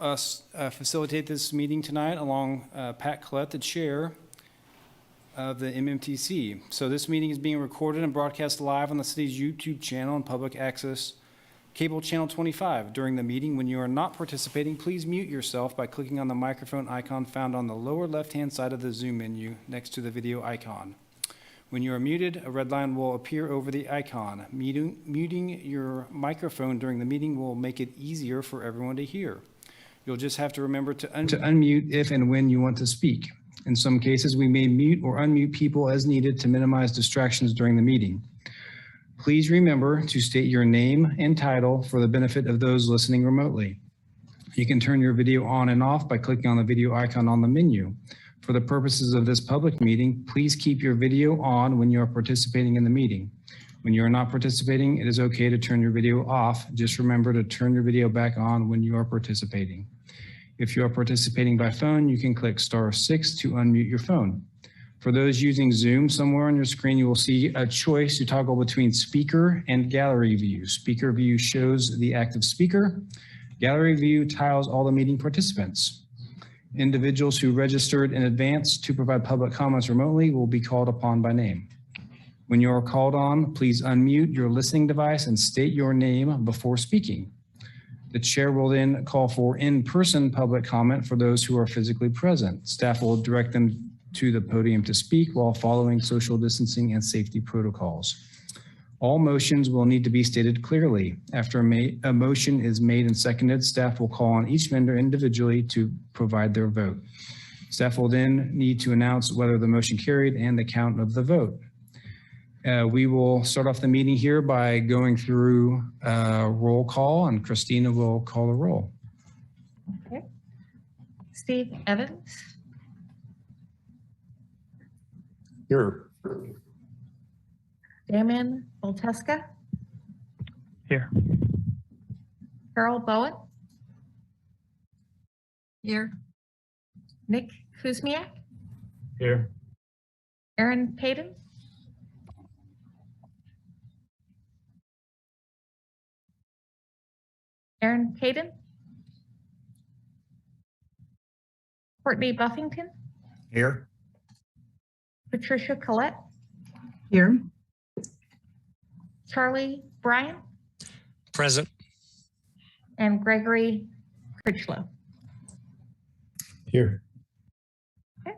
us facilitate this meeting tonight along Pat Collette, the chair of the MMTC. So this meeting is being recorded and broadcast live on the city's YouTube channel and public access cable channel 25. During the meeting, when you are not participating, please mute yourself by clicking on the microphone icon found on the lower left-hand side of the Zoom menu next to the video icon. When you are muted, a red line will appear over the icon. Muting your microphone during the meeting will make it easier for everyone to hear. You'll just have to remember to unmute if and when you want to speak. In some cases, we may mute or unmute people as needed to minimize distractions during the meeting. Please remember to state your name and title for the benefit of those listening remotely. You can turn your video on and off by clicking on the video icon on the menu. For the purposes of this public meeting, please keep your video on when you are participating in the meeting. When you are not participating, it is okay to turn your video off. Just remember to turn your video back on when you are participating. If you are participating by phone, you can click *6 to unmute your phone. For those using Zoom, somewhere on your screen, you will see a choice to toggle between speaker and gallery view. Speaker view shows the active speaker. Gallery view tiles all the meeting participants. Individuals who registered in advance to provide public comments remotely will be called upon by name. When you are called on, please unmute your listening device and state your name before speaking. The chair will then call for in-person public comment for those who are physically present. Staff will direct them to the podium to speak while following social distancing and safety protocols. All motions will need to be stated clearly. After a motion is made and seconded, staff will call on each vendor individually to provide their vote. Staff will then need to announce whether the motion carried and the count of the vote. We will start off the meeting here by going through roll call, and Christina will call the roll. Okay. Steve Evans. Here. Damon Volteska. Here. Carol Bowen. Here. Nick Kuzmiak. Here. Aaron Payton. Aaron Payton. Courtney Buffington. Here. Patricia Collette. Here. Charlie Bryan. Present. And Gregory Critchlow. Here. Okay.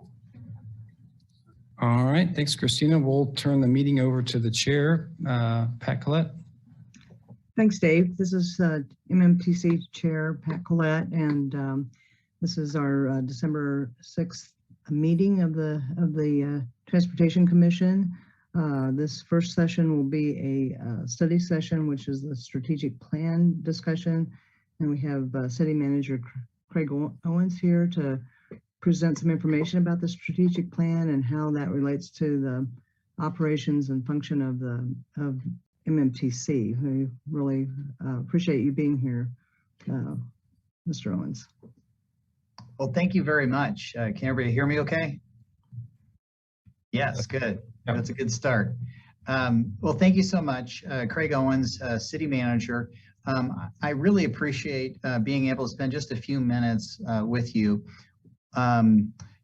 All right, thanks, Christina. We'll turn the meeting over to the chair, Pat Collette. Thanks, Dave. This is MMTC Chair Pat Collette, and this is our December 6th meeting of the Transportation Commission. This first session will be a study session, which is the strategic plan discussion. And we have City Manager Craig Owens here to present some information about the strategic plan and how that relates to the operations and function of MMTC. We really appreciate you being here, Mr. Owens. Well, thank you very much. Can everybody hear me okay? Yes, good. Yep. That's a good start. Well, thank you so much, Craig Owens, City Manager. I really appreciate being able to spend just a few minutes with you.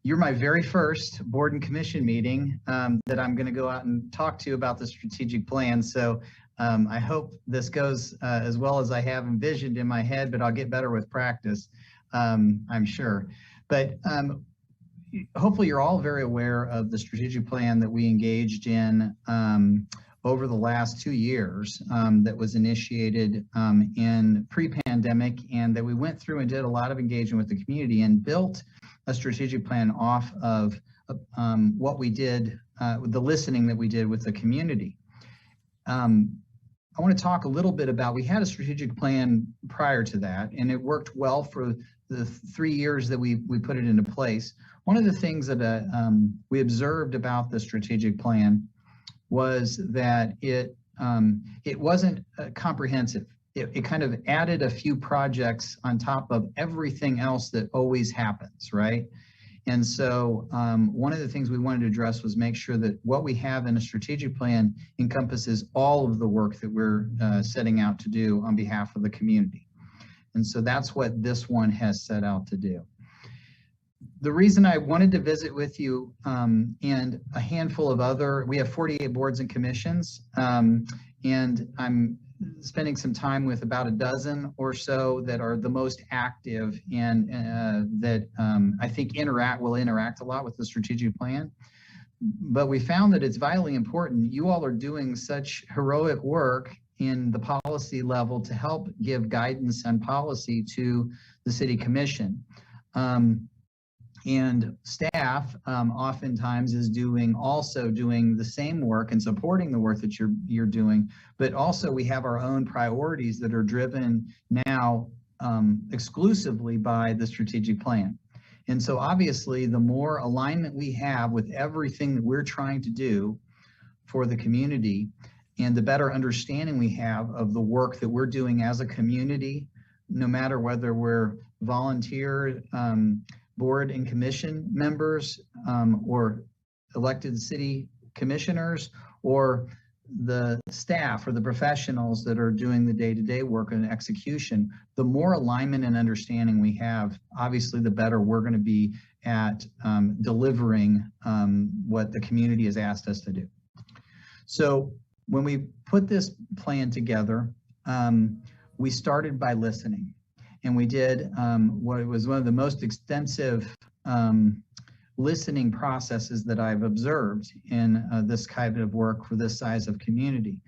You're my very first board and commission meeting that I'm going to go out and talk to you about the strategic plan. So I hope this goes as well as I have envisioned in my head, but I'll get better with practice, I'm sure. But hopefully you're all very aware of the strategic plan that we engaged in over the last 2 years that was initiated in pre-pandemic, and that we went through and did a lot of engagement with the community and built a strategic plan off of what we did, the listening that we did with the community. I want to talk a little bit about, we had a strategic plan prior to that, and it worked well for the 3 years that we put it into place. One of the things that we observed about the strategic plan was that it wasn't comprehensive. It kind of added a few projects on top of everything else that always happens, right? And so one of the things we wanted to address was make sure that what we have in a strategic plan encompasses all of the work that we're setting out to do on behalf of the community. And so that's what this one has set out to do. The reason I wanted to visit with you and a handful of other, we have 48 boards and commissions, and I'm spending some time with about a dozen or so that are the most active and that I think will interact a lot with the strategic plan. But we found that it's vitally important. You all are doing such heroic work in the policy level to help give guidance and policy to the city commission. And staff oftentimes is also doing the same work and supporting the work that you're doing, but also we have our own priorities that are driven now exclusively by the strategic plan. And so obviously the more alignment we have with everything that we're trying to do for the community and the better understanding we have of the work that we're doing as a community, no matter whether we're volunteer board and commission members or elected city commissioners or the staff or the professionals that are doing the day-to-day work and execution, the more alignment and understanding we have, obviously the better we're going to be at delivering what the community has asked us to do. So when we put this plan together, we started by listening. And we did what was one of the most extensive listening processes that I've observed in this kind of work for this size of community.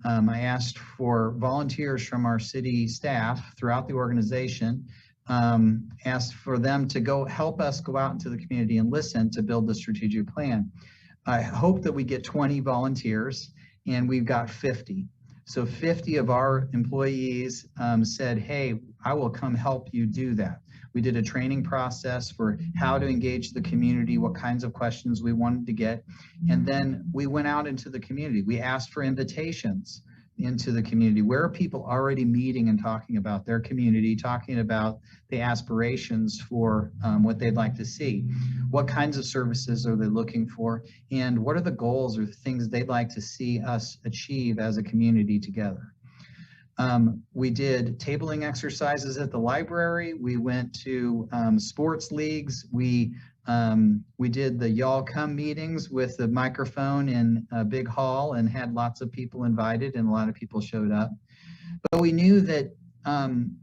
I asked for volunteers from our city staff throughout the organization, asked for them to go help us go out into the community and listen to build the strategic plan. I hope that we get 20 volunteers, and we've got 50. So 50 of our employees said, hey, I will come help you do that. We did a training process for how to engage the community, what kinds of questions we wanted to get. And then we went out into the community. We asked for invitations into the community. Where are people already meeting and talking about their community, talking about the aspirations for what they'd like to see? What kinds of services are they looking for? And what are the goals or the things they'd like to see us achieve as a community together? We did tabling exercises at the library. We went to sports leagues. We did the Y'all Come meetings with the microphone in a big hall and had lots of people invited, and a lot of people showed up. But we knew that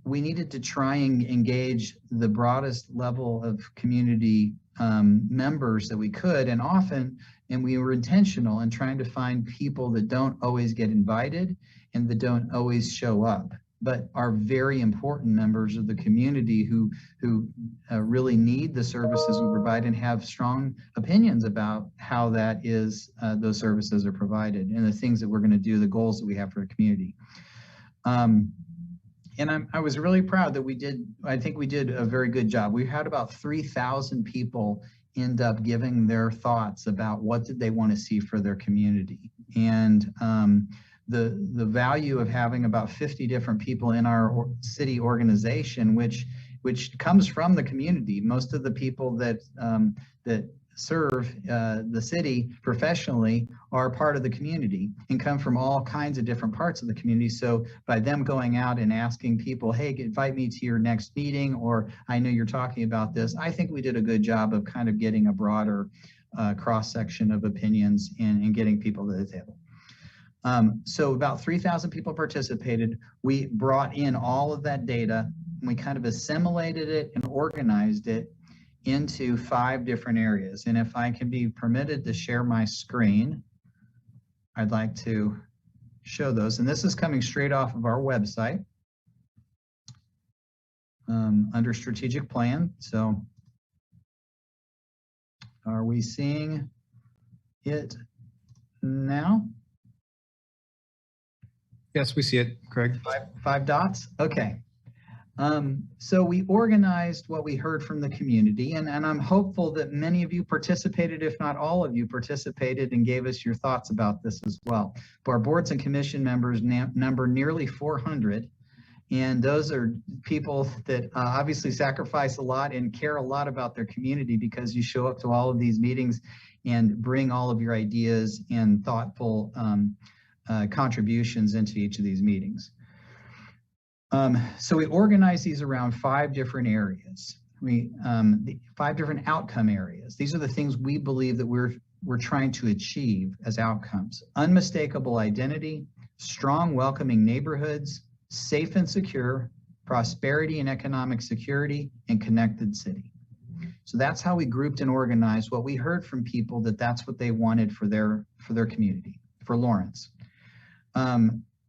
we needed to try and engage the broadest level of community members that we could, and we were intentional in trying to find people that don't always get invited and that don't always show up, but are very important members of the community who really need the services we provide and have strong opinions about how that is, those services are provided and the things that we're going to do, the goals that we have for the community. And I was really proud that I think we did a very good job. We had about 3,000 people end up giving their thoughts about what did they want to see for their community. And the value of having about 50 different people in our city organization, which comes from the community. Most of the people that serve the city professionally are part of the community and come from all kinds of different parts of the community. So by them going out and asking people, hey, invite me to your next meeting, or I know you're talking about this, I think we did a good job of kind of getting a broader cross-section of opinions and getting people to the table. So about 3,000 people participated. We brought in all of that data, and we kind of assimilated it and organized it into 5 different areas. And if I can be permitted to share my screen, I'd like to show those. And this is coming straight off of our website under strategic plan. So are we seeing it now? Yes, we see it, Craig. Five dots? Okay. So we organized what we heard from the community, and I'm hopeful that many of you participated, if not all of you participated and gave us your thoughts about this as well. Our boards and commission members number nearly 400, and those are people that obviously sacrifice a lot and care a lot about their community, because you show up to all of these meetings and bring all of your ideas and thoughtful contributions into each of these meetings. So we organize these around 5 different areas. The 5 different outcome areas. These are the things we believe that we're trying to achieve as outcomes. Unmistakable identity, strong, welcoming neighborhoods, safe and secure, prosperity and economic security, and connected city. So that's how we grouped and organized what we heard from people, that's what they wanted for their community, for Lawrence.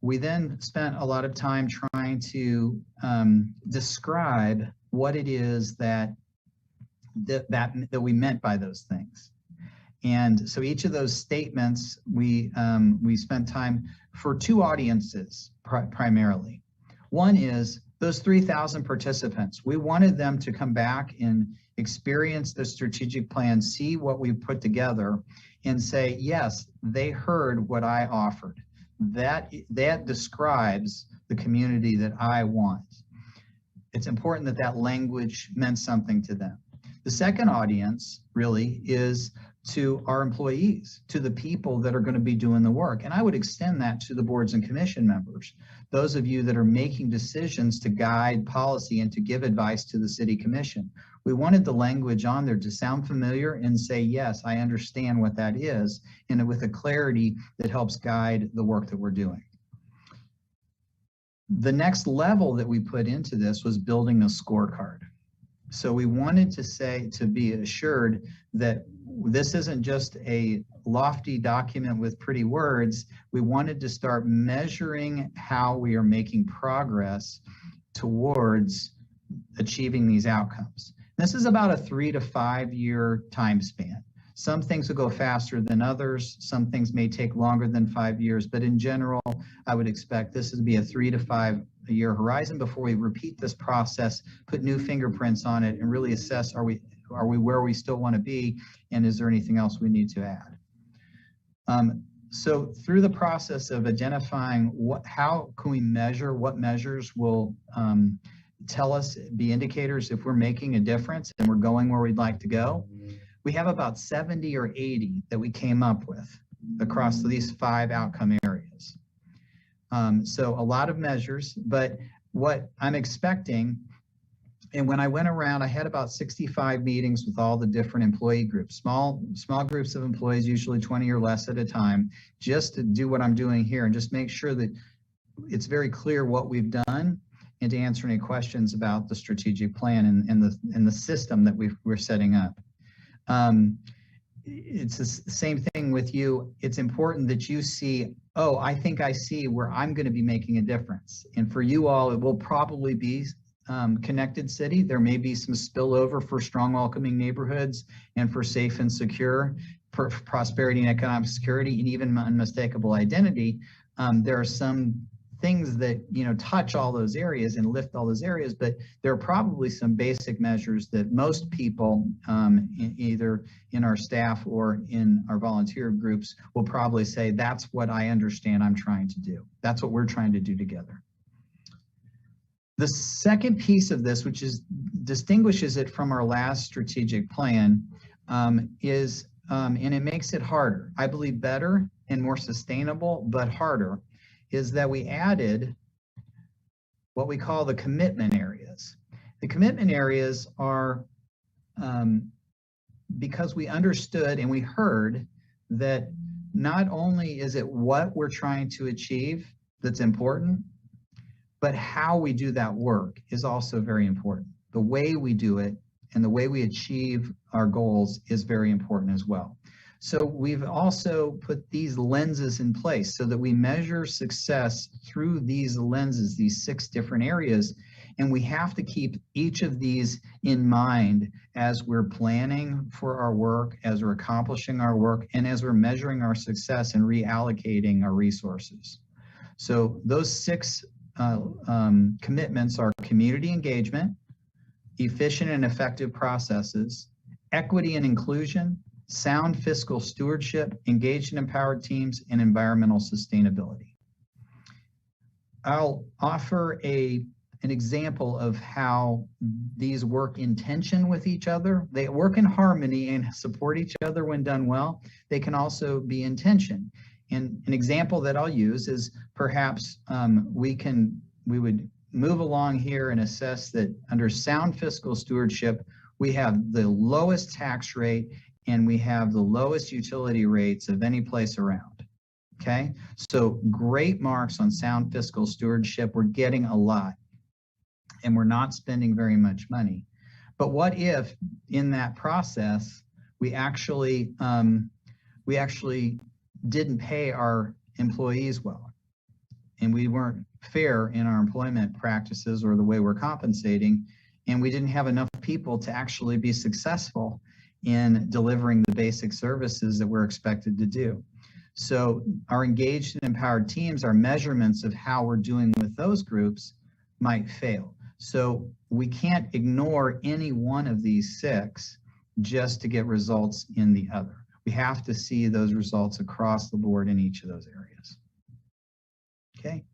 We then spent a lot of time trying to describe what it is that we meant by those things. And so each of those statements, we spent time for 2 audiences primarily. One is those 3,000 participants. We wanted them to come back and experience the strategic plan, see what we put together, and say, yes, they heard what I offered. That describes the community that I want. It's important that that language meant something to them. The second audience really is to our employees, to the people that are going to be doing the work. And I would extend that to the boards and commission members, those of you that are making decisions to guide policy and to give advice to the city commission. We wanted the language on there to sound familiar and say, yes, I understand what that is, and with a clarity that helps guide the work that we're doing. The next level that we put into this was building a scorecard. So we wanted to be assured that this isn't just a lofty document with pretty words. We wanted to start measuring how we are making progress towards achieving these outcomes. This is about a 3 to 5 year time span. Some things will go faster than others. Some things may take longer than 5 years, but in general, I would expect this to be a 3 to 5 year horizon before we repeat this process, put new fingerprints on it, and really assess, are we where we still want to be, and is there anything else we need to add? So through the process of identifying how can we measure, what measures will tell us, be indicators if we're making a difference and we're going where we'd like to go, we have about 70 or 80 that we came up with across these 5 outcome areas. So a lot of measures, but what I'm expecting, and when I went around, I had about 65 meetings with all the different employee groups, small groups of employees, usually 20 or less at a time, just to do what I'm doing here and just make sure that it's very clear what we've done, and to answer any questions about the strategic plan and the system that we're setting up. It's the same thing with you. It's important that you see, oh, I think I see where I'm going to be making a difference. And for you all, it will probably be connected city. There may be some spillover for strong, welcoming neighborhoods and for safe and secure, prosperity and economic security, and even unmistakable identity. There are some things that touch all those areas and lift all those areas, but there are probably some basic measures that most people, either in our staff or in our volunteer groups, will probably say, that's what I understand I'm trying to do. That's what we're trying to do together. The second piece of this, which distinguishes it from our last strategic plan, is, and it makes it harder, I believe better and more sustainable, but harder, is that we added what we call the commitment areas. The commitment areas are because we understood and we heard that not only is it what we're trying to achieve that's important, but how we do that work is also very important. The way we do it and the way we achieve our goals is very important as well. So we've also put these lenses in place so that we measure success through these lenses, these 6 different areas, and we have to keep each of these in mind as we're planning for our work, as we're accomplishing our work, and as we're measuring our success and reallocating our resources. So those 6 commitments are community engagement, efficient and effective processes, equity and inclusion, sound fiscal stewardship, engaged and empowered teams, and environmental sustainability. I'll offer an example of how these work in tension with each other. They work in harmony and support each other when done well. They can also be in tension. And an example that I'll use is perhaps we would move along here and assess that under sound fiscal stewardship, we have the lowest tax rate and we have the lowest utility rates of any place around. Okay, so great marks on sound fiscal stewardship. We're getting a lot and we're not spending very much money. But what if in that process, we actually didn't pay our employees well, and we weren't fair in our employment practices or the way we're compensating, and we didn't have enough people to actually be successful in delivering the basic services that we're expected to do. So our engaged and empowered teams, our measurements of how we're doing with those groups might fail. So we can't ignore any one of these 6 just to get results in the other. We have to see those results across the board in each of those areas. Okay.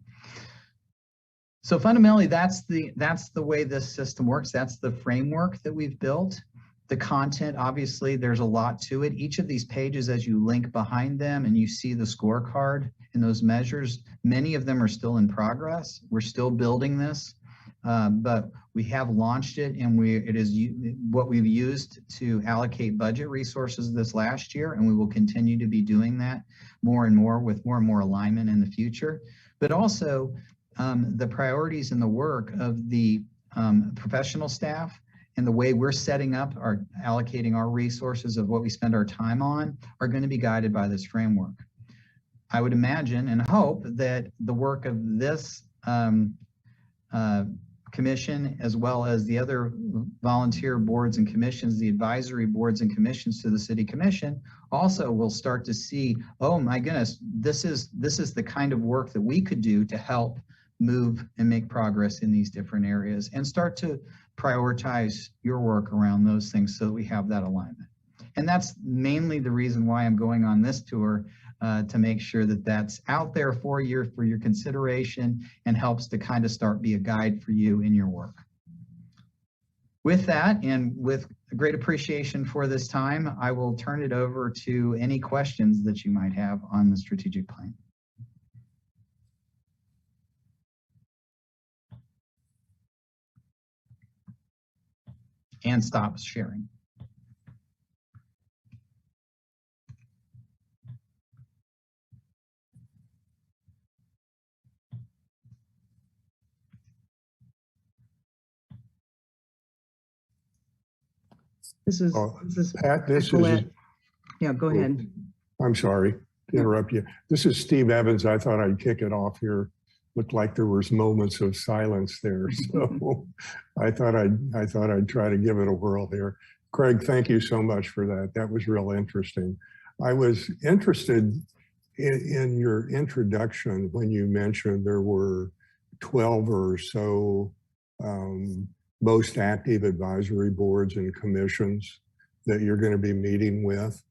So fundamentally, that's the way this system works. That's the framework that we've built. The content, obviously, there's a lot to it. Each of these pages, as you link behind them and you see the scorecard and those measures, many of them are still in progress. We're still building this, but we have launched it, and it is what we've used to allocate budget resources this last year, and we will continue to be doing that more and more with more and more alignment in the future. But also the priorities and the work of the professional staff and the way we're setting up our allocating our resources of what we spend our time on are going to be guided by this framework. I would imagine and hope that the work of this commission, as well as the other volunteer boards and commissions, the advisory boards and commissions to the city commission, also will start to see, oh my goodness, this is the kind of work that we could do to help move and make progress in these different areas, and start to prioritize your work around those things so that we have that alignment. And that's mainly the reason why I'm going on this tour, to make sure that that's out there for your consideration and helps to kind of be a guide for you in your work. With that, and with great appreciation for this time, I will turn it over to any questions that you might have on the strategic plan. And stop sharing. This is Pat, this is, Colette. Yeah, go ahead. I'm sorry to interrupt you. This is Steve Evans. I thought I'd kick it off here. Looked like there was moments of silence there. So I thought I'd try to give it a whirl here. Craig, thank you so much for that. That was real interesting. I was interested in your introduction when you mentioned there were 12 or so most active advisory boards and commissions that you're going to be meeting with.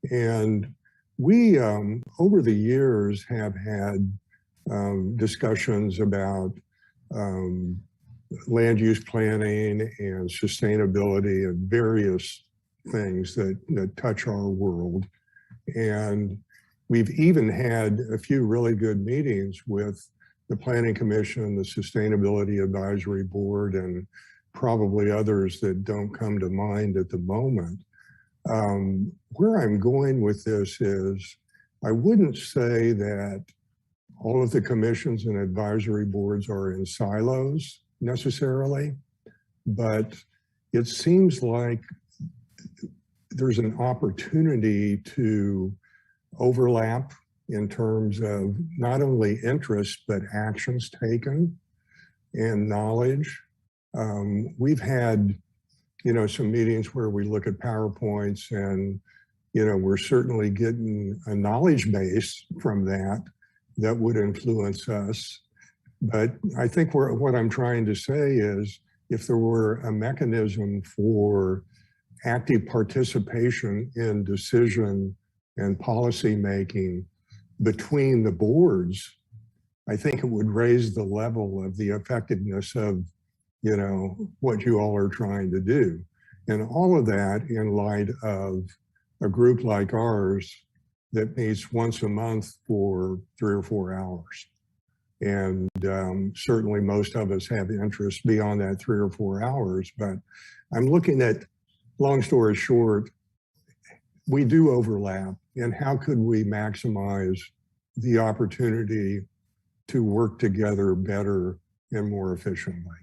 And we, over the years, have had discussions about land use planning and sustainability and various things that touch our world. And we've even had a few really good meetings with the Planning Commission, the Sustainability Advisory Board, and probably others that don't come to mind at the moment. Where I'm going with this is, I wouldn't say that all of the commissions and advisory boards are in silos necessarily, but it seems like there's an opportunity to overlap in terms of not only interest, but actions taken and knowledge. We've had, some meetings where we look at PowerPoints and, we're certainly getting a knowledge base from that would influence us. But I think what I'm trying to say is, if there were a mechanism for active participation in decision and policy making between the boards, I think it would raise the level of the effectiveness of, what you all are trying to do. And all of that in light of a group like ours that meets once a month for 3 or 4 hours. And certainly most of us have interest beyond that 3 or 4 hours. But I'm looking at, long story short, we do overlap. And how could we maximize the opportunity to work together better and more efficiently?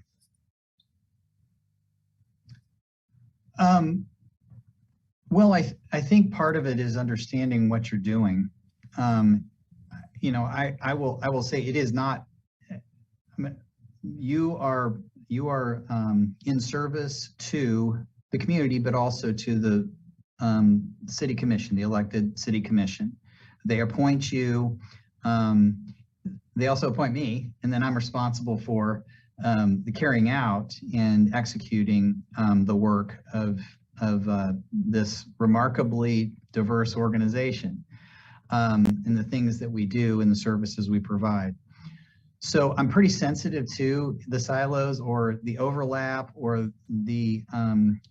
Well, I think part of it is understanding what you're doing. You know, I will say it is not, you are in service to the community, but also to the city commission, the elected city commission. They appoint you. They also appoint me, and then I'm responsible for the carrying out and executing the work of this remarkably diverse organization, and the things that we do and the services we provide. So I'm pretty sensitive to the silos or the overlap or the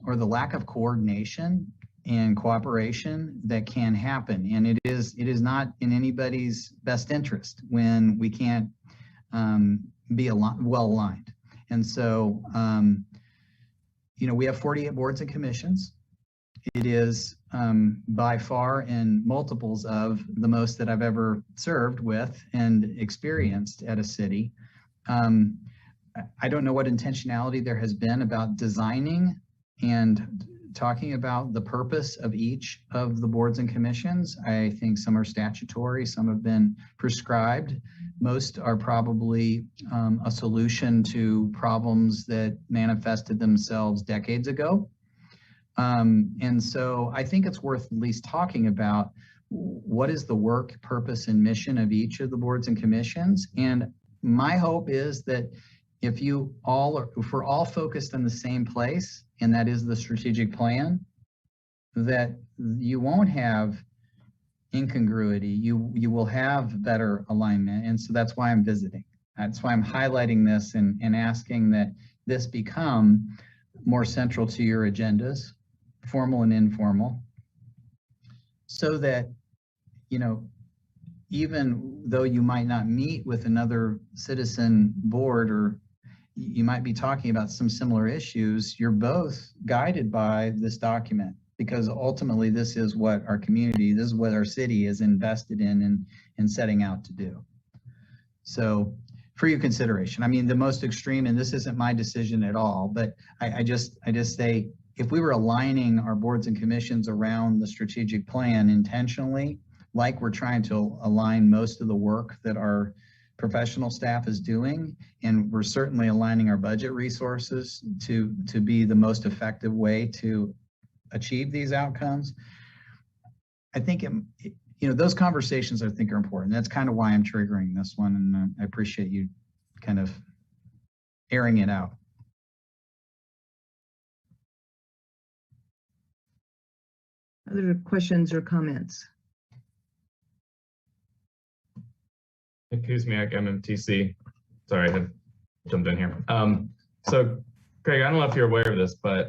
lack of coordination and cooperation that can happen. And it is not in anybody's best interest when we can't be well aligned. And so, you know, we have 48 boards and commissions. It is by far in multiples of the most that I've ever served with and experienced at a city. I don't know what intentionality there has been about designing and talking about the purpose of each of the boards and commissions. I think some are statutory, some have been prescribed. Most are probably a solution to problems that manifested themselves decades ago. And so I think it's worth at least talking about what is the work, purpose, and mission of each of the boards and commissions. And my hope is that if we're all focused on the same place, and that is the strategic plan, that you won't have incongruity, you will have better alignment. And so that's why I'm visiting. That's why I'm highlighting this and asking that this become more central to your agendas, formal and informal, so that, you know, even though you might not meet with another citizen board, or you might be talking about some similar issues, you're both guided by this document, because ultimately this is what our community, this is what our city is invested in and setting out to do. So for your consideration, I mean, the most extreme, and this isn't my decision at all, but I just say, if we were aligning our boards and commissions around the strategic plan intentionally, like we're trying to align most of the work that our professional staff is doing, and we're certainly aligning our budget resources to be the most effective way to achieve these outcomes, I think, you know, those conversations I think are important. That's kind of why I'm triggering this one, and I appreciate you kind of airing it out. Other questions or comments? Nick Kuzmiak, MMTC. Sorry, I had jumped in here. So, Craig, I don't know if you're aware of this, but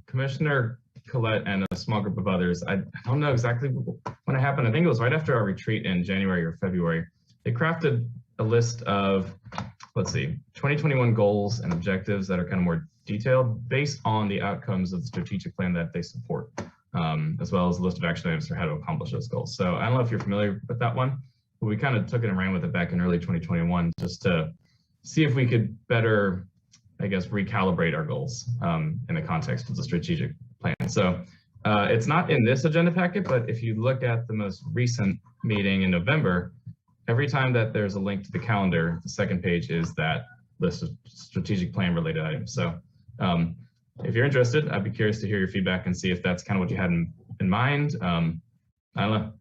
Commissioner Collette and a small group of others, I don't know exactly when it happened. I think it was right after our retreat in January or February. They crafted a list of, let's see, 2021 goals and objectives that are kind of more detailed based on the outcomes of the strategic plan that they support, as well as a list of action items for how to accomplish those goals. So I don't know if you're familiar with that one, but we kind of took it and ran with it back in early 2021 just to see if we could better, I guess, recalibrate our goals in the context of the strategic plan. So it's not in this agenda packet, but if you look at the most recent meeting in November, every time that there's a link to the calendar, the second page is that list of strategic plan related items. So if you're interested, I'd be curious to hear your feedback and see if that's kind of what you had in mind. I don't know.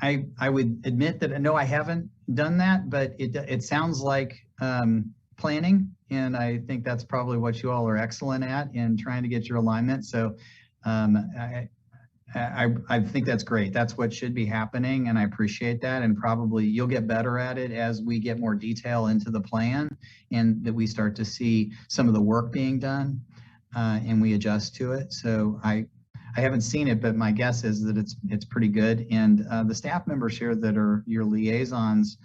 I would admit that no, I haven't done that, but it sounds like planning, and I think that's probably what you all are excellent at in trying to get your alignment. So I think that's great. That's what should be happening, and I appreciate that. And probably you'll get better at it as we get more detail into the plan, and that we start to see some of the work being done, and we adjust to it. So I I haven't seen it, but my guess is that it's pretty good. And the staff members here that are your liaisons,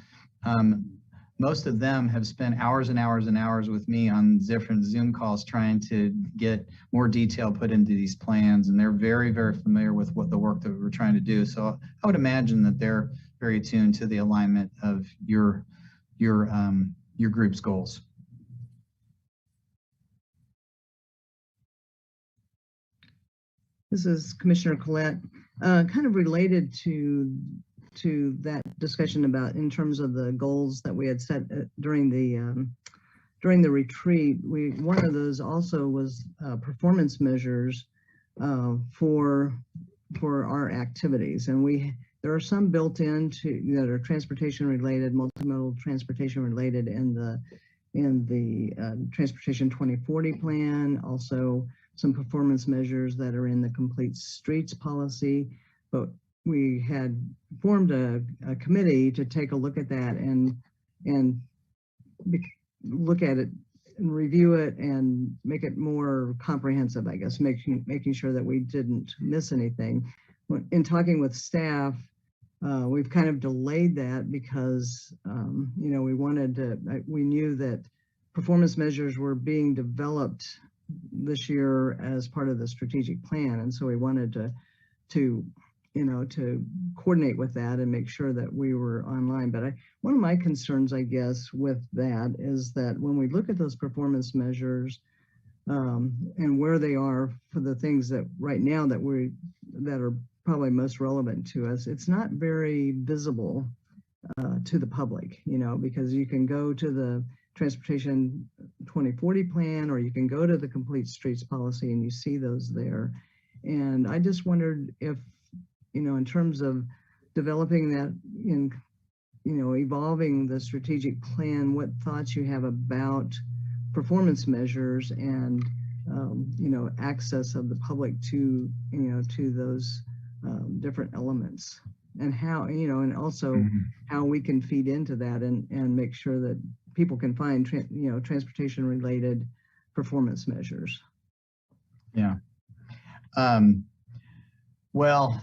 most of them have spent hours and hours and hours with me on different Zoom calls trying to get more detail put into these plans. And they're very, very familiar with what the work that we're trying to do. So I would imagine that they're very attuned to the alignment of your group's goals. This is Commissioner Collette. Kind of related to that discussion about in terms of the goals that we had set during the retreat. One of those also was performance measures for our activities, and there are some built into that are transportation related, multimodal transportation related in the Transportation 2040 plan. Also, some performance measures that are in the Complete Streets policy, but we had formed a committee to take a look at that and look at it and review it and make it more comprehensive, I guess, making sure that we didn't miss anything. In talking with staff, we've kind of delayed that because, we knew that performance measures were being developed this year as part of the strategic plan. And so we wanted to coordinate with that and make sure that we were online. But one of my concerns, I guess, with that is that when we look at those performance measures and where they are for the things that right now that are probably most relevant to us, it's not very visible to the public, because you can go to the Transportation 2040 plan, or you can go to the Complete Streets policy and you see those there. And I just wondered if, in terms of developing that evolving the strategic plan, what thoughts you have about performance measures and, access of the public to those different elements, and how, and also how we can feed into that and make sure that people can find, transportation related performance measures. Yeah. Well,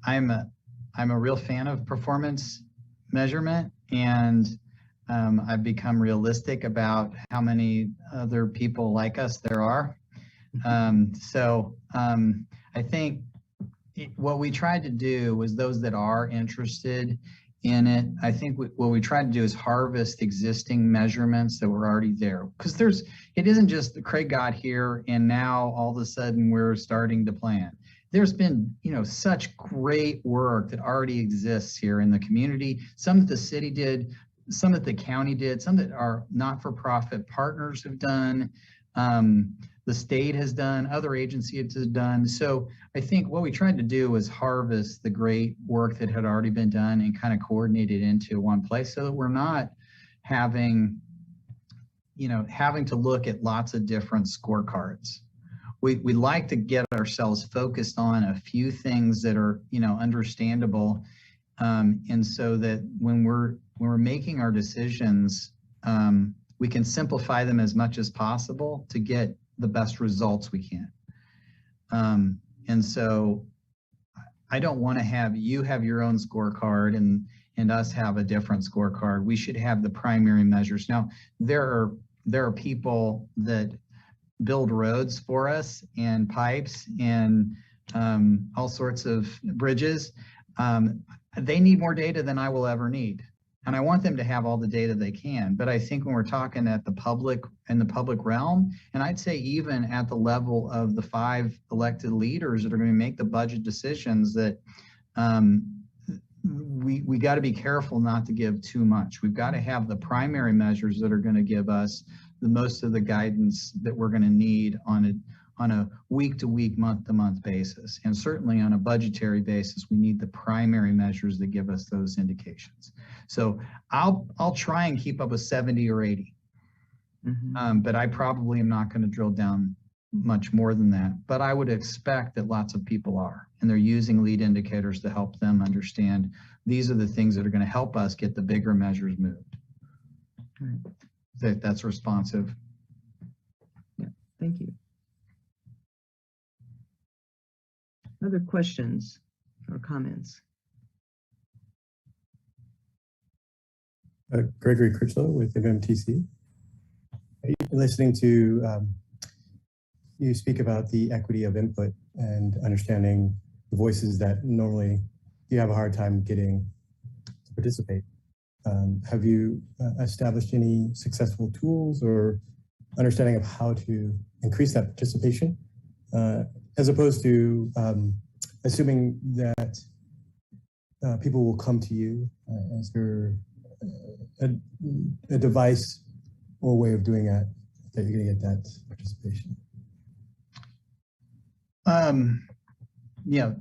I'm a real fan of performance measurement, and I've become realistic about how many other people like us there are. I think what we tried to do was those that are interested in it, I think what we tried to do is harvest existing measurements that were already there. Because it isn't just that Craig got here and now all of a sudden we're starting to plan. There's been, such great work that already exists here in the community, some that the city did, some that the county did, some that our not-for-profit partners have done, the state has done, other agencies have done. So I think what we tried to do was harvest the great work that had already been done and kind of coordinate it into one place so that we're not having to look at lots of different scorecards. We like to get ourselves focused on a few things that are, understandable. And so that when we're making our decisions, we can simplify them as much as possible to get the best results we can. And so I don't want to have you have your own scorecard and us have a different scorecard. We should have the primary measures. Now, there are people that build roads for us and pipes and all sorts of bridges. They need more data than I will ever need. And I want them to have all the data they can. But I think when we're talking at the public realm, and I'd say even at the level of the 5 elected leaders that are going to make the budget decisions, that we got to be careful not to give too much. We've got to have the primary measures that are going to give us the most of the guidance that we're going to need on a week-to-week, month-to-month basis. And certainly on a budgetary basis, we need the primary measures that give us those indications. So I'll try and keep up with 70 or 80, but I probably am not going to drill down much more than that. But I would expect that lots of people are, and they're using lead indicators to help them understand these are the things that are going to help us get the bigger measures moved. That's responsive. Yeah, thank you. Other questions or comments? Gregory Critchlow with MMTC. Listening to you speak about the equity of input and understanding the voices that normally you have a hard time getting to participate. Have you established any successful tools or understanding of how to increase that participation, as opposed to assuming that people will come to you as their a device or way of doing that you're going to get that participation? Yeah,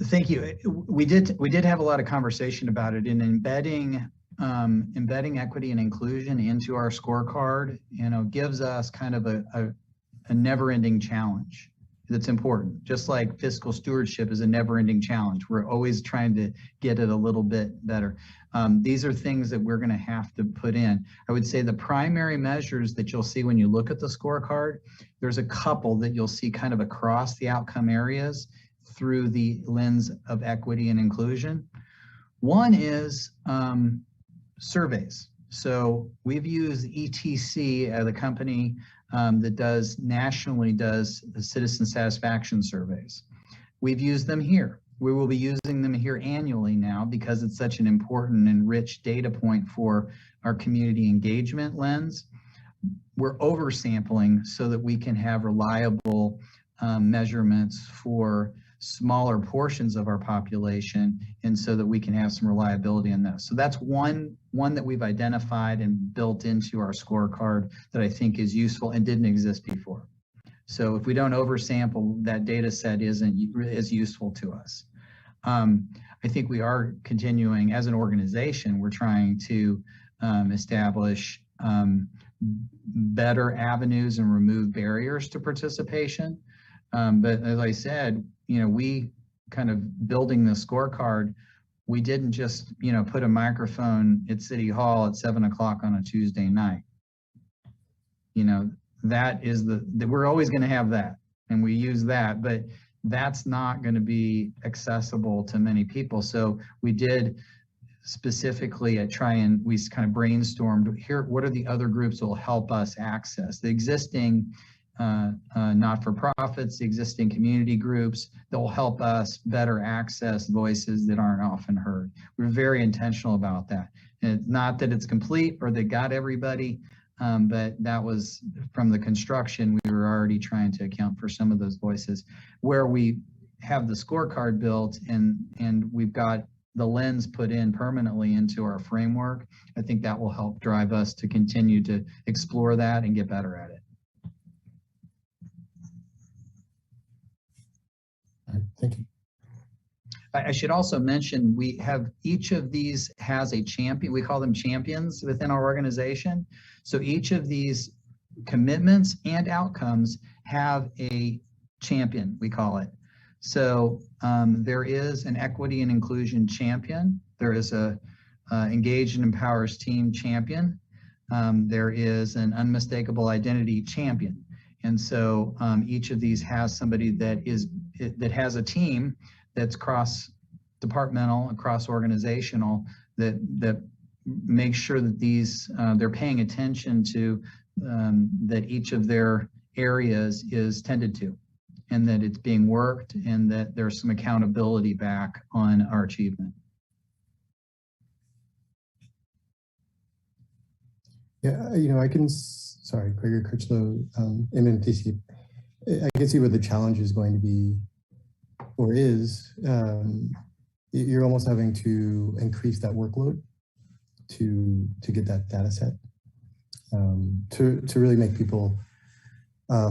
thank you. We did have a lot of conversation about it in embedding equity and inclusion into our scorecard. Gives us kind of a never-ending challenge that's important. Just like fiscal stewardship is a never-ending challenge. We're always trying to get it a little bit better. These are things that we're going to have to put in. I would say the primary measures that you'll see when you look at the scorecard, there's a couple that you'll see kind of across the outcome areas through the lens of equity and inclusion. One is surveys. So we've used ETC, the company that nationally does the citizen satisfaction surveys. We've used them here. We will be using them here annually now because it's such an important and rich data point for our community engagement lens. We're oversampling so that we can have reliable measurements for smaller portions of our population, and so that we can have some reliability in this. So that's one that we've identified and built into our scorecard that I think is useful and didn't exist before. So if we don't oversample, that data set isn't as useful to us. I think we are continuing as an organization, we're trying to establish better avenues and remove barriers to participation. But as I said, we kind of building the scorecard, we didn't just, put a microphone at City Hall at 7 o'clock on a Tuesday night. That is we're always going to have that, and we use that, but that's not going to be accessible to many people. So we did specifically we kind of brainstormed here, what are the other groups that will help us access the existing not-for-profits, the existing community groups that will help us better access voices that aren't often heard. We're very intentional about that. And not that it's complete or they got everybody, but that was from the construction, we were already trying to account for some of those voices. Where we have the scorecard built and we've got the lens put in permanently into our framework, I think that will help drive us to continue to explore that and get better at it. All right, thank you. I should also mention, we have each of these has a champion. We call them champions within our organization. So each of these commitments and outcomes have a champion, we call it. So there is an equity and inclusion champion. There is a engaged and empowers team champion. There is an unmistakable identity champion. And so each of these has somebody that has a team that's cross-departmental and cross-organizational that makes sure that these they're paying attention to that each of their areas is tended to, and that it's being worked, and that there's some accountability back on our achievement. Yeah, sorry, Gregory Critchlow, MMTC. I can see where the challenge is going to be, or is. You're almost having to increase that workload to get that data set, to really make people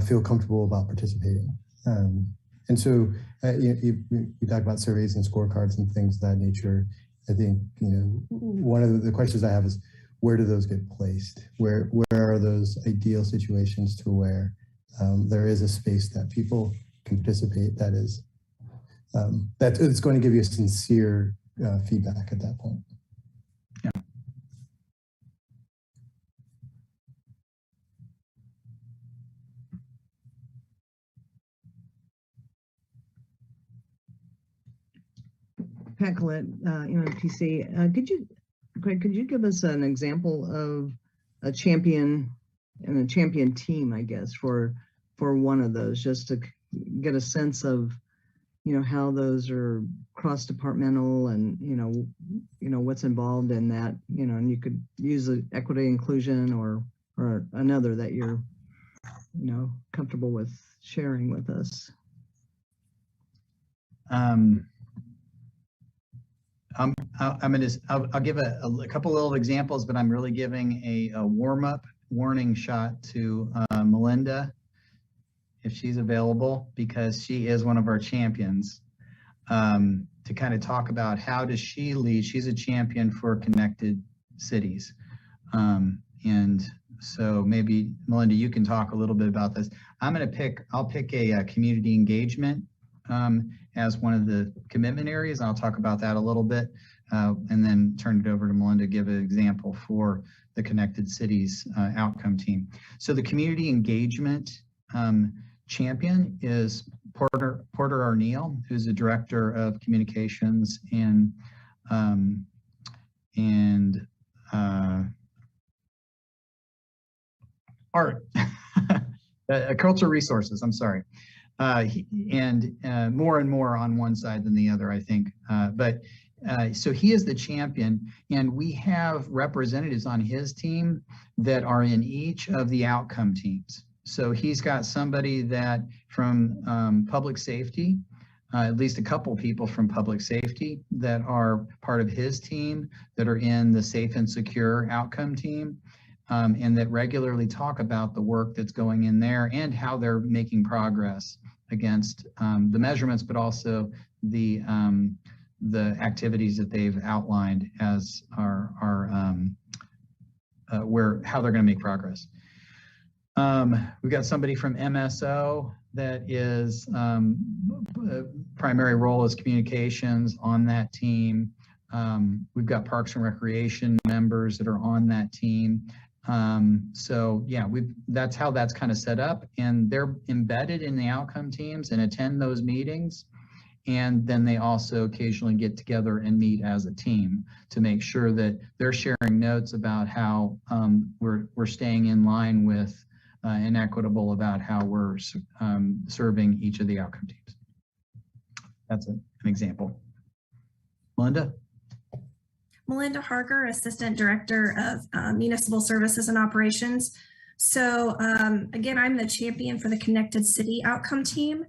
feel comfortable about participating. And so you talk about surveys and scorecards and things of that nature. I think, one of the questions I have is, where do those get placed? Where are those ideal situations to where there is a space that people can participate that is, that it's going to give you a sincere feedback at that point? Yeah. Pat Collette, MMPC. Greg, could you give us an example of a champion and a champion team, I guess, for one of those, just to get a sense of, how those are cross-departmental and, what's involved in that, and you could use the equity inclusion or another that you're, comfortable with sharing with us. I'll give a couple little examples, but I'm really giving a warm-up warning shot to Melinda, if she's available, because she is one of our champions, to kind of talk about how does she lead. She's a champion for connected cities. And so maybe Melinda, you can talk a little bit about this. I'll pick a community engagement as one of the commitment areas. I'll talk about that a little bit, and then turn it over to Melinda to give an example for the Connected Cities outcome team. So the community engagement champion is Porter Arneal, who's the director of communications and art, cultural resources. I'm sorry. More and more on one side than the other, I think. So he is the champion, and we have representatives on his team that are in each of the outcome teams. So he's got somebody that from public safety, at least a couple people from public safety that are part of his team that are in the safe and secure outcome team. And that regularly talk about the work that's going in there and how they're making progress against the measurements, but also the activities that they've outlined as how they're going to make progress. We've got somebody from MSO that is primary role is communications on that team. We've got Parks and Recreation members that are on that team. So yeah, that's how that's kind of set up, and they're embedded in the outcome teams and attend those meetings. And then they also occasionally get together and meet as a team to make sure that they're sharing notes about how we're staying in line with and equitable about how we're serving each of the outcome teams. That's an example. Melinda? Melinda Harger, Assistant Director of Municipal Services and Operations. So again, I'm the champion for the Connected City Outcome Team.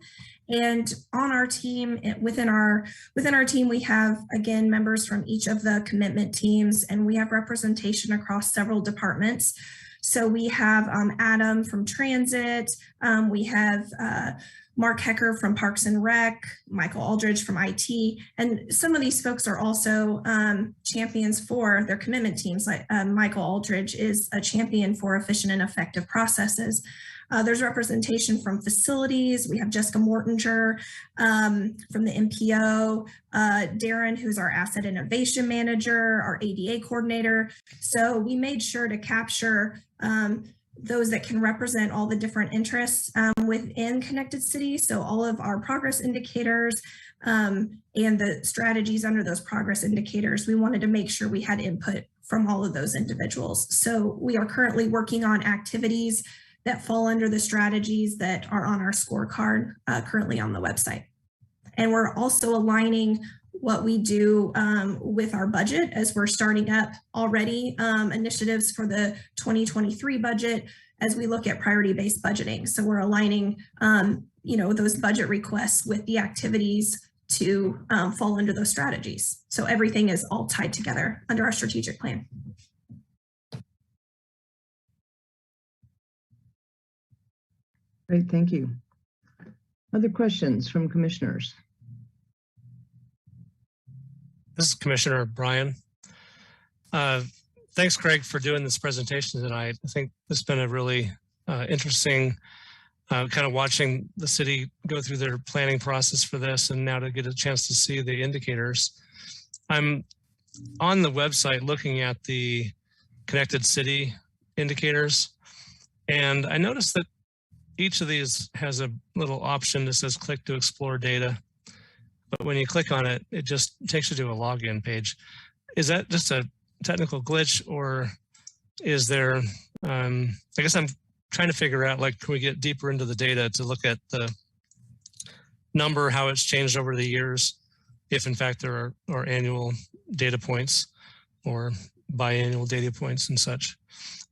And on our team, within our team, we have, again, members from each of the commitment teams, and we have representation across several departments. So we have Adam from Transit, we have Mark Hecker from Parks and Rec, Michael Aldridge from IT, and some of these folks are also champions for their commitment teams. Like Michael Aldridge is a champion for efficient and effective processes. There's representation from facilities. We have Jessica Mortinger from the MPO, Darren, who's our asset innovation manager, our ADA coordinator. So we made sure to capture those that can represent all the different interests within Connected City. So all of our progress indicators and the strategies under those progress indicators, we wanted to make sure we had input from all of those individuals. So we are currently working on activities that fall under the strategies that are on our scorecard currently on the website. And we're also aligning what we do with our budget as we're starting up already initiatives for the 2023 budget as we look at priority-based budgeting. So we're aligning those budget requests with the activities to fall under those strategies. So everything is all tied together under our strategic plan. Great, thank you. Other questions from commissioners? This is Commissioner Bryan. Thanks, Craig, for doing this presentation tonight. I think it's been a really interesting kind of watching the city go through their planning process for this, and now to get a chance to see the indicators. I'm on the website looking at the Connected City indicators, and I noticed that each of these has a little option that says click to explore data. but when you click on it, it just takes you to a login page. Is that just a technical glitch, or is there, I guess I'm trying to figure out, like, can we get deeper into the data to look at the number, how it's changed over the years, if in fact there are annual data points or biannual data points and such?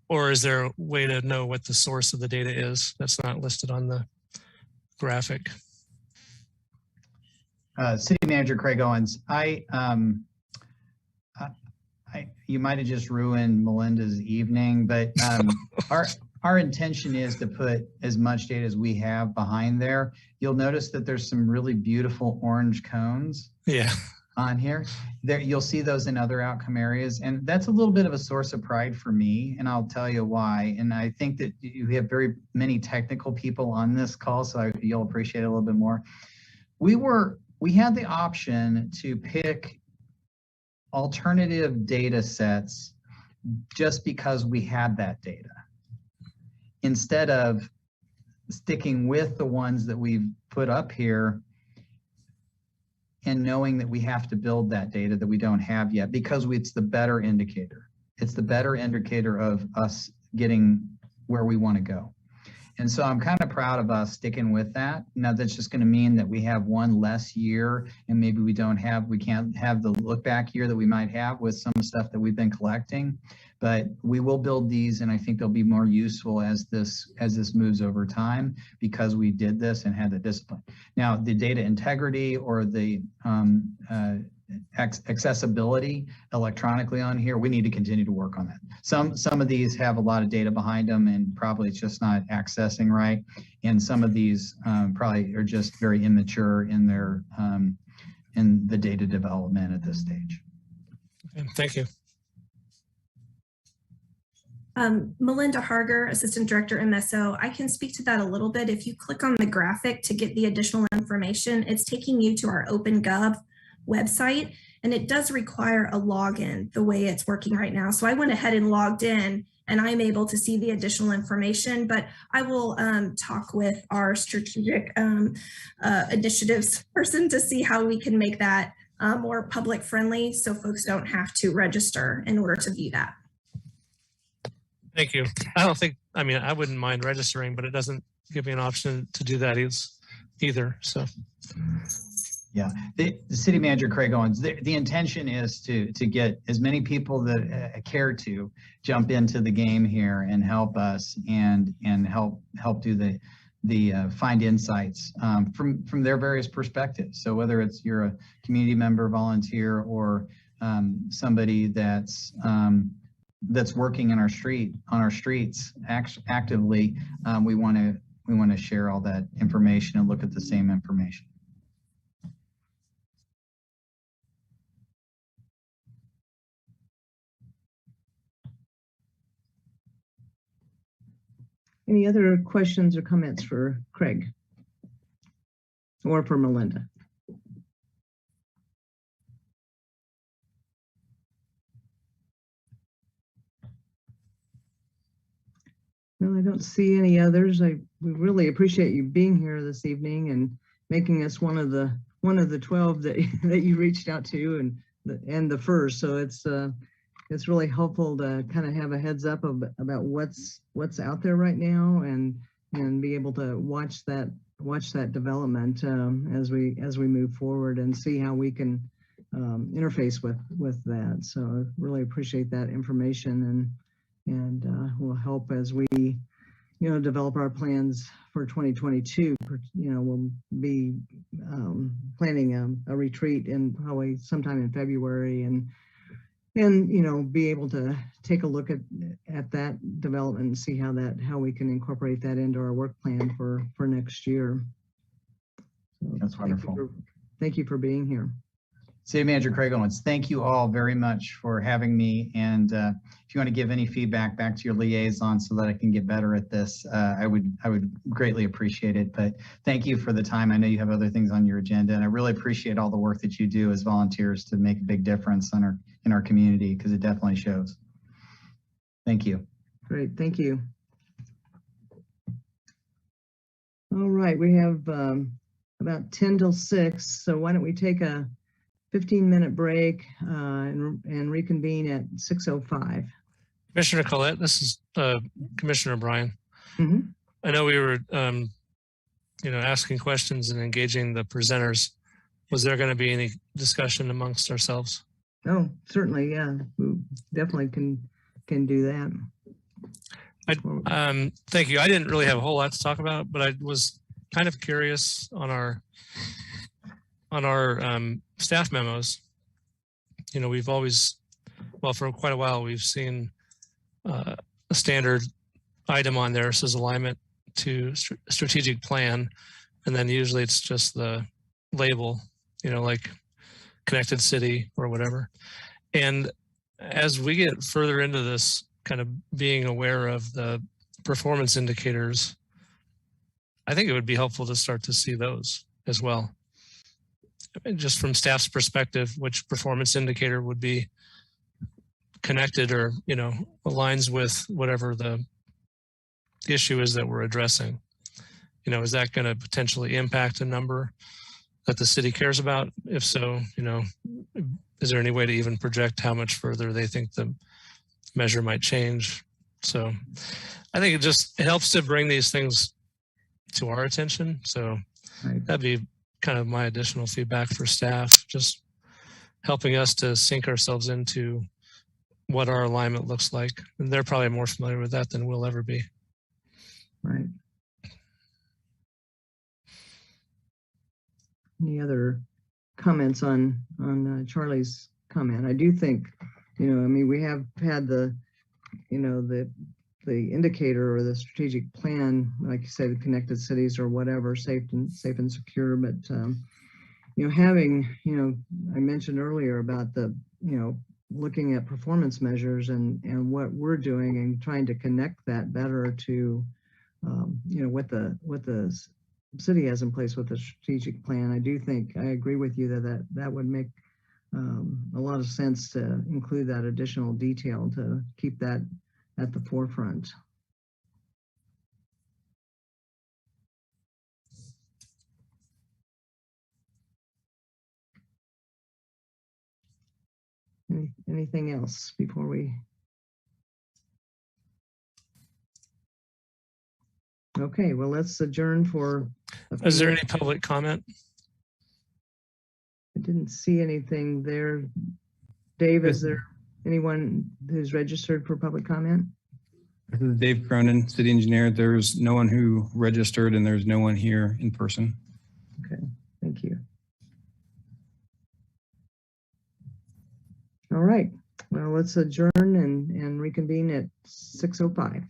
Or is there a way to know what the source of the data is that's not listed on the graphic? City Manager Craig Owens, you might have just ruined Melinda's evening, but our intention is to put as much data as we have behind there. You'll notice that there's some really beautiful orange cones. Yeah. On here. There, you'll see those in other outcome areas, and that's a little bit of a source of pride for me, and I'll tell you why. And I think that you have very many technical people on this call, so you'll appreciate it a little bit more. We had the option to pick alternative data sets just because we had that data, instead of sticking with the ones that we've put up here and knowing that we have to build that data that we don't have yet, because it's the better indicator. It's the better indicator of us getting where we want to go. And so I'm kind of proud of us sticking with that. Now that's just going to mean that we have one less year, and maybe we can't have the look back year that we might have with some stuff that we've been collecting, but we will build these, and I think they'll be more useful as this moves over time, because we did this and had the discipline. Now the data integrity or the accessibility electronically on here, we need to continue to work on that. Some of these have a lot of data behind them, and probably it's just not accessing right. And some of these probably are just very immature in their in the data development at this stage. Okay, thank you. Melinda Harger, Assistant Director, MSO. I can speak to that a little bit. If you click on the graphic to get the additional information, it's taking you to our OpenGov website, and it does require a login the way it's working right now. So I went ahead and logged in, and I'm able to see the additional information, but I will talk with our strategic initiatives person to see how we can make that more public friendly, so folks don't have to register in order to view that. Thank you. I mean, I wouldn't mind registering, but it doesn't give me an option to do that either. So. Yeah, the City Manager Craig Owens, the intention is to get as many people that care to jump into the game here and help us and help do the find insights from their various perspectives. So whether it's you're a community member, volunteer, or somebody that's working on our streets actively, we want to share all that information and look at the same information. Any other questions or comments for Craig or for Melinda? Well, I don't see any others. We really appreciate you being here this evening and making us one of the 12 that you reached out to and the first. So it's really helpful to kind of have a heads up about what's out there right now and be able to watch that development as we move forward and see how we can interface with that. So I really appreciate that information and will help as we develop our plans for 2022. We'll be planning a retreat in probably sometime in February and be able to take a look at that development and see how we can incorporate that into our work plan for next year. So that's wonderful. Thank you for being here. City Manager Craig Owens, thank you all very much for having me. And if you want to give any feedback back to your liaison so that I can get better at this, I would greatly appreciate it. But thank you for the time. I know you have other things on your agenda, and I really appreciate all the work that you do as volunteers to make a big difference in our community, because it definitely shows. Thank you. Great, thank you. All right, we have about 10 till 6. So why don't we take a 15-minute break and reconvene at 6:05. Commissioner Collette, this is Commissioner Bryan. Mhm. I know we were, asking questions and engaging the presenters. Was there going to be any discussion amongst ourselves? Oh, certainly, yeah. We definitely can do that. Thank you. I didn't really have a whole lot to talk about, but I was kind of curious on our staff memos. We've always, well, for quite a while, we've seen a standard item on there says alignment to strategic plan, and then usually it's just the label, like connected city or whatever. And as we get further into this, kind of being aware of the performance indicators, I think it would be helpful to start to see those as well. And just from staff's perspective, which performance indicator would be connected or, aligns with whatever the issue is that we're addressing. Is that going to potentially impact a number that the city cares about? If so, is there any way to even project how much further they think the measure might change? So I think it helps to bring these things to our attention. So Right. that'd be kind of my additional feedback for staff, just helping us to sink ourselves into what our alignment looks like. And they're probably more familiar with that than we'll ever be. Right. Any other comments on Charlie's comment? I do think, we have had the indicator or the strategic plan, like you said, connected cities or whatever, safe and secure. But having, I mentioned earlier about the, looking at performance measures and what we're doing and trying to connect that better to, what the city has in place with the strategic plan. I do think I agree with you that would make a lot of sense to include that additional detail to keep that at the forefront. Anything else before we? Okay, well, let's adjourn for. Is there any public comment? I didn't see anything there. Dave, is there anyone who's registered for public comment? This is Dave Cronin, city engineer. There's no one who registered and there's no one here in person. Okay, thank you. All right, well, let's adjourn and reconvene at 6:05.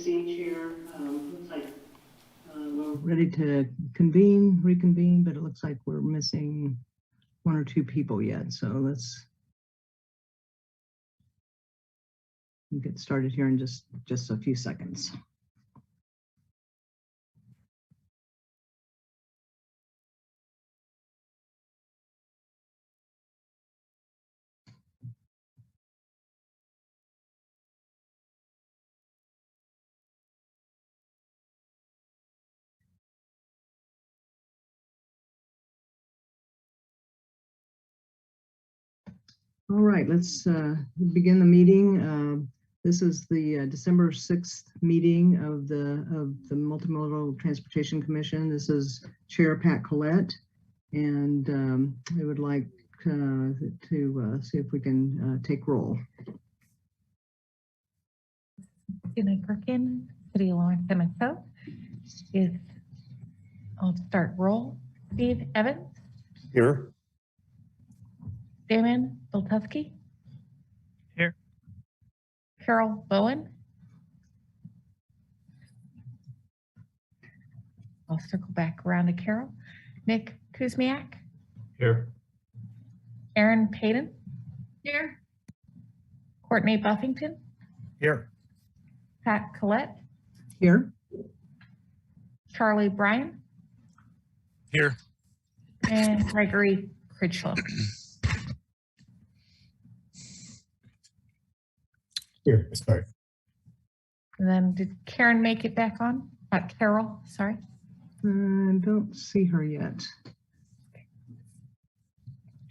Chair, looks like we're ready to reconvene, but it looks like we're missing one or two people yet. So let's get started here in just a few seconds. All right, let's begin the meeting. This is the December 6th meeting of the Multimodal Transportation Commission. This is Chair Pat Collette, and I would like to see if we can take roll. Tina Perkin, City of Lawrence MSO. I'll start roll. Steve Evans, Here. Damon Boltuski. Here. Carol Bowen. I'll circle back around to Carol. Nick Kuzmiak, Here. Aaron Payton. Here. Courtney Buffington, Here. Pat Collette, Here. Charlie Bryan, Here. and Gregory Critchlow. Here, sorry. And then did Karen make it back on? Carol, sorry. I don't see her yet.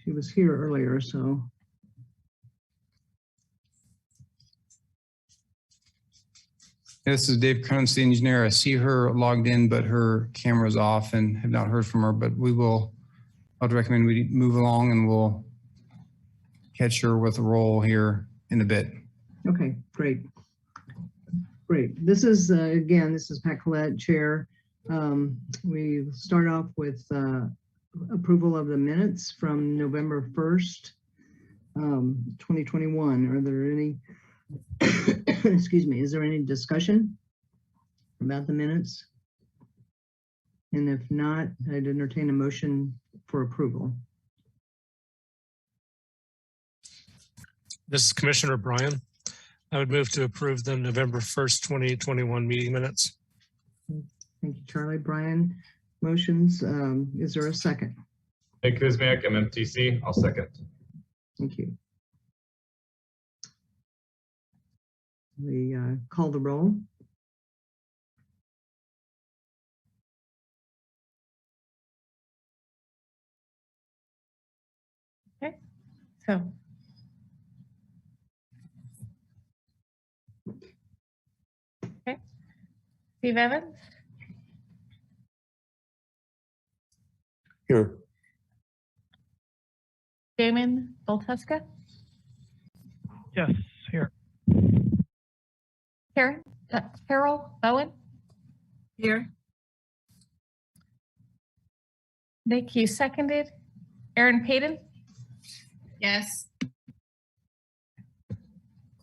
She was here earlier, so. This is Dave Cronin, the engineer. I see her logged in, but her camera's off and have not heard from her, but I'd recommend we move along and we'll catch her with a roll here in a bit. Okay, great. Great. This is, again, this is Pat Collette, Chair. We start off with approval of the minutes from November 1st, 2021. Are there any, excuse me, is there any discussion about the minutes? And if not, I'd entertain a motion for approval. This is Commissioner Bryan. I would move to approve the November 1st, 2021 meeting minutes. Thank you, Charlie. Brian, motions. Is there a second? Nick Kuzmiak, MMTC. I'll second. Thank you. We call the roll. Okay, so. Okay, Steve Evans, Here. Damon Boltuska, Yes, here. Carol Bowen. Here. Nick, you seconded. Aaron Payton, Yes.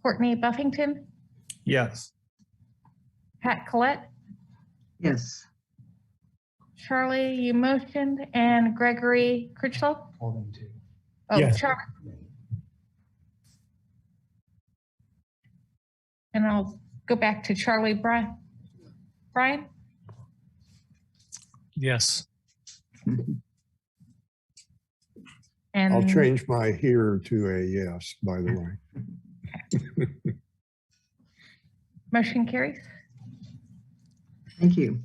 Courtney Buffington, Yes. Pat Collette, Yes. Charlie, you motioned, and Gregory Critchlow. Oh, Yes. Charlie. And I'll go back to Charlie Brian. Brian? Yes. And I'll change my here to a yes, by the way. motion carries. Thank you.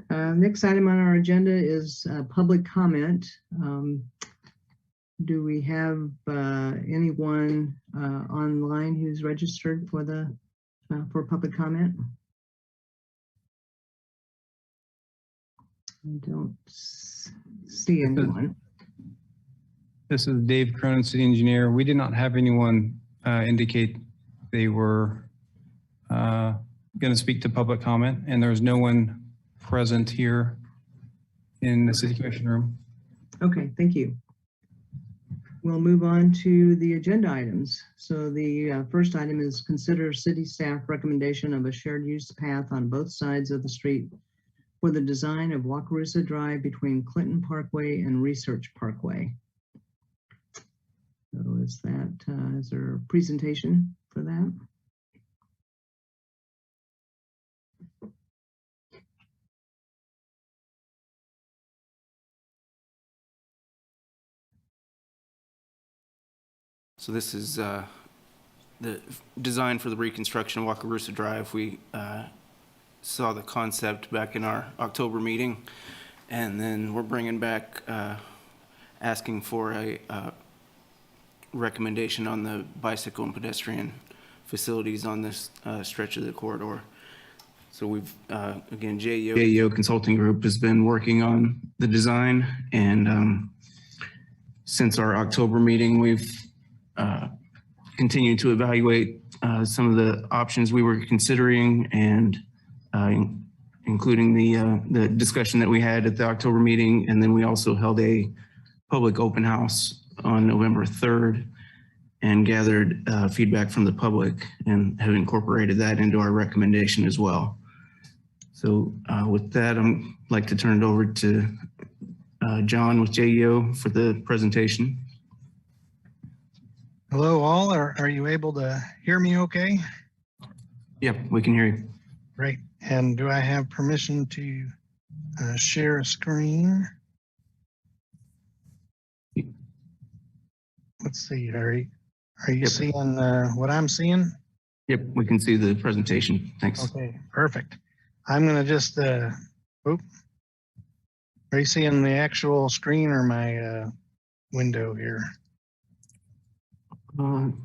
Next item on our agenda is public comment. Do we have anyone online who's registered for public comment? I don't see anyone. This is Dave Cronin, city engineer. We did not have anyone indicate they were going to speak to public comment, and there's no one present here in the city commission room. Okay, thank you. we'll move on to the agenda items. So the first item is consider city staff recommendation of a shared use path on both sides of the street for the design of Wakarusa Drive between Clinton Parkway and Research Parkway. So is there a presentation for that? So this is the design for the reconstruction of Wakarusa Drive. We saw the concept back in our October meeting, and then we're bringing back asking for a recommendation on the bicycle and pedestrian facilities on this stretch of the corridor. So we've, again, JEO Consulting Group has been working on the design, and since our October meeting, we've continued to evaluate some of the options we were considering, and including the discussion that we had at the October meeting. And then we also held a public open house on November 3rd and gathered feedback from the public and have incorporated that into our recommendation as well. So with that, I'd like to turn it over to John with JEO for the presentation. Hello all, are you able to hear me okay? Yep, we can hear you. Great. And do I have permission to share a screen? Let's see, are you seeing what I'm seeing? Yep, we can see the presentation. Thanks. Okay, perfect. I'm gonna just, are you seeing the actual screen or my window here?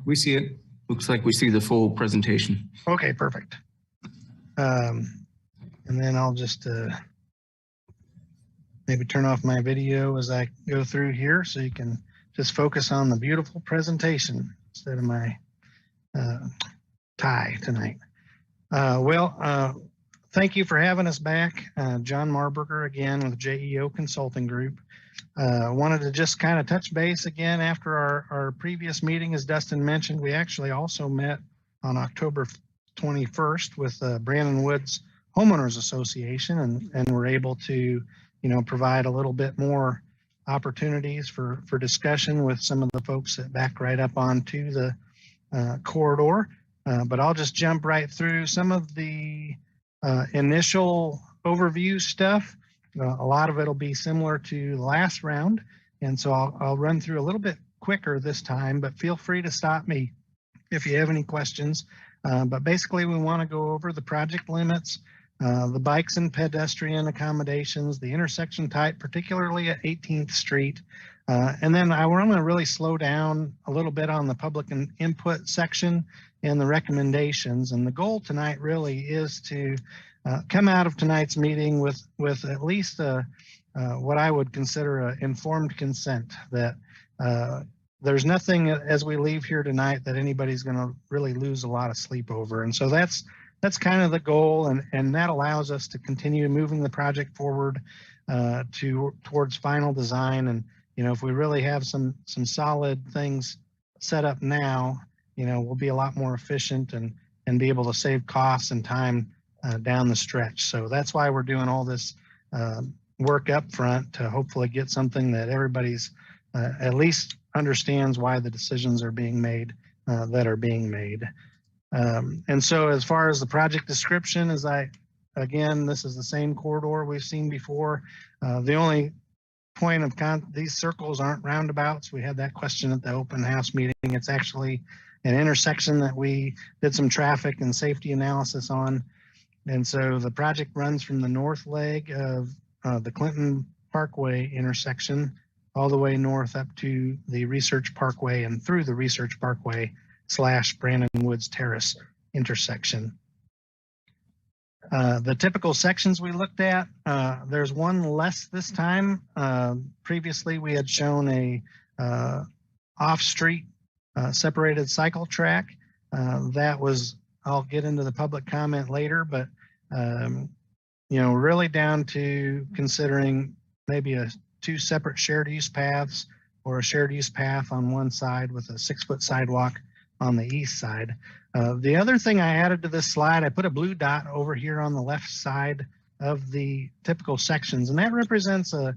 We see it. Looks like we see the full presentation. Okay, perfect. And then I'll just maybe turn off my video as I go through here so you can just focus on the beautiful presentation instead of my tie tonight. Thank you for having us back. John Marburger again with JEO Consulting Group. Wanted to just kind of touch base again after our previous meeting. As Dustin mentioned, we actually also met on October 21st with Brandon Woods Homeowners Association, and we're able to, provide a little bit more opportunities for discussion with some of the folks that back right up onto the corridor. But I'll just jump right through some of the initial overview stuff. A lot of it will be similar to the last round, and so I'll run through a little bit quicker this time, but feel free to stop me if you have any questions. But basically, we want to go over the project limits, the bikes and pedestrian accommodations, the intersection type, particularly at 18th Street. And then I want to really slow down a little bit on the public and input section and the recommendations. And the goal tonight really is to come out of tonight's meeting with at least what I would consider an informed consent, that there's nothing as we leave here tonight that anybody's going to really lose a lot of sleep over. And so that's kind of the goal, and that allows us to continue moving the project forward towards final design. And if we really have some solid things set up now, we'll be a lot more efficient and be able to save costs and time down the stretch. So that's why we're doing all this work up front to hopefully get something that everybody's at least understands why the decisions are being made that are being made. And so as far as the project description, again, this is the same corridor we've seen before. The only point of these circles aren't roundabouts. We had that question at the open house meeting. It's actually an intersection that we did some traffic and safety analysis on. And so the project runs from the north leg of the Clinton Parkway intersection all the way north up to the Research Parkway and through the Research Parkway / Brandon Woods Terrace intersection. The typical sections we looked at, there's one less this time. Previously, we had shown a off-street separated cycle track. That was, I'll get into the public comment later, but really down to considering maybe two separate shared use paths or a shared use path on one side with a 6-foot sidewalk on the east side. The other thing I added to this slide, I put a blue dot over here on the left side of the typical sections, and that represents a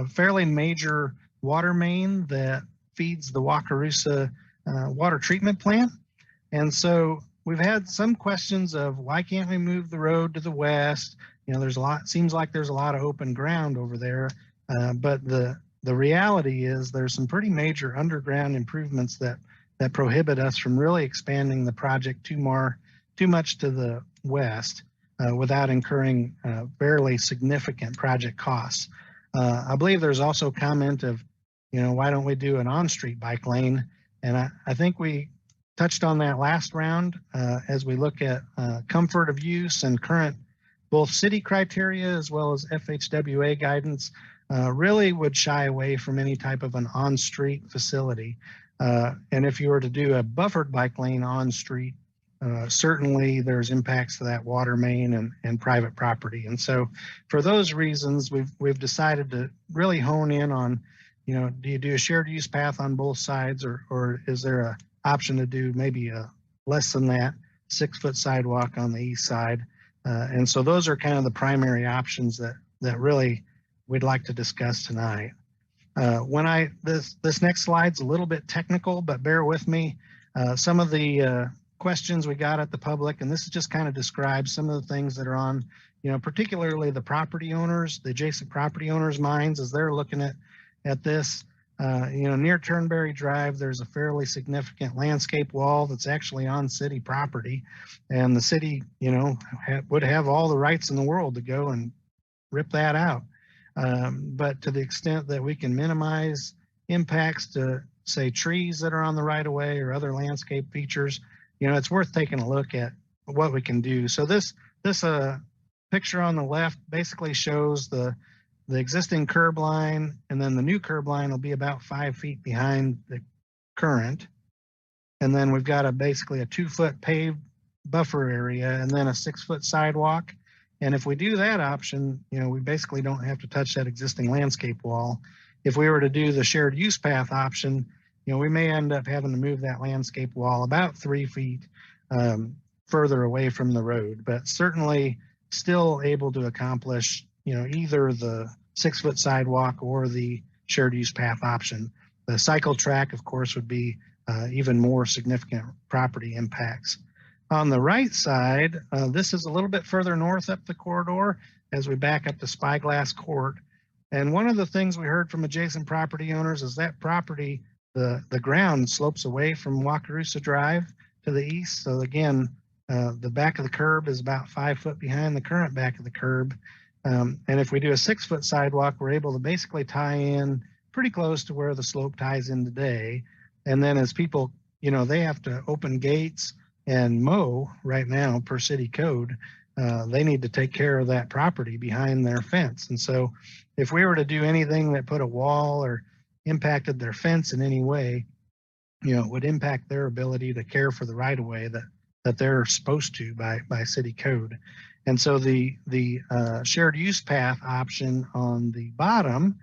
fairly major water main that feeds the Wakarusa water treatment plant. And so we've had some questions of why can't we move the road to the west? You know, seems like there's a lot of open ground over there, but the reality is there's some pretty major underground improvements that prohibit us from really expanding the project too much to the west without incurring fairly significant project costs. I believe there's also comment of, you know, why don't we do an on-street bike lane? And I think we touched on that last round as we look at comfort of use and current both city criteria as well as FHWA guidance really would shy away from any type of an on-street facility. And if you were to do a buffered bike lane on street, certainly there's impacts to that water main and private property. And so for those reasons, we've decided to really hone in on, you know, do you do a shared use path on both sides, or is there a option to do maybe a less than that 6-foot sidewalk on the east side? And so those are kind of the primary options that really we'd like to discuss tonight. This next slide's a little bit technical, but bear with me. Some of the questions we got at the public, and this just kind of describes some of the things that are on, you know, particularly the property owners, the adjacent property owners' minds as they're looking at this. You know, near Turnberry Drive, there's a fairly significant landscape wall that's actually on city property, and the city, you know, would have all the rights in the world to go and rip that out. But to the extent that we can minimize impacts to, say, trees that are on the right of way or other landscape features, you know, it's worth taking a look at what we can do. So this picture on the left basically shows the existing curb line, and then the new curb line will be about 5 feet behind the current. And then we've got basically a 2-foot paved buffer area and then a 6-foot sidewalk. And if we do that option, you know, we basically don't have to touch that existing landscape wall. If we were to do the shared use path option, you know, we may end up having to move that landscape wall about 3 feet further away from the road, but certainly still able to accomplish, you know, either the 6-foot sidewalk or the shared use path option. The cycle track, of course, would be even more significant property impacts. On the right side, this is a little bit further north up the corridor as we back up to Spyglass Court. And one of the things we heard from adjacent property owners is that property, the ground slopes away from Wakarusa Drive to the east. So again, the back of the curb is about 5 foot behind the current back of the curb. And if we do a 6-foot sidewalk, we're able to basically tie in pretty close to where the slope ties in today. And then as people, you know, they have to open gates and mow right now per city code, they need to take care of that property behind their fence. And so if we were to do anything that put a wall or impacted their fence in any way, you know, it would impact their ability to care for the right of way that they're supposed to by city code. And so the shared use path option on the bottom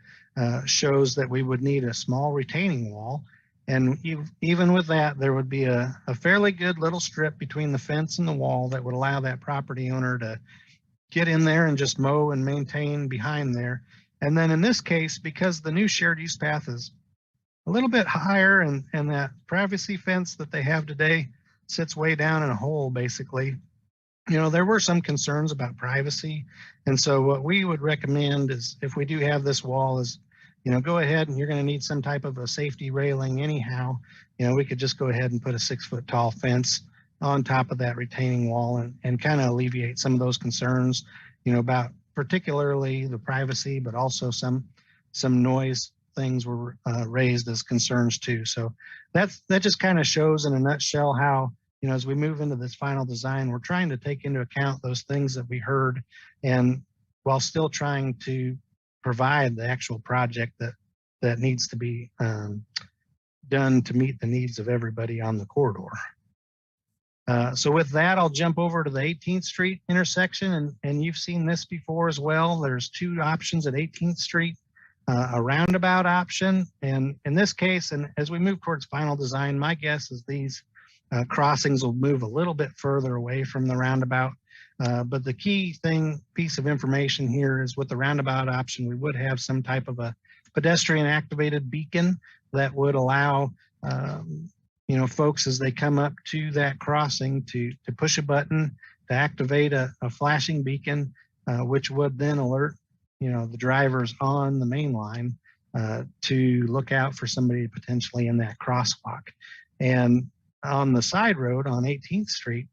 shows that we would need a small retaining wall. And even with that, there would be a fairly good little strip between the fence and the wall that would allow that property owner to get in there and just mow and maintain behind there. And then in this case, because the new shared use path is a little bit higher and that privacy fence that they have today sits way down in a hole, basically, you know, there were some concerns about privacy. And so what we would recommend is if we do have this wall is, you know, go ahead and you're going to need some type of a safety railing anyhow. You know, we could just go ahead and put a 6-foot tall fence on top of that retaining wall and kind of alleviate some of those concerns, you know, about particularly the privacy, but also some noise things were raised as concerns too. So that just kind of shows in a nutshell how, you know, as we move into this final design, we're trying to take into account those things that we heard, and while still trying to provide the actual project that needs to be done to meet the needs of everybody on the corridor. So with that, I'll jump over to the 18th Street intersection, and you've seen this before as well. There's 2 options at 18th Street. a roundabout option. And in this case, and as we move towards final design, my guess is these crossings will move a little bit further away from the roundabout. But the key piece of information here is with the roundabout option, we would have some type of a pedestrian activated beacon that would allow folks as they come up to that crossing to push a button to activate a flashing beacon, which would then alert the drivers on the main line to look out for somebody potentially in that crosswalk. And on the side road on 18th Street,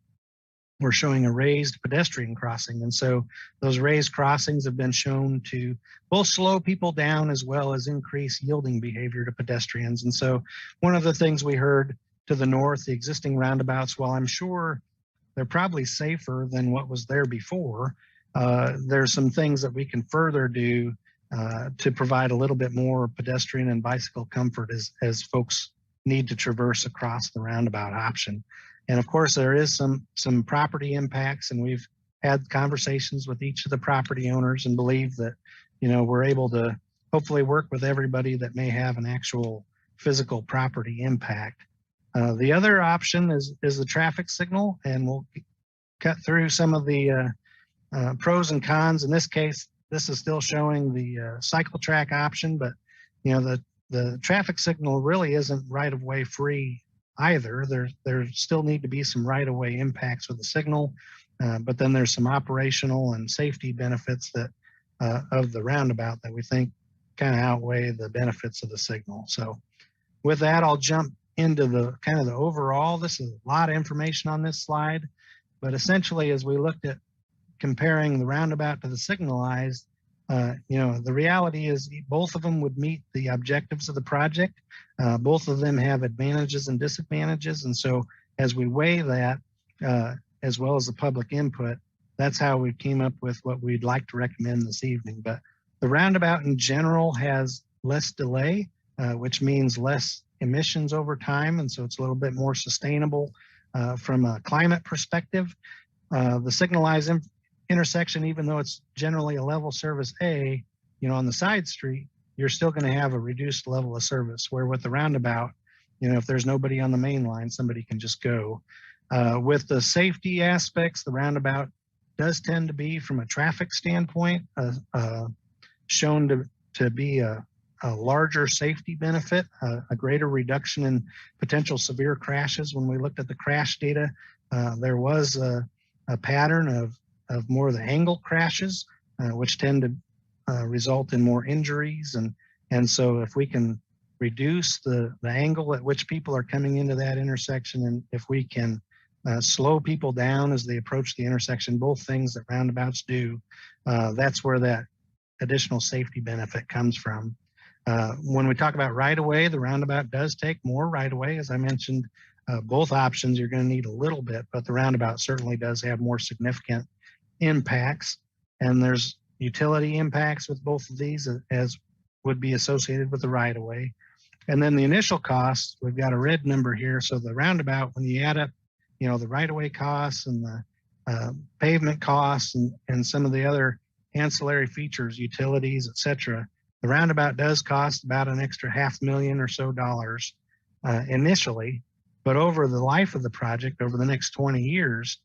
we're showing a raised pedestrian crossing. And so those raised crossings have been shown to both slow people down as well as increase yielding behavior to pedestrians. And so one of the things we heard to the north, the existing roundabouts, while I'm sure they're probably safer than what was there before, there's some things that we can further do to provide a little bit more pedestrian and bicycle comfort as folks need to traverse across the roundabout option. And of course, there is some property impacts, and we've had conversations with each of the property owners and believe that, we're able to hopefully work with everybody that may have an actual physical property impact. The other option is the traffic signal, and we'll cut through some of the pros and cons. In this case, this is still showing the cycle track option, but the traffic signal really isn't right-of-way free either. There still need to be some right-of-way impacts with the signal, but then there's some operational and safety benefits that of the roundabout that we think kind of outweigh the benefits of the signal. So with that, I'll jump into the kind of the overall. This is a lot of information on this slide, but essentially as we looked at comparing the roundabout to the signalized, the reality is both of them would meet the objectives of the project. Both of them have advantages and disadvantages. And so as we weigh that, as well as the public input, that's how we came up with what we'd like to recommend this evening. But the roundabout in general has less delay, which means less emissions over time. And so it's a little bit more sustainable from a climate perspective. The signalized intersection, even though it's generally a level service A, on the side street, you're still going to have a reduced level of service, where with the roundabout, if there's nobody on the main line, somebody can just go. With the safety aspects, the roundabout does tend to be, from a traffic standpoint, shown to be a larger safety benefit, a greater reduction in potential severe crashes. When we looked at the crash data, there was a pattern of more of the angle crashes, which tend to result in more injuries. And so if we can reduce the angle at which people are coming into that intersection, and if we can slow people down as they approach the intersection, both things that roundabouts do, that's where that additional safety benefit comes from. When we talk about right-of-way, the roundabout does take more right-of-way. As I mentioned, both options you're going to need a little bit, but the roundabout certainly does have more significant impacts. And there's utility impacts with both of these, as would be associated with the right-of-way. And then the initial costs, we've got a red number here. So the roundabout, when you add up, the right-of-way costs and the pavement costs and some of the other ancillary features, utilities, et cetera, the roundabout does cost about an extra $500,000 or so initially, but over the life of the project, over the next 20 years,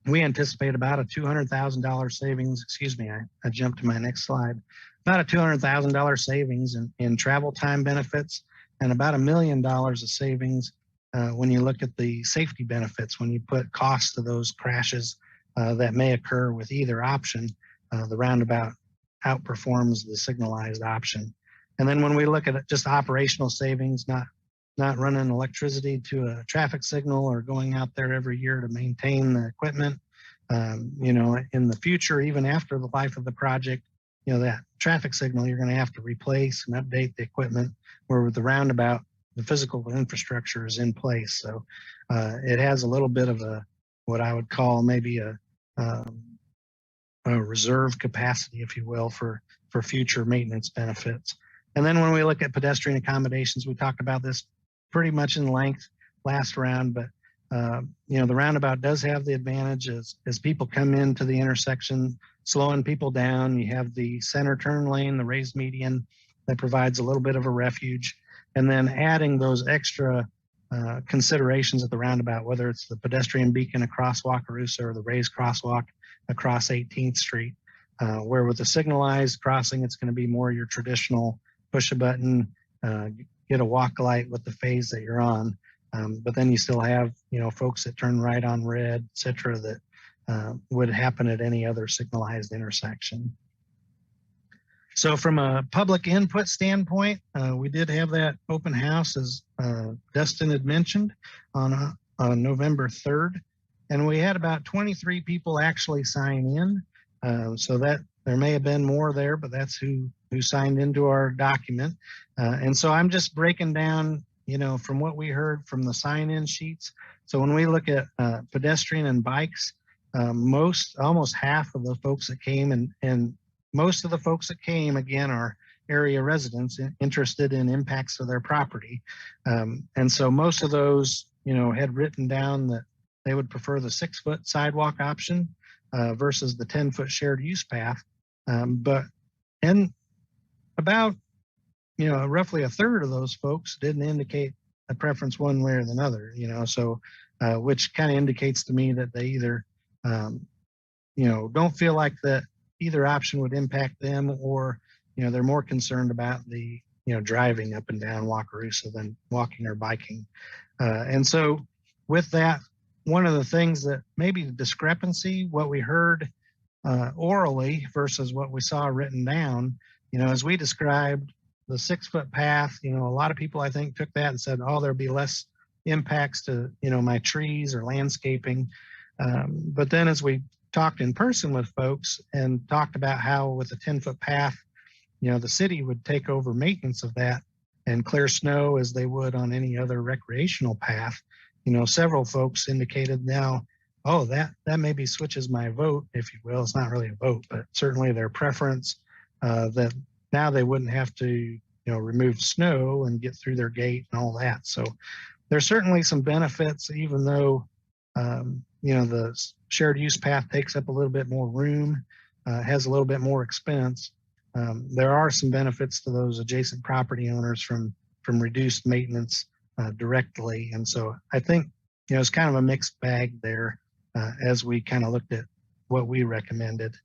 we anticipate about a $200,000 savings. Excuse me, I jumped to my next slide. About a $200,000 savings in travel time benefits, and about $1 million of savings when you look at the safety benefits, when you put costs to those crashes that may occur with either option. The roundabout outperforms the signalized option. And then when we look at just operational savings, not running electricity to a traffic signal or going out there every year to maintain the equipment, in the future, even after the life of the project, that traffic signal, you're going to have to replace and update the equipment, where with the roundabout, the physical infrastructure is in place. So it has a little bit of what I would call maybe a reserve capacity, if you will, for future maintenance benefits. And then when we look at pedestrian accommodations, we talked about this pretty much in length last round, but The roundabout does have the advantage as people come into the intersection, slowing people down. You have the center turn lane, the raised median that provides a little bit of a refuge, and then adding those extra considerations at the roundabout, whether it's the pedestrian beacon across Wakarusa or the raised crosswalk across 18th Street, where with the signalized crossing, it's going to be more your traditional push a button, get a walk light with the phase that you're on. But then you still have, folks that turn right on red, et cetera, that would happen at any other signalized intersection. So from a public input standpoint, we did have that open house, as Dustin had mentioned, on November 3rd. And we had about 23 people actually sign in. So that there may have been more there, but that's who signed into our document. And so I'm just breaking down, from what we heard from the sign-in sheets. So when we look at pedestrian and bikes, almost half of the folks that came and most of the folks that came, again, are area residents interested in impacts of their property. And so most of those, had written down that they would prefer the 6-foot sidewalk option versus the 10-foot shared use path. And about, roughly a third of those folks didn't indicate a preference one way or the other, so which kind of indicates to me that they either, don't feel like that either option would impact them, or, they're more concerned about the, driving up and down Wakarusa than walking or biking. And so with that, one of the things that maybe the discrepancy, what we heard orally versus what we saw written down, as we described the 6-foot path, a lot of people, I think, took that and said, oh, there'll be less impacts to, my trees or landscaping. But then as we talked in person with folks and talked about how with a 10-foot path, the city would take over maintenance of that and clear snow as they would on any other recreational path. Several folks indicated now, oh, that maybe switches my vote, if you will. It's not really a vote, but certainly their preference that now they wouldn't have to, remove snow and get through their gate and all that. So there's certainly some benefits, even though, the shared use path takes up a little bit more room, has a little bit more expense. There are some benefits to those adjacent property owners from reduced maintenance directly. And so I think, it's kind of a mixed bag there as we kind of looked at what we recommended.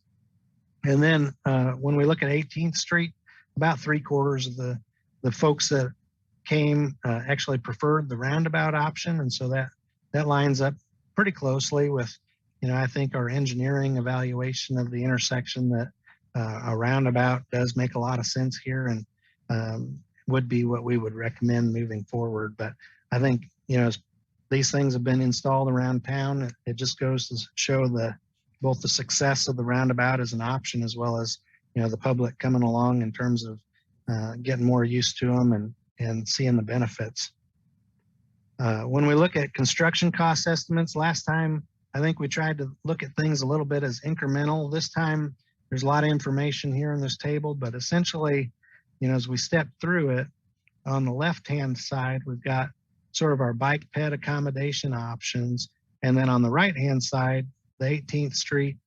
And then when we look at 18th Street, about 3/4 of the folks that came actually preferred the roundabout option. And so that lines up pretty closely with, I think our engineering evaluation of the intersection that a roundabout does make a lot of sense here and would be what we would recommend moving forward. But I think, as these things have been installed around town, it just goes to show both the success of the roundabout as an option, as well as, the public coming along in terms of getting more used to them and seeing the benefits. When we look at construction cost estimates, last time, I think we tried to look at things a little bit as incremental. This time, there's a lot of information here in this table, but essentially, as we step through it, on the left-hand side, we've got sort of our bike ped accommodation options. And then on the right-hand side, the 18th Street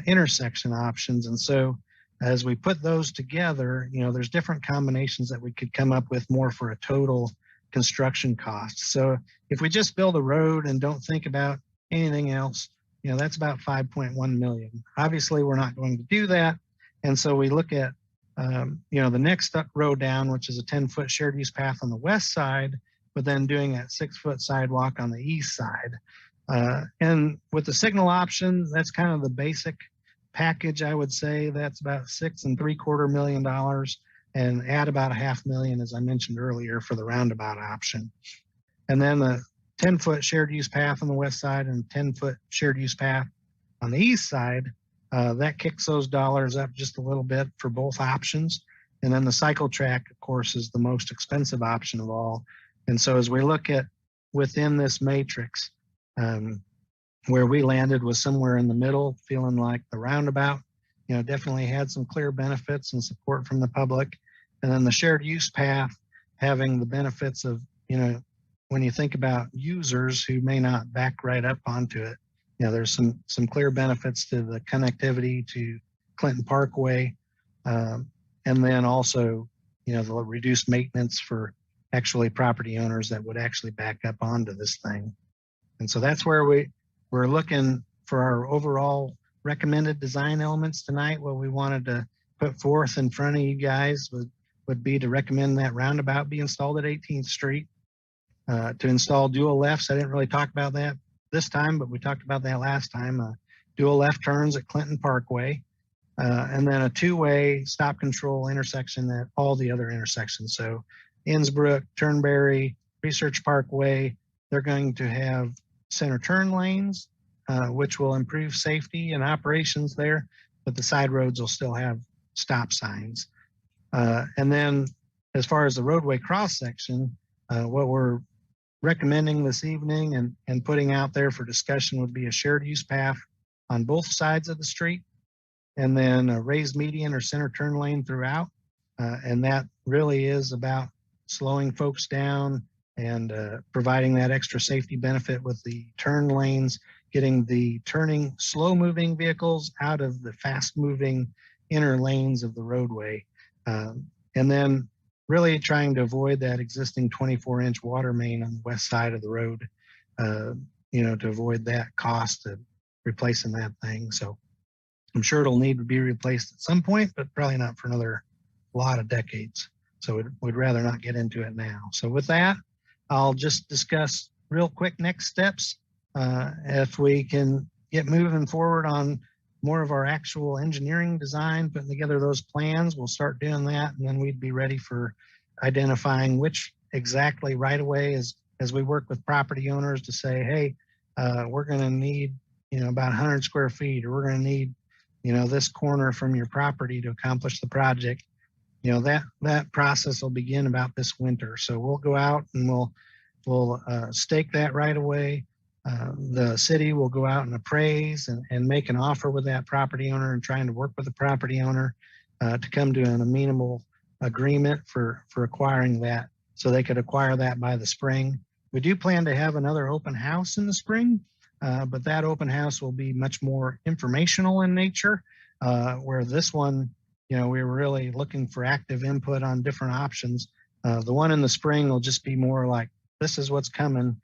intersection options. And so as we put those together, there's different combinations that we could come up with more for a total construction cost. So if we just build a road and don't think about anything else, that's about 5.1 million. Obviously, we're not going to do that. And so we look at, the next row down, which is a 10-foot shared use path on the west side, but then doing that 6-foot sidewalk on the east side. And with the signal option, that's kind of the basic package, I would say. That's about $6.75 million, and add about $500,000, as I mentioned earlier, for the roundabout option. And then the 10-foot shared use path on the west side and 10-foot shared use path on the east side, that kicks those dollars up just a little bit for both options. And then the cycle track, of course, is the most expensive option of all. And so as we look at within this matrix, where we landed was somewhere in the middle, feeling like the roundabout, definitely had some clear benefits and support from the public. And then the shared use path having the benefits of, when you think about users who may not back right up onto it, there's some clear benefits to the connectivity to Clinton Parkway. And then also, the reduced maintenance for actually property owners that would actually back up onto this thing. And so that's where we're looking for our overall recommended design elements tonight. What we wanted to put forth in front of you guys would be to recommend that roundabout be installed at 18th Street. To install dual lefts. I didn't really talk about that this time, but we talked about that last time. Dual left turns at Clinton Parkway, and then a two-way stop control intersection at all the other intersections. So Innsbrook, Turnberry, Research Parkway, they're going to have center turn lanes, which will improve safety and operations there, but the side roads will still have stop signs. And then as far as the roadway cross section, what we're recommending this evening and putting out there for discussion would be a shared use path on both sides of the street, and then a raised median or center turn lane throughout. And that really is about slowing folks down and providing that extra safety benefit with the turn lanes, getting the turning slow moving vehicles out of the fast moving inner lanes of the roadway. And then really trying to avoid that existing 24-inch water main on the west side of the road, to avoid that cost of replacing that thing. So I'm sure it'll need to be replaced at some point, but probably not for another lot of decades. So we'd rather not get into it now. So with that, I'll just discuss real quick next steps. If we can get moving forward on more of our actual engineering design, putting together those plans, we'll start doing that, and then we'd be ready for identifying which exactly right away as we work with property owners to say, hey, we're going to need about 100 square feet, or we're going to need this corner from your property to accomplish the project. That process will begin about this winter. So we'll go out and we'll stake that right away. The city will go out and appraise and make an offer with that property owner, and trying to work with the property owner to come to an amenable agreement for acquiring that, so they could acquire that by the spring. We do plan to have another open house in the spring, but that open house will be much more informational in nature, where this one, we were really looking for active input on different options. The one in the spring will just be more like, this is what's coming,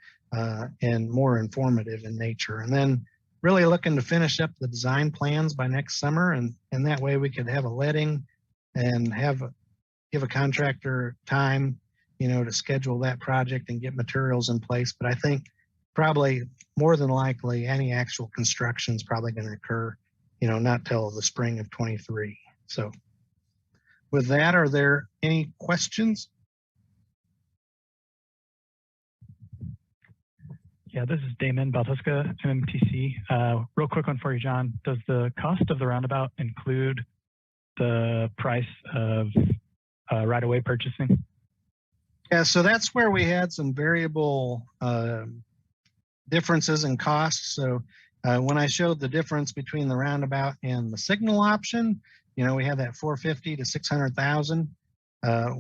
and more informative in nature. And then really looking to finish up the design plans by next summer, and that way we could have a letting and give a contractor time, to schedule that project and get materials in place. But I think probably more than likely any actual construction is probably going to occur, not till the spring of 23. So with that, are there any questions? Yeah, this is Damon Baltuska, MMTC. Real quick one for you, John. Does the cost of the roundabout include the price of right-of-way purchasing? Yeah, so that's where we had some variable differences in costs. So when I showed the difference between the roundabout and the signal option, we had that 450 to 600,000.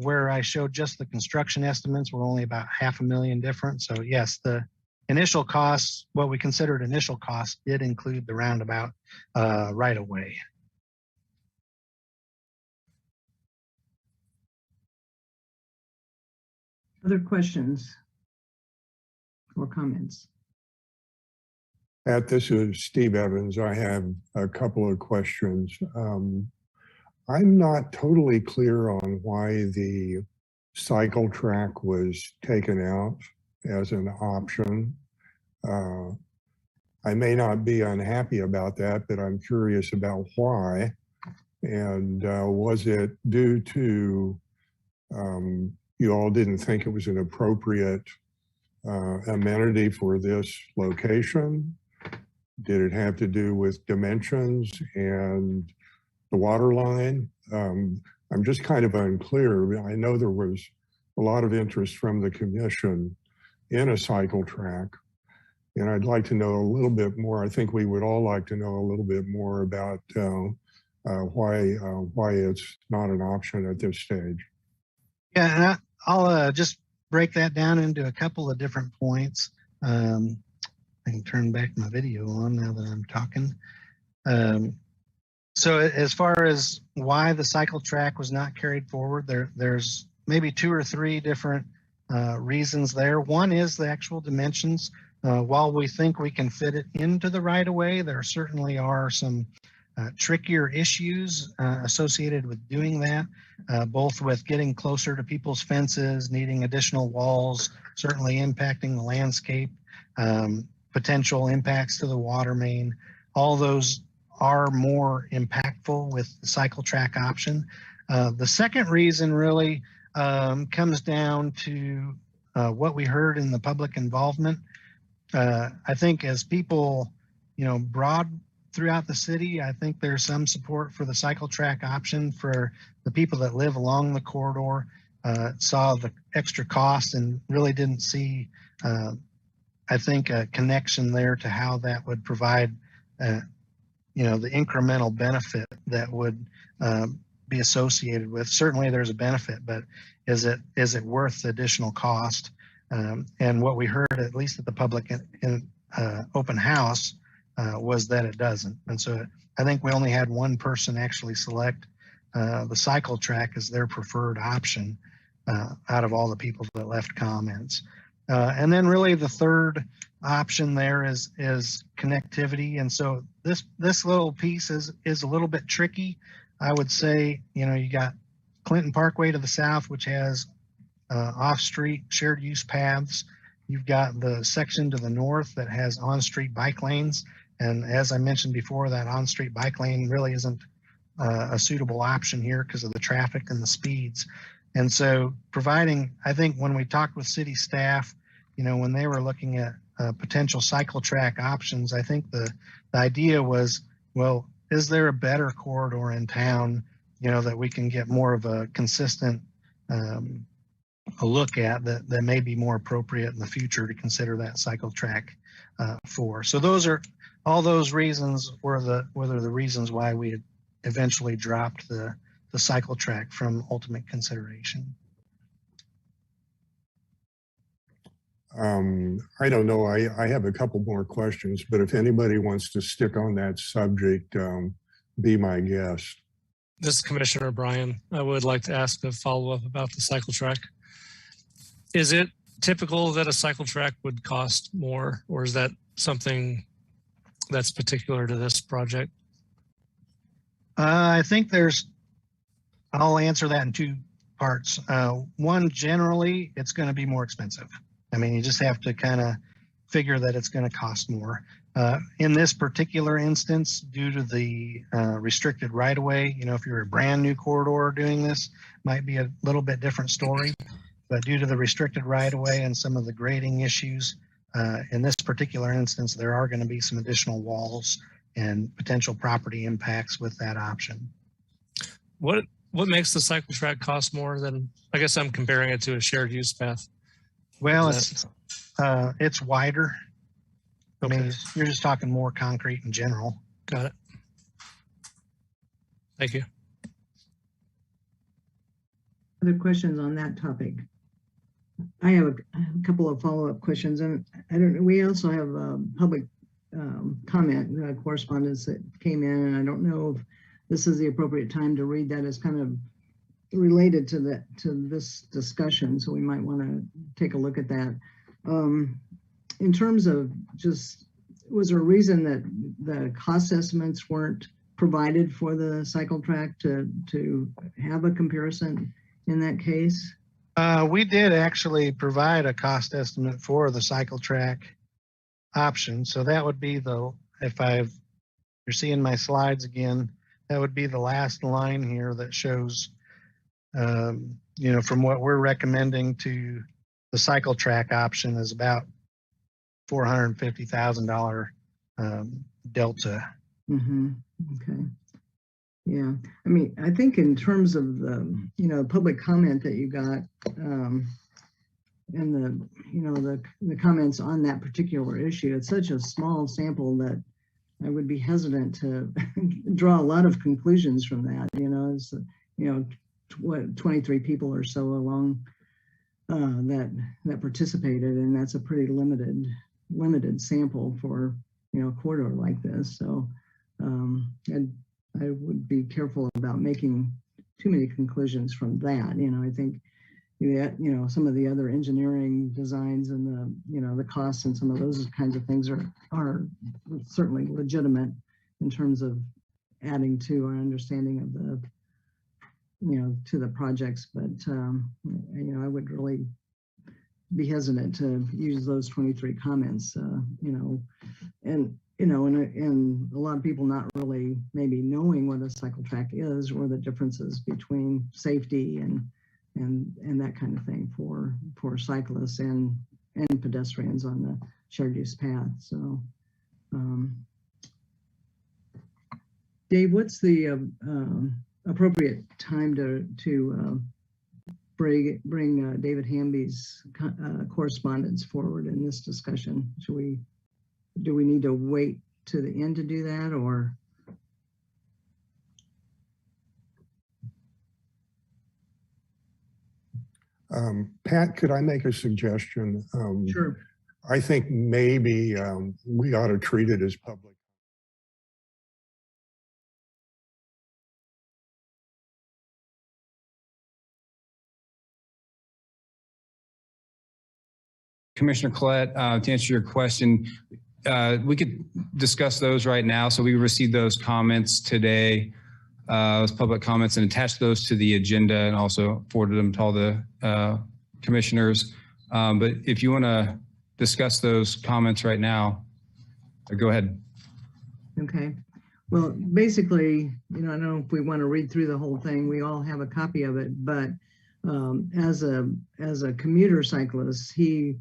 Where I showed just the construction estimates were only about $500,000 different. So yes, the initial costs, what we considered initial costs, did include the roundabout right away. Other questions or comments? Pat, this is Steve Evans. I have a couple of questions. I'm not totally clear on why the cycle track was taken out as an option. I may not be unhappy about that, but I'm curious about why. And was it due to you all didn't think it was an appropriate amenity for this location? Did it have to do with dimensions and the water line? I'm just kind of unclear. I know there was a lot of interest from the commission in a cycle track, and I'd like to know a little bit more. I think we would all like to know a little bit more about why it's not an option at this stage. Yeah, and I'll just break that down into a couple of different points. I can turn back my video on now that I'm talking. So as far as why the cycle track was not carried forward, there's maybe 2 or 3 different reasons there. One is the actual dimensions. While we think we can fit it into the right of way, there certainly are some trickier issues associated with doing that, both with getting closer to people's fences, needing additional walls, certainly impacting the landscape, potential impacts to the water main. All those are more impactful with the cycle track option. The second reason really comes down to what we heard in the public involvement. I think as people, broad throughout the city, I think there's some support for the cycle track option. For the people that live along the corridor, saw the extra cost and really didn't see, I think, a connection there to how that would provide, the incremental benefit that would be associated with. Certainly there's a benefit, but is it worth the additional cost? And what we heard, at least at the public open house, was that it doesn't. And so I think we only had one person actually select the cycle track as their preferred option out of all the people that left comments. And then really the third option there is connectivity. And so this little piece is a little bit tricky. I would say, you got Clinton Parkway to the south, which has off-street shared use paths. You've got the section to the north that has on-street bike lanes. And as I mentioned before, that on-street bike lane really isn't a suitable option here because of the traffic and the speeds. And so providing, I think when we talked with city staff, when they were looking at potential cycle track options, I think the idea was, well, is there a better corridor in town, that we can get more of a consistent a look at that may be more appropriate in the future to consider that cycle track for. So all those reasons were the reasons why we had eventually dropped the cycle track from ultimate consideration. I don't know. I have a couple more questions, but if anybody wants to stick on that subject, be my guest. This is Commissioner Bryan. I would like to ask a follow-up about the cycle track. Is it typical that a cycle track would cost more, or is that something that's particular to this project? I think I'll answer that in 2 parts. One, generally, it's going to be more expensive. I mean, you just have to kind of figure that it's going to cost more. In this particular instance, due to the restricted right-of-way, if you're a brand new corridor doing this, might be a little bit different story. But due to the restricted right-of-way and some of the grading issues, in this particular instance, there are going to be some additional walls and potential property impacts with that option. What makes the cycle track cost more than, I guess I'm comparing it to a shared use path? Well, it's wider. Okay. I mean, you're just talking more concrete in general. Got it. Thank you. Other questions on that topic? I have a couple of follow-up questions, and I don't know. We also have public comment correspondence that came in, and I don't know if this is the appropriate time to read that. As kind of related to this discussion, so we might want to take a look at that. In terms of just, was there a reason that the cost estimates weren't provided for the cycle track to have a comparison in that case? We did actually provide a cost estimate for the cycle track option. So that would be you're seeing my slides again, that would be the last line here that shows, from what we're recommending to the cycle track option is about $450,000 delta. Mm-hmm. Okay. Yeah. I mean, I think in terms of the, public comment that you got, and the comments on that particular issue, it's such a small sample that I would be hesitant to draw a lot of conclusions from that. It's, 23 people or so along that participated, and that's a pretty limited sample for, you know, a corridor like this. So I would be careful about making too many conclusions from that. You know, I think that, you know, some of the other engineering designs and the, you know, the costs and some of those kinds of things are certainly legitimate in terms of adding to our understanding of the, you know, to the projects. But, you know, I would really be hesitant to use those 23 comments, you know, and, you know, and a lot of people not really maybe knowing what a cycle track is or the differences between safety and that kind of thing for cyclists and pedestrians on the shared use path. So, Dave, what's the appropriate time to bring David Hamby's correspondence forward in this discussion? Do we need to wait to the end to do that, or? Pat, could I make a suggestion? Sure. I think maybe we ought to treat it as public. Commissioner Collette, to answer your question, we could discuss those right now. So we received those comments today, those public comments, and attached those to the agenda and also forwarded them to all the commissioners. But if you want to discuss those comments right now, go ahead. Okay. Well, basically, you know, I don't know if we want to read through the whole thing. We all have a copy of it, but as a commuter cyclist, he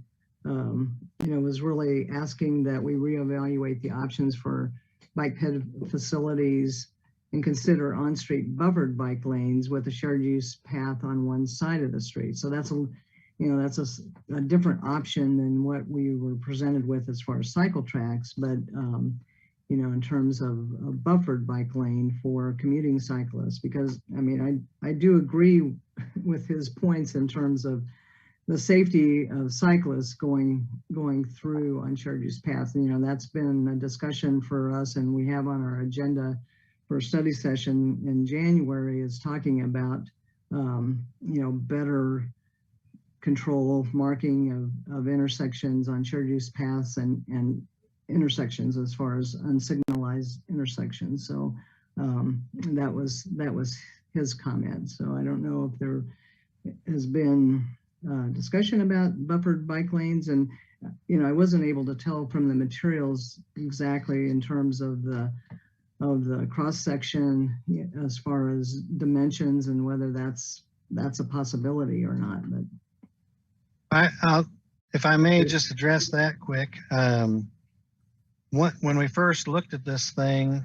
you know, was really asking that we reevaluate the options for bike ped facilities and consider on-street buffered bike lanes with a shared use path on one side of the street. So that's you know, that's a different option than what we were presented with as far as cycle tracks. But you know, in terms of a buffered bike lane for commuting cyclists, because I mean, I do agree with his points in terms of the safety of cyclists going through on shared use paths. And, you know, that's been a discussion for us, and we have on our agenda for a study session in January is talking about, you know, better control marking of intersections on shared use paths and intersections as far as unsignalized intersections. So that was his comment. So I don't know if there has been discussion about buffered bike lanes, and you know, I wasn't able to tell from the materials exactly in terms of the cross section as far as dimensions and whether that's a possibility or not. But if I may just address that quick. When we first looked at this thing,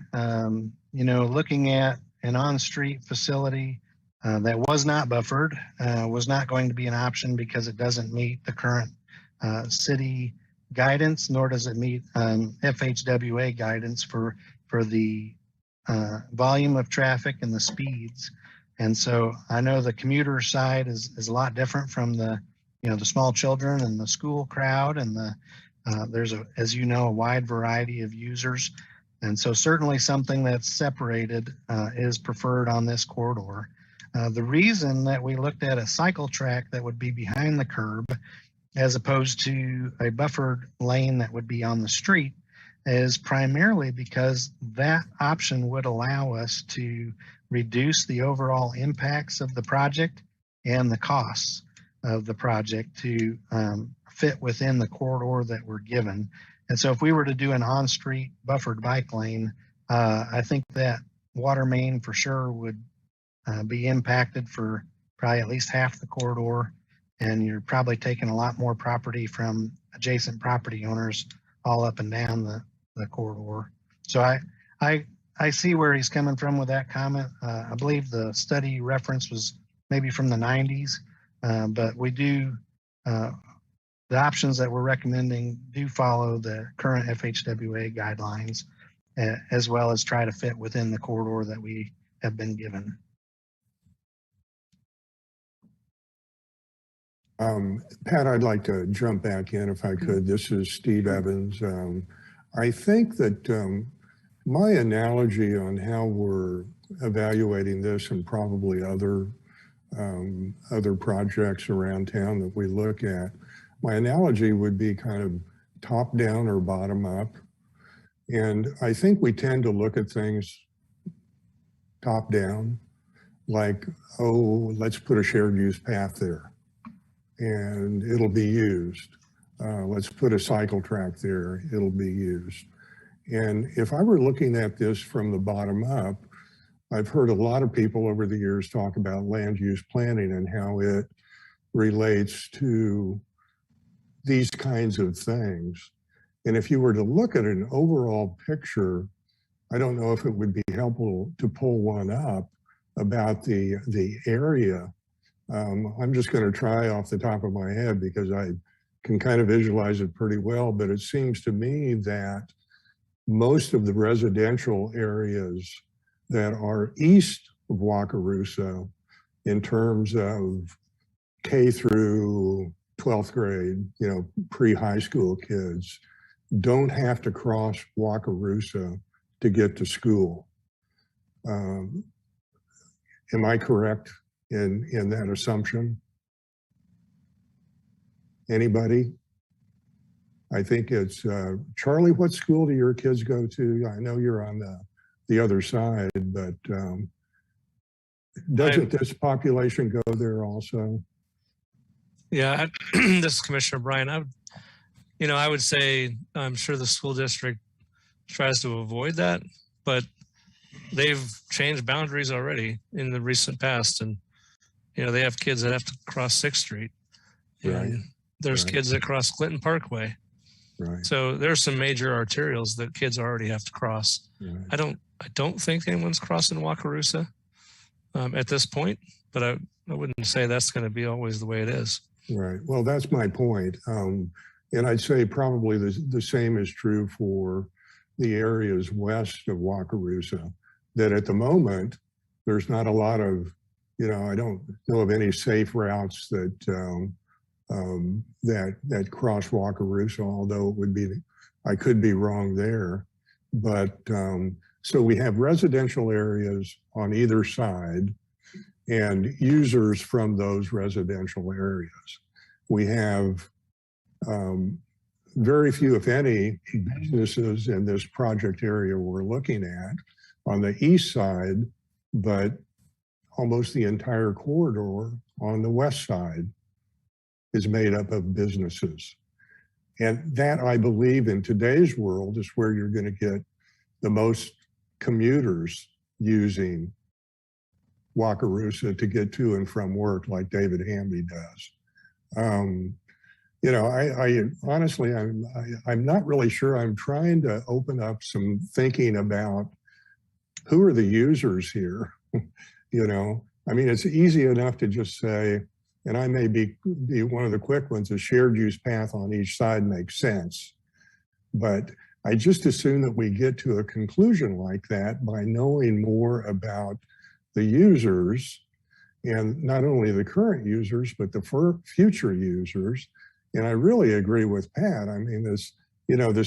you know, looking at an on-street facility that was not buffered was not going to be an option because it doesn't meet the current city guidance, nor does it meet FHWA guidance for the volume of traffic and the speeds. And so I know the commuter side is a lot different from the, you know, the small children and the school crowd, and there's as you know, a wide variety of users. And so certainly something that's separated is preferred on this corridor. The reason that we looked at a cycle track that would be behind the curb as opposed to a buffered lane that would be on the street is primarily because that option would allow us to reduce the overall impacts of the project and the costs of the project to fit within the corridor that we're given. And so if we were to do an on-street buffered bike lane, I think that water main for sure would be impacted for probably at least half the corridor, and you're probably taking a lot more property from adjacent property owners all up and down the corridor. So I see where he's coming from with that comment. I believe the study reference was maybe from the 90s, but we do, the options that we're recommending do follow the current FHWA guidelines, as well as try to fit within the corridor that we have been given. Pat, I'd like to jump back in if I could. This is Steve Evans. I think that my analogy on how we're evaluating this and probably other projects around town that we look at, my analogy would be kind of top down or bottom up. And I think we tend to look at things top down, like, oh, let's put a shared use path there and it'll be used. Let's put a cycle track there, it'll be used. And if I were looking at this from the bottom up, I've heard a lot of people over the years talk about land use planning and how it relates to these kinds of things. And if you were to look at an overall picture, I don't know if it would be helpful to pull one up about the area. I'm just going to try off the top of my head because I can kind of visualize it pretty well, but it seems to me that most of the residential areas that are east of Wakarusa in terms of K through 12th grade, you know, pre-high school kids, don't have to cross Wakarusa to get to school. Am I correct in that assumption? Anybody? I think it's, Charlie, what school do your kids go to? I know you're on the other side, but doesn't this population go there also? Yeah, this is Commissioner Bryan. I would say I'm sure the school district tries to avoid that, but they've changed boundaries already in the recent past, and they have kids that have to cross 6th Street, and Right. there's Right. kids that cross Clinton Parkway. Right. So there's some major arterials that kids already have to cross. Right. I don't think anyone's crossing Wakarusa at this point, but I wouldn't say that's going to be always the way it is. Right. Well, that's my point. And I'd say probably the same is true for the areas west of Wakarusa, that at the moment, there's not a lot of, I don't know of any safe routes that that cross Wakarusa, although it would be, I could be wrong there. But so we have residential areas on either side and users from those residential areas. We have very few, if any, businesses in this project area we're looking at on the east side, but almost the entire corridor on the west side is made up of businesses. And that, I believe, in today's world is where you're going to get the most commuters using Wakarusa to get to and from work, like David Hamby does. I honestly, I'm not really sure. I'm trying to open up some thinking about who are the users here. I mean, it's easy enough to just say, and I may be one of the quick ones, a shared use path on each side makes sense. But I just assume that we get to a conclusion like that by knowing more about the users, and not only the current users, but the future users. And I really agree with Pat. I mean, this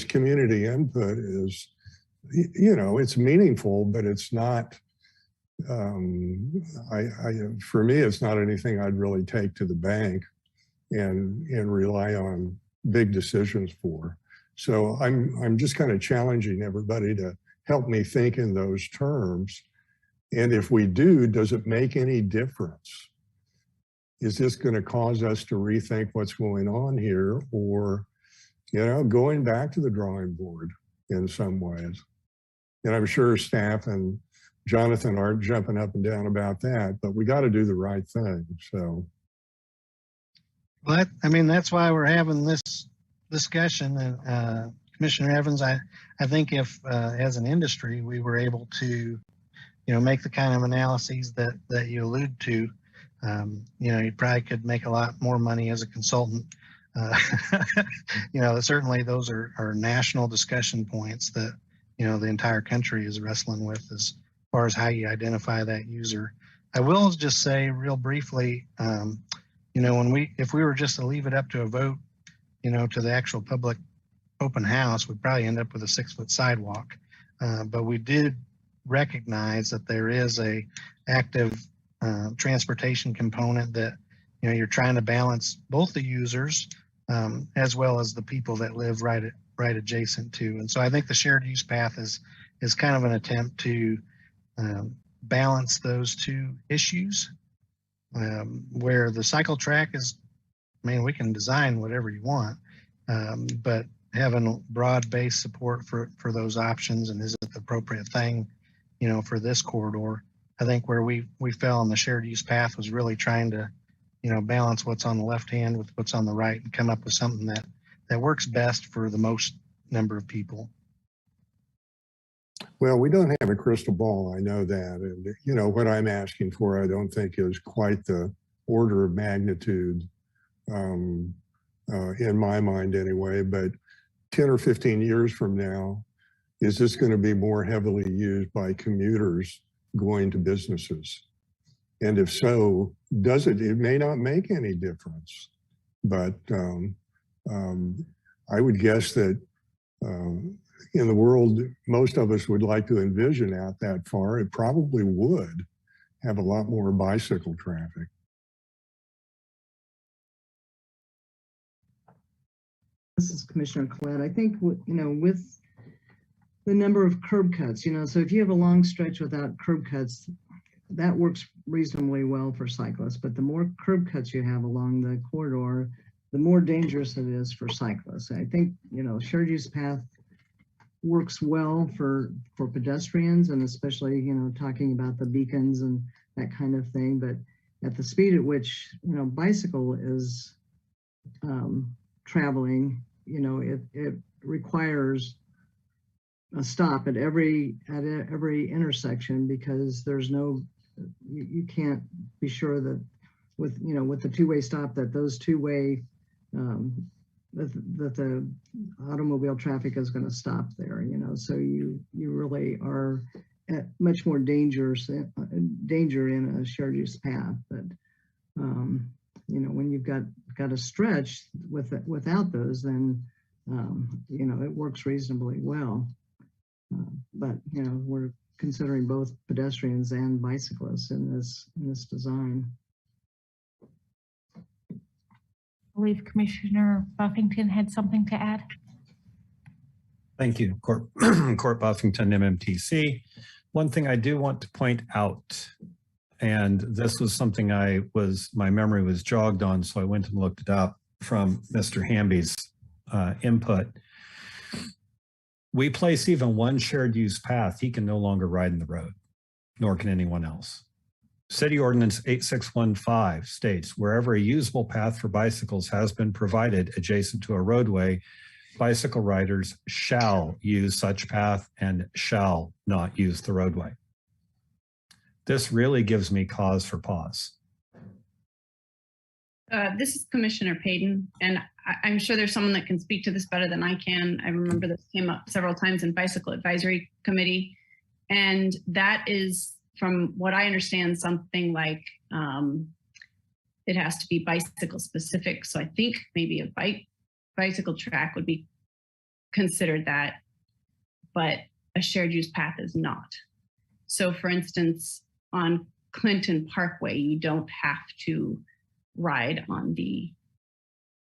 community input is, it's meaningful, but it's not, for me, it's not anything I'd really take to the bank and rely on big decisions for. So I'm just kind of challenging everybody to help me think in those terms. And if we do, does it make any difference? Is this going to cause us to rethink what's going on here, or, going back to the drawing board in some ways? And I'm sure staff and Jonathan aren't jumping up and down about that, but we got to do the right thing. So. Well, that's why we're having this discussion. And Commissioner Evans, I think if as an industry, we were able to, make the kind of analyses that you allude to, you probably could make a lot more money as a consultant. Certainly those are national discussion points that, the entire country is wrestling with as far as how you identify that user. I will just say real briefly, you know, if we were just to leave it up to a vote, you know, to the actual public open house, we'd probably end up with a 6-foot sidewalk. But we did recognize that there is a active transportation component that, you know, you're trying to balance both the users as well as the people that live right adjacent to. And so I think the shared use path is kind of an attempt to balance those two issues, where the cycle track is, I mean, we can design whatever you want, but having broad-based support for those options, and is it the appropriate thing, you know, for this corridor. I think where we fell on the shared use path was really trying to, you know, balance what's on the left hand with what's on the right and come up with something that works best for the most number of people. Well, we don't have a crystal ball, I know that. And, you know, what I'm asking for, I don't think is quite the order of magnitude in my mind anyway, but 10 or 15 years from now, is this going to be more heavily used by commuters going to businesses? And if so, it may not make any difference, but I would guess that in the world, most of us would like to envision out that far. It probably would have a lot more bicycle traffic. This is Commissioner Collette. I think, you know, with the number of curb cuts, you know, so if you have a long stretch without curb cuts, that works reasonably well for cyclists. But the more curb cuts you have along the corridor, the more dangerous it is for cyclists. I think, you know, shared use path works well for pedestrians, and especially, you know, talking about the beacons and that kind of thing. But at the speed at which, you know, bicycle is traveling, you know, it requires a stop at every intersection, because there's no, you can't be sure that with, you know, with the two-way stop, that those two-way that the automobile traffic is going to stop there, you know. So you really are at much more danger in a shared use path. But you know, when you've got a stretch without those, then you know, it works reasonably well. But you know, we're considering both pedestrians and bicyclists in this design. I believe Commissioner Buffington had something to add. Thank you, Court Buffington, MMTC. One thing I do want to point out, and this was something my memory was jogged on, so I went and looked it up from Mr. Hamby's input. We place even one shared use path, he can no longer ride in the road, nor can anyone else. City Ordinance 8615 states, wherever a usable path for bicycles has been provided adjacent to a roadway, bicycle riders shall use such path and shall not use the roadway. This really gives me cause for pause. This is Commissioner Payton, and I'm sure there's someone that can speak to this better than I can. I remember this came up several times in Bicycle Advisory Committee, and that is, from what I understand, something like it has to be bicycle specific. So I think maybe a bicycle track would be considered that, but a shared use path is not. So for instance, on Clinton Parkway, you don't have to ride on the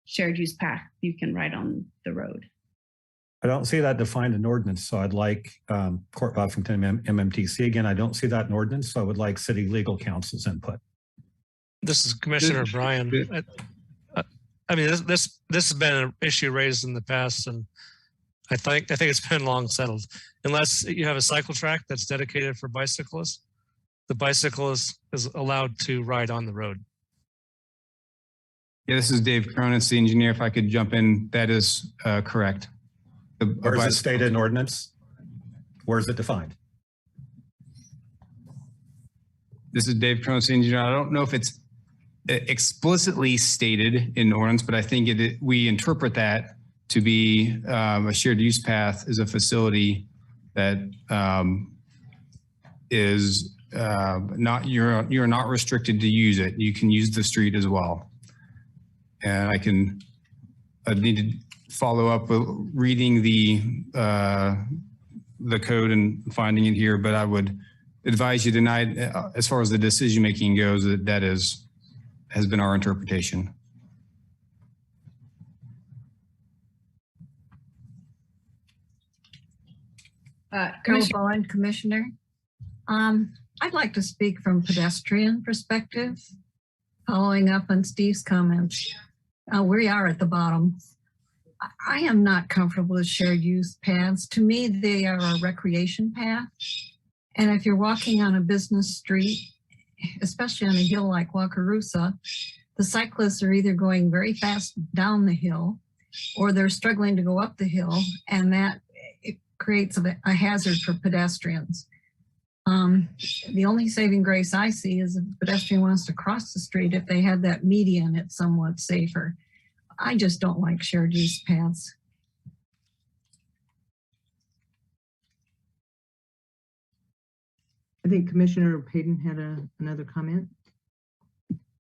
shared use path. You can ride on the road. I don't see that defined in ordinance, so I'd like Court Buffington, MMTC. Again, I don't see that in ordinance, so I would like City Legal Counsel's input. This is Commissioner Bryan. I mean, this has been an issue raised in the past, and I think it's been long settled. Unless you have a cycle track that's dedicated for bicyclists, the bicyclist is allowed to ride on the road. Yeah, this is Dave Cronitz, the engineer. If I could jump in, that is correct. Where is it stated in ordinance? Where is it defined? This is Dave Cronitz, the engineer. I don't know if it's explicitly stated in ordinance, but I think we interpret that to be a shared use path is a facility that is not, you're not restricted to use it. You can use the street as well. And I'd need to follow up with reading the code and finding it here, but I would advise you tonight, as far as the decision-making goes, that has been our interpretation. Commissioner, Bowen, Commissioner. I'd like to speak from pedestrian perspective, following up on Steve's comments. We are at the bottom. I am not comfortable with shared use paths. To me, they are a recreation path. And if you're walking on a business street, especially on a hill like Wakarusa, the cyclists are either going very fast down the hill or they're struggling to go up the hill, and that it creates a hazard for pedestrians. The only saving grace I see is if a pedestrian wants to cross the street, if they had that median, it's somewhat safer. I just don't like shared use paths. I think Commissioner Payton had another comment.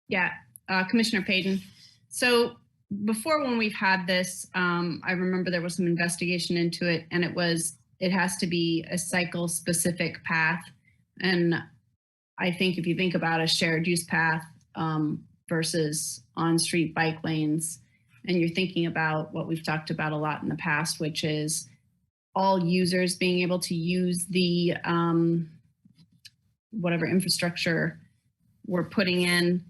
yeah, Commissioner Payton. So before, when we've had this, I remember there was some investigation into it, and it has to be a cycle specific path. And I think if you think about a shared use path versus on-street bike lanes, and you're thinking about what we've talked about a lot in the past, which is all users being able to use the whatever infrastructure we're putting in,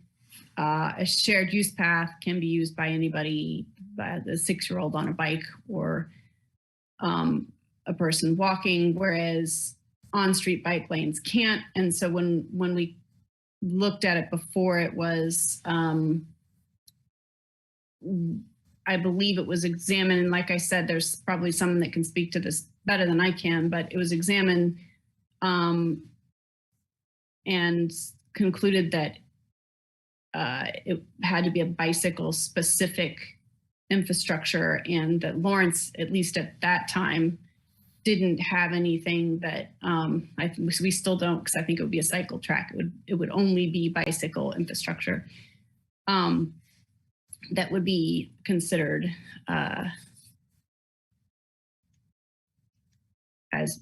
a shared use path can be used by anybody, by the 6-year-old on a bike or a person walking, whereas on-street bike lanes can't. And so when we looked at it before, it was, I believe it was examined, and like I said, there's probably someone that can speak to this better than I can, but it was examined and concluded that it had to be a bicycle specific infrastructure, and that Lawrence, at least at that time, didn't have anything that we still don't, because I think it would be a cycle track. It would only be bicycle infrastructure that would be considered as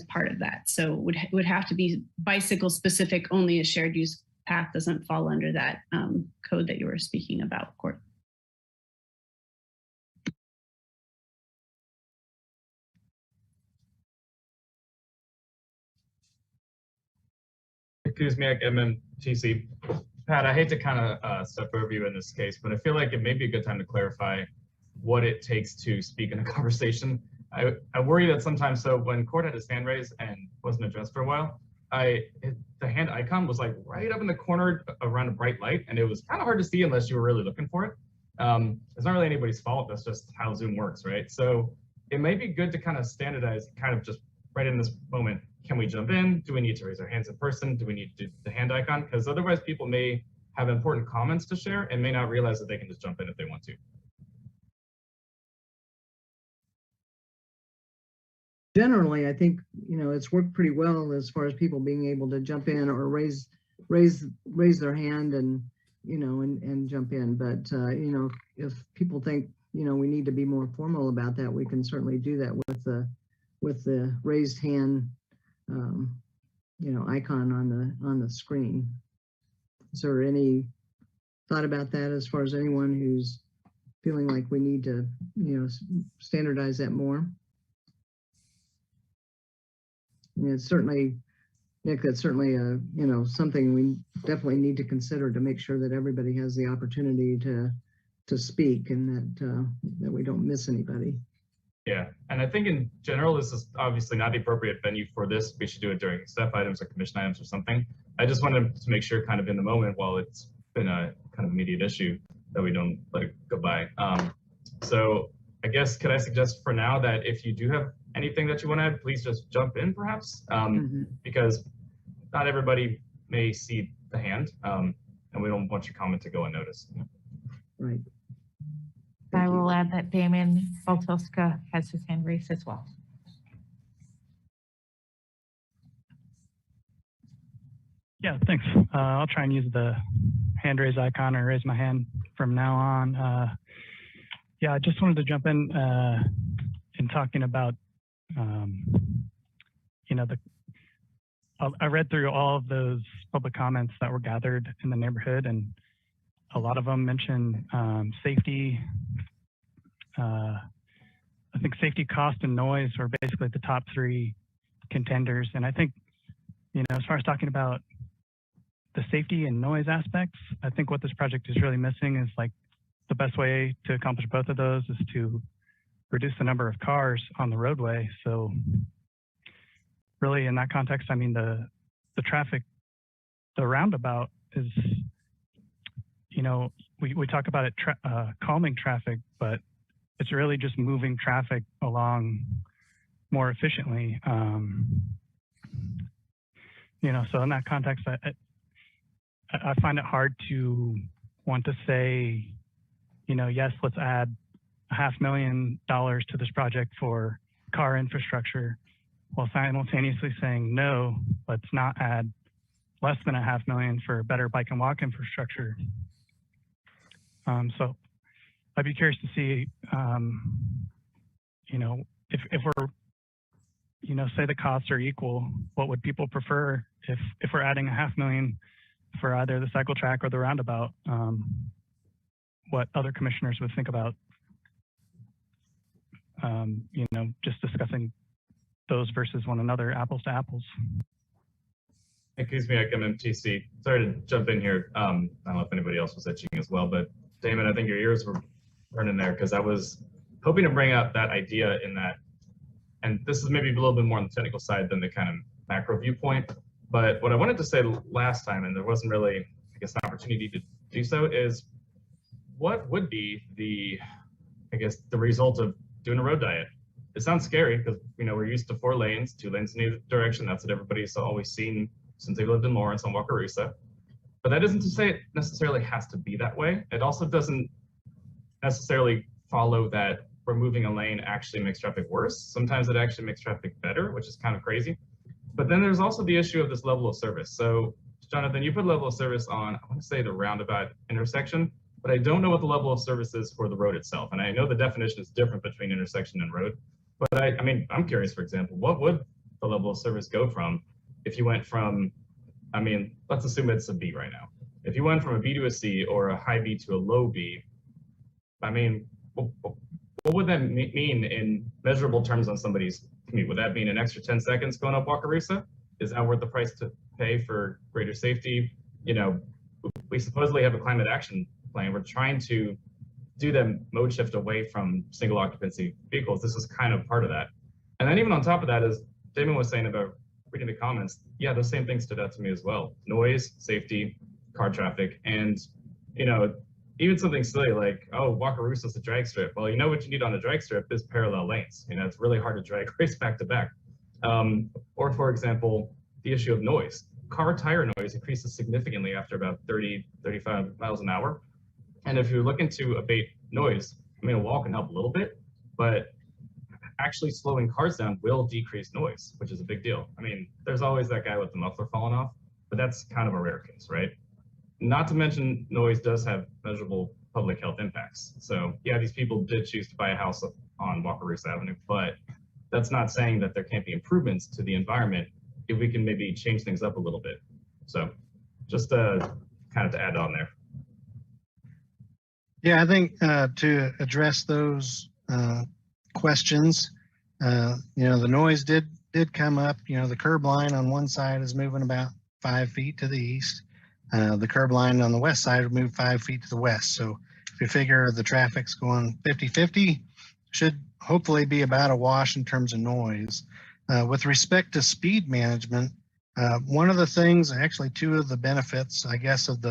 part of that. So it would have to be bicycle specific. Only a shared use path doesn't fall under that code that you were speaking about, Court. Kuzmiak, MMTC. Pat, I hate to kind of step over you in this case, but I feel like it may be a good time to clarify what it takes to speak in a conversation. I worry that sometimes, so when Court had his hand raised and wasn't addressed for a while, the hand icon was like right up in the corner around a bright light, and it was kind of hard to see unless you were really looking for it. It's not really anybody's fault. That's just how Zoom works, right? So it may be good to kind of standardize, kind of just right in this moment. Can we jump in? Do we need to raise our hands in person? Do we need to do the hand icon? Because otherwise people may have important comments to share and may not realize that they can just jump in if they want to. Generally, I think, it's worked pretty well as far as people being able to jump in or raise their hand and, and jump in. But, if people think, we need to be more formal about that, we can certainly do that with the raised hand icon on the screen. Is there any thought about that as far as anyone who's feeling like we need to, standardize that more? And it's certainly, Nick, that's certainly something we definitely need to consider to make sure that everybody has the opportunity to speak and that we don't miss anybody. Yeah, and I think in general, this is obviously not the appropriate venue for this. We should do it during staff items or commission items or something. I just wanted to make sure kind of in the moment, while it's been a kind of immediate issue, that we don't let it go by. So I guess, could I suggest for now that if you do have anything that you want to add, please just jump in perhaps, because not everybody may see the hand, and we don't want your comment to go unnoticed. Right. I will add that Damon Baltoska has his hand raised as well. Yeah, thanks. I'll try and use the hand raise icon or raise my hand from now on. Yeah, I just wanted to jump in talking about, I read through all of those public comments that were gathered in the neighborhood, and a lot of them mention safety. I think safety, cost, and noise are basically the top three contenders. And I think, as far as talking about the safety and noise aspects, I think what this project is really missing is like the best way to accomplish both of those is to reduce the number of cars on the roadway. So really in that context, I mean, the traffic, the roundabout is, we talk about it calming traffic, but it's really just moving traffic along more efficiently. So in that context, I find it hard to want to say, yes, let's add $500,000 to this project for car infrastructure, while simultaneously saying, no, let's not add less than $500,000 for better bike and walk infrastructure. So I'd be curious to see, if we're, say the costs are equal, what would people prefer if we're adding $500,000 for either the cycle track or the roundabout? What other commissioners would think about, just discussing those versus one another, apples to apples. Hey, Kuzmiak, MMTC. Sorry to jump in here. I don't know if anybody else was itching as well, but Damon, I think your ears were burning there because I was hoping to bring up that idea in that, and this is maybe a little bit more on the technical side than the kind of macro viewpoint, but what I wanted to say last time, and there wasn't really, I guess, an opportunity to do so, is what would be the result of doing a road diet? It sounds scary because, we're used to 4 lanes, 2 lanes in either direction. That's what everybody's always seen since they lived in Lawrence on Wakarusa. But that isn't to say it necessarily has to be that way. It also doesn't necessarily follow that removing a lane actually makes traffic worse. Sometimes it actually makes traffic better, which is kind of crazy. But then there's also the issue of this level of service. So Jonathan, you put level of service on, I want to say the roundabout intersection, but I don't know what the level of service is for the road itself. And I know the definition is different between intersection and road. But I'm curious, for example, what would the level of service go from if you went from, let's assume it's a B right now. If you went from a B to a C or a high B to a low B, what would that mean in measurable terms on somebody's commute? Would that mean an extra 10 seconds going up Wakarusa? Is that worth the price to pay for greater safety? We supposedly have a climate action plan. We're trying to do the mode shift away from single occupancy vehicles. This is kind of part of that. And then even on top of that, as Damon was saying about reading the comments, yeah, those same things stood out to me as well. Noise, safety, car traffic, and even something silly like, oh, Wakarusa's a drag strip. Well, what you need on a drag strip is parallel lanes. It's really hard to drag race back to back. Or for example, the issue of noise. Car tire noise increases significantly after about 30, 35 miles an hour. And if you're looking to abate noise, a wall can help a little bit, but actually slowing cars down will decrease noise, which is a big deal. There's always that guy with the muffler falling off, but that's kind of a rare case, right? Not to mention noise does have measurable public health impacts. So yeah, these people did choose to buy a house on Wakarusa Avenue, but that's not saying that there can't be improvements to the environment if we can maybe change things up a little bit. So just kind of to add on there. Yeah, I think to address those questions, the noise did come up. The curb line on one side is moving about 5 feet to the east. The curb line on the west side would move 5 feet to the west. So if you figure the traffic's going 50-50, should hopefully be about a wash in terms of noise. With respect to speed management, one of the things, actually 2 of the benefits, I guess, of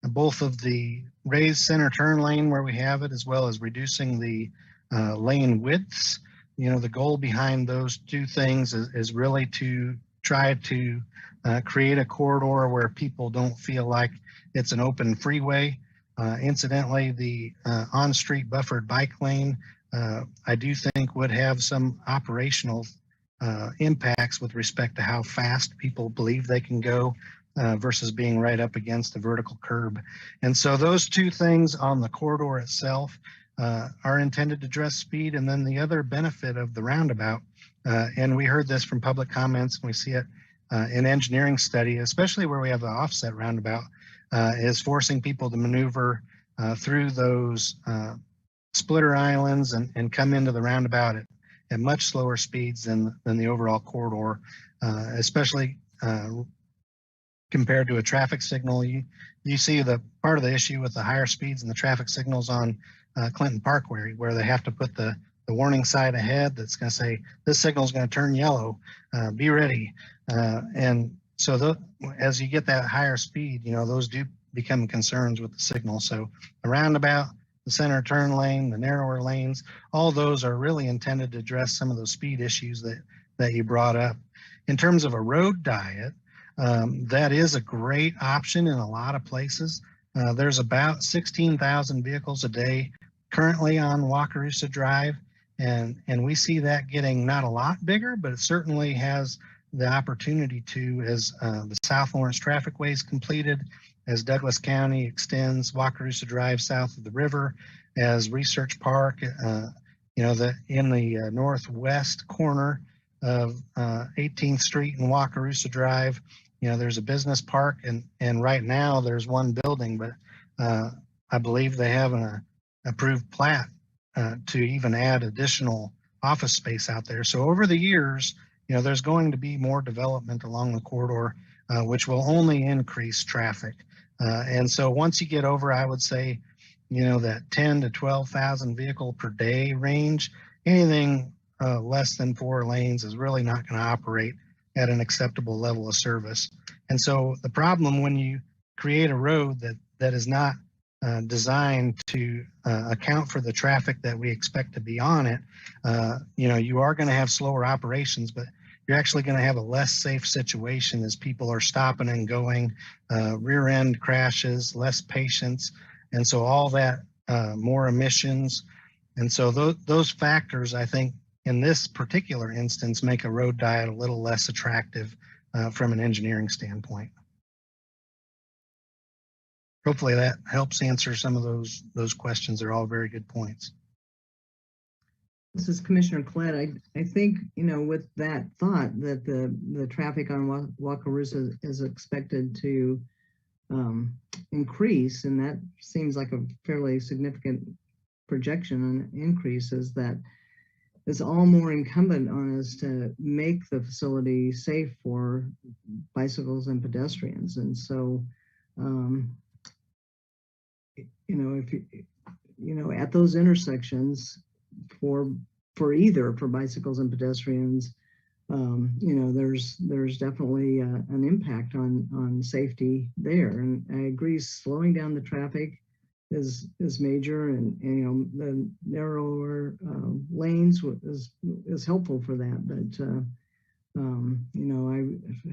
both of the raised center turn lane where we have it, as well as reducing the lane widths. The goal behind those 2 things is really to try to create a corridor where people don't feel like it's an open freeway. Incidentally, the on-street buffered bike lane, I do think would have some operational impacts with respect to how fast people believe they can go. versus being right up against a vertical curb. And so those two things on the corridor itself are intended to address speed. And then the other benefit of the roundabout, and we heard this from public comments, and we see it in engineering study, especially where we have the offset roundabout, is forcing people to maneuver through those splitter islands and come into the roundabout at much slower speeds than the overall corridor, especially compared to a traffic signal. You see the part of the issue with the higher speeds and the traffic signals on Clinton Parkway, where they have to put the warning sign ahead that's going to say, this signal is going to turn yellow, be ready. And so as you get that higher speed, those do become concerns with the signal. So the roundabout, the center turn lane, the narrower lanes, all those are really intended to address some of those speed issues that you brought up. In terms of a road diet, that is a great option in a lot of places. There's about 16,000 vehicles a day currently on Wakarusa Drive, and we see that getting not a lot bigger, but it certainly has the opportunity to, as the South Lawrence Trafficway is completed, as Douglas County extends Wakarusa Drive south of the river, as Research Park, in the northwest corner of 18th Street and Wakarusa Drive, there's a business park, and right now there's one building, but I believe they have an approved plat to even add additional office space out there. So over the years, there's going to be more development along the corridor, which will only increase traffic. And so once you get over, I would say, that 10 to 12,000 vehicle per day range, anything less than 4 lanes is really not going to operate at an acceptable level of service. And so the problem when you create a road that is not designed to account for the traffic that we expect to be on it, you are going to have slower operations, but you're actually going to have a less safe situation as people are stopping and going, rear end crashes, less patience. And so all that, more emissions. And so those factors, I think, in this particular instance, make a road diet a little less attractive from an engineering standpoint. Hopefully that helps answer some of those questions. They're all very good points. This is Commissioner Collette. I think, with that thought that the traffic on Wakarusa is expected to increase, and that seems like a fairly significant projection and increases, that it's all more incumbent on us to make the facility safe for bicycles and pedestrians. And so, if at those intersections for bicycles and pedestrians, there's definitely an impact on safety there. And I agree, slowing down the traffic is major, and the narrower lanes is helpful for that. But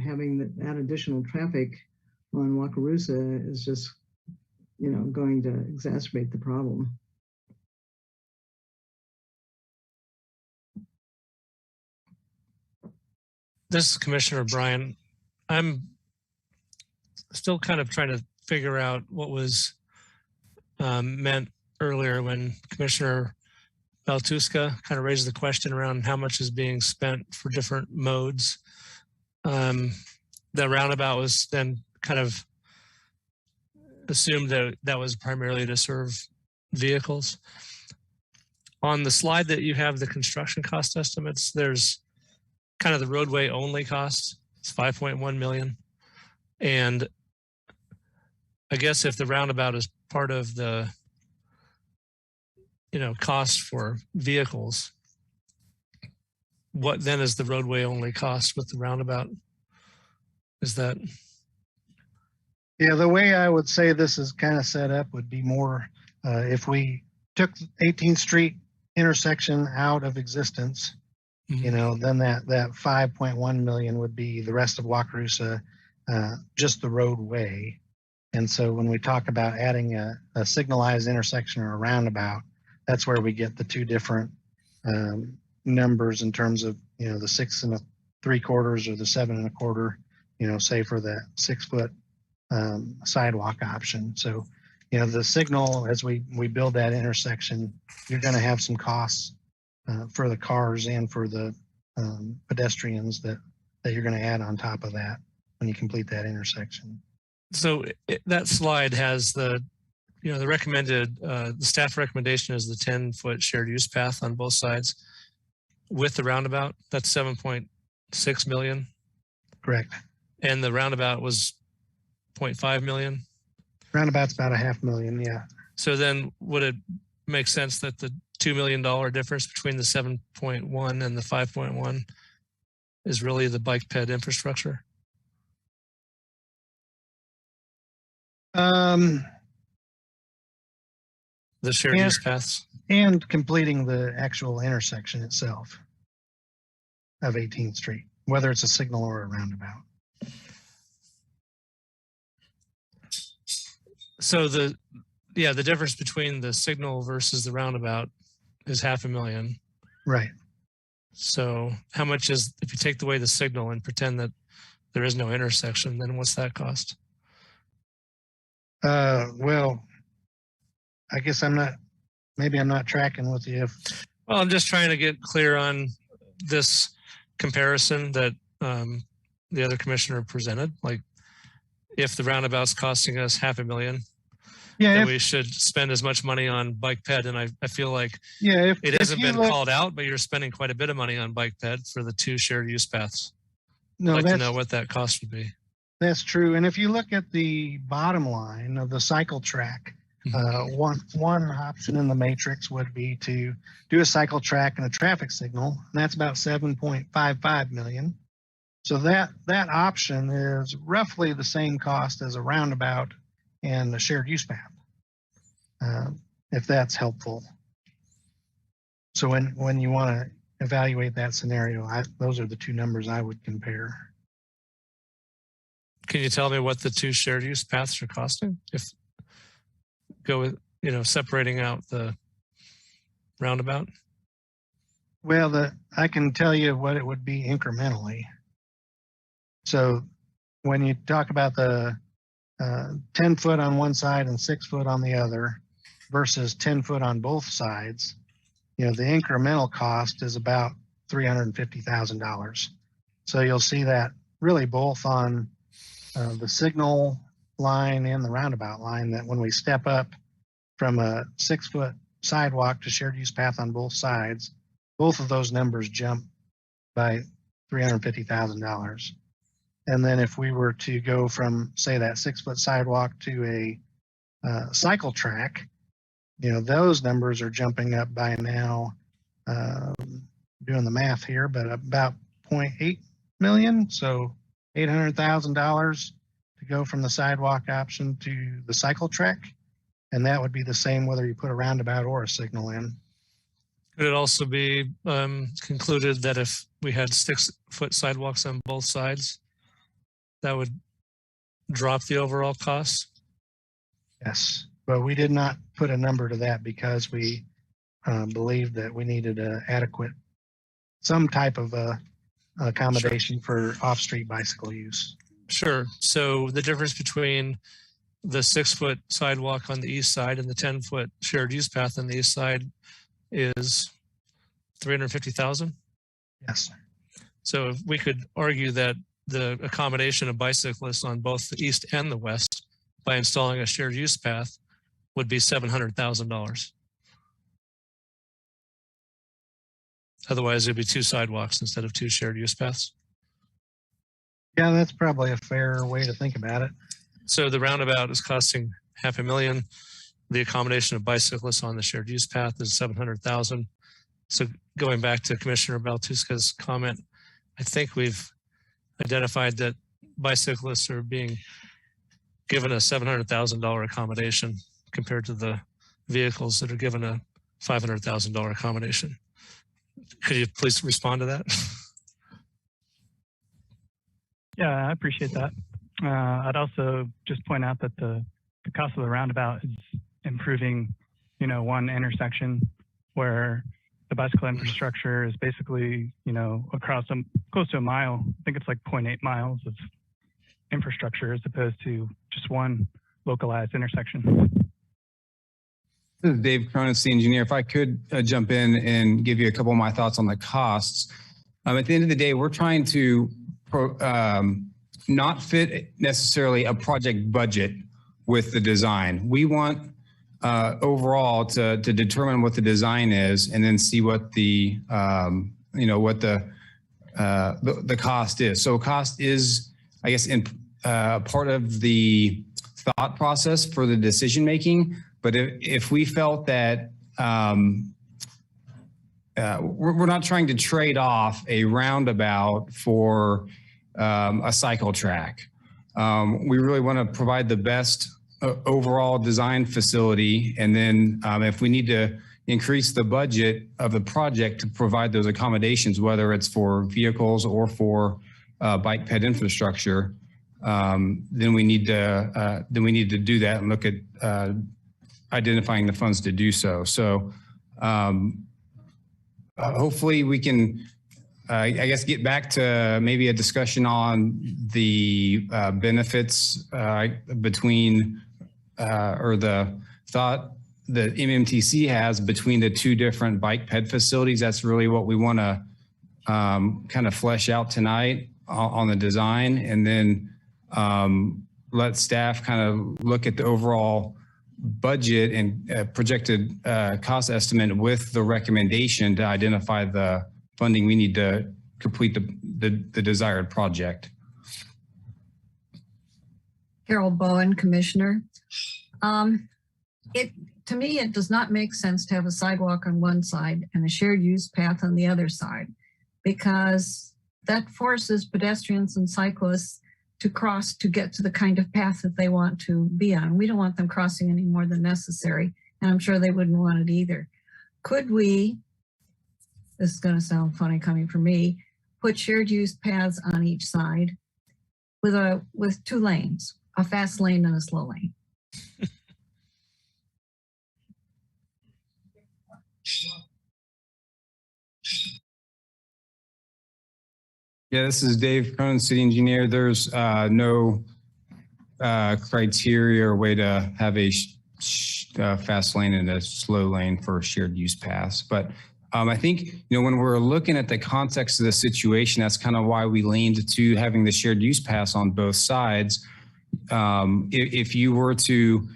having that additional traffic on Wakarusa is just going to exacerbate the problem. This is Commissioner Bryan. I'm still kind of trying to figure out what was meant earlier when Commissioner Baltuska kind of raised the question around how much is being spent for different modes. The roundabout was then kind of assumed that was primarily to serve vehicles. On the slide that you have the construction cost estimates, there's kind of the roadway only cost. It's 5.1 million. And I guess if the roundabout is part of the, cost for vehicles, what then is the roadway only cost with the roundabout? Is that? Yeah, the way I would say this is kind of set up would be more if we took 18th Street intersection out of existence, then that 5.1 million would be the rest of Wakarusa, just the roadway. And so when we talk about adding a signalized intersection or a roundabout, that's where we get the two different numbers in terms of, the 6 3/4 or the 7 1/4 say for the 6-foot sidewalk option. So, the signal, as we build that intersection, you're going to have some costs for the cars and for the pedestrians that you're going to add on top of that when you complete that intersection. So that slide has the recommended, the staff recommendation is the 10-foot shared use path on both sides with the roundabout. That's 7.6 million. Correct. And the roundabout was 0.5 million. Roundabout's about $500,000, yeah. So then would it make sense that the $2 million difference between the 7.1 and the 5.1 is really the bike ped infrastructure? The shared use paths? And completing the actual intersection itself of 18th Street, whether it's a signal or a roundabout. So the difference between the signal versus the roundabout is $500,000. Right. So how much is, if you take away the signal and pretend that there is no intersection, then what's that cost? Well, I guess maybe I'm not tracking with you. Well, I'm just trying to get clear on this comparison that the other commissioner presented. Like, if the roundabout's costing us $500,000, then we should spend as much money on bike ped. And I feel like it hasn't been called out, but you're spending quite a bit of money on bike ped for the 2 shared use paths. No, I'd like to know what that cost would be. That's true. And if you look at the bottom line of the cycle track, one option in the matrix would be to do a cycle track and a traffic signal, and that's about 7.55 million. So that option is roughly the same cost as a roundabout and a shared use path, if that's helpful. So when you want to evaluate that scenario, those are the 2 numbers I would compare. Can you tell me what the 2 shared use paths are costing? If go with, separating out the roundabout? Well, I can tell you what it would be incrementally. So when you talk about the 10 foot on one side and 6 foot on the other versus 10 foot on both sides, the incremental cost is about $350,000. So you'll see that really both on the signal line and the roundabout line, that when we step up from a 6-foot sidewalk to shared use path on both sides, both of those numbers jump by $350,000. And then if we were to go from, say, that 6-foot sidewalk to a cycle track, those numbers are jumping up by now, doing the math here, but about 0.8 million. So $800,000 to go from the sidewalk option to the cycle track. And that would be the same whether you put a roundabout or a signal in. Could it also be concluded that if we had 6-foot sidewalks on both sides, that would drop the overall cost? Yes, but we did not put a number to that because we believed that we needed some type of accommodation for off-street bicycle use. Sure. So the difference between the 6-foot sidewalk on the east side and the 10-foot shared use path on the east side is 350,000? Yes. So if we could argue that the accommodation of bicyclists on both the east and the west by installing a shared use path would be $700,000. Otherwise, it'd be 2 sidewalks instead of 2 shared use paths. Yeah, that's probably a fair way to think about it. So the roundabout is costing $500,000. The accommodation of bicyclists on the shared use path is $700,000. So going back to Commissioner Baltuska's comment, I think we've identified that bicyclists are being given a $700,000 accommodation compared to the vehicles that are given a $500,000 accommodation. Could you please respond to that? Yeah, I appreciate that. I'd also just point out that the cost of the roundabout is improving, one intersection where the bicycle infrastructure is basically, across close to a mile. I think it's like 0.8 miles of infrastructure as opposed to just one localized intersection. This is Dave Cronus, the engineer. If I could jump in and give you a couple of my thoughts on the costs. At the end of the day, we're trying to not fit necessarily a project budget with the design. We want overall to determine what the design is and then see what the what the cost is. So cost is, I guess, in part of the thought process for the decision making. But if we felt that we're not trying to trade off a roundabout for a cycle track. We really want to provide the best overall design facility. And then if we need to increase the budget of the project to provide those accommodations, whether it's for vehicles or for bike ped infrastructure, then we need to do that and look at identifying the funds to do so. So hopefully we can, I guess, get back to maybe a discussion on the benefits between or the thought that MMTC has between the two different bike ped facilities. That's really what we want to kind of flesh out tonight on the design, and then let staff kind of look at the overall budget and projected cost estimate with the recommendation to identify the funding we need to complete the desired project. Carol Bowen, Commissioner. To me, it does not make sense to have a sidewalk on one side and a shared use path on the other side, because that forces pedestrians and cyclists to cross to get to the kind of path that they want to be on. We don't want them crossing any more than necessary, and I'm sure they wouldn't want it either. Could we, this is going to sound funny coming from me, put shared use paths on each side with two lanes, a fast lane and a slow lane? Yeah, this is Dave Cronin, city engineer. There's no criteria or way to have a fast lane and a slow lane for shared use paths. But I think, when we're looking at the context of the situation, that's kind of why we leaned to having the shared use paths on both sides. If we were to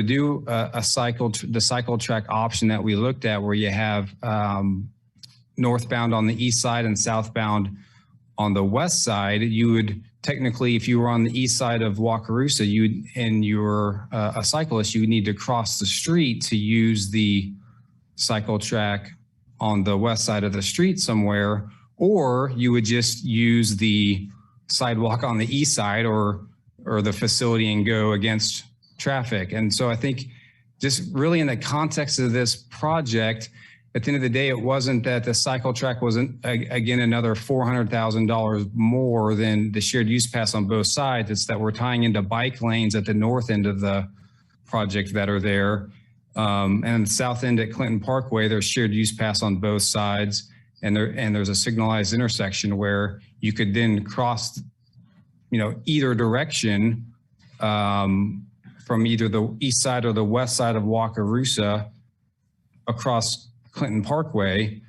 do the cycle track option that we looked at, where you have northbound on the east side and southbound on the west side, you would technically, if you were on the east side of Wakarusa, and you were a cyclist, you would need to cross the street to use the cycle track on the west side of the street somewhere, or you would just use the sidewalk on the east side or the facility and go against traffic. And so I think just really in the context of this project, at the end of the day, it wasn't that the cycle track wasn't, again, another $400,000 more than the shared use paths on both sides. It's that we're tying into bike lanes at the north end of the project that are there. And the south end at Clinton Parkway, there's shared use paths on both sides. And there's a signalized intersection where you could then cross, either direction from either the east side or the west side of Wakarusa across Clinton Parkway.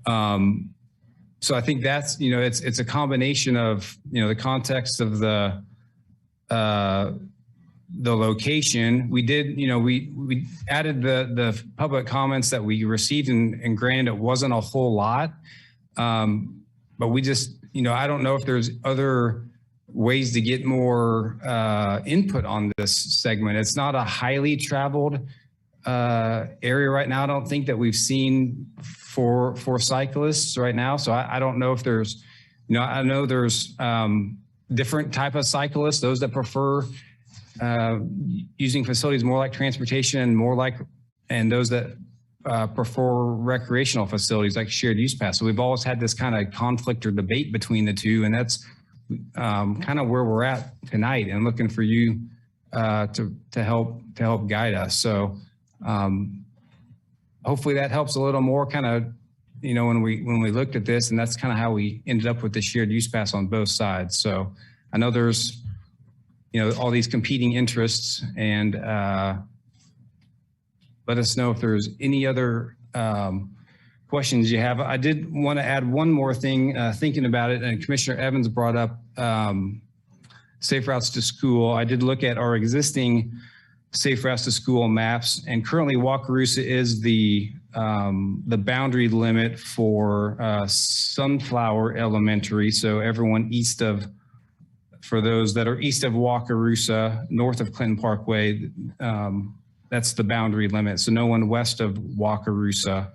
So I think that's, it's a combination of, the context of the location. We did, we added the public comments that we received, and granted it wasn't a whole lot, but we just, I don't know if there's other ways to get more input on this segment. It's not a highly traveled area right now. I don't think that we've seen for cyclists right now. So I don't know if there's, I know there's different type of cyclists, those that prefer using facilities more like transportation and those that prefer recreational facilities like shared use paths. So we've always had this kind of conflict or debate between the two, and that's kind of where we're at tonight, and looking for you to help guide us. So hopefully that helps a little more kind of, when we looked at this, and that's kind of how we ended up with the shared use paths on both sides. So I know there's, all these competing interests, and let us know if there's any other questions you have. I did want to add one more thing, thinking about it, and Commissioner Evans brought up safe routes to school. I did look at our existing safe routes to school maps, and currently Wakarusa is the boundary limit for Sunflower Elementary. So everyone for those that are east of Wakarusa, north of Clinton Parkway, that's the boundary limit. So no one west of Wakarusa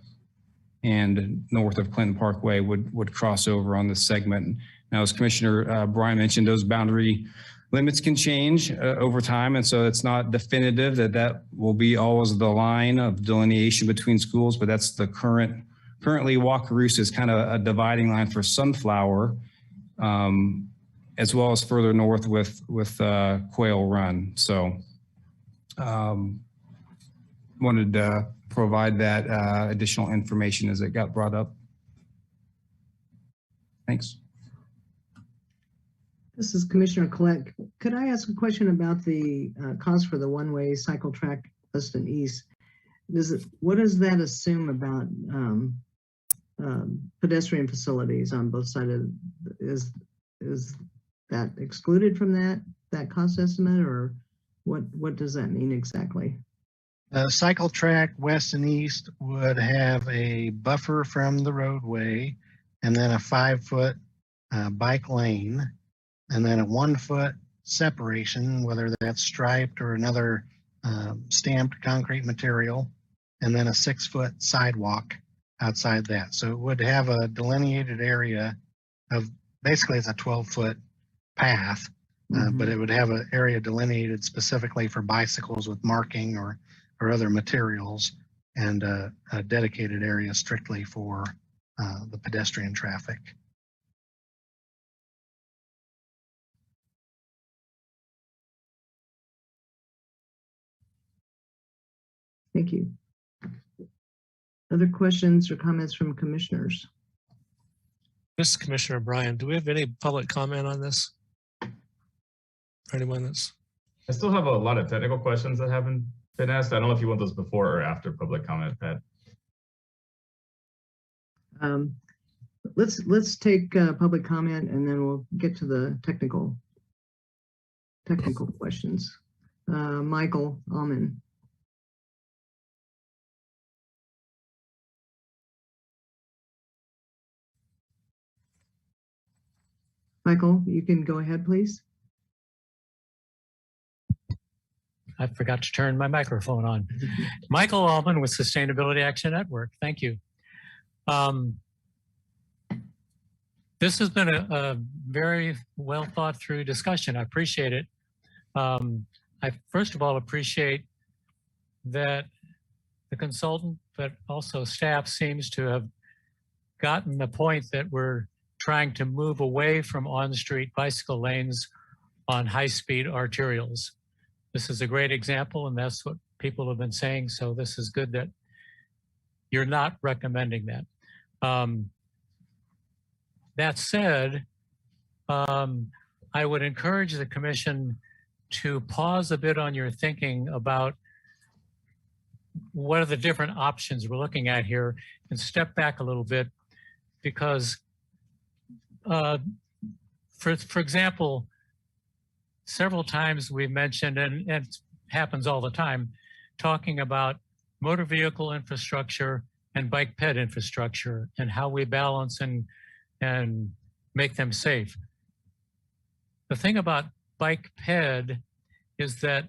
and north of Clinton Parkway would cross over on this segment. Now, as Commissioner Bryan mentioned, those boundary limits can change over time, and so it's not definitive that will be always the line of delineation between schools, but that's the currently Wakarusa is kind of a dividing line for Sunflower, as well as further north with Quail Run. So wanted to provide that additional information as it got brought up. Thanks. This is Commissioner Collette. Could I ask a question about the cost for the one-way cycle track west and east? What does that assume about pedestrian facilities on both sides? Is that excluded from that cost estimate, or what does that mean exactly? Cycle track west and east would have a buffer from the roadway, and then a 5-foot bike lane, and then a 1-foot separation, whether that's striped or another stamped concrete material, and then a 6-foot sidewalk outside that. So it would have a delineated area of, basically it's a 12-foot path, but it would have an area delineated specifically for bicycles with marking or other materials, and a dedicated area strictly for the pedestrian traffic. Thank you. Other questions or comments from commissioners? This is Commissioner Bryan. Do we have any public comment on this? For anyone that's... I still have a lot of technical questions that haven't been asked. I don't know if you want those before or after public comment, Pat. Let's take public comment, and then we'll get to the technical questions. Michael Alman. Michael, you can go ahead, please. I forgot to turn my microphone on. Michael Allman with Sustainability Action Network. Thank you. This has been a very well thought through discussion. I appreciate it. I first of all appreciate that the consultant, but also staff, seems to have gotten the point that we're trying to move away from on-street bicycle lanes on high-speed arterials. This is a great example, and that's what people have been saying. So this is good that you're not recommending that. That said, I would encourage the commission to pause a bit on your thinking about what are the different options we're looking at here, and step back a little bit, because for example, several times we mentioned, and it happens all the time, talking about motor vehicle infrastructure and bike ped infrastructure and how we balance and make them safe. The thing about bike ped is that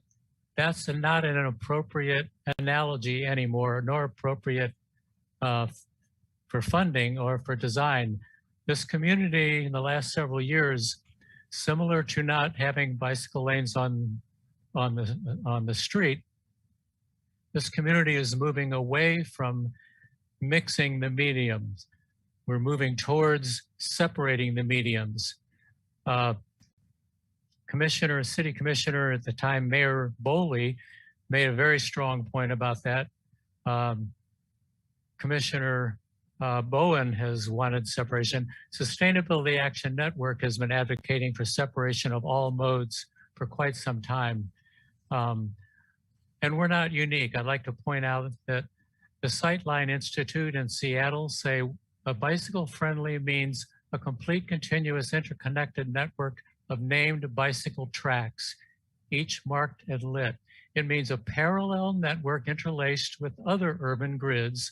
that's not an appropriate analogy anymore, nor appropriate for funding or for design. This community in the last several years, similar to not having bicycle lanes on the street, this community is moving away from mixing the mediums. We're moving towards separating the mediums. City Commissioner at the time, Mayor Boley, made a very strong point about that. Commissioner Bowen has wanted separation. Sustainability Action Network has been advocating for separation of all modes for quite some time. And we're not unique. I'd like to point out that the Sightline Institute in Seattle say a bicycle friendly means a complete continuous interconnected network of named bicycle tracks, each marked and lit. It means a parallel network interlaced with other urban grids,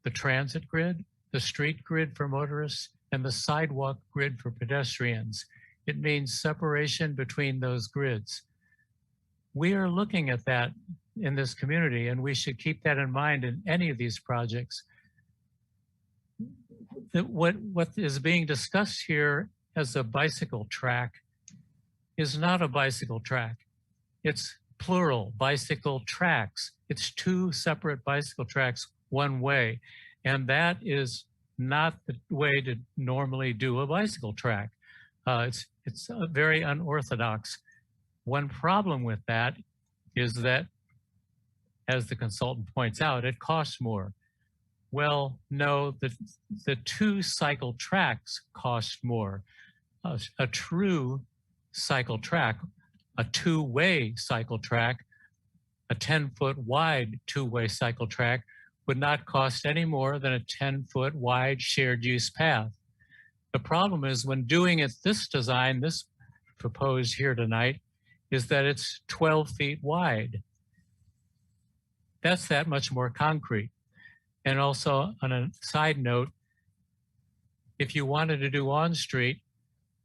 the transit grid, the street grid for motorists, and the sidewalk grid for pedestrians. It means separation between those grids. We are looking at that in this community, and we should keep that in mind in any of these projects. What is being discussed here as a bicycle track is not a bicycle track. It's plural, bicycle tracks. It's two separate bicycle tracks, one way. And that is not the way to normally do a bicycle track. It's very unorthodox. One problem with that is that, as the consultant points out, it costs more. Well, no, the two cycle tracks cost more. A true cycle track, a two-way cycle track, a 10-foot wide two-way cycle track would not cost any more than a 10-foot wide shared use path. The problem is when doing it this design, this proposed here tonight, is that it's 12 feet wide. That's that much more concrete. And also on a side note, if you wanted to do on-street,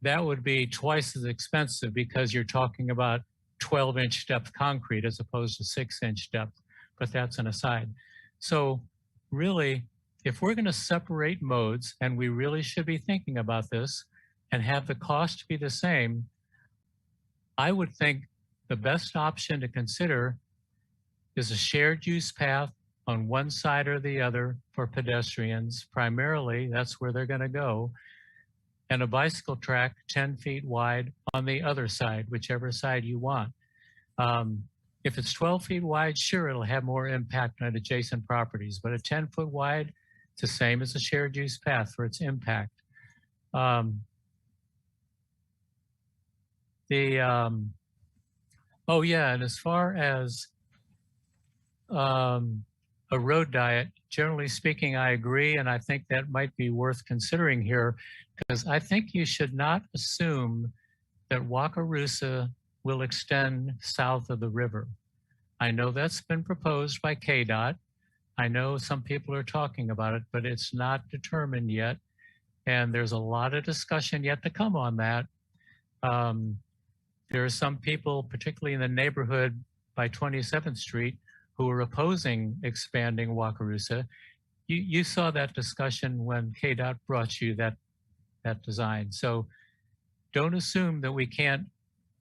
that would be twice as expensive because you're talking about 12-inch depth concrete as opposed to 6-inch depth, but that's an aside. So really, if we're going to separate modes, and we really should be thinking about this and have the cost be the same, I would think the best option to consider is a shared use path on one side or the other for pedestrians. Primarily, that's where they're going to go. And a bicycle track 10 feet wide on the other side, whichever side you want. If it's 12 feet wide, sure, it'll have more impact on adjacent properties, but a 10-foot wide, it's the same as a shared use path for its impact. Oh yeah, and as far as a road diet, generally speaking, I agree, and I think that might be worth considering here, because I think you should not assume that Wakarusa will extend south of the river. I know that's been proposed by KDOT. I know some people are talking about it, but it's not determined yet. And there's a lot of discussion yet to come on that. There are some people, particularly in the neighborhood by 27th Street, who are opposing expanding Wakarusa. You saw that discussion when KDOT brought you that design. So don't assume that we can't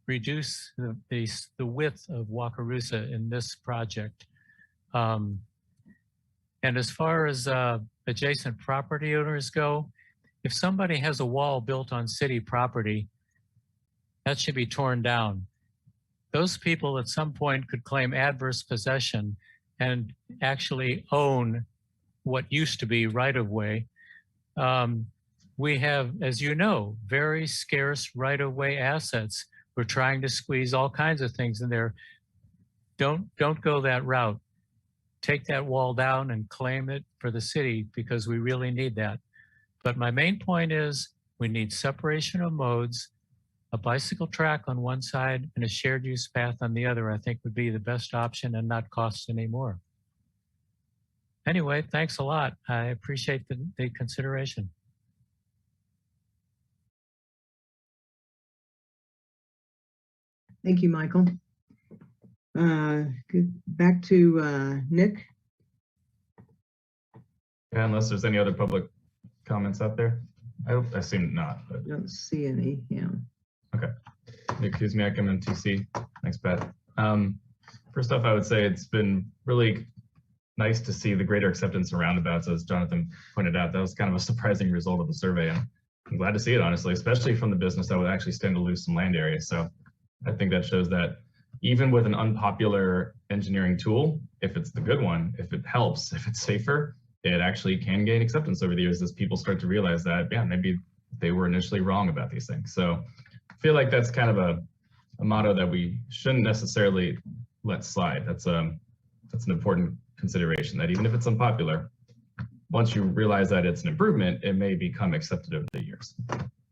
reduce the width of Wakarusa in this project. And as far as adjacent property owners go, if somebody has a wall built on city property, that should be torn down. Those people at some point could claim adverse possession and actually own what used to be right-of-way. We have, as you know, very scarce right-of-way assets. We're trying to squeeze all kinds of things in there. Don't go that route. Take that wall down and claim it for the city because we really need that. But my main point is we need separation of modes. A bicycle track on one side and a shared use path on the other, I think would be the best option and not cost any more. Anyway, thanks a lot. I appreciate the consideration. Thank you, Michael. Back to Nick. Yeah, unless there's any other public comments out there. I assume not. But... I don't see any, yeah. Okay. Nick Kuzmiak, MMTC. Thanks, Pat. First off, I would say it's been really nice to see the greater acceptance of roundabouts, as Jonathan pointed out. That was kind of a surprising result of the survey, and I'm glad to see it, honestly, especially from the business that would actually stand to lose some land area. So I think that shows that even with an unpopular engineering tool, if it's the good one, if it helps, if it's safer, it actually can gain acceptance over the years as people start to realize that, yeah, maybe they were initially wrong about these things. So I feel like that's kind of a motto that we shouldn't necessarily let slide. That's an important consideration, that even if it's unpopular, once you realize that it's an improvement, it may become accepted over the years.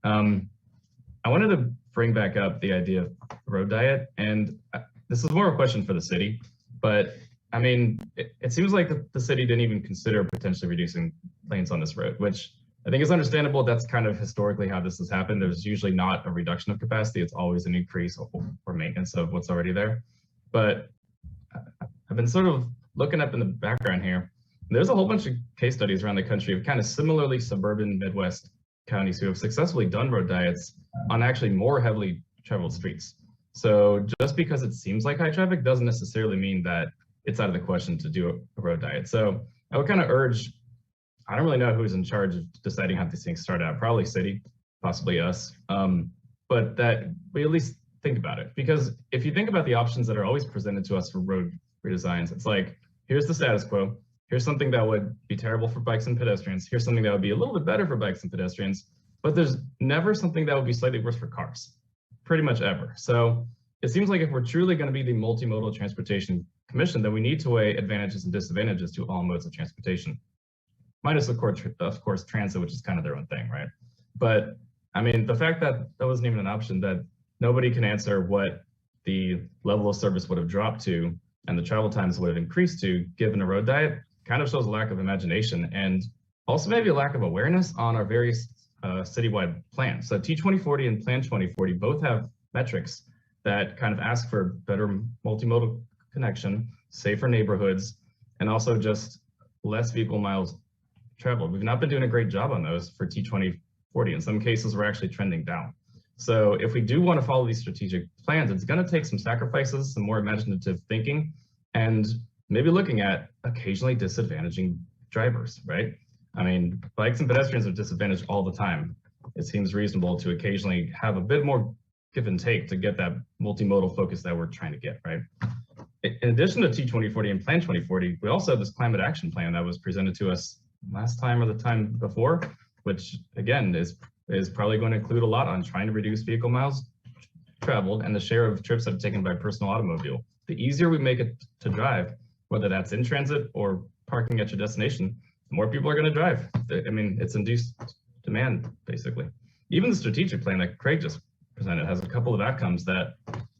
I wanted to bring back up the idea of road diet, and this is more a question for the city, but I mean, it seems like the city didn't even consider potentially reducing lanes on this road, which I think is understandable. That's kind of historically how this has happened. There's usually not a reduction of capacity. It's always an increase or maintenance of what's already there. But I've been sort of looking up in the background here. There's a whole bunch of case studies around the country of kind of similarly suburban Midwest counties who have successfully done road diets on actually more heavily traveled streets. So just because it seems like high traffic doesn't necessarily mean that it's out of the question to do a road diet. So I would kind of urge, I don't really know who's in charge of deciding how these things start out, probably city, possibly us, but that we at least think about it. Because if you think about the options that are always presented to us for road redesigns, it's like, here's the status quo, here's something that would be terrible for bikes and pedestrians, here's something that would be a little bit better for bikes and pedestrians, but there's never something that would be slightly worse for cars, pretty much ever. So it seems like if we're truly going to be the multimodal transportation commission, then we need to weigh advantages and disadvantages to all modes of transportation. Minus, of course, transit, which is kind of their own thing, right? But I mean, the fact that that wasn't even an option, that nobody can answer what the level of service would have dropped to and the travel times would have increased to given a road diet kind of shows a lack of imagination and also maybe a lack of awareness on our various citywide plans. So T2040 and Plan 2040 both have metrics that kind of ask for better multimodal connection, safer neighborhoods, and also just less vehicle miles traveled. We've not been doing a great job on those for T2040. In some cases, we're actually trending down. So if we do want to follow these strategic plans, it's going to take some sacrifices, some more imaginative thinking, and maybe looking at occasionally disadvantaging drivers, right? I mean, bikes and pedestrians are disadvantaged all the time. It seems reasonable to occasionally have a bit more give and take to get that multimodal focus that we're trying to get, right? In addition to T2040 and Plan 2040, we also have this climate action plan that was presented to us last time or the time before, which again is probably going to include a lot on trying to reduce vehicle miles traveled and the share of trips that are taken by personal automobile. The easier we make it to drive, whether that's in transit or parking at your destination, the more people are going to drive. I mean, it's induced demand, basically. Even the strategic plan that Craig just presented has a couple of outcomes that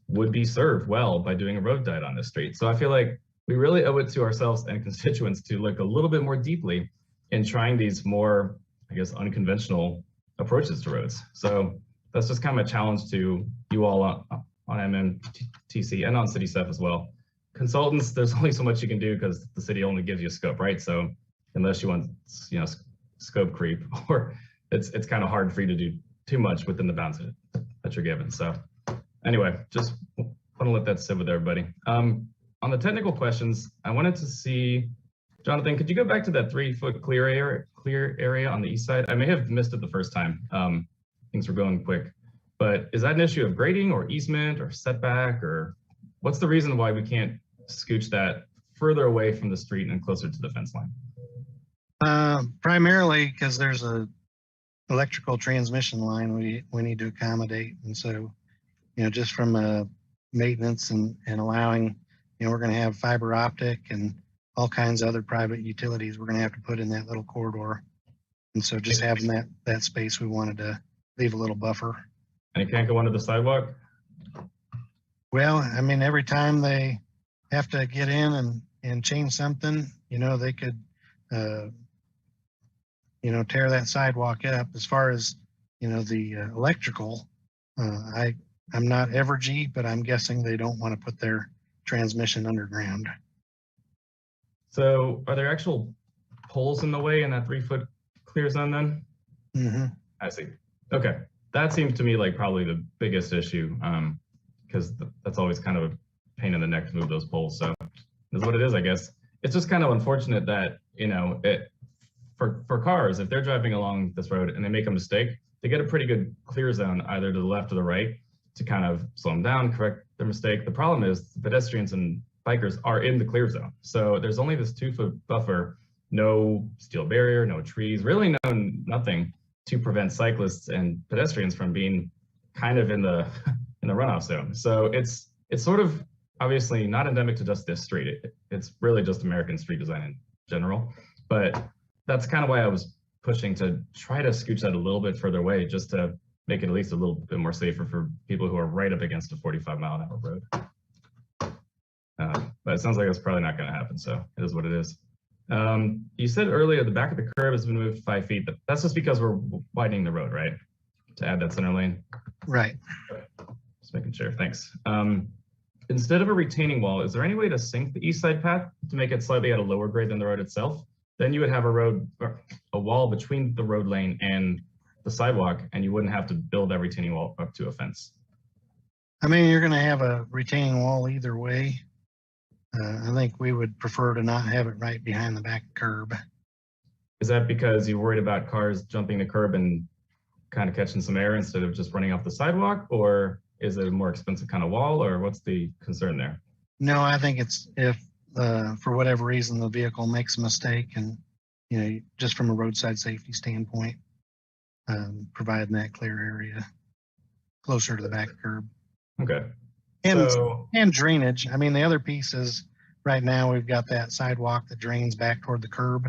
would be served well by doing a road diet on this street. So I feel like we really owe it to ourselves and constituents to look a little bit more deeply in trying these more, I guess, unconventional approaches to roads. So that's just kind of a challenge to you all on MMTC and on city staff as well. Consultants, there's only so much you can do because the city only gives you a scope, right? So unless you want, scope creep, or it's kind of hard for you to do too much within the bounds that you're given. So anyway, just want to let that sit with everybody. On the technical questions, I wanted to see, Jonathan, could you go back to that 3-foot clear area on the east side? I may have missed it the first time. Things were going quick, but is that an issue of grading or easement or setback, or what's the reason why we can't scooch that further away from the street and closer to the fence line? Primarily because there's a electrical transmission line we need to accommodate. And so, just from a maintenance and allowing, we're going to have fiber optic and all kinds of other private utilities we're going to have to put in that little corridor. And so just having that space, we wanted to leave a little buffer. And it can't go under the sidewalk? Well, I mean, every time they have to get in and change something, they could, tear that sidewalk up. As far as, the electrical, I'm not Evergy, but I'm guessing they don't want to put their transmission underground. So are there actual poles in the way in that 3-foot clear zone then? Mm-hmm. I see. Okay. That seems to me like probably the biggest issue, because that's always kind of a pain in the neck to move those poles. So that's what it is, I guess. It's just kind of unfortunate that, for cars, if they're driving along this road and they make a mistake, they get a pretty good clear zone either to the left or the right to kind of slow them down, correct their mistake. The problem is pedestrians and bikers are in the clear zone. So there's only this 2-foot buffer no steel barrier, no trees, really nothing to prevent cyclists and pedestrians from being kind of in the in the runoff zone. So it's sort of obviously not endemic to just this street. It's really just American street design in general. But that's kind of why I was pushing to try to scooch that a little bit further away, just to make it at least a little bit more safer for people who are right up against a 45-mile-an-hour road. But it sounds like it's probably not going to happen, so it is what it is. You said earlier the back of the curb has been moved 5 feet, but that's just because we're widening the road, right? To add that center lane? Right. Okay. Just making sure, thanks. Instead of a retaining wall, is there any way to sink the east side path to make it slightly at a lower grade than the road itself? Then you would have a wall between the road lane and the sidewalk, and you wouldn't have to build that retaining wall up to a fence. I mean, you're going to have a retaining wall either way. I think we would prefer to not have it right behind the back curb. Is that because you're worried about cars jumping the curb and kind of catching some air instead of just running off the sidewalk, or is it a more expensive kind of wall, or what's the concern there? No, I think it's if for whatever reason the vehicle makes a mistake, and just from a roadside safety standpoint, providing that clear area closer to the back curb. Okay. And drainage. I mean, the other piece is right now we've got that sidewalk that drains back toward the curb.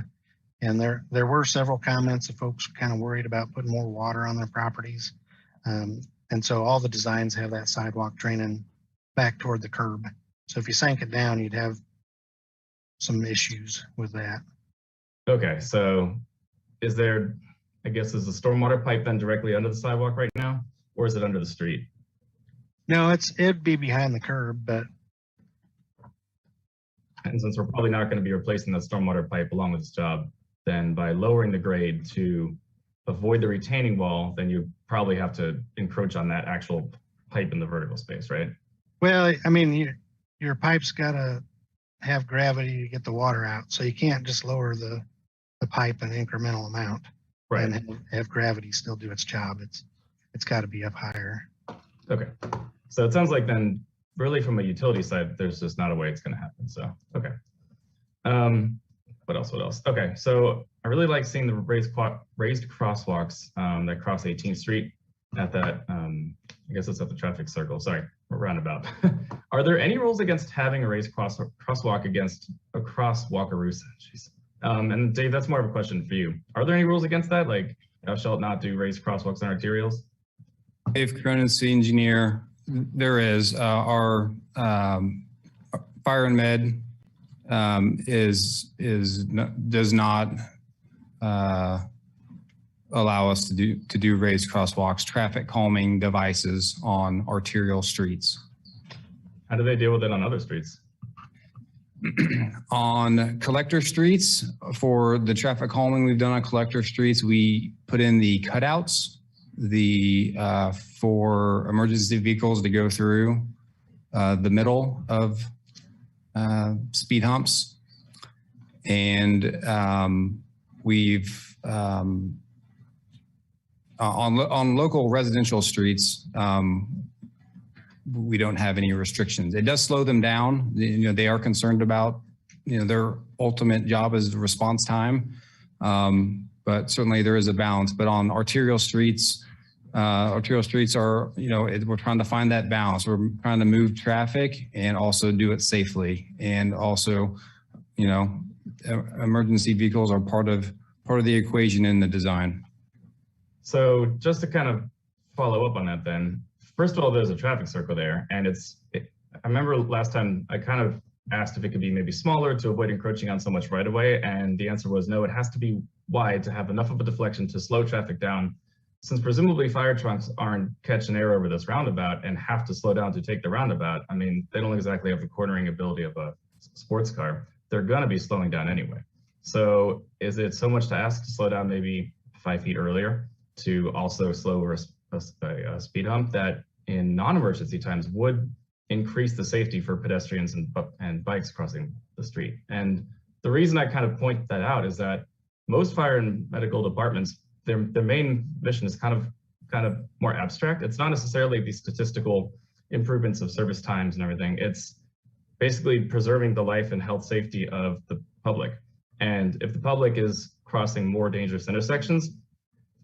And there were several comments of folks kind of worried about putting more water on their properties. And so all the designs have that sidewalk draining back toward the curb. So if you sank it down, you'd have some issues with that. Okay, so is the stormwater pipe then directly under the sidewalk right now, or is it under the street? No, it'd be behind the curb, but. And since we're probably not going to be replacing that stormwater pipe along with this job, then by lowering the grade to avoid the retaining wall, then you probably have to encroach on that actual pipe in the vertical space, right? Well, I mean, your pipe's got to have gravity to get the water out. So you can't just lower the pipe an incremental amount, right, and have gravity still do its job. It's got to be up higher. Okay. So it sounds like then really from a utility side, there's just not a way it's going to happen. So, okay. What else? Okay. So I really like seeing the raised crosswalks that cross 18th Street at that, I guess it's at the traffic circle. Sorry, roundabout. Are there any rules against having a raised crosswalk against a crosswalkaroo? And Dave, that's more of a question for you. Are there any rules against that? Like, thou shalt not do raised crosswalks on arterials? Dave Cronin, city engineer, there is our fire and med does not allow us to do raised crosswalks, traffic calming devices on arterial streets. How do they deal with it on other streets? On collector streets, for the traffic calming we've done on collector streets, we put in the cutouts for emergency vehicles to go through the middle of speed humps. And we've on local residential streets, we don't have any restrictions. It does slow them down. They are concerned about, their ultimate job is the response time. But certainly there is a balance. But on arterial streets are, we're trying to find that balance. We're trying to move traffic and also do it safely. And also, emergency vehicles are part of the equation in the design. So just to kind of follow up on that then, first of all, there's a traffic circle there. And I remember last time I kind of asked if it could be maybe smaller to avoid encroaching on so much right away. And the answer was no, it has to be wide to have enough of a deflection to slow traffic down. Since presumably fire trucks aren't catching air over this roundabout and have to slow down to take the roundabout, I mean, they don't exactly have the cornering ability of a sports car. They're going to be slowing down anyway. So is it so much to ask to slow down maybe 5 feet earlier to also slow a speed hump that in non-emergency times would increase the safety for pedestrians and bikes crossing the street? And the reason I kind of point that out is that most fire and medical departments, their main mission is kind of more abstract. It's not necessarily the statistical improvements of service times and everything. It's basically preserving the life and health safety of the public. And if the public is crossing more dangerous intersections,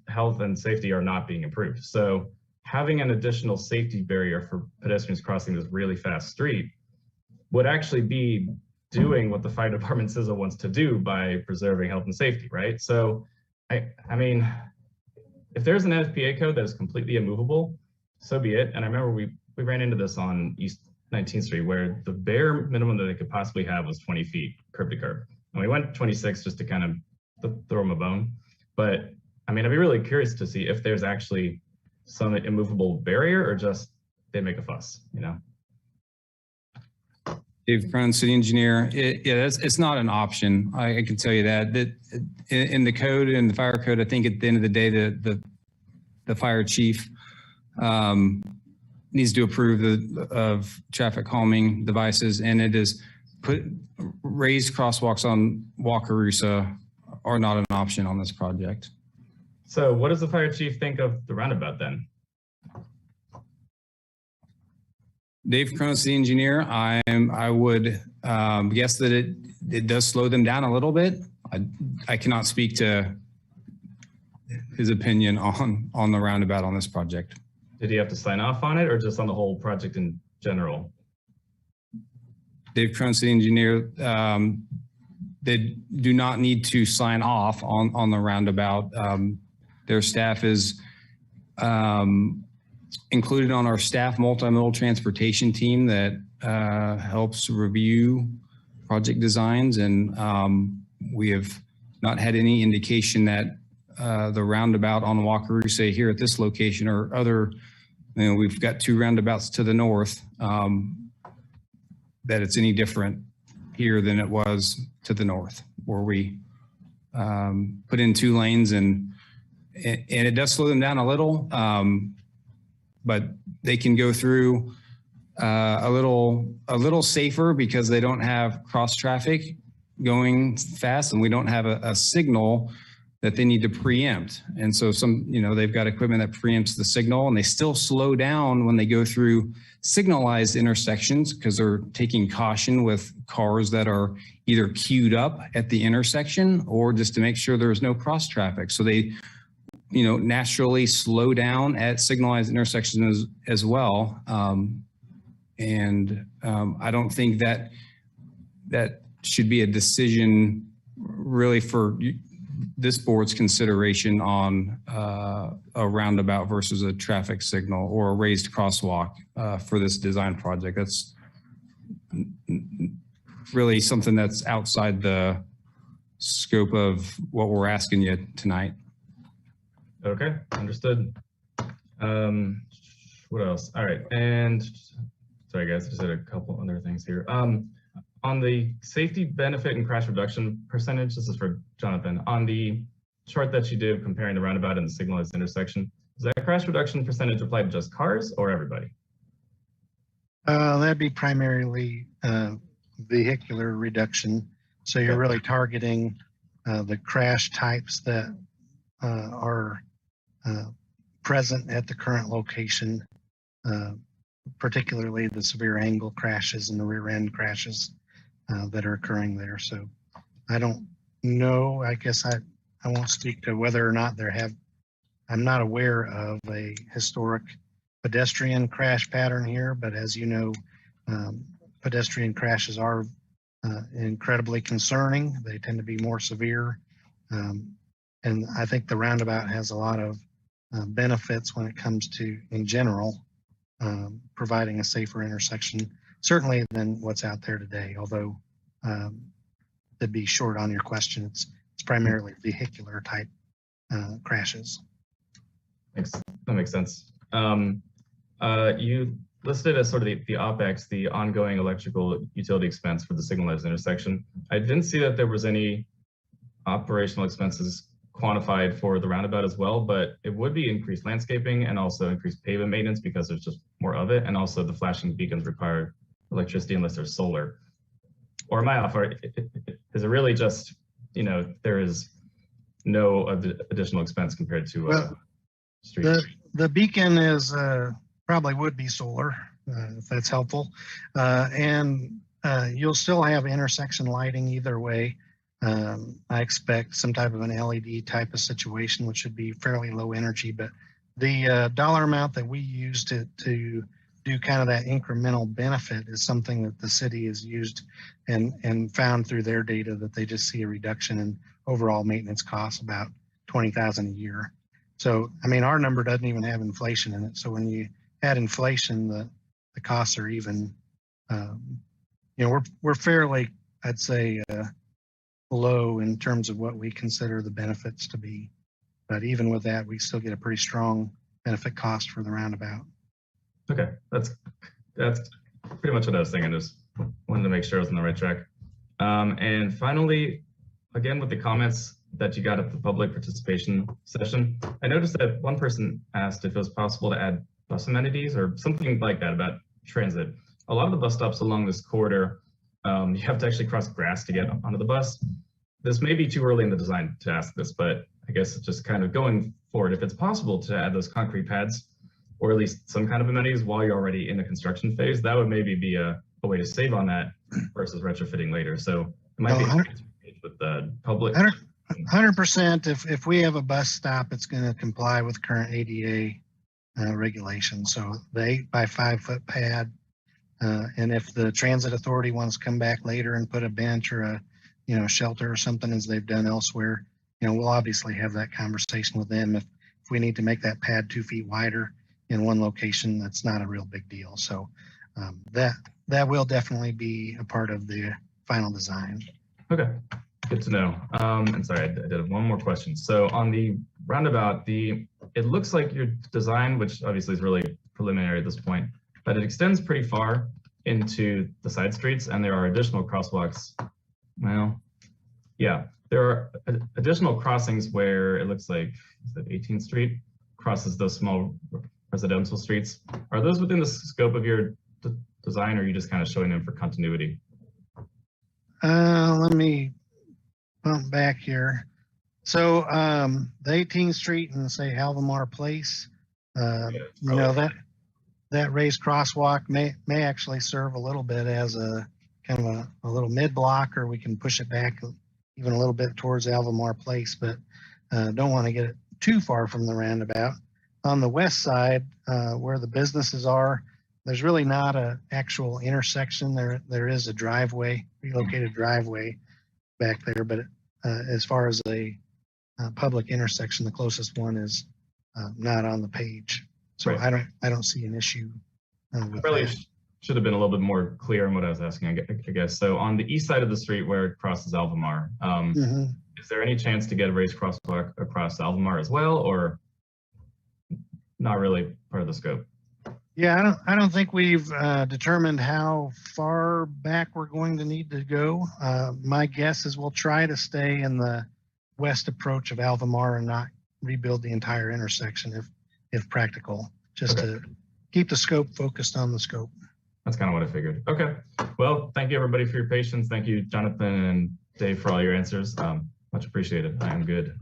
health and safety are not being improved. So having an additional safety barrier for pedestrians crossing this really fast street would actually be doing what the fire department says it wants to do by preserving health and safety, right? So, I mean, if there's an FPA code that is completely immovable, so be it. And I remember we ran into this on East 19th Street where the bare minimum that they could possibly have was 20 feet curb to curb. And we went 26 just to kind of throw them a bone. But I mean, I'd be really curious to see if there's actually some immovable barrier or just they make a fuss, you know? Dave Cronin, city engineer. It's not an option. I can tell you that. That in the code, in the fire code, I think at the end of the day, the fire chief needs to approve of traffic calming devices, and it is raised crosswalks on Wakarusa are not an option on this project. So what does the fire chief think of the roundabout then? Dave Cronin, the engineer. I would guess that it does slow them down a little bit. I cannot speak to his opinion on the roundabout on this project. Did he have to sign off on it or just on the whole project in general? Dave Cronin, the engineer. They do not need to sign off on the roundabout. Their staff is included on our staff multimodal transportation team that helps review project designs, and we have not had any indication that the roundabout on Wakarusa here at this location or other, we've got 2 roundabouts to the north, that it's any different here than it was to the north, where we put in 2 lanes, and it does slow them down a little, but they can go through a little safer because they don't have cross traffic going fast, and we don't have a signal that they need to preempt. And so they've got equipment that preempts the signal, and they still slow down when they go through signalized intersections because they're taking caution with cars that are either queued up at the intersection or just to make sure there's no cross traffic. So they, naturally slow down at signalized intersections as well. I don't think that should be a decision really for this board's consideration on a roundabout versus a traffic signal or a raised crosswalk for this design project. That's really something that's outside the scope of what we're asking you tonight. Okay, understood. What else? All right, and sorry guys, just had a couple other things here. On the safety benefit and crash reduction percentage, this is for Jonathan, on the chart that you did comparing the roundabout and the signalized intersection, does that crash reduction percentage apply to just cars or everybody? That'd be primarily vehicular reduction. So you're really targeting the crash types that are present at the current location, particularly the severe angle crashes and the rear end crashes that are occurring there. So I don't know, I guess I won't speak to whether or not I'm not aware of a historic pedestrian crash pattern here, but as you know, pedestrian crashes are incredibly concerning. They tend to be more severe. And I think the roundabout has a lot of benefits when it comes to, in general, providing a safer intersection, certainly than what's out there today. Although, to be short on your question, it's primarily vehicular type crashes. That makes sense. You listed as sort of the OpEx, the ongoing electrical utility expense for the signalized intersection. I didn't see that there was any operational expenses quantified for the roundabout as well, but it would be increased landscaping and also increased pavement maintenance because there's just more of it. And also the flashing beacons require electricity unless there's solar. Or am I off? Or is it really just, there is no additional expense compared to street? The beacon is probably would be solar, if that's helpful. And you'll still have intersection lighting either way. I expect some type of an LED type of situation, which should be fairly low energy, but the dollar amount that we use to do kind of that incremental benefit is something that the city has used and found through their data that they just see a reduction in overall maintenance costs about 20,000 a year. So, I mean, our number doesn't even have inflation in it. So when you add inflation, the costs are even, you know, we're fairly, I'd say, low in terms of what we consider the benefits to be. But even with that, we still get a pretty strong benefit cost for the roundabout. Okay, that's pretty much what I was thinking. Just wanted to make sure I was on the right track. And finally, again, with the comments that you got at the public participation session, I noticed that one person asked if it was possible to add bus amenities or something like that about transit. A lot of the bus stops along this corridor, you have to actually cross grass to get onto the bus. This may be too early in the design to ask this, but I guess it's just kind of going forward, if it's possible to add those concrete pads or at least some kind of amenities while you're already in the construction phase, that would maybe be a way to save on that versus retrofitting later. So it might be with the public. 100%. If we have a bus stop, it's going to comply with current ADA regulations. So the 8 by 5 foot pad. And if the transit authority wants to come back later and put a bench or a, you know, shelter or something as they've done elsewhere, you know, we'll obviously have that conversation with them. If we need to make that pad 2 feet wider in one location, that's not a real big deal. So that will definitely be a part of the final design. Okay, good to know. And sorry, I did have one more question. So on the roundabout, it looks like your design, which obviously is really preliminary at this point, but it extends pretty far into the side streets, and there are additional crosswalks. Well, yeah, there are additional crossings where it looks like, is that 18th Street crosses those small residential streets. Are those within the scope of your design, or are you just kind of showing them for continuity? Let me bump back here. So the 18th Street and say Albemarle Place, you know, that raised crosswalk may actually serve a little bit as a kind of a little mid block, or we can push it back even a little bit towards Albemarle Place, but don't want to get it too far from the roundabout. On the west side, where the businesses are, there's really not an actual intersection. There is a driveway, relocated driveway back there, but as far as a public intersection, the closest one is not on the page. So right. I don't see an issue. Really should have been a little bit more clear in what I was asking, I guess. So on the east side of the street where it crosses Albemarle, is there any chance to get a raised crosswalk across Albemarle as well, or not really part of the scope? Yeah, I don't think we've determined how far back we're going to need to go. My guess is we'll try to stay in the west approach of Albemarle and not rebuild the entire intersection if practical, just to keep the scope focused on the scope. That's kind of what I figured. Okay. Well, thank you everybody for your patience. Thank you, Jonathan and Dave, for all your answers. Much appreciated. I am good.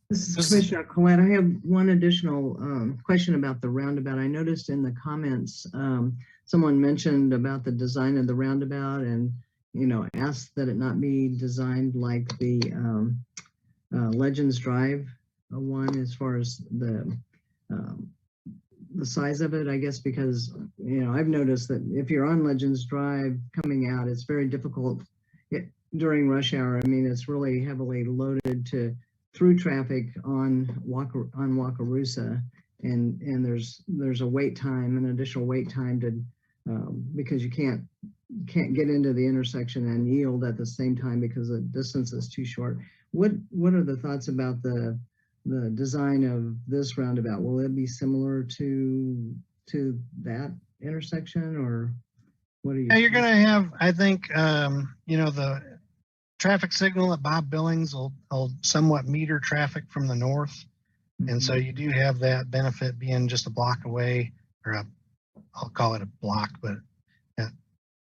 This is Commissioner Collette. I have one additional question about the roundabout. I noticed in the comments, someone mentioned about the design of the roundabout and, you know, asked that it not be designed like the Legends Drive one as far as the size of it, I guess, because, you know, I've noticed that if you're on Legends Drive coming out, it's very difficult during rush hour. I mean, it's really heavily loaded through traffic on Wakarusa, and there's a wait time, an additional wait time to because you can't get into the intersection and yield at the same time because the distance is too short. What are the thoughts about the design of this roundabout? Will it be similar to that intersection, or what are you? Yeah, you're going to have, I think, you know, the traffic signal at Bob Billings will somewhat meter traffic from the north. And so you do have that benefit being just a block away, or I'll call it a block, but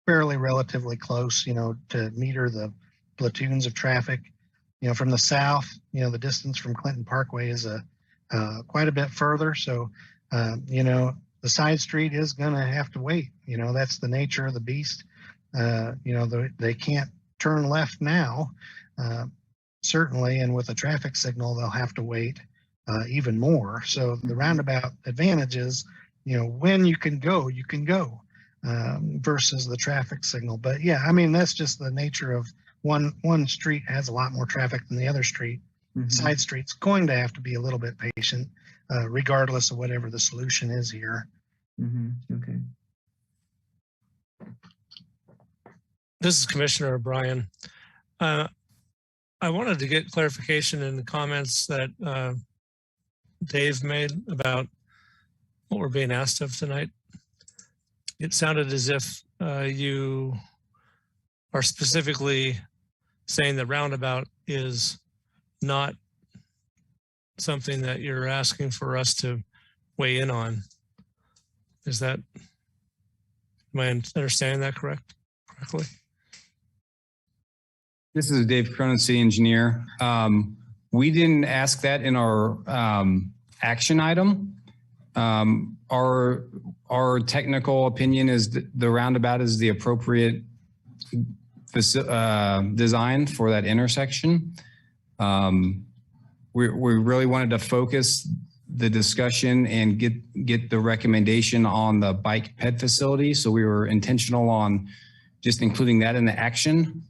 fairly relatively close, you know, to meter the platoons of traffic. You know, from the south, you know, the distance from Clinton Parkway is quite a bit further. So, you know, the side street is going to have to wait. You know, that's the nature of the beast. You know, they can't turn left now, certainly, and with a traffic signal, they'll have to wait even more. So the roundabout advantage is, you know, when you can go, versus the traffic signal. But yeah, I mean, that's just the nature of one street has a lot more traffic than the other street. Side street's going to have to be a little bit patient, regardless of whatever the solution is here. Okay. This is Commissioner O'Brien. I wanted to get clarification in the comments that Dave made about what we're being asked of tonight. It sounded as if you are specifically saying the roundabout is not something that you're asking for us to weigh in on. Is that, am I understanding that correctly? This is Dave Cronin, city engineer. We didn't ask that in our action item. Our technical opinion is that the roundabout is the appropriate design for that intersection. We really wanted to focus the discussion and get the recommendation on the bike ped facility. So we were intentional on just including that in the action.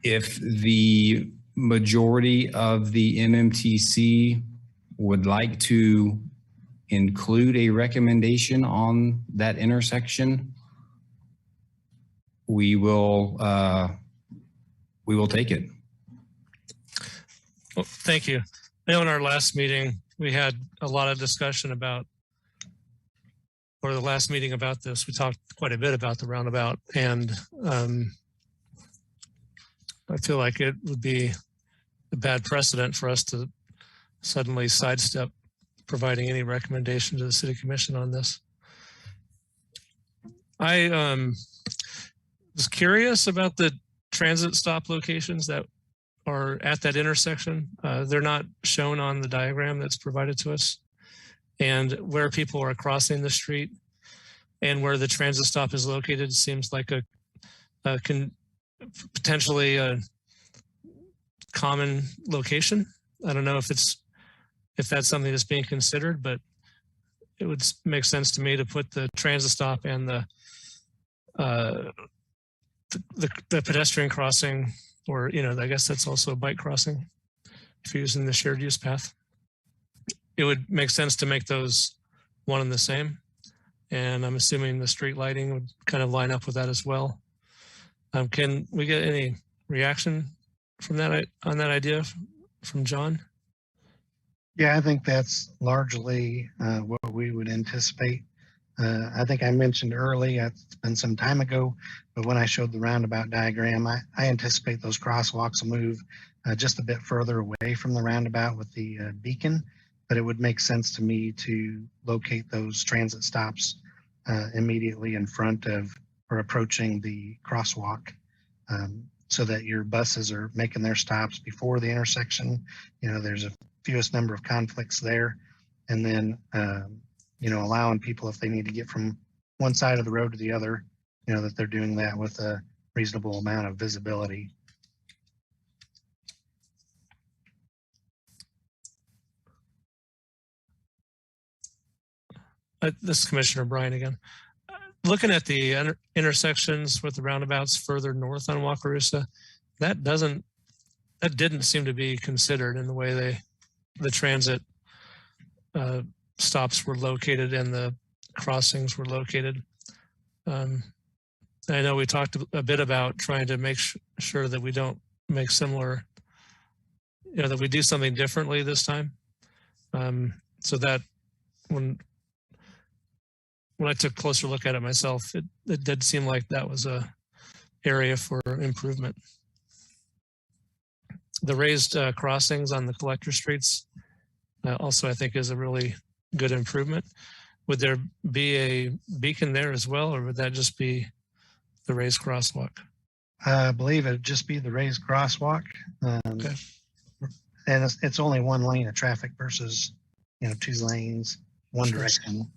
If the majority of the MMTC would like to include a recommendation on that intersection, we will take it. Well, thank you. I know in our last meeting, we had a lot of discussion about, or the last meeting about this, we talked quite a bit about the roundabout, and I feel like it would be a bad precedent for us to suddenly sidestep providing any recommendation to the city commission on this. I was curious about the transit stop locations that are at that intersection. They're not shown on the diagram that's provided to us, and where people are crossing the street and where the transit stop is located seems like a potentially a common location. I don't know if that's something that's being considered, but it would make sense to me to put the transit stop and the pedestrian crossing, or, you know, I guess that's also a bike crossing if you're using the shared use path. It would make sense to make those one and the same. And I'm assuming the street lighting would kind of line up with that as well. Can we get any reaction from that on that idea from John? Yeah, I think that's largely what we would anticipate. I think I mentioned early, it's been some time ago, but when I showed the roundabout diagram, I anticipate those crosswalks will move just a bit further away from the roundabout with the beacon, but it would make sense to me to locate those transit stops immediately in front of or approaching the crosswalk, so that your buses are making their stops before the intersection. You know, there's a fewest number of conflicts there, and then you know, allowing people, if they need to get from one side of the road to the other, you know, that they're doing that with a reasonable amount of visibility. This is Commissioner Bryan again. Looking at the intersections with the roundabouts further north on Wakarusa, that didn't seem to be considered in the way the transit stops were located and the crossings were located. I know we talked a bit about trying to make sure that we don't make similar, you know, that we do something differently this time. So that when I took a closer look at it myself, it did seem like that was a area for improvement. The raised crossings on the collector streets also, I think, is a really good improvement. Would there be a beacon there as well, or would that just be the raised crosswalk? I believe it'd just be the raised crosswalk. Okay. And it's only one lane of traffic versus, you know, 2 lanes. one direction.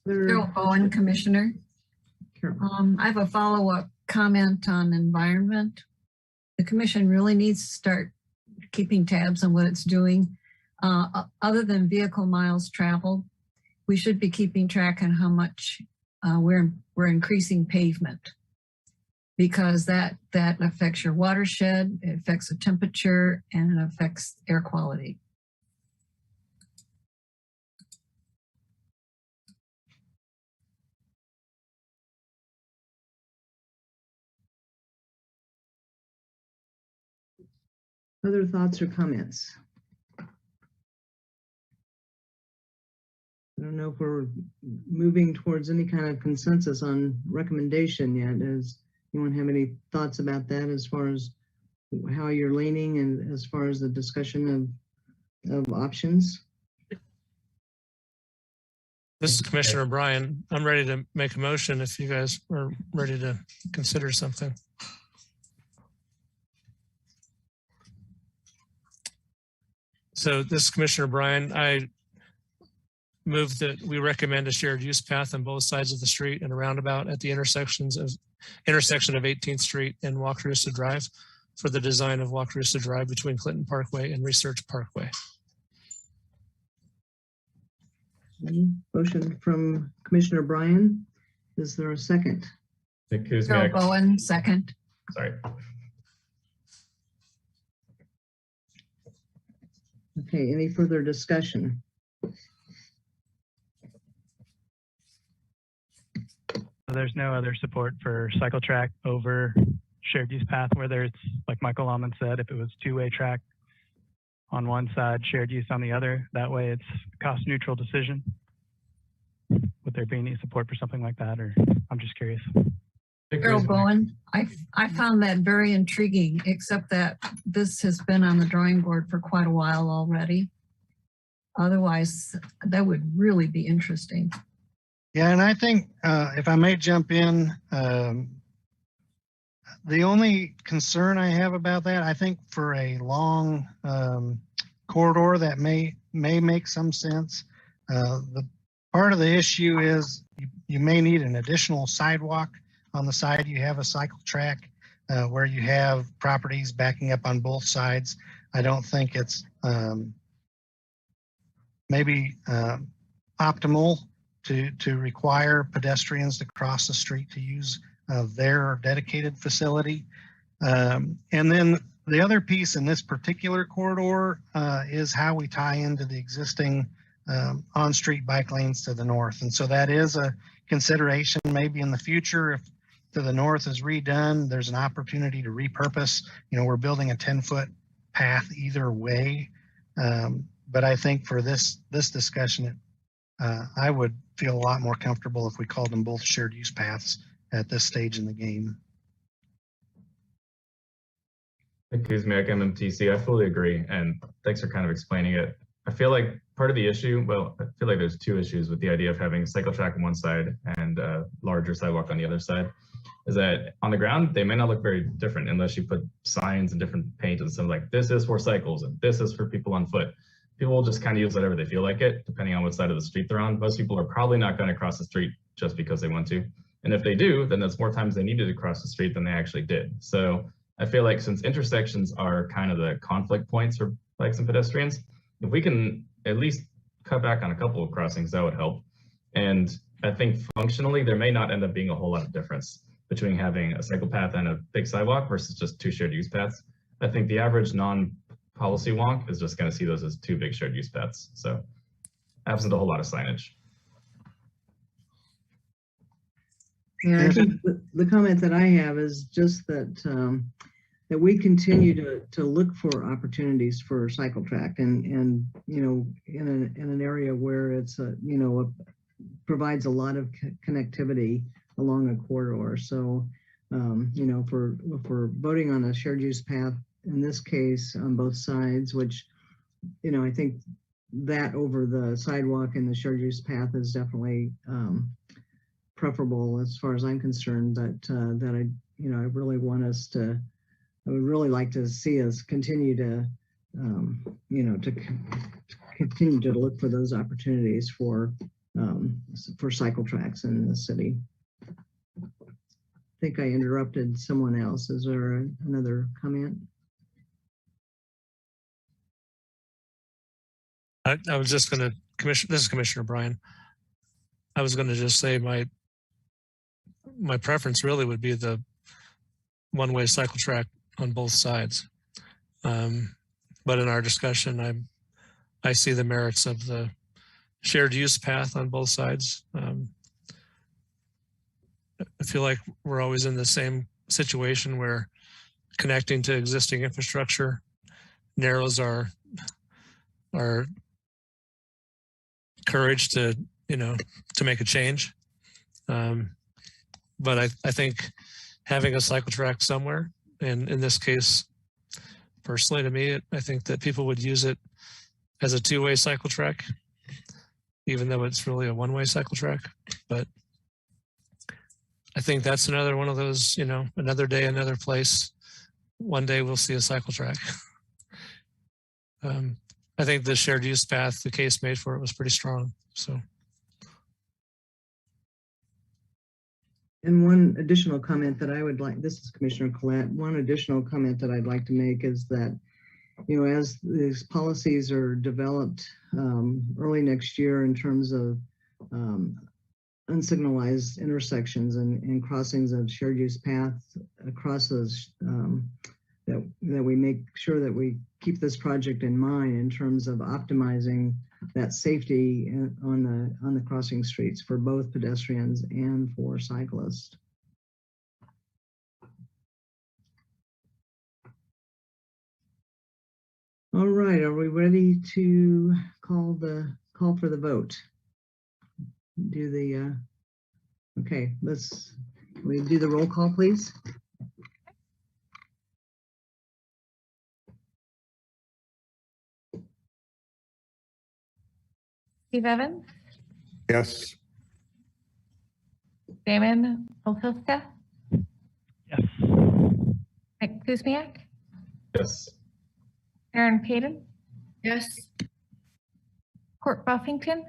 Carol Bowen, Commissioner. I have a follow-up comment on environment. The commission really needs to start keeping tabs on what it's doing. Other than vehicle miles traveled, we should be keeping track on how much we're increasing pavement, because that affects your watershed, it affects the temperature, and it affects air quality. Other thoughts or comments? I don't know if we're moving towards any kind of consensus on recommendation yet. Does anyone have any thoughts about that as far as how you're leaning and as far as the discussion of options? This is Commissioner O'Brien. I'm ready to make a motion if you guys are ready to consider something. So this is Commissioner O'Brien. I move that we recommend a shared use path on both sides of the street and a roundabout at the intersection of 18th Street and Wakarusa Drive for the design of Wakarusa Drive between Clinton Parkway and Research Parkway. Motion from Commissioner Bryan. Is there a second? Carol Bowen, second. Sorry. Okay, any further discussion? There's no other support for cycle track over shared use path, whether it's like Michael Lawman said, if it was two-way track on one side, shared use on the other, that way it's a cost neutral decision. Would there be any support for something like that, or I'm just curious. Carol Bowen, I found that very intriguing, except that this has been on the drawing board for quite a while already. Otherwise, that would really be interesting. Yeah, and I think if I may jump in, the only concern I have about that, I think for a long corridor that may make some sense. The part of the issue is you may need an additional sidewalk on the side. You have a cycle track where you have properties backing up on both sides. I don't think it's maybe optimal to require pedestrians to cross the street to use their dedicated facility. And then the other piece in this particular corridor is how we tie into the existing on-street bike lanes to the north. And so that is a consideration maybe in the future. If to the north is redone, there's an opportunity to repurpose. You know, we're building a 10-foot path either way. But I think for this discussion, I would feel a lot more comfortable if we called them both shared use paths at this stage in the game. Kuzmiak, MMTC, I fully agree. And thanks for kind of explaining it. I feel like part of the issue, well, I feel like there's two issues with the idea of having a cycle track on one side and a larger sidewalk on the other side, is that on the ground, they may not look very different unless you put signs and different paint and stuff like this is for cycles and this is for people on foot. People will just kind of use whatever they feel like it, depending on what side of the street they're on. Most people are probably not going to cross the street just because they want to. And if they do, then that's more times they needed to cross the street than they actually did. So I feel like since intersections are kind of the conflict points for bikes and pedestrians, if we can at least cut back on a couple of crossings, that would help. And I think functionally, there may not end up being a whole lot of difference between having a cycle path and a big sidewalk versus just two shared use paths. I think the average non-policy wonk is just going to see those as two big shared use paths. So absent a whole lot of signage. Yeah, I think the comment that I have is just that that we continue to look for opportunities for cycle track and you know, in an area where it's provides a lot of connectivity along a corridor. So you know, if we're voting on a shared use path in this case on both sides, which, you know, I think that over the sidewalk and the shared use path is definitely preferable as far as I'm concerned, but that I really want us to, I would really like to see us continue to, continue to look for those opportunities for cycle tracks in the city. I think I interrupted someone else. Is there another comment? I was just going to this is Commissioner Bryan. I was going to just say my preference really would be the one-way cycle track on both sides. But in our discussion, I see the merits of the shared use path on both sides. I feel like we're always in the same situation where connecting to existing infrastructure narrows our courage to make a change. But I think having a cycle track somewhere, and in this case, personally to me, I think that people would use it as a two-way cycle track, even though it's really a one-way cycle track. But I think that's another one of those, another day, another place. One day we'll see a cycle track. I think the shared use path, the case made for it was pretty strong. So. And one additional comment that I would like, this is Commissioner Collette, one additional comment that I'd like to make is that, as these policies are developed early next year in terms of unsignalized intersections and crossings of shared use paths across those, that we make sure that we keep this project in mind in terms of optimizing that safety on the crossing streets for both pedestrians and for cyclists. All right, are we ready to call for the vote? Do the okay, we do the roll call, please. Steve Evans, Yes. Damon Polkowska, Yes. Mike Kuzmiak, Yes. Aaron Payton, Yes. Court Buffington,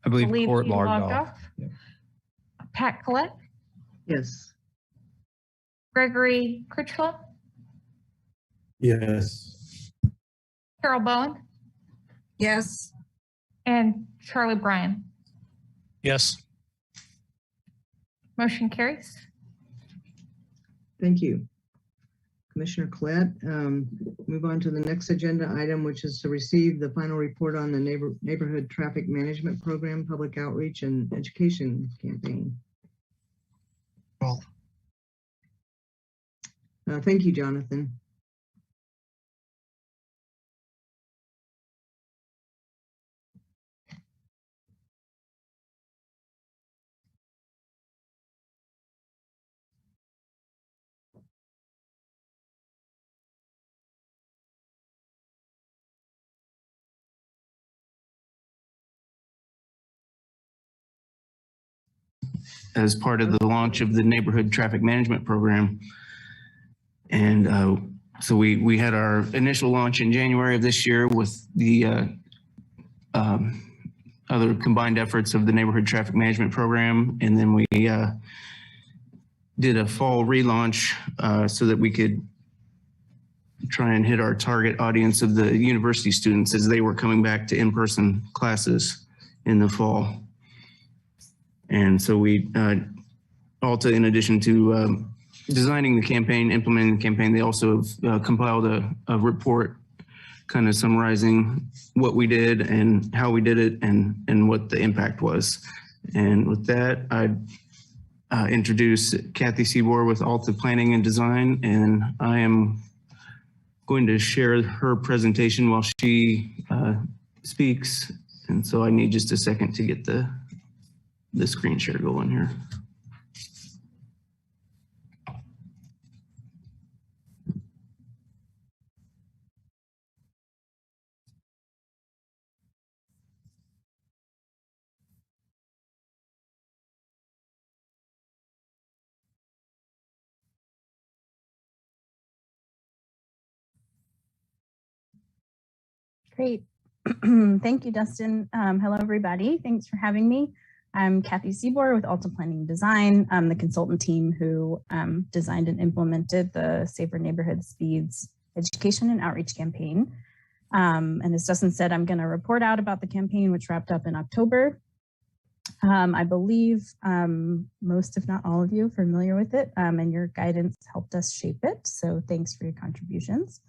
I believe court he logged logged off. off. Pat Collette, Yes. Gregory Critchlow, Yes. Carol Bowen, Yes. and Charlie Bryan. Yes. Motion carries. Thank you. Commissioner Collette, move on to the next agenda item, which is to receive the final report on the neighborhood traffic management program, public outreach and education campaign. Well, thank you, Jonathan. As part of the launch of the neighborhood traffic management program. And so we had our initial launch in January of this year with the other combined efforts of the neighborhood traffic management program. And then we did a fall relaunch so that we could try and hit our target audience of the university students as they were coming back to in-person classes in the fall. And so we, Alta, in addition to designing the campaign, implementing the campaign, they also have compiled a report kind of summarizing what we did and how we did it and what the impact was. And with that, I'd introduce Kathy Seabour with Alta Planning and Design, and I am going to share her presentation while she speaks. And so I need just a second to get the screen share going here. Great. Thank you, Dustin. Hello, everybody. Thanks for having me. I'm Kathy Seabor with Alta Planning Design. I'm the consultant team who designed and implemented the Safer Neighborhood Speeds education and outreach campaign. And as Dustin said, I'm going to report out about the campaign, which wrapped up in October. I believe most, if not all of you, are familiar with it, and your guidance helped us shape it. So thanks for your contributions.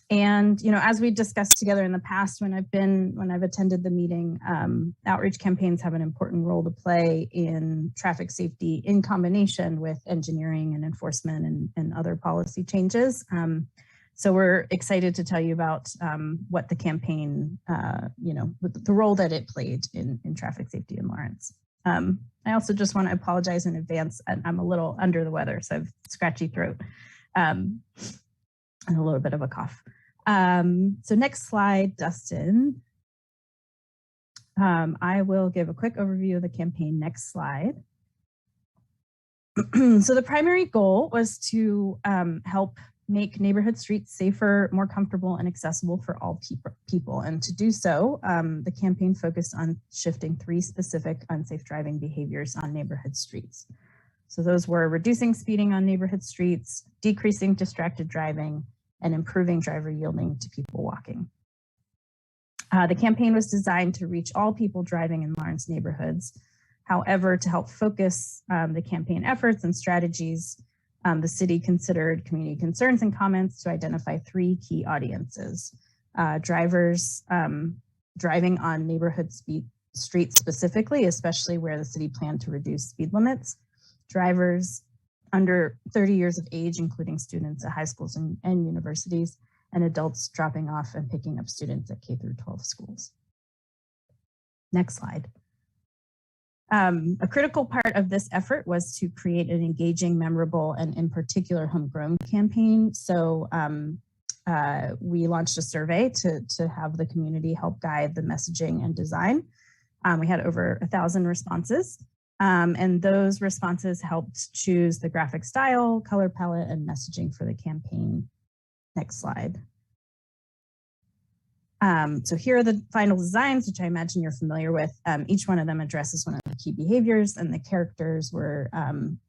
And as we discussed together in the past, when I've attended the meeting, outreach campaigns have an important role to play in traffic safety in combination with engineering and enforcement and other policy changes. So we're excited to tell you about what the campaign, the role that it played in traffic safety in Lawrence. I also just want to apologize in advance. I'm a little under the weather, so I have a scratchy throat and a little bit of a cough. So next slide, Dustin. I will give a quick overview of the campaign. Next slide. So the primary goal was to help make neighborhood streets safer, more comfortable, and accessible for all people. And to do so, the campaign focused on shifting 3 specific unsafe driving behaviors on neighborhood streets. So those were reducing speeding on neighborhood streets, decreasing distracted driving, and improving driver yielding to people walking. The campaign was designed to reach all people driving in Lawrence neighborhoods. However, to help focus the campaign efforts and strategies, the city considered community concerns and comments to identify 3 key audiences. Drivers driving on neighborhood streets specifically, especially where the city planned to reduce speed limits. Drivers under 30 years of age, including students at high schools and universities, and adults dropping off and picking up students at K through 12 schools. Next slide. A critical part of this effort was to create an engaging, memorable, and in particular homegrown campaign. So we launched a survey to have the community help guide the messaging and design. We had over 1,000 responses. And those responses helped choose the graphic style, color palette, and messaging for the campaign. Next slide. So here are the final designs, which I imagine you're familiar with. Each one of them addresses one of the key behaviors, and the characters were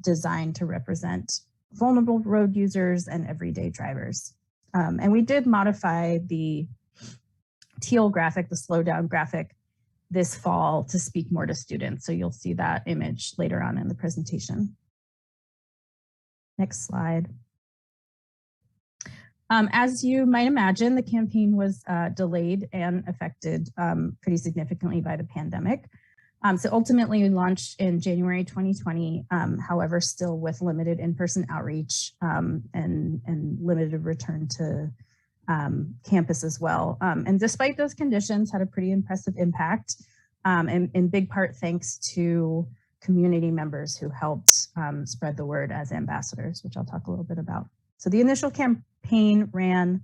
designed to represent vulnerable road users and everyday drivers. And we did modify the teal graphic, the slowdown graphic, this fall to speak more to students. So you'll see that image later on in the presentation. Next slide. As you might imagine, the campaign was delayed and affected pretty significantly by the pandemic. So ultimately we launched in January 2020, however, still with limited in-person outreach and limited return to campus as well. And despite those conditions, had a pretty impressive impact, and in big part thanks to community members who helped spread the word as ambassadors, which I'll talk a little bit about. So the initial campaign ran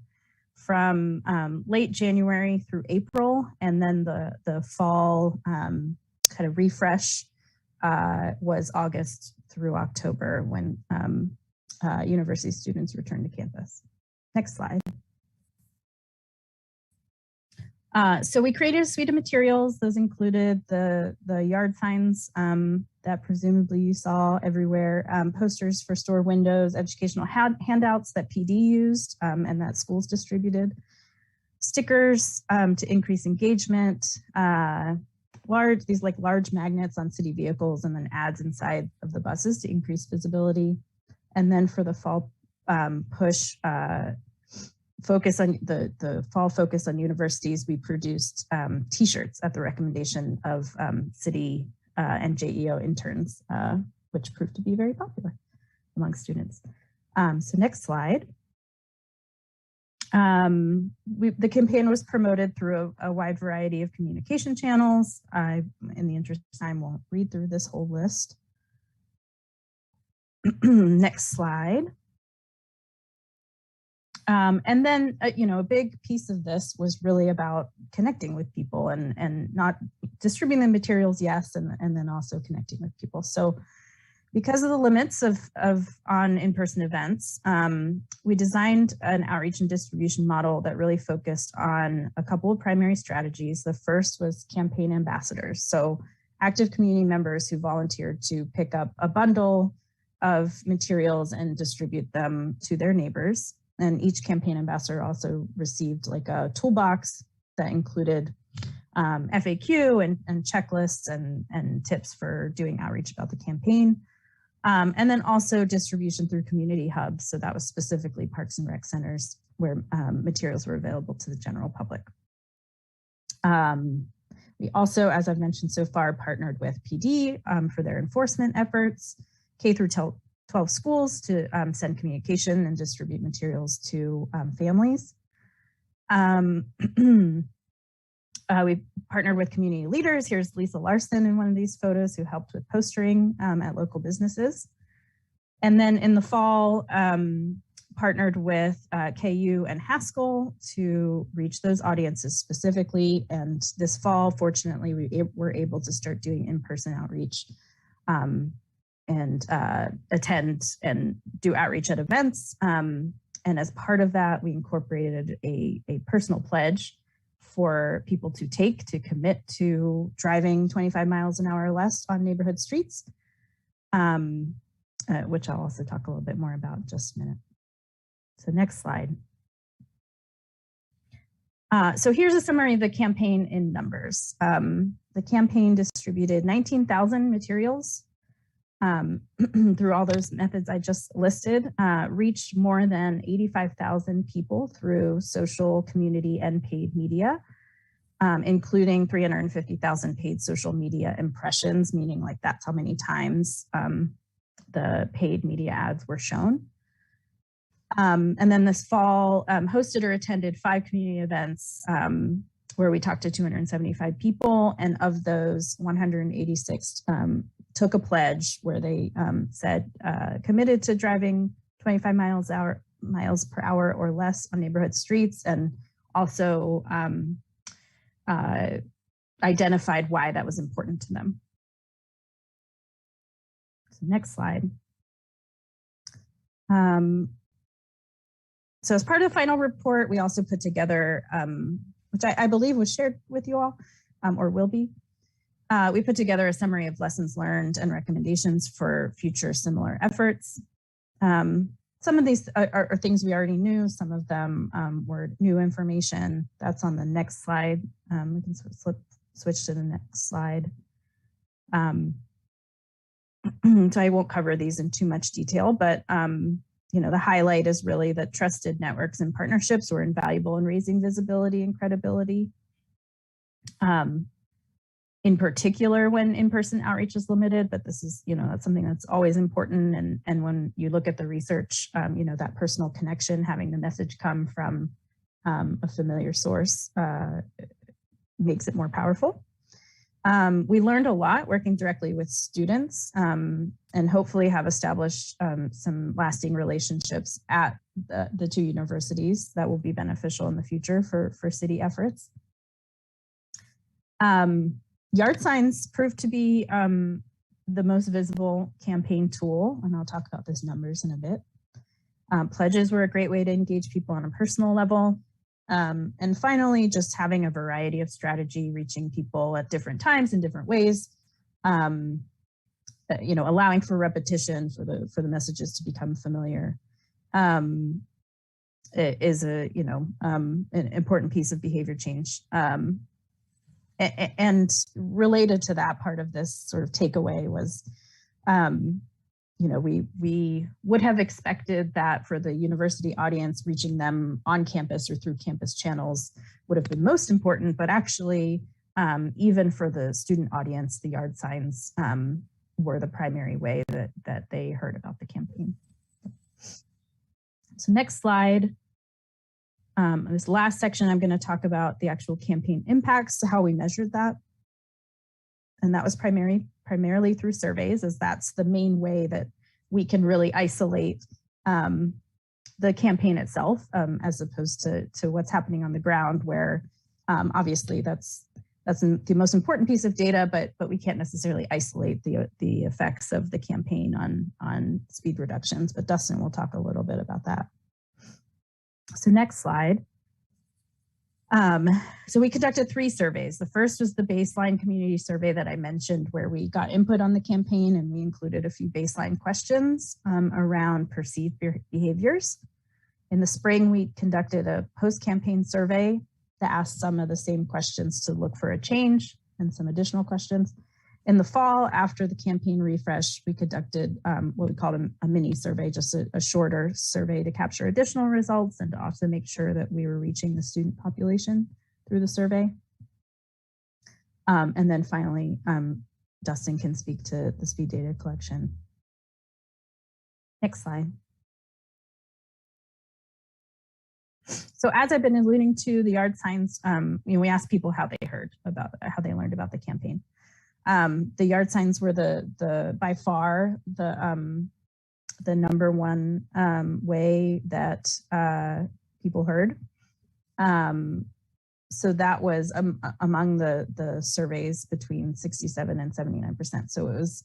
from late January through April, and then the fall kind of refresh was August through October when university students returned to campus. Next slide. So we created a suite of materials. Those included the yard signs that presumably you saw everywhere, posters for store windows, educational handouts that PD used and that schools distributed, stickers to increase engagement, these large magnets on city vehicles, and then ads inside of the buses to increase visibility. And then for the fall push, focus on the fall focus on universities, we produced t-shirts at the recommendation of city and JEO interns, which proved to be very popular among students. So next slide. The campaign was promoted through a wide variety of communication channels. In the interest of time, won't read through this whole list. Next slide. And then, a big piece of this was really about connecting with people and not distributing the materials, yes, and then also connecting with people. So Because of the limits on in-person events, we designed an outreach and distribution model that really focused on a couple of primary strategies. The first was campaign ambassadors. So active community members who volunteered to pick up a bundle of materials and distribute them to their neighbors. And each campaign ambassador also received like a toolbox that included FAQ and checklists and tips for doing outreach about the campaign. And then also distribution through community hubs. So that was specifically parks and rec centers where materials were available to the general public. We also, as I've mentioned so far, partnered with PD for their enforcement efforts, K through 12 schools to send communication and distribute materials to families. We partnered with community leaders. Here's Lisa Larson in one of these photos who helped with postering at local businesses. And then in the fall, partnered with KU and Haskell to reach those audiences specifically. And this fall, fortunately, we were able to start doing in-person outreach and attend and do outreach at events. And as part of that, we incorporated a personal pledge for people to commit to driving 25 miles an hour or less on neighborhood streets, which I'll also talk a little bit more about in just a minute. So next slide. So here's a summary of the campaign in numbers. The campaign distributed 19,000 materials through all those methods I just listed, reached more than 85,000 people through social, community, and paid media, including 350,000 paid social media impressions, meaning like that's how many times the paid media ads were shown. And then this fall, hosted or attended 5 community events where we talked to 275 people, and of those, 186 took a pledge where they said committed to driving 25 miles per hour or less on neighborhood streets, and also identified why that was important to them. So next slide. So as part of the final report, we also put together, which I believe was shared with you all, or will be, we put together a summary of lessons learned and recommendations for future similar efforts. Some of these are things we already knew. Some of them were new information. That's on the next slide. We can switch to the next slide. So I won't cover these in too much detail, but you know, the highlight is really that trusted networks and partnerships were invaluable in raising visibility and credibility. In particular, when in-person outreach is limited, but this is, you know, that's something that's always important. And when you look at the research, you know, that personal connection, having the message come from a familiar source makes it more powerful. We learned a lot working directly with students and hopefully have established some lasting relationships at the 2 universities that will be beneficial in the future for city efforts. Yard signs proved to be the most visible campaign tool, and I'll talk about those numbers in a bit. Pledges were a great way to engage people on a personal level. And finally, just having a variety of strategy, reaching people at different times in different ways, you know, allowing for repetition for the messages to become familiar is a, you know, an important piece of behavior change. And related to that, part of this sort of takeaway was, you know, we would have expected that for the university audience, reaching them on campus or through campus channels would have been most important, but actually, even for the student audience, the yard signs were the primary way that they heard about the campaign. So next slide. This last section, I'm going to talk about the actual campaign impacts, how we measured that. And that was primarily through surveys, as that's the main way that we can really isolate the campaign itself, as opposed to what's happening on the ground, where obviously that's that's the most important piece of data, but we can't necessarily isolate the effects of the campaign on speed reductions. But Dustin will talk a little bit about that. So next slide. So we conducted 3 surveys. The first was the baseline community survey that I mentioned, where we got input on the campaign and we included a few baseline questions around perceived behaviors. In the spring, we conducted a post-campaign survey that asked some of the same questions to look for a change and some additional questions. In the fall, after the campaign refresh, we conducted what we called a mini survey, just a shorter survey to capture additional results and to also make sure that we were reaching the student population through the survey. And then finally, Dustin can speak to the speed data collection. Next slide. So as I've been alluding to, the yard signs, we asked people how they learned about the campaign. The yard signs were by far the number one way that people heard. So that was among the surveys between 67 and 79%. So it was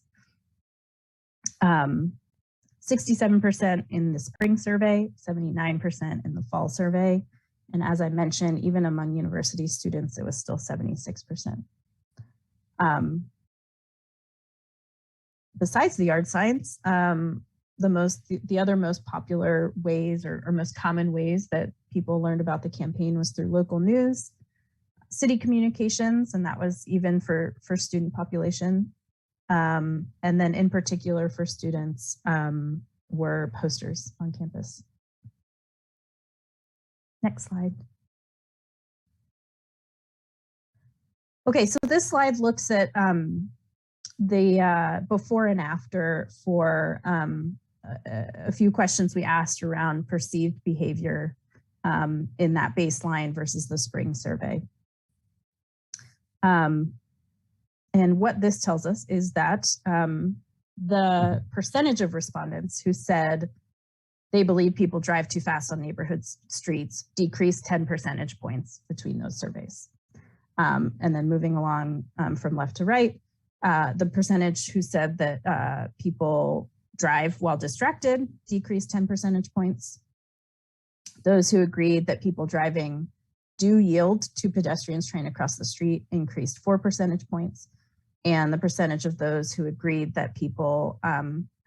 67% in the spring survey, 79% in the fall survey. And as I mentioned, even among university students, it was still 76%. Besides the yard signs, the other most popular ways or most common ways that people learned about the campaign was through local news, city communications, and that was even for student population. And then in particular for students were posters on campus. Next slide. Okay, so this slide looks at the before and after for a few questions we asked around perceived behavior in that baseline versus the spring survey. And what this tells us is that the percentage of respondents who said they believe people drive too fast on neighborhood streets decreased 10 percentage points between those surveys. And then moving along from left to right, the percentage who said that people drive while distracted decreased 10 percentage points. Those who agreed that people driving do yield to pedestrians trying to cross the street increased 4 percentage points. And the percentage of those who agreed that people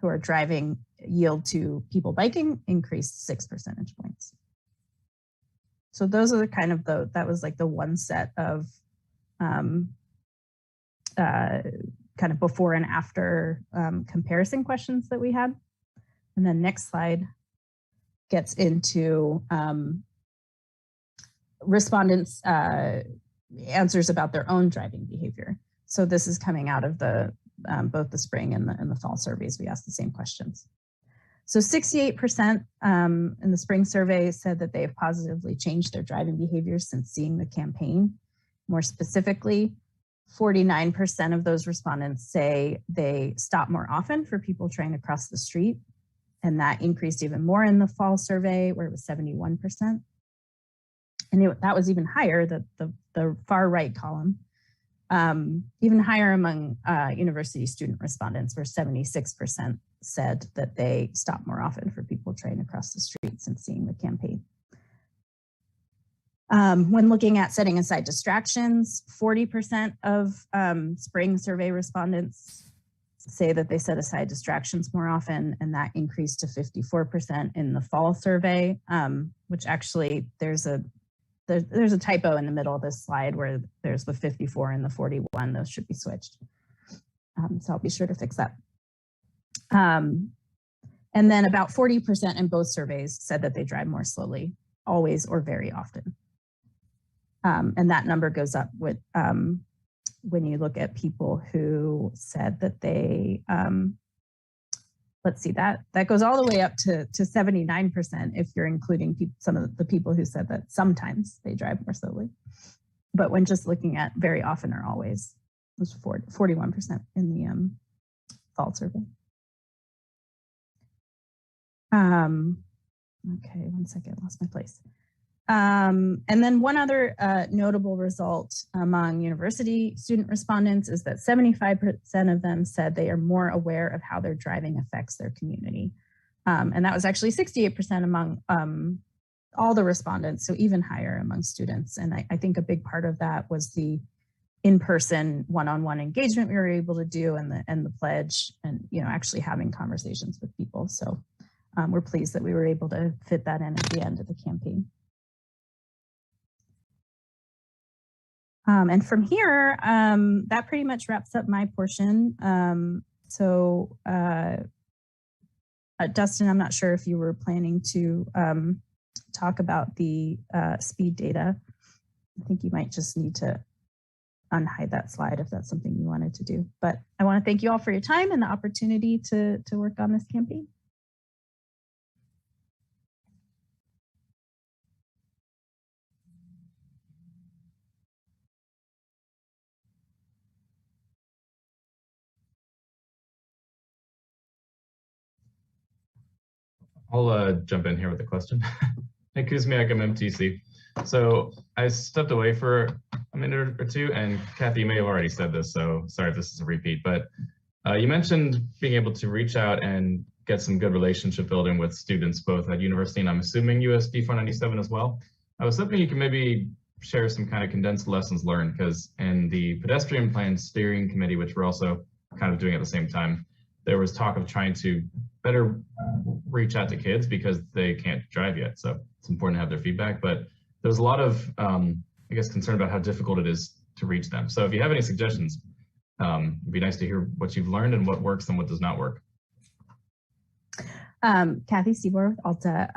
who are driving yield to people biking increased 6 percentage points. So those are the kind of that was like the one set of kind of before and after comparison questions that we had. And then next slide gets into respondents' answers about their own driving behavior. So this is coming out of the both the spring and the fall surveys. We asked the same questions. So 68% in the spring survey said that they have positively changed their driving behavior since seeing the campaign. More specifically, 49% of those respondents say they stop more often for people trying to cross the street. And that increased even more in the fall survey, where it was 71%. And that was even higher, the far right column, even higher among university student respondents, where 76% said that they stop more often for people trying to cross the street since seeing the campaign. When looking at setting aside distractions, 40% of spring survey respondents say that they set aside distractions more often, and that increased to 54% in the fall survey, which actually there's a typo in the middle of this slide where there's the 54 and the 41. Those should be switched. So I'll be sure to fix that. And then about 40% in both surveys said that they drive more slowly, always or very often. And that number goes up with when you look at people who said that they, let's see, that goes all the way up to 79% if you're including some of the people who said that sometimes they drive more slowly. But when just looking at very often or always, it was 41% in the fall survey. Okay, one second, lost my place. And then one other notable result among university student respondents is that 75% of them said they are more aware of how their driving affects their community. And that was actually 68% among all the respondents, so even higher among students. And I think a big part of that was the in-person one-on-one engagement we were able to do, and the pledge, and actually having conversations with people. So we're pleased that we were able to fit that in at the end of the campaign. And from here, that pretty much wraps up my portion. Dustin, I'm not sure if you were planning to talk about the speed data. I think you might just need to unhide that slide if that's something you wanted to do. But I want to thank you all for your time and the opportunity to work on this campaign. I'll jump in here with a question. Hey, Kuzmiak, I'm MTC. So I stepped away for a minute or two, and Kathy, you may have already said this, so sorry if this is a repeat, but you mentioned being able to reach out and get some good relationship building with students, both at university and I'm assuming USD 497 as well. I was hoping you could maybe share some kind of condensed lessons learned, because in the pedestrian plan steering committee, which we're also kind of doing at the same time, there was talk of trying to better reach out to kids because they can't drive yet. So it's important to have their feedback, but there's a lot of, I guess, concern about how difficult it is to reach them. So if you have any suggestions, it'd be nice to hear what you've learned and what works and what does not work. Kathy Seaborg with Alta.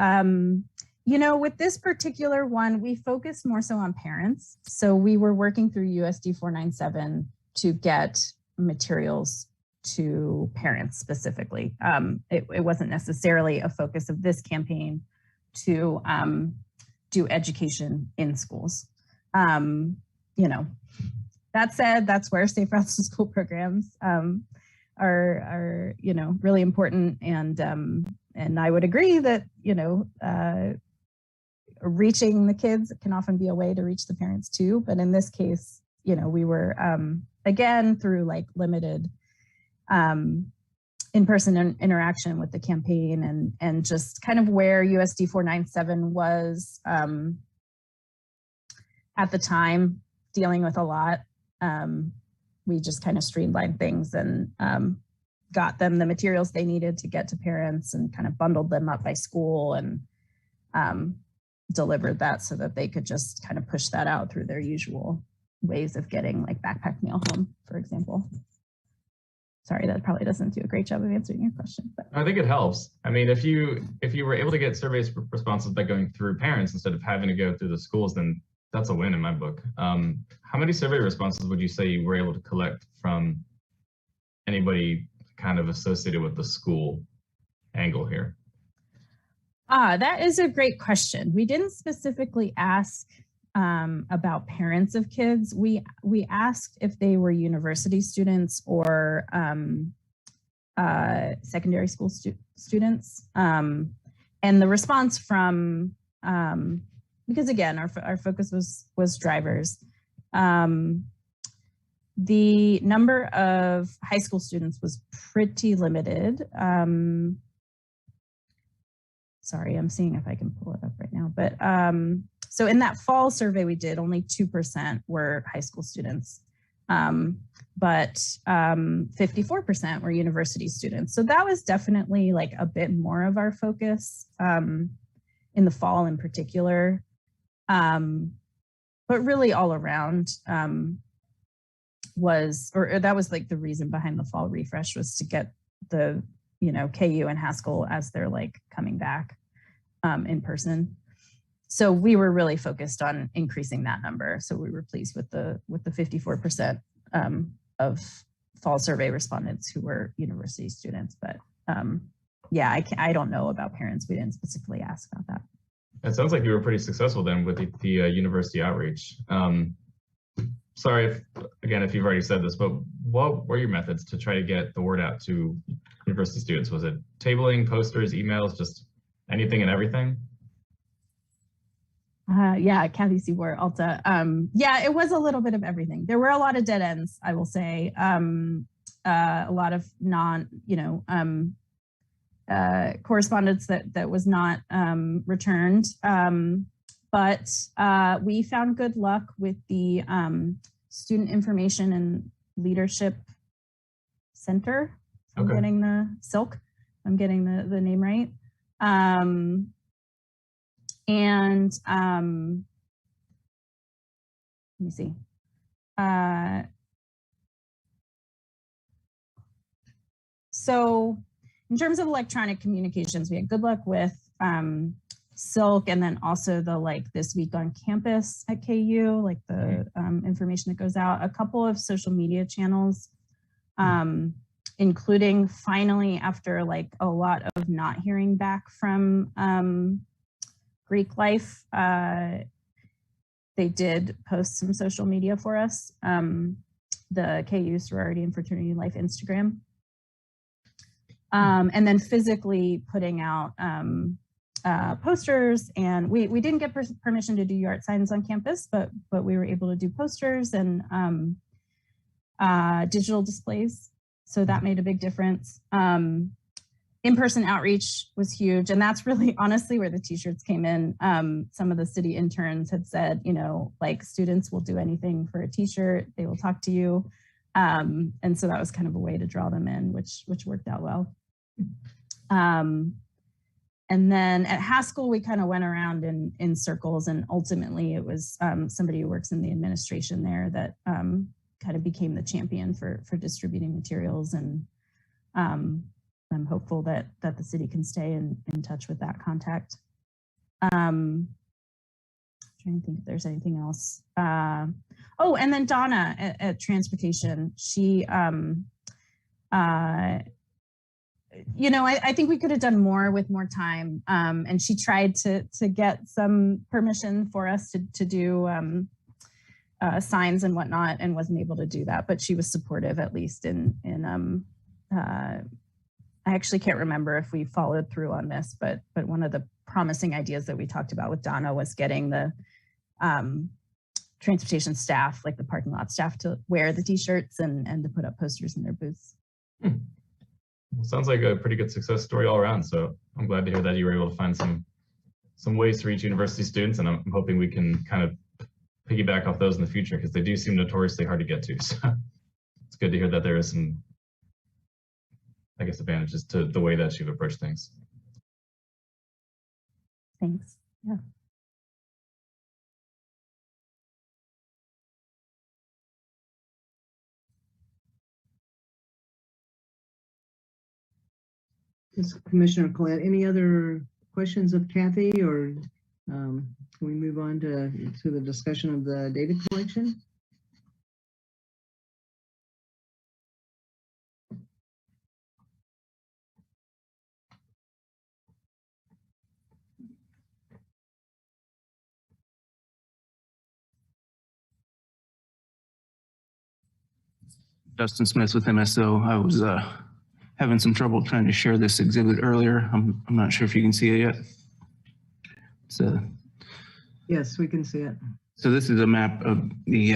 With this particular one, we focused more so on parents. So we were working through USD 497 to get materials to parents specifically. It wasn't necessarily a focus of this campaign to do education in schools. That said, that's where safe routes to school programs are really important, and I would agree that reaching the kids can often be a way to reach the parents too. But in this case, we were again through like limited in-person interaction with the campaign, and just kind of where USD 497 was at the time, dealing with a lot. We just kind of streamlined things and got them the materials they needed to get to parents, and kind of bundled them up by school, and delivered that so that they could just kind of push that out through their usual ways of getting like backpack mail home, for example. Sorry, that probably doesn't do a great job of answering your question. But I think it helps. I mean, if you were able to get surveys responses by going through parents instead of having to go through the schools, then that's a win in my book. How many survey responses would you say you were able to collect from anybody kind of associated with the school angle here? That is a great question. We didn't specifically ask about parents of kids. We asked if they were university students or secondary school students. And the response from, because again, our focus was drivers. The number of high school students was pretty limited. Sorry, I'm seeing if I can pull it up right now. But so in that fall survey we did, only 2% were high school students, but 54% were university students. So that was definitely like a bit more of our focus in the fall in particular. But really all around that was like the reason behind the fall refresh, was to get the, KU and Haskell as they're like coming back in person. So we were really focused on increasing that number. So we were pleased with the 54% of fall survey respondents who were university students. But yeah, I don't know about parents. We didn't specifically ask about that. It sounds like you were pretty successful then with the university outreach. Sorry if you've already said this, but what were your methods to try to get the word out to university students? Was it tabling, posters, emails, just anything and everything? Yeah, Kathy Seaboard, Alta. Yeah, it was a little bit of everything. There were a lot of dead ends, I will say. A lot of correspondence that was not returned. But we found good luck with the Student Information and Leadership Center. I'm getting the SILC. I'm getting the name right. Let me see. So in terms of electronic communications, we had good luck with SILC, and then also the This Week on Campus at KU, like the information that goes out, a couple of social media channels, including finally after a lot of not hearing back from Greek Life, they did post some social media for us, the KU Sorority and Fraternity Life Instagram. And then physically putting out posters, and we didn't get permission to do yard signs on campus, but we were able to do posters and digital displays. So that made a big difference. In-person outreach was huge, and that's really honestly where the t-shirts came in. Some of the city interns had said, students will do anything for a t-shirt, they will talk to you. And so that was kind of a way to draw them in, which worked out well. And then at Haskell, we kind of went around in circles, and ultimately it was somebody who works in the administration there that kind of became the champion for distributing materials. And I'm hopeful that the city can stay in touch with that contact. Trying to think if there's anything else. Oh, and then Donna at Transportation, she, I think we could have done more with more time. And she tried to get some permission for us to do signs and whatnot, and wasn't able to do that, but she was supportive, at least in I actually can't remember if we followed through on this, but one of the promising ideas that we talked about with Donna was getting the transportation staff, like the parking lot staff, to wear the t-shirts and to put up posters in their booths. Well, sounds like a pretty good success story all around. So I'm glad to hear that you were able to find some ways to reach university students, and I'm hoping we can kind of piggyback off those in the future, because they do seem notoriously hard to get to. So it's good to hear that there is some, I guess, advantages to the way that you've approached things. Thanks. Yeah. Commissioner Collette, any other questions of Kathy, or can we move on to the discussion of the data collection? Justin Smith with MSO. I was having some trouble trying to share this exhibit earlier. I'm not sure if you can see it yet. So, yes, we can see it. So this is a map of the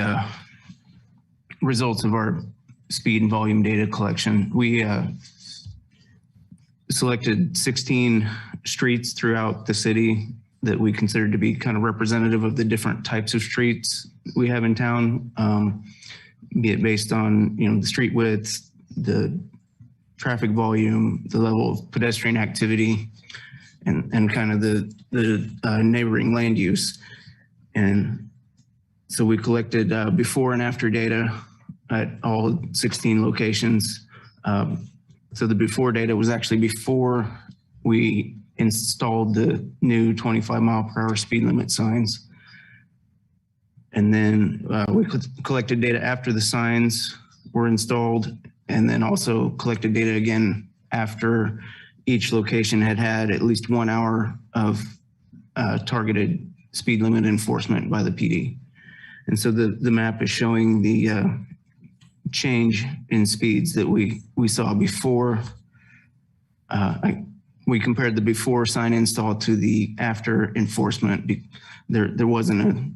results of our speed and volume data collection. We selected 16 streets throughout the city that we considered to be kind of representative of the different types of streets we have in town. Be it based on the street width, the traffic volume, the level of pedestrian activity, and kind of the neighboring land use. And so we collected before and after data at all 16 locations. So the before data was actually before we installed the new 25-mile-per-hour speed limit signs. And then we collected data after the signs were installed, and then also collected data again after each location had had at least 1 hour of targeted speed limit enforcement by the PD. And so the map is showing the change in speeds that we saw before. we compared the before sign install to the after enforcement. There wasn't a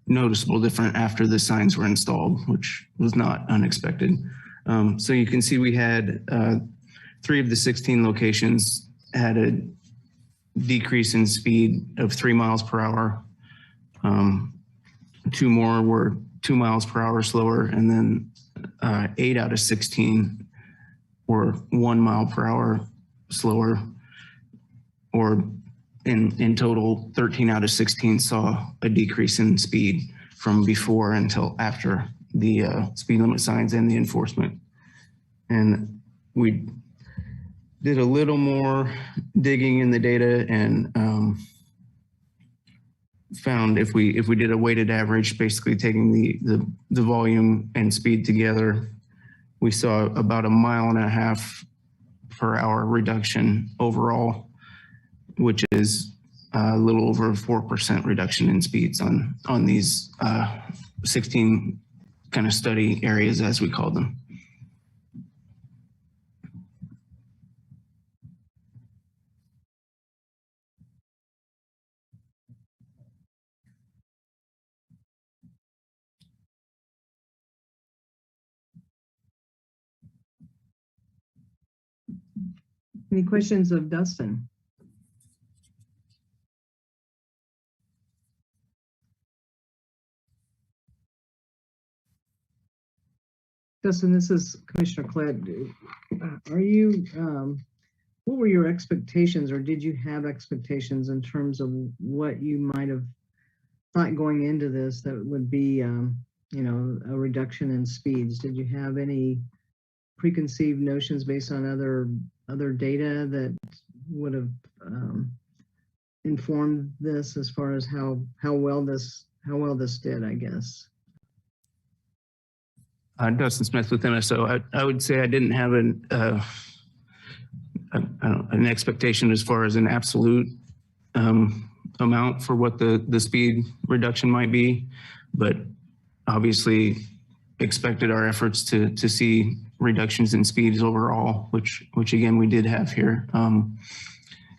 noticeable difference after the signs were installed, which was not unexpected. So you can see we had 3 of the 16 locations had a decrease in speed of 3 miles per hour. 2 more were 2 miles per hour slower, and then 8 out of 16 were 1 mile per hour slower, or in total, 13 out of 16 saw a decrease in speed from before until after the speed limit signs and the enforcement. And we did a little more digging in the data and found if we did a weighted average, basically taking the volume and speed together, we saw about 1.5 miles per hour reduction overall, which is a little over a 4% reduction in speeds on these 16 kind of study areas, as we call them. Any questions of Dustin? Dustin, this is Commissioner Klett. Are you, what were your expectations, or did you have expectations in terms of what you might have thought going into this that would be, you know, a reduction in speeds? Did you have any preconceived notions based on other data that would have informed this as far as how well this did, I guess? Dustin Smith with MSO. I would say I didn't have an expectation as far as an absolute amount for what the speed reduction might be, but obviously expected our efforts to see reductions in speeds overall, which again we did have here.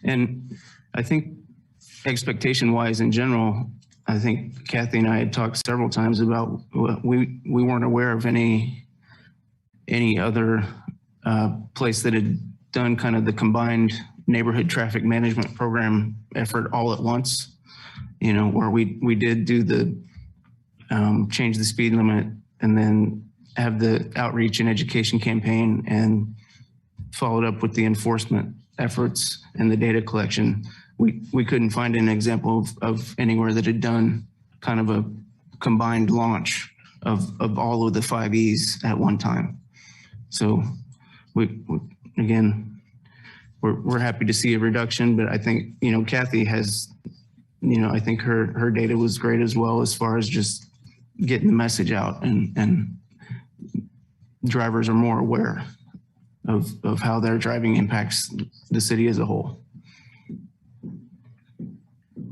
And I think expectation wise in general, I think Kathy and I had talked several times about we weren't aware of any other place that had done kind of the combined neighborhood traffic management program effort all at once, you know, where we did do the change the speed limit and then have the outreach and education campaign and followed up with the enforcement efforts and the data collection. We couldn't find an example of anywhere that had done kind of a combined launch of all of the 5 E's at one time. So again, we're happy to see a reduction, but I think, you know, Kathy has, you know, I think her data was great as well as far as just getting the message out, and drivers are more aware of how their driving impacts the city as a whole.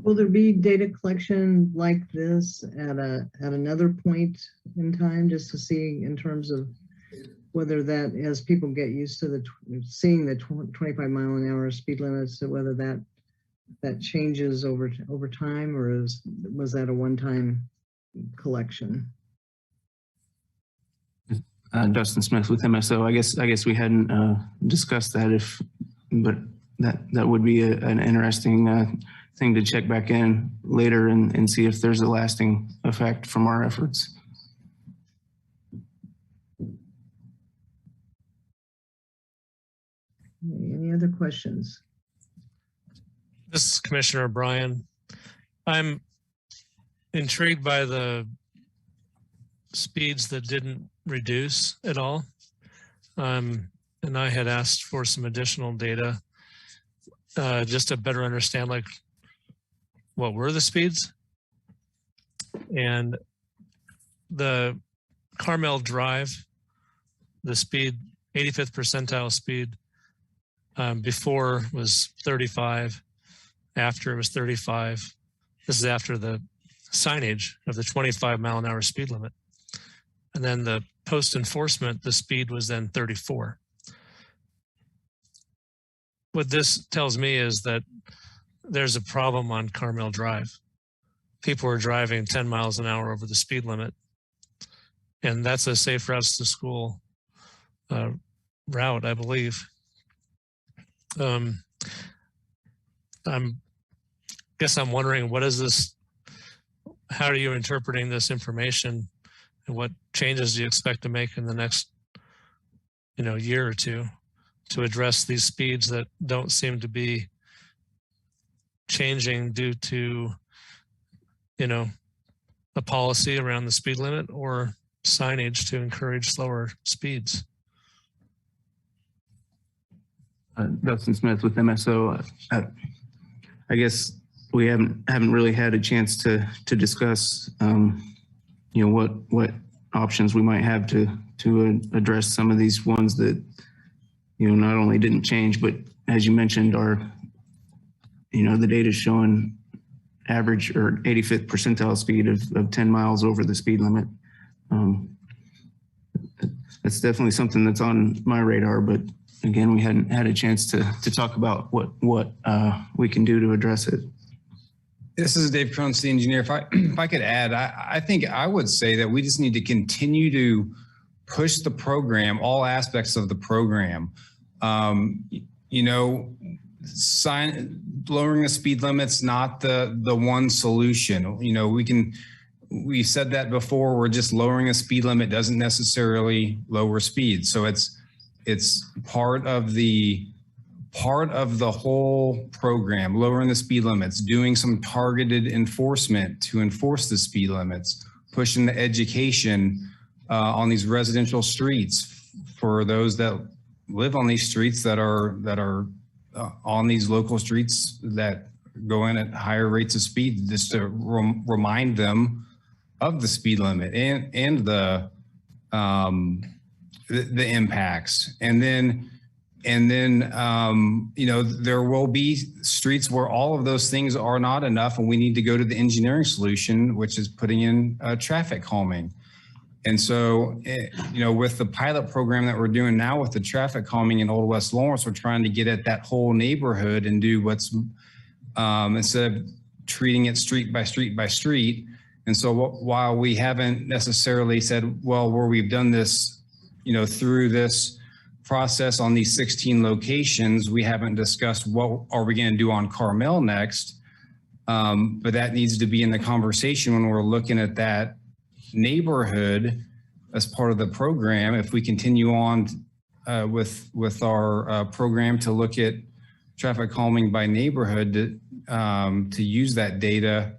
Will there be data collection like this at another point in time, just to see in terms of whether that, as people get used to seeing the 25 mile an hour speed limits, whether that changes over time, or was that a one-time collection? Dustin Smith with MSO. I guess we hadn't discussed that, but that would be an interesting thing to check back in later and see if there's a lasting effect from our efforts. Any other questions? This is Commissioner O'Brien. I'm intrigued by the speeds that didn't reduce at all. And I had asked for some additional data just to better understand, like, what were the speeds? And the Carmel Drive, the speed, 85th percentile speed, before was 35, after it was 35. This is after the signage of the 25 mile an hour speed limit. And then the post enforcement, the speed was then 34. what this tells me is that there's a problem on Carmel Drive. People are driving 10 miles an hour over the speed limit. And that's a safe routes to school route, I believe. I'm wondering, what is this? How are you interpreting this information, and what changes do you expect to make in the next, year or two to address these speeds that don't seem to be changing due to, a policy around the speed limit or signage to encourage slower speeds? Dustin Smith with MSO. I guess we haven't really had a chance to discuss, what options we might have to address some of these ones that, not only didn't change, but as you mentioned, are, the data is showing average or 85th percentile speed of 10 miles over the speed limit. That's definitely something that's on my radar, but again, we hadn't had a chance to talk about what we can do to address it. This is Dave Cronus, the engineer. If I could add, I think I would say that we just need to continue to push the program, all aspects of the program. Lowering the speed limit's not the one solution. We said that before. We're just lowering a speed limit doesn't necessarily lower speed. So it's part of the whole program, lowering the speed limits, doing some targeted enforcement to enforce the speed limits, pushing the education on these residential streets for those that live on these streets that are on these local streets that go in at higher rates of speed, just to remind them of the speed limit and the impacts. And then there will be streets where all of those things are not enough, and we need to go to the engineering solution, which is putting in traffic calming. And so, with the pilot program that we're doing now with the traffic calming in Old West Lawrence, we're trying to get at that whole neighborhood and do what's, instead of treating it street by street by street. And so while we haven't necessarily said, well, where we've done this, through this process on these 16 locations, we haven't discussed what are we going to do on Carmel next. But that needs to be in the conversation when we're looking at that neighborhood as part of the program. If we continue on with our program to look at traffic calming by neighborhood, to use that data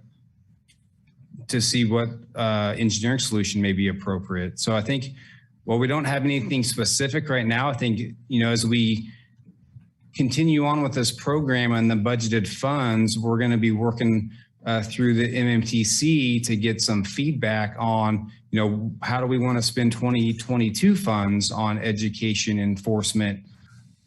to see what engineering solution may be appropriate. So I think, well, we don't have anything specific right now. I think, as we continue on with this program and the budgeted funds, we're going to be working through the MMTC to get some feedback on, how do we want to spend 2022 funds on education, enforcement,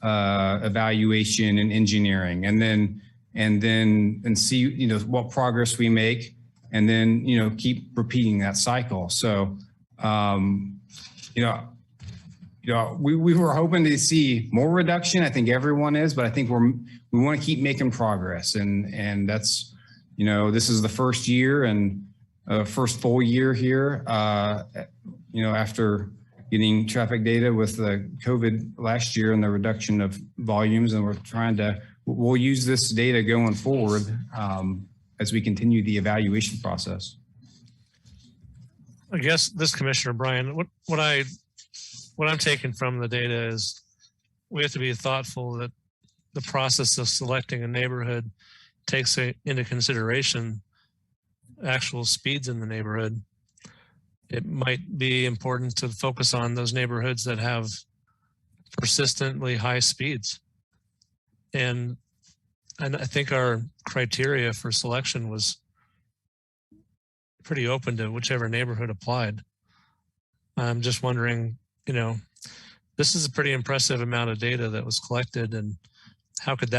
evaluation, and engineering, and see, what progress we make, and then, keep repeating that cycle. So, we were hoping to see more reduction. I think everyone is, but I think we want to keep making progress, and that's, this is the first year and first full year here, after getting traffic data with the COVID last year and the reduction of volumes, and we'll use this data going forward as we continue the evaluation process. I guess this Commissioner Bryan, what I'm taking from the data is we have to be thoughtful that the process of selecting a neighborhood takes into consideration actual speeds in the neighborhood. It might be important to focus on those neighborhoods that have persistently high speeds. And I think our criteria for selection was pretty open to whichever neighborhood applied. I'm just wondering, this is a pretty impressive amount of data that was collected, and how could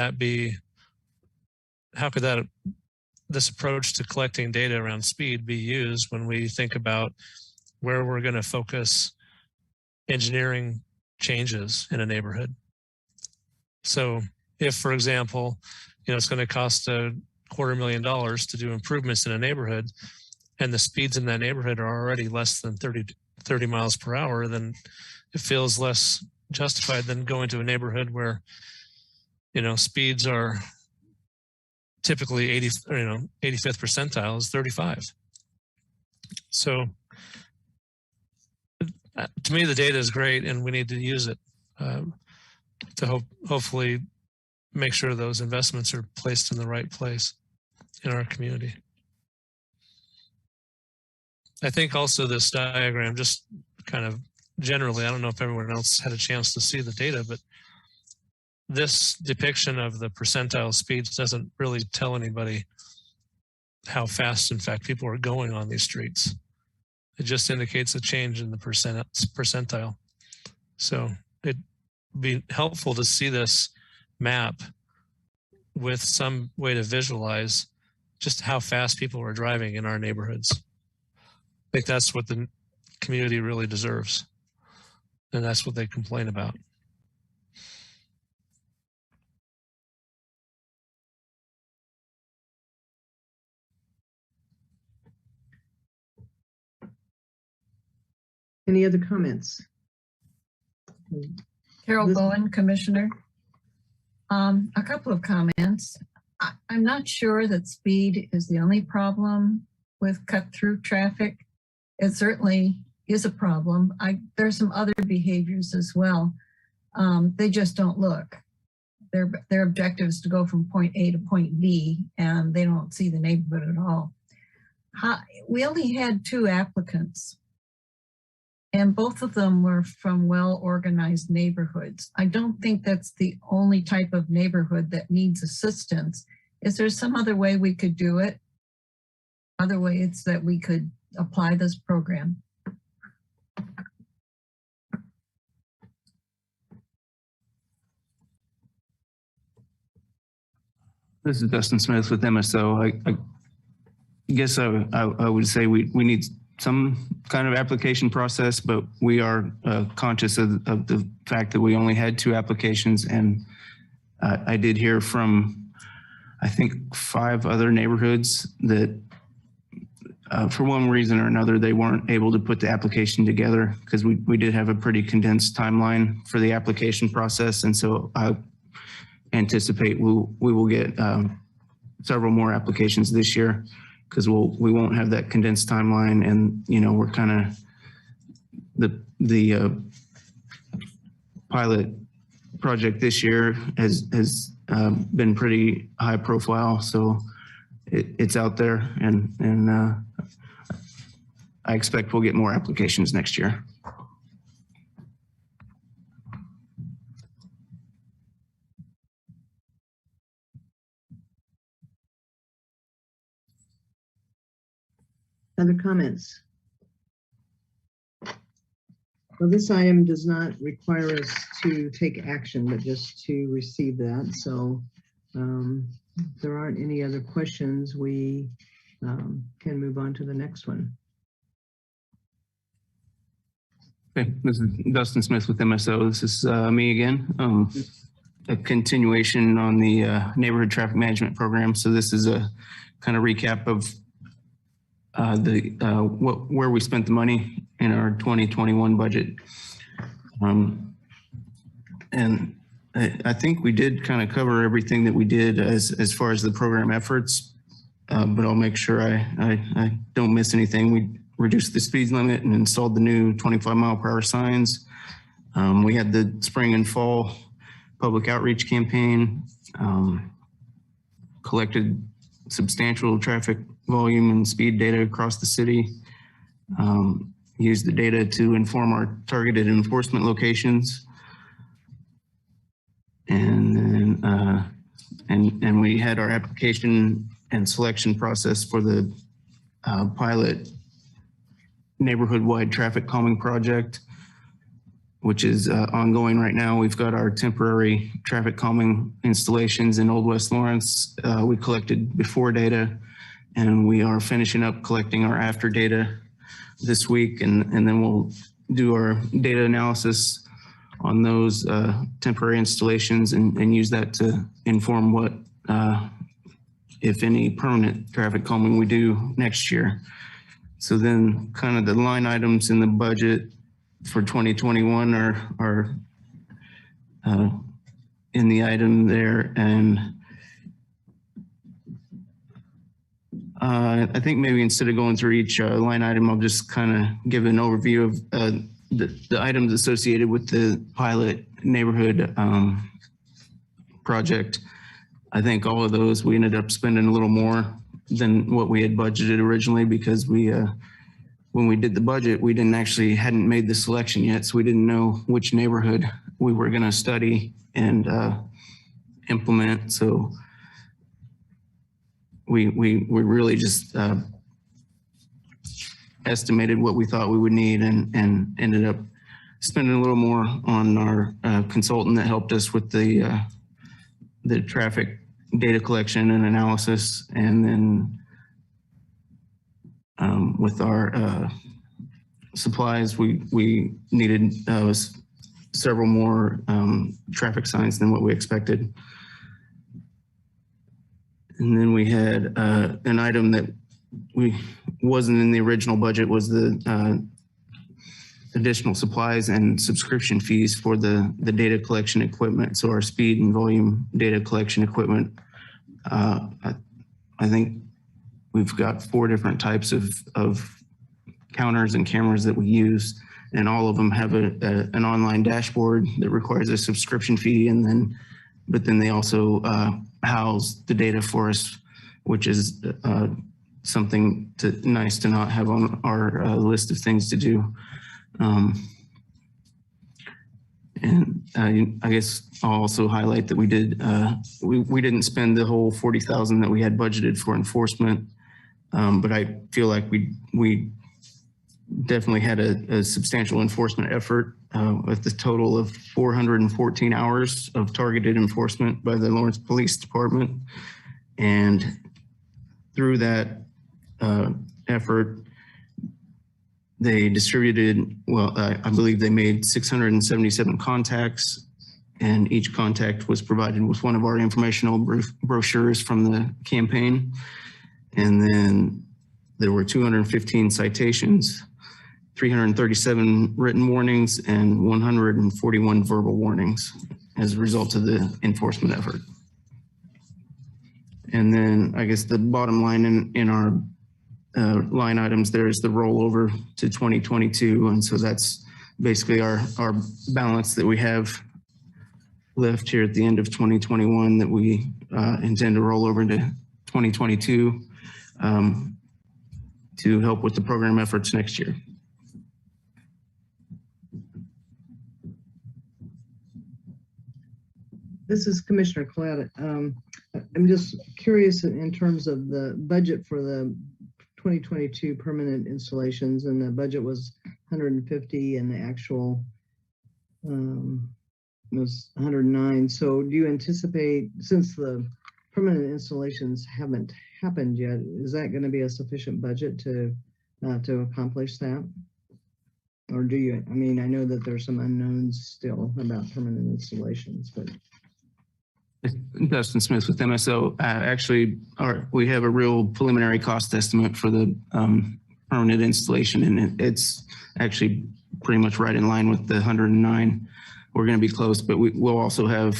this approach to collecting data around speed be used when we think about where we're going to focus engineering changes in a neighborhood? So if, for example, it's going to cost $250,000 to do improvements in a neighborhood, and the speeds in that neighborhood are already less than 30 miles per hour, then it feels less justified than going to a neighborhood where, speeds are typically 85th percentile is 35. So to me, the data is great, and we need to use it to hopefully make sure those investments are placed in the right place in our community. I think also this diagram, just kind of generally, I don't know if everyone else had a chance to see the data, but this depiction of the percentile speeds doesn't really tell anybody how fast, in fact, people are going on these streets. It just indicates a change in the percentile. So it'd be helpful to see this map with some way to visualize just how fast people are driving in our neighborhoods. I think that's what the community really deserves. And that's what they complain about. Any other comments? Carol Bowen, Commissioner. A couple of comments. I'm not sure that speed is the only problem with cut-through traffic. It certainly is a problem. There's some other behaviors as well. They just don't look. Their objective is to go from point A to point B, and they don't see the neighborhood at all. We only had 2 applicants, and both of them were from well-organized neighborhoods. I don't think that's the only type of neighborhood that needs assistance. Is there some other way we could do it? Other ways that we could apply this program? This is Dustin Smith with MSO. I guess I would say we need some kind of application process, but we are conscious of the fact that we only had 2 applications. And I did hear from, I think, 5 other neighborhoods that for one reason or another, they weren't able to put the application together because we did have a pretty condensed timeline for the application process. And so I anticipate we will get several more applications this year because we won't have that condensed timeline. And, we're kind of the pilot project this year has been pretty high profile. So it's out there, and I expect we'll get more applications next year. Other comments? Well, this item does not require us to take action, but just to receive that. So if there aren't any other questions, we can move on to the next one. Okay, this is Dustin Smith with MSO. This is me again. A continuation on the neighborhood traffic management program. So this is a kind of recap of where we spent the money in our 2021 budget. And I think we did kind of cover everything that we did as far as the program efforts, but I'll make sure I don't miss anything. We reduced the speed limit and installed the new 25-mile-per-hour signs. We had the spring and fall public outreach campaign, collected substantial traffic volume and speed data across the city, used the data to inform our targeted enforcement locations. And then, and we had our application and selection process for the pilot neighborhood-wide traffic calming project, which is ongoing right now. We've got our temporary traffic calming installations in Old West Lawrence. We collected before data, and we are finishing up collecting our after data this week, and then we'll do our data analysis on those temporary installations and use that to inform what, if any, permanent traffic calming we do next year. So then kind of the line items in the budget for 2021 are in the item there. And I think maybe instead of going through each line item, I'll just kind of give an overview of the items associated with the pilot neighborhood project. I think all of those, we ended up spending a little more than what we had budgeted originally, because when we did the budget, we hadn't made the selection yet. So we didn't know which neighborhood we were going to study and implement. So we really just estimated what we thought we would need and ended up spending a little more on our consultant that helped us with the traffic data collection and analysis. And then with our supplies, we needed several more traffic signs than what we expected. And then we had an item that wasn't in the original budget, was the additional supplies and subscription fees for the data collection equipment. So our speed and volume data collection equipment, I think we've got 4 different types of counters and cameras that we use, and all of them have an online dashboard that requires a subscription fee, but then they also house the data for us, which is something nice to not have on our list of things to do. And I guess I'll also highlight that we didn't spend the whole $40,000 that we had budgeted for enforcement, but I feel like we definitely had a substantial enforcement effort with the total of 414 hours of targeted enforcement by the Lawrence Police Department. And through that effort, they distributed, I believe they made 677 contacts, and each contact was provided with one of our informational brochures from the campaign. And then there were 215 citations, 337 written warnings, and 141 verbal warnings as a result of the enforcement effort. And then I guess the bottom line in our line items there is the rollover to 2022. And so that's basically our balance that we have left here at the end of 2021 that we intend to roll over into 2022 to help with the program efforts next year. This is Commissioner Collette. I'm just curious in terms of the budget for the 2022 permanent installations, and the budget was 150 and the actual was 109. So do you anticipate, since the permanent installations haven't happened yet, is that going to be a sufficient budget to accomplish that? Or do you, I mean, I know that there's some unknowns still about permanent installations, but. Dustin Smith with MSO. Actually, we have a real preliminary cost estimate for the permanent installation, and it's actually pretty much right in line with the 109. We're going to be close, but we'll also have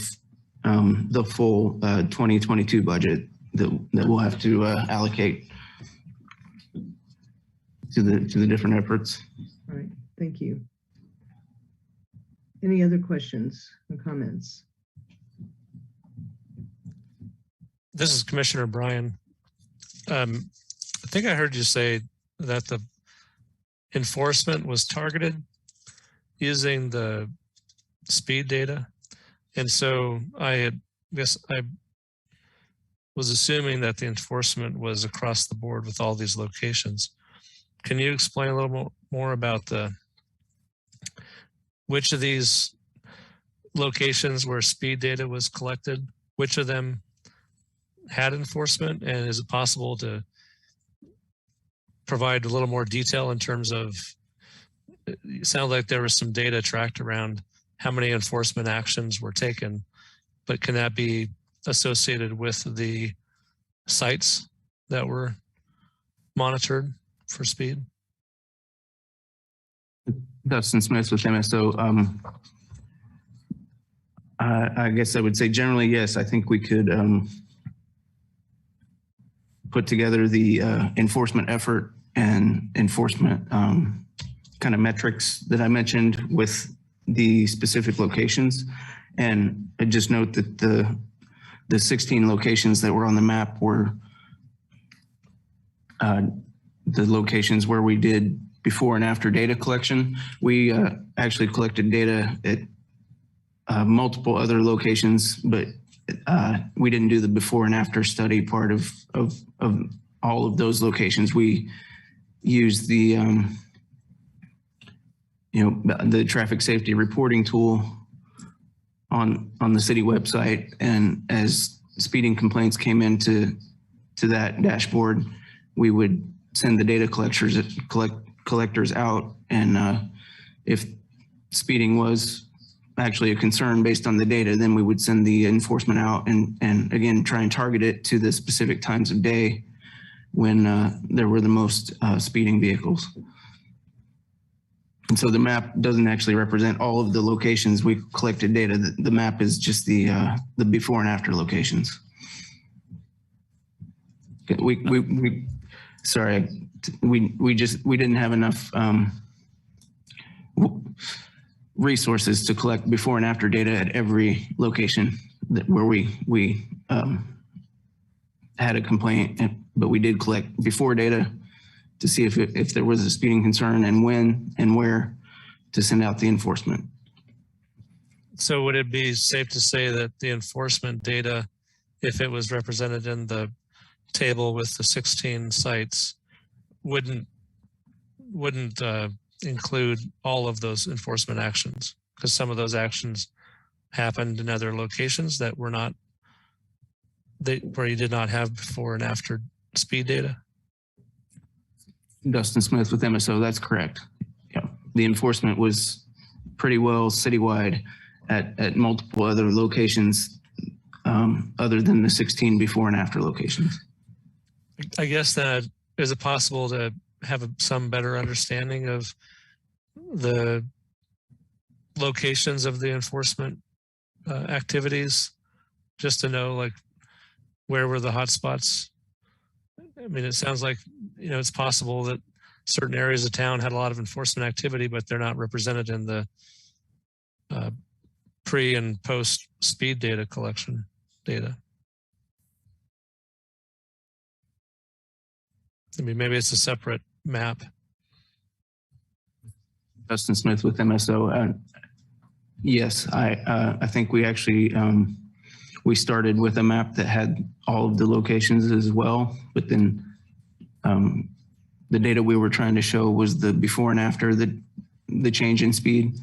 the full 2022 budget that we'll have to allocate to the different efforts. All right, thank you. Any other questions or comments? This is Commissioner Bryan. I think I heard you say that the enforcement was targeted using the speed data. And so I was assuming that the enforcement was across the board with all these locations. Can you explain a little more about which of these locations where speed data was collected, which of them had enforcement, and is it possible to provide a little more detail in terms of, it sounds like there was some data tracked around how many enforcement actions were taken, but can that be associated with the sites that were monitored for speed? Dustin Smith with MSO. I guess I would say generally, yes, I think we could put together the enforcement effort and enforcement kind of metrics that I mentioned with the specific locations. And I just note that the 16 locations that were on the map were the locations where we did before and after data collection. We actually collected data at multiple other locations, but we didn't do the before and after study part of all of those locations. We used the the traffic safety reporting tool on the city website, and as speeding complaints came into that dashboard, we would send the data collectors out, and if speeding was actually a concern based on the data, then we would send the enforcement out and again try and target it to the specific times of day when there were the most speeding vehicles. And so the map doesn't actually represent all of the locations we collected data. The map is just the before and after locations. We didn't have enough resources to collect before and after data at every location where we had a complaint, but we did collect before data to see if there was a speeding concern and when and where to send out the enforcement. So would it be safe to say that the enforcement data, if it was represented in the table with the 16 sites, wouldn't include all of those enforcement actions? Because some of those actions happened in other locations that were not, where you did not have before and after speed data? Dustin Smith with MSO, that's correct. Yeah, the enforcement was pretty well citywide at multiple other locations other than the 16 before and after locations. I guess that, is it possible to have some better understanding of the locations of the enforcement activities, just to know like where were the hot spots? I mean, it sounds like, it's possible that certain areas of town had a lot of enforcement activity, but they're not represented in the pre and post speed data collection data. I mean, maybe it's a separate map. Dustin Smith with MSO. Yes, I think we actually, we started with a map that had all of the locations as well, but then the data we were trying to show was the before and after the change in speed.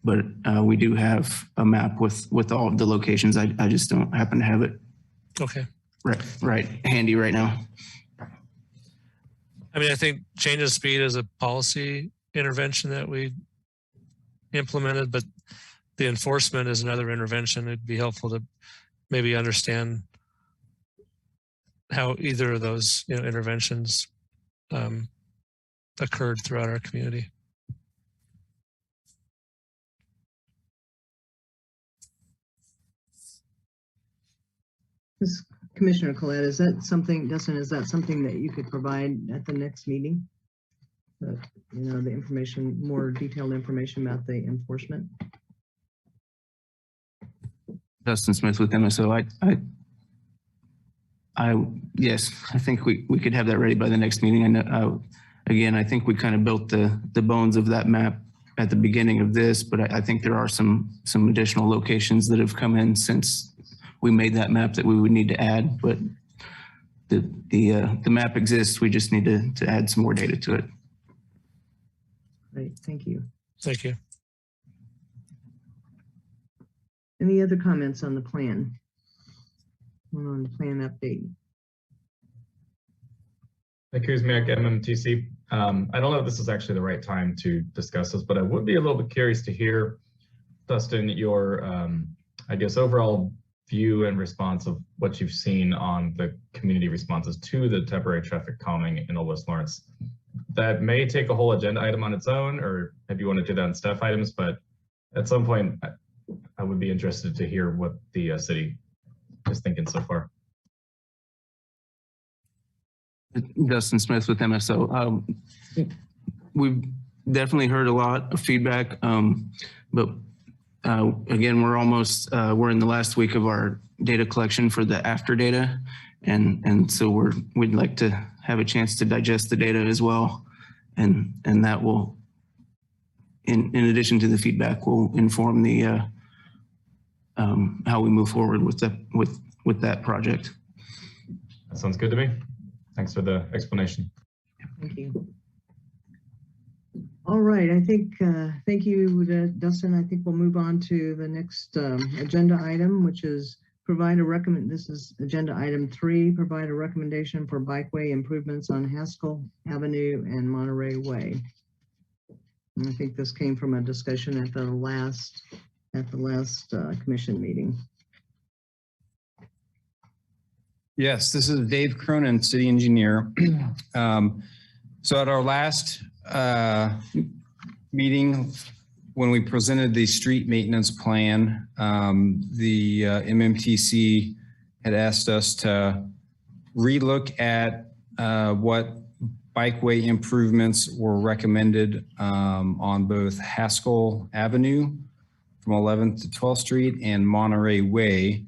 But we do have a map with all of the locations. I just don't happen to have it. Okay. Right handy right now. I mean, I think change of speed is a policy intervention that we implemented, but the enforcement is another intervention. It'd be helpful to maybe understand how either of those interventions occurred throughout our community. Commissioner Collette, is that something, Dustin, is that something that you could provide at the next meeting? The information, more detailed information about the enforcement? Dustin Smith with MSO. Yes, I think we could have that ready by the next meeting. I know, again, I think we kind of built the bones of that map at the beginning of this, but I think there are some additional locations that have come in since we made that map that we would need to add, but the map exists. We just need to add some more data to it. Great, thank you. Thank you. Any other comments on the plan? On the plan update? Nick Kuzmiak, MMTC. I don't know if this is actually the right time to discuss this, but I would be a little bit curious to hear, Dustin, your, I guess, overall view and response of what you've seen on the community responses to the temporary traffic calming in Old West Lawrence. That may take a whole agenda item on its own, or maybe you want to do that in staff items, but at some point, I would be interested to hear what the city is thinking so far. Dustin Smith with MSO. We've definitely heard a lot of feedback, but again, we're in the last week of our data collection for the after data, and so we'd like to have a chance to digest the data as well, and that will, in addition to the feedback, will inform the how we move forward with that project. That sounds good to me. Thanks for the explanation. Thank you. All right, I think, thank you, Dustin. I think we'll move on to the next agenda item, which is this is agenda item 3, provide a recommendation for bikeway improvements on Haskell Avenue and Monterey Way. And I think this came from a discussion at the last commission meeting. Yes, this is Dave Cronin, city engineer. So at our last meeting, when we presented the street maintenance plan, the MMTC had asked us to relook at what bikeway improvements were recommended on both Haskell Avenue from 11th to 12th Street and Monterey Way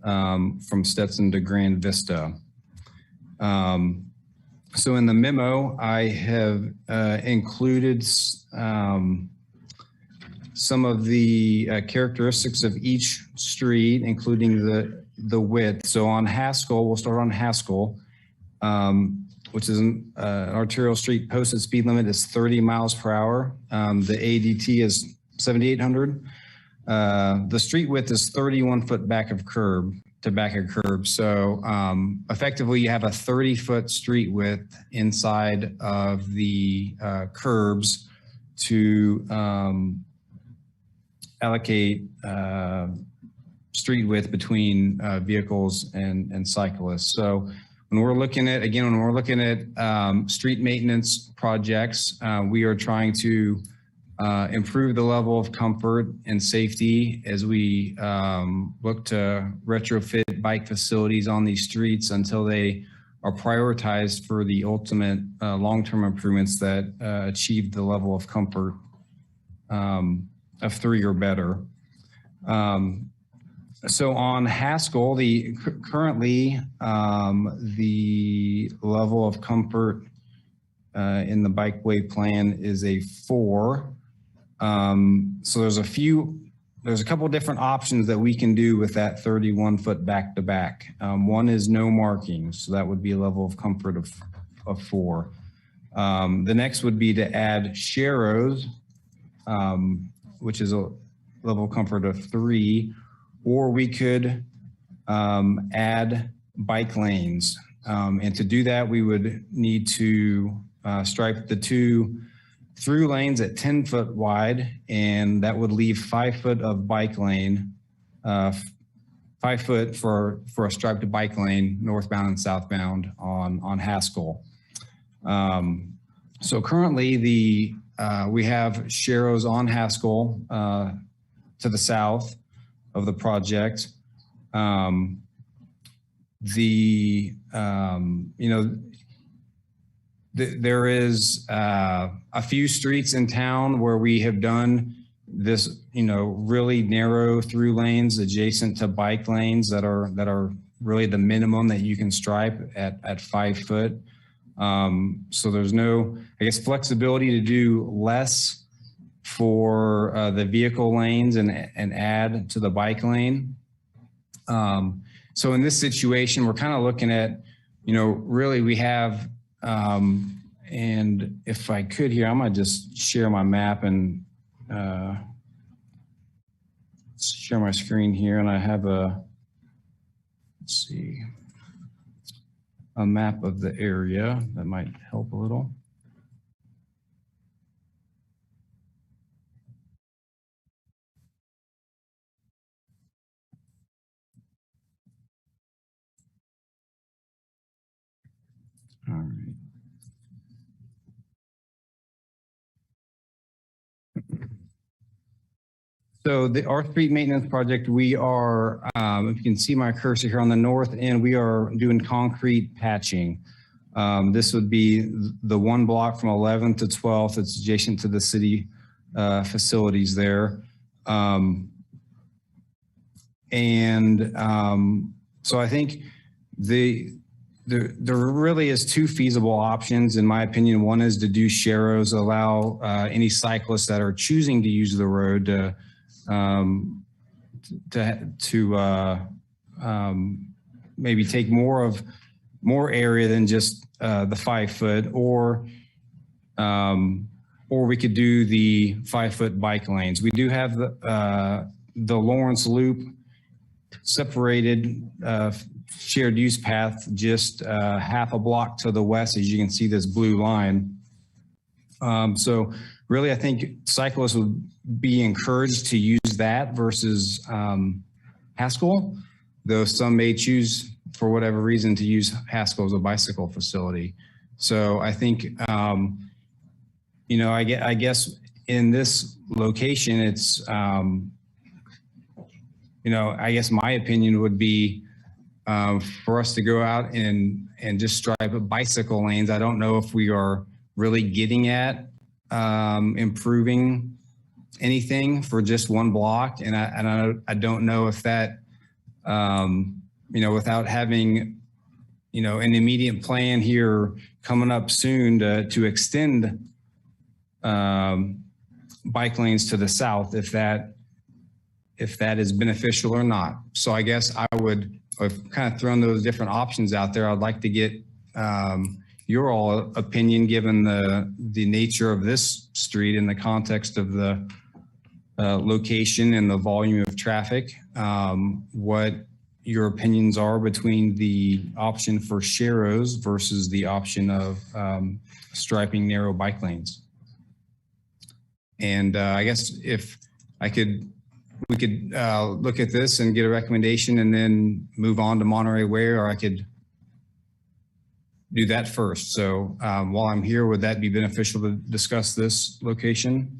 from Stetson to Grand Vista. So in the memo, I have included some of the characteristics of each street, including the width. So on Haskell, we'll start on Haskell, which is an arterial street. Posted speed limit is 30 miles per hour. The ADT is 7,800. The street width is 31 foot back of curb to back of curb. So effectively you have a 30-foot street width inside of the curbs to allocate street width between vehicles and cyclists. So when we're looking at, street maintenance projects, we are trying to improve the level of comfort and safety as we look to retrofit bike facilities on these streets until they are prioritized for the ultimate long-term improvements that achieve the level of comfort of 3 or better. So on Haskell, currently the level of comfort in the bikeway plan is a 4. So there's a couple different options that we can do with that 31 foot back to back. One is no markings, so that would be a level of comfort of 4. The next would be to add sharrows, which is a level of comfort of 3, or we could add bike lanes. And to do that, we would need to stripe the 2 through lanes at 10 foot wide, and that would leave 5 foot of bike lane, 5 foot for a striped bike lane, northbound and southbound on Haskell. So currently we have sharrows on Haskell to the south of the project. There is a few streets in town where we have done this, really narrow through lanes adjacent to bike lanes that are really the minimum that you can stripe at 5 foot. So there's no, flexibility to do less for the vehicle lanes and add to the bike lane. So in this situation, we're kind of looking at, really we have, and if I could here, I'm gonna just share my map and share my screen here, and I have a map of the area that might help a little. All right. So our street maintenance project, we are, if you can see my cursor here on the north end, we are doing concrete patching. This would be the one block from 11th to 12th. It's adjacent to the city facilities there. So I think there really is two feasible options, in my opinion. One is to do sharrows, allow any cyclists that are choosing to use the road to maybe take more area than just the 5 foot, or we could do the 5-foot bike lanes. We do have the Lawrence Loop separated shared use path just half a block to the west, as you can see this blue line. So really, I think cyclists would be encouraged to use that versus Haskell, though some may choose for whatever reason to use Haskell as a bicycle facility. So I think, you know, I guess in this location, it's, you know, I guess my opinion would be for us to go out and just stripe bicycle lanes. I don't know if we are really getting at improving anything for just one block. And I don't know if that, you know, without having, you know, an immediate plan here coming up soon to extend bike lanes to the south, if that is beneficial or not. So I guess I've kind of thrown those different options out there. I'd like to get your all opinion, given the nature of this street in the context of the location and the volume of traffic, what your opinions are between the option for sharrows versus the option of striping narrow bike lanes. And I guess if we could look at this and get a recommendation and then move on to Monterey Way, or I could do that first. So while I'm here, would that be beneficial to discuss this location?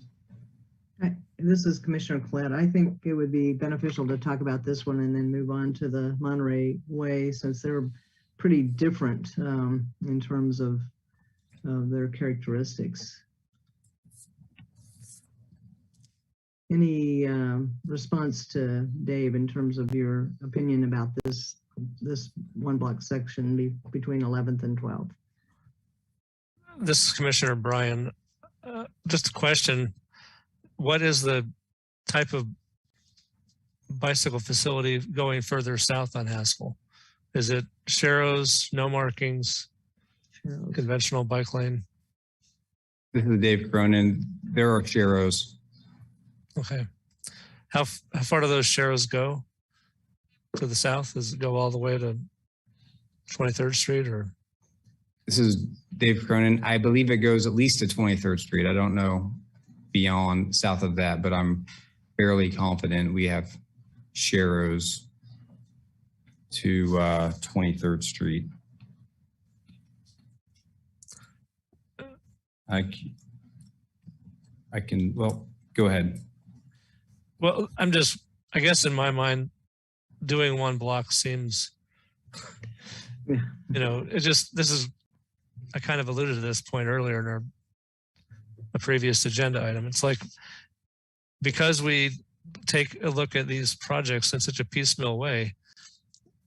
This is Commissioner Collette. I think it would be beneficial to talk about this one and then move on to the Monterey Way, since they're pretty different in terms of their characteristics. Any response to Dave in terms of your opinion about this one block section between 11th and 12th? This is Commissioner Bryan. Just a question. What is the type of bicycle facility going further south on Haskell? Is it sharrows, no markings, conventional bike lane? This is Dave Cronin. There are sharrows. Okay. How far do those sharrows go to the south? Does it go all the way to 23rd Street, or? This is Dave Cronin. I believe it goes at least to 23rd Street. I don't know beyond south of that, but I'm fairly confident we have sharrows to 23rd Street. I can, well, go ahead. Well, I guess in my mind, doing one block seems, you know, I kind of alluded to this point earlier in a previous agenda item. It's like, because we take a look at these projects in such a piecemeal way,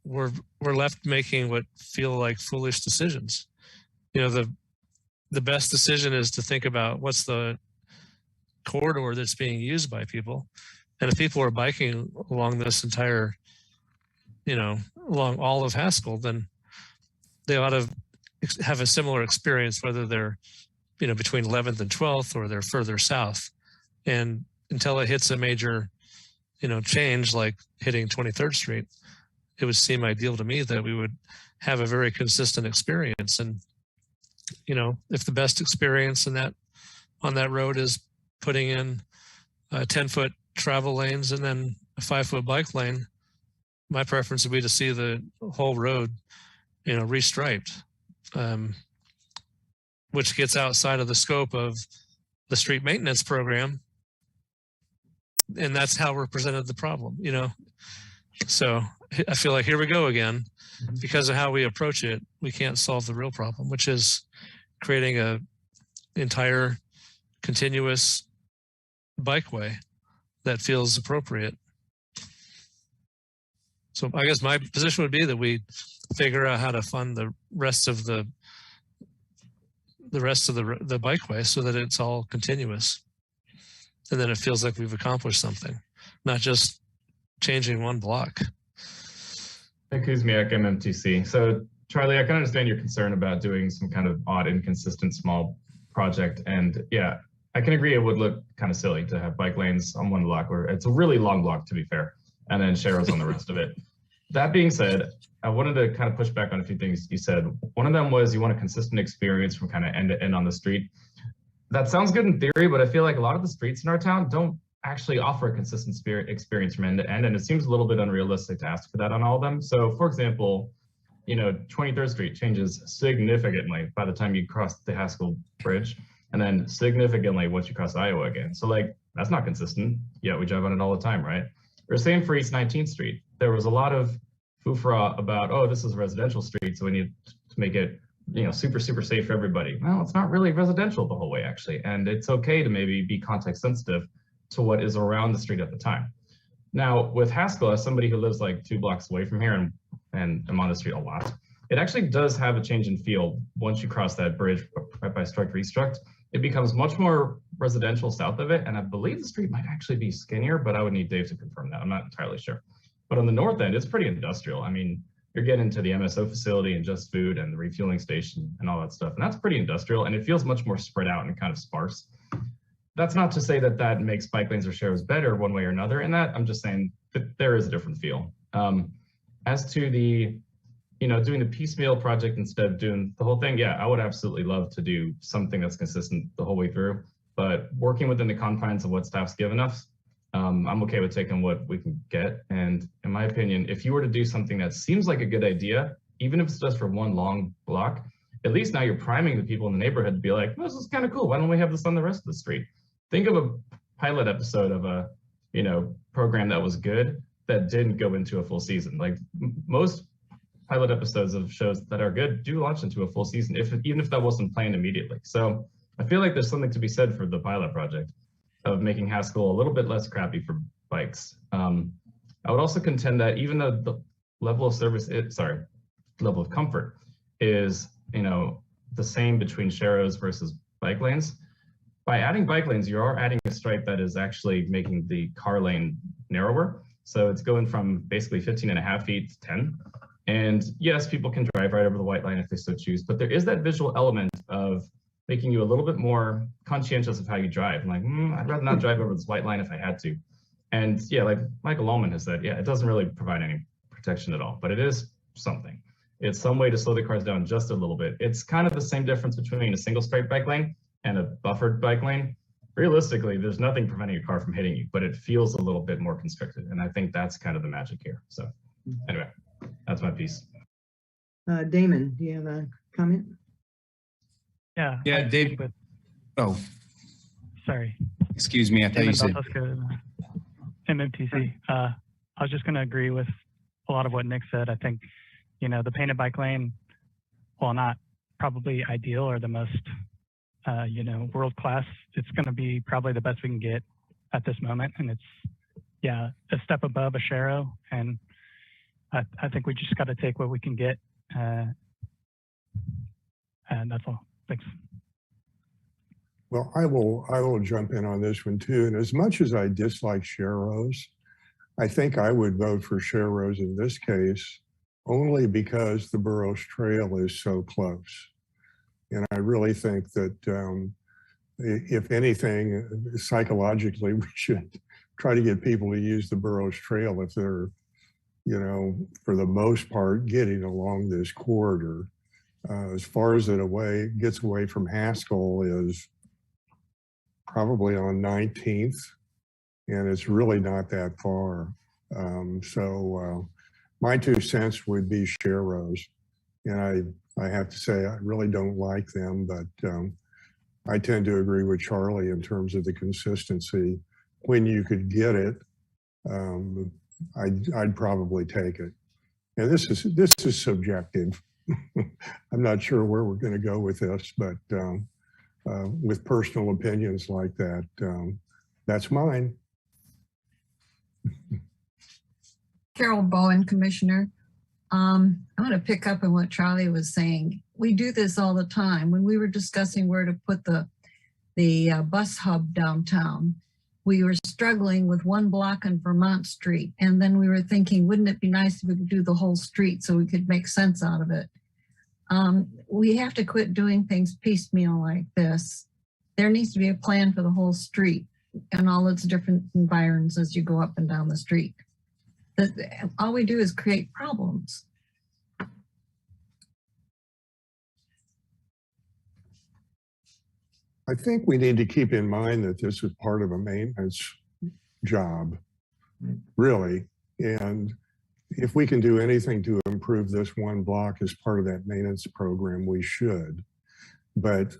we're left making what feel like foolish decisions. You know, the best decision is to think about what's the corridor that's being used by people. And if people are biking along this entire, you know, along all of Haskell, then they ought to have a similar experience, whether they're, you know, between 11th and 12th, or they're further south. And until it hits a major, you know, change like hitting 23rd Street, it would seem ideal to me that we would have a very consistent experience. And, you know, if the best experience on that road is putting in 10-foot travel lanes and then a 5-foot bike lane, my preference would be to see the whole road, you know, restriped. which gets outside of the scope of the street maintenance program. And that's how we're presented the problem, you know? So I feel like here we go again. Because of how we approach it, we can't solve the real problem, which is creating a entire continuous bikeway that feels appropriate. So I guess my position would be that we figure out how to fund the rest of the bikeway so that it's all continuous. And then it feels like we've accomplished something, not just changing one block. Nick Kuzmiak, MMTC. So Charlie, I can understand your concern about doing some kind of odd, inconsistent, small project. And yeah, I can agree it would look kind of silly to have bike lanes on one block, where it's a really long block, to be fair, and then Sharrow's on the rest of it. That being said, I wanted to kind of push back on a few things you said. One of them was you want a consistent experience from kind of end to end on the street. That sounds good in theory, but I feel like a lot of the streets in our town don't actually offer a consistent experience from end to end, and it seems a little bit unrealistic to ask for that on all of them. So for example, you know, 23rd Street changes significantly by the time you cross the Haskell Bridge, and then significantly once you cross Iowa again. So like, that's not consistent, yet we drive on it all the time, right? Or same for East 19th Street. There was a lot of foofra about, oh, this is a residential street, so we need to make it, you know, super, super safe for everybody. Well, it's not really residential the whole way, actually. And it's okay to maybe be context sensitive to what is around the street at the time. Now, with Haskell, as somebody who lives like 2 blocks away from here and I'm on the street a lot, it actually does have a change in feel once you cross that bridge right by Struct Restruct. It becomes much more residential south of it, and I believe the street might actually be skinnier, but I would need Dave to confirm that. I'm not entirely sure. But on the north end, it's pretty industrial. I mean, you're getting into the MSO facility and Just Food and the refueling station and all that stuff, and that's pretty industrial, and it feels much more spread out and kind of sparse. That's not to say that that makes bike lanes or Sharrows better one way or another. In that, I'm just saying that there is a different feel. As to the, you know, doing the piecemeal project instead of doing the whole thing, yeah, I would absolutely love to do something that's consistent the whole way through. But working within the confines of what staff's given us, I'm okay with taking what we can get. And in my opinion, if you were to do something that seems like a good idea, even if it's just for one long block, at least now you're priming the people in the neighborhood to be like, oh, this is kind of cool. Why don't we have this on the rest of the street? Think of a pilot episode of a, you know, program that was good that didn't go into a full season. Like most pilot episodes of shows that are good do launch into a full season, even if that wasn't planned immediately. So I feel like there's something to be said for the pilot project of making Haskell a little bit less crappy for bikes. I would also contend that even though the level of service, level of comfort is, you know, the same between Sharrows versus bike lanes, by adding bike lanes, you are adding a stripe that is actually making the car lane narrower. So it's going from basically 15.5 feet to 10. And yes, people can drive right over the white line if they so choose, but there is that visual element of making you a little bit more conscientious of how you drive. I'm like, I'd rather not drive over this white line if I had to. And yeah, like Michael Ullman has said, yeah, it doesn't really provide any protection at all, but it is something. It's some way to slow the cars down just a little bit. It's kind of the same difference between a single straight bike lane and a buffered bike lane. Realistically, there's nothing preventing a car from hitting you, but it feels a little bit more constricted. And I think that's kind of the magic here. So anyway, that's my piece. Damon, do you have a comment? Yeah, Dave. Oh, Sorry. excuse me. I thought you said. MMTC. I was just going to agree with a lot of what Nick said. I think, you know, the painted bike lane, while not probably ideal or the most, you know, world class, it's going to be probably the best we can get at this moment. And it's, yeah, a step above a Sharrow. And I think we just got to take what we can get. And that's all. Thanks. Well, I will jump in on this one too. And as much as I dislike Sharrows, I think I would vote for Sharrows in this case, only because the Burroughs Trail is so close. And I really think that if anything, psychologically, we should try to get people to use the Burroughs Trail if they're, you know, for the most part, getting along this corridor. As far as it gets away from Haskell is probably on 19th, and it's really not that far. So my 2 cents would be Sharrows. And I have to say, I really don't like them, but I tend to agree with Charlie in terms of the consistency. When you could get it, I'd probably take it. And this is subjective. I'm not sure where we're going to go with this, but with personal opinions like that, that's mine. Carol Bowen, Commissioner. I'm going to pick up on what Charlie was saying. We do this all the time. When we were discussing where to put the bus hub downtown, we were struggling with one block on Vermont Street. And then we were thinking, wouldn't it be nice if we could do the whole street so we could make sense out of it? We have to quit doing things piecemeal like this. There needs to be a plan for the whole street and all its different environs as you go up and down the street. All we do is create problems. I think we need to keep in mind that this is part of a maintenance job, really. And if we can do anything to improve this one block as part of that maintenance program, we should. But,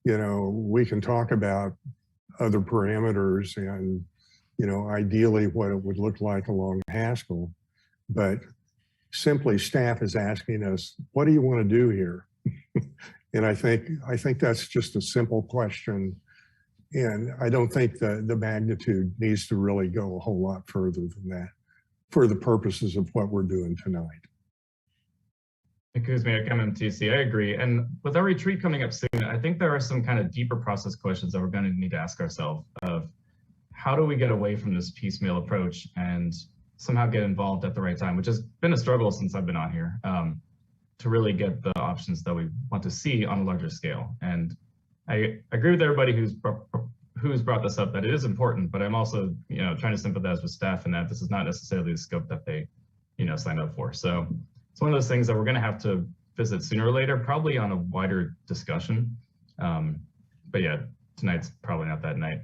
you know, we can talk about other parameters and, you know, ideally what it would look like along Haskell. But simply staff is asking us, what do you want to do here? And I think that's just a simple question. And I don't think the magnitude needs to really go a whole lot further than that for the purposes of what we're doing tonight. Kuzmiak, MMTC, I agree. And with our retreat coming up soon, I think there are some kind of deeper process questions that we're going to need to ask ourselves of how do we get away from this piecemeal approach and somehow get involved at the right time, which has been a struggle since I've been on here, to really get the options that we want to see on a larger scale. And I agree with everybody who's brought this up, that it is important, but I'm also, you know, trying to sympathize with staff in that this is not necessarily the scope that they, you know, signed up for. So it's one of those things that we're going to have to visit sooner or later, probably on a wider discussion. But yeah, tonight's probably not that night.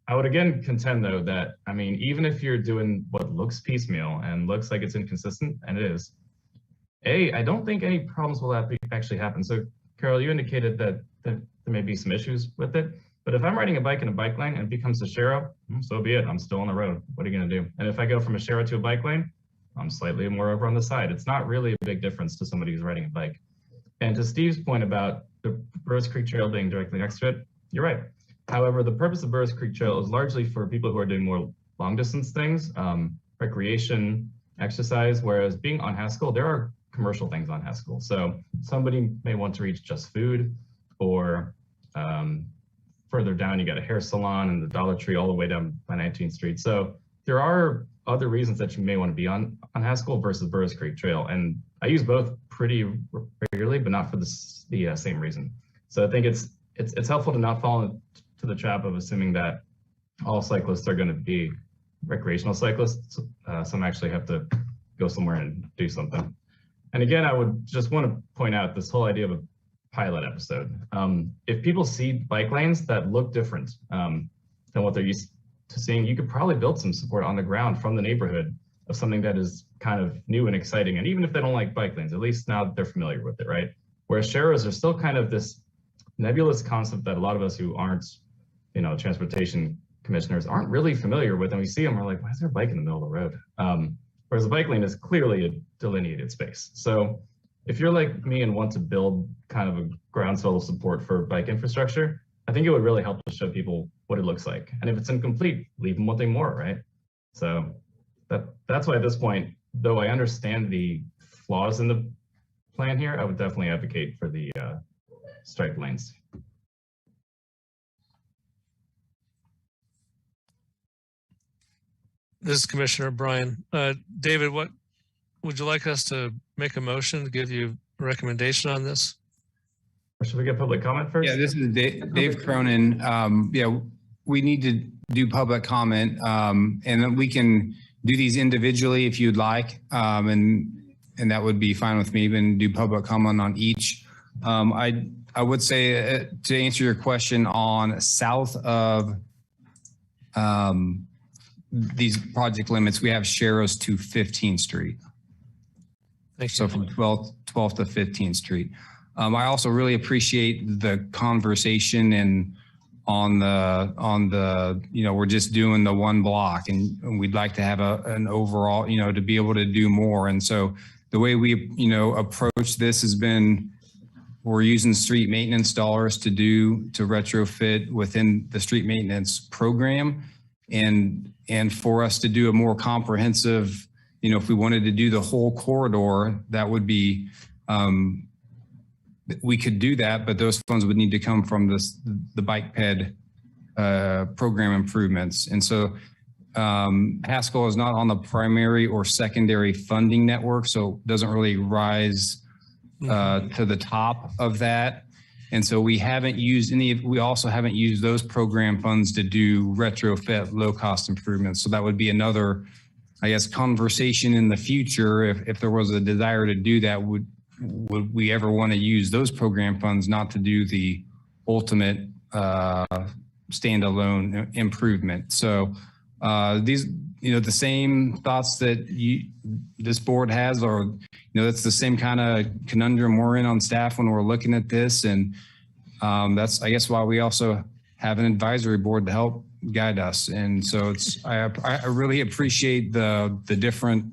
I would again contend though that, I mean, even if you're doing what looks piecemeal and looks like it's inconsistent, and it is, I don't think any problems will actually happen. So Carol, you indicated that there may be some issues with it, but if I'm riding a bike in a bike lane and it becomes a Shero, so be it. I'm still on the road. What are you going to do? And if I go from a Shero to a bike lane, I'm slightly more over on the side. It's not really a big difference to somebody who's riding a bike. And to Steve's point about the Burris Creek Trail being directly next to it, you're right. However, the purpose of Burris Creek Trail is largely for people who are doing more long distance things, recreation, exercise, whereas being on Haskell, there are commercial things on Haskell. So somebody may want to reach just food, or further down, you got a hair salon and the Dollar Tree all the way down by 19th Street. So there are other reasons that you may want to be on Haskell versus Burris Creek Trail. And I use both pretty regularly, but not for the same reason. So I think it's helpful to not fall into the trap of assuming that all cyclists are going to be recreational cyclists. Some actually have to go somewhere and do something. And again, I would just want to point out this whole idea of a pilot episode. If people see bike lanes that look different than what they're used to seeing, you could probably build some support on the ground from the neighborhood of something that is kind of new and exciting. And even if they don't like bike lanes, at least now they're familiar with it, right? Whereas Sheros are still kind of this nebulous concept that a lot of us who aren't, you know, transportation commissioners aren't really familiar with. And we see them, we're like, why is there a bike in the middle of the road? Whereas a bike lane is clearly a delineated space. So if you're like me and want to build kind of a groundswell of support for bike infrastructure, I think it would really help to show people what it looks like. And if it's incomplete, leave them wanting more, right? So that's why at this point, though I understand the flaws in the plan here, I would definitely advocate for the striped lanes. This is Commissioner Bryan. David, what would you like us to make a motion to give you a recommendation on this? Or should we get public comment first? Yeah, this is Dave Cronin. Yeah, we need to do public comment, and then we can do these individually if you'd like, and that would be fine with me. Even do public comment on each. I would say to answer your question on south of these project limits, we have Sheros to 15th Street. Thank So you. from 12th to 15th Street. I also really appreciate the conversation and on the, we're just doing the one block and we'd like to have an overall, to be able to do more. And so the way we, approach this has been, we're using street maintenance dollars to retrofit within the street maintenance program. And for us to do a more comprehensive, if we wanted to do the whole corridor, that would be, we could do that, but those funds would need to come from the bike ped program improvements. And so Haskell is not on the primary or secondary funding network, so it doesn't really rise to the top of that. And so we haven't used we also haven't used those program funds to do retrofit low cost improvements. So that would be another, I guess, conversation in the future. If there was a desire to do that, would we ever want to use those program funds not to do the ultimate standalone improvement? So these, the same thoughts that this board has, or, that's the same kind of conundrum we're in on staff when we're looking at this. And that's, I guess, why we also have an advisory board to help guide us. And so I really appreciate the different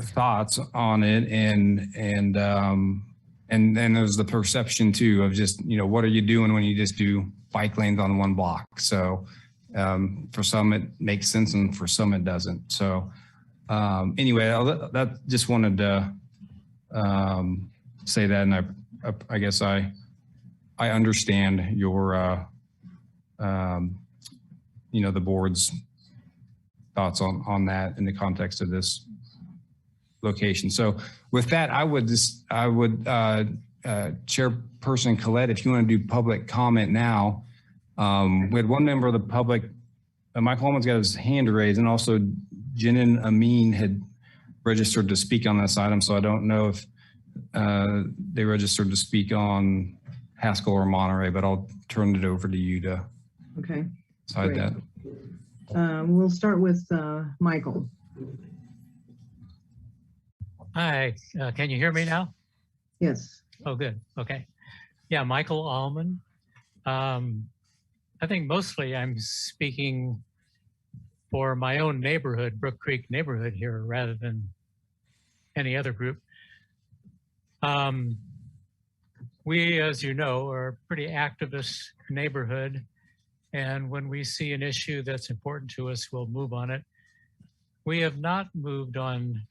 thoughts on it. And then there's the perception too of just, what are you doing when you just do bike lanes on one block? So for some it makes sense and for some it doesn't. So anyway, that just wanted to say that. And I guess I understand your, the board's thoughts on that in the context of this location. So with that, I would Chairperson Collette, if you want to do public comment now. We had one member of the public, Michael Holman's got his hand raised, and also Jenin Amin had registered to speak on this item. So I don't know if they registered to speak on Haskell or Monterey, but I'll turn it over to you to decide that. We'll start with Michael. Hi, can you hear me now? Yes. Oh, good. Okay. Yeah, Michael Allman. I think mostly I'm speaking for my own neighborhood, Brook Creek neighborhood here, rather than any other group. We, as you know, are a pretty activist neighborhood. And when we see an issue that's important to us, we'll move on it. We have not moved on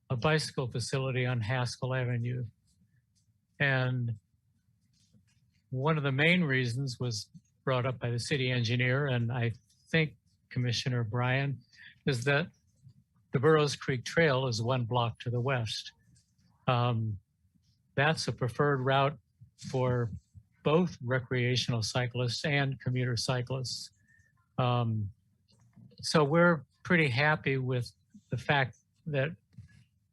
a bicycle facility on Haskell Avenue. And one of the main reasons was brought up by the city engineer, and I think Commissioner Bryan, is that the Burroughs Creek Trail is one block to the west. That's a preferred route for both recreational cyclists and commuter cyclists. So we're pretty happy with the fact that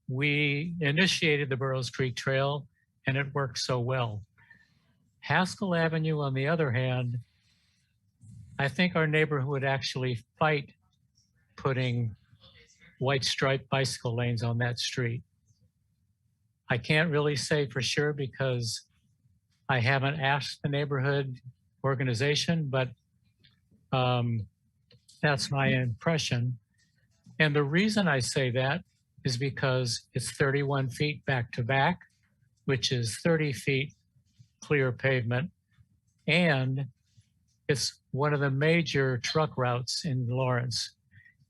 we initiated the Burroughs Creek Trail and it worked so well. Haskell Avenue, on the other hand, I think our neighborhood would actually fight putting white striped bicycle lanes on that street. I can't really say for sure because I haven't asked the neighborhood organization, but that's my impression. And the reason I say that is because it's 31 feet back to back, which is 30 feet clear pavement. And it's one of the major truck routes in Lawrence.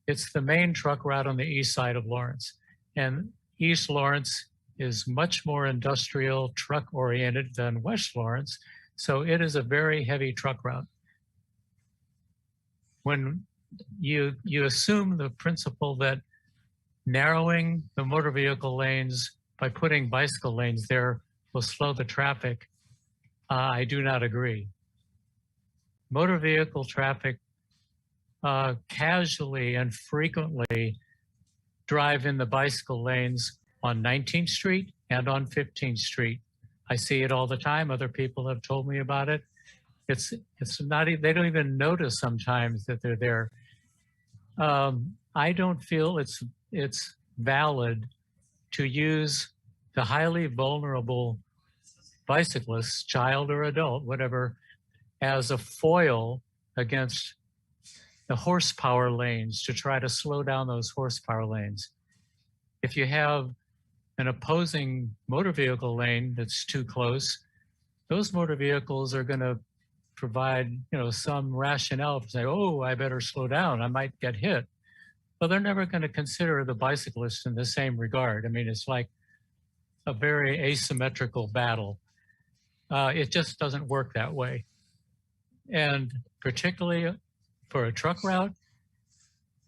It's the main truck route on the east side of Lawrence. And East Lawrence is much more industrial truck oriented than West Lawrence. So it is a very heavy truck route. When you assume the principle that narrowing the motor vehicle lanes by putting bicycle lanes there will slow the traffic, I do not agree. Motor vehicle traffic casually and frequently drive in the bicycle lanes on 19th Street and on 15th Street. I see it all the time. Other people have told me about it. It's not, they don't even notice sometimes that they're there. I don't feel it's valid to use the highly vulnerable bicyclist, child or adult, whatever, as a foil against the horsepower lanes to try to slow down those horsepower lanes. If you have an opposing motor vehicle lane that's too close, those motor vehicles are going to provide, some rationale for saying, oh, I better slow down, I might get hit. But they're never going to consider the bicyclist in the same regard. I mean, it's like a very asymmetrical battle. It just doesn't work that way. And particularly for a truck route,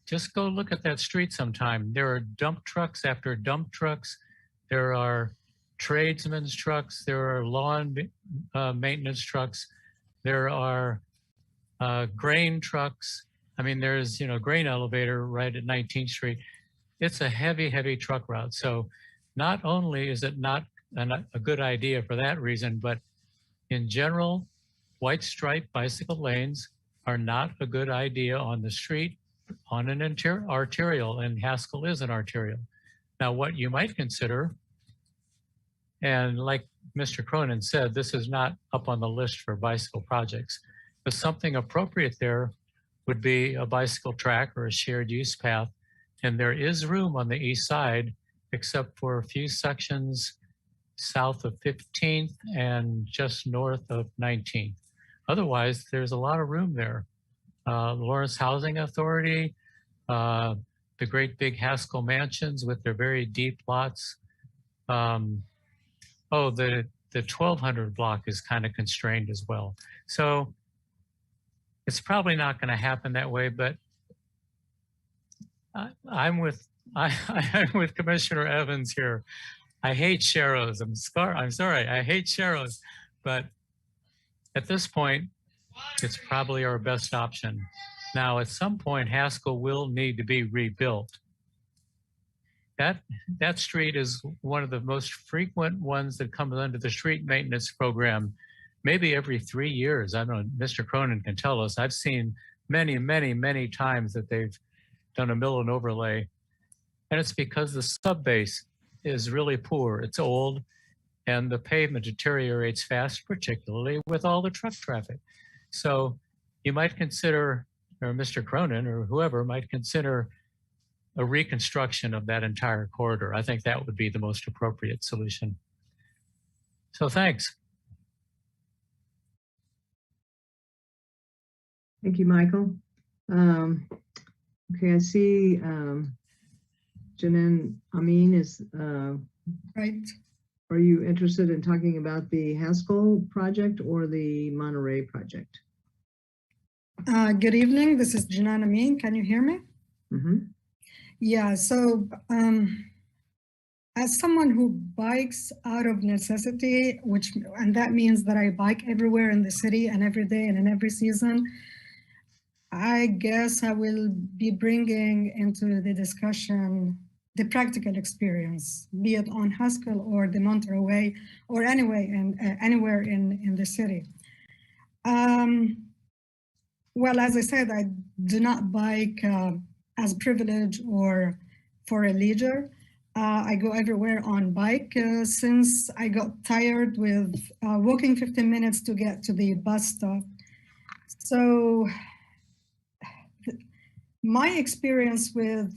just go look at that street sometime. There are dump trucks after dump trucks. There are tradesmen's trucks. There are lawn maintenance trucks. There are grain trucks. I mean, there's, grain elevator right at 19th Street. It's a heavy, heavy truck route. So not only is it not a good idea for that reason, but in general, white stripe bicycle lanes are not a good idea on the street on an arterial, and Haskell is an arterial. Now, what you might consider, and like Mr. Cronin said, this is not up on the list for bicycle projects, but something appropriate there would be a bicycle track or a shared use path. And there is room on the east side, except for a few sections south of 15th and just north of 19th. Otherwise, there's a lot of room there. Lawrence Housing Authority, the great big Haskell mansions with their very deep lots. The 1200 block is kind of constrained as well. So it's probably not going to happen that way, but I'm with Commissioner Evans here. I hate Sharrows. I'm sorry, I hate Sharrows, but at this point, it's probably our best option. Now, at some point, Haskell will need to be rebuilt. That street is one of the most frequent ones that comes under the street maintenance program, maybe every 3 years. I don't know, Mr. Cronin can tell us. I've seen many, many, many times that they've done a mill and overlay. And it's because the subbase is really poor. It's old, and the pavement deteriorates fast, particularly with all the truck traffic. So you might consider, or Mr. Cronin or whoever might consider, a reconstruction of that entire corridor. I think that would be the most appropriate solution. So thanks. Thank you, Michael. Okay, I see Janan Amin is right. Are you interested in talking about the Haskell project or the Monterey project? Good evening. This is Janan Amin. Can you hear me? Mm-hmm. Yeah, so as someone who bikes out of necessity, and that means that I bike everywhere in the city and every day and in every season, I guess I will be bringing into the discussion the practical experience, be it on Haskell or the Monterey Way or anywhere in the city. Well, as I said, I do not bike as privilege or for a leisure. I go everywhere on bike since I got tired with walking 15 minutes to get to the bus stop. So my experience with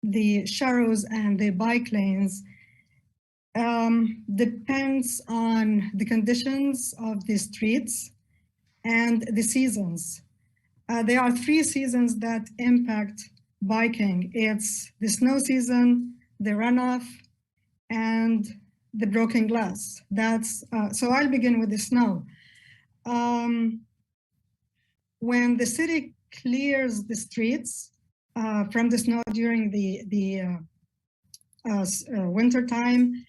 the Sharrows and the bike lanes depends on the conditions of the streets and the seasons. There are 3 seasons that impact biking. It's the snow season, the runoff, and the broken glass. So I'll begin with the snow. When the city clears the streets from the snow during the winter time,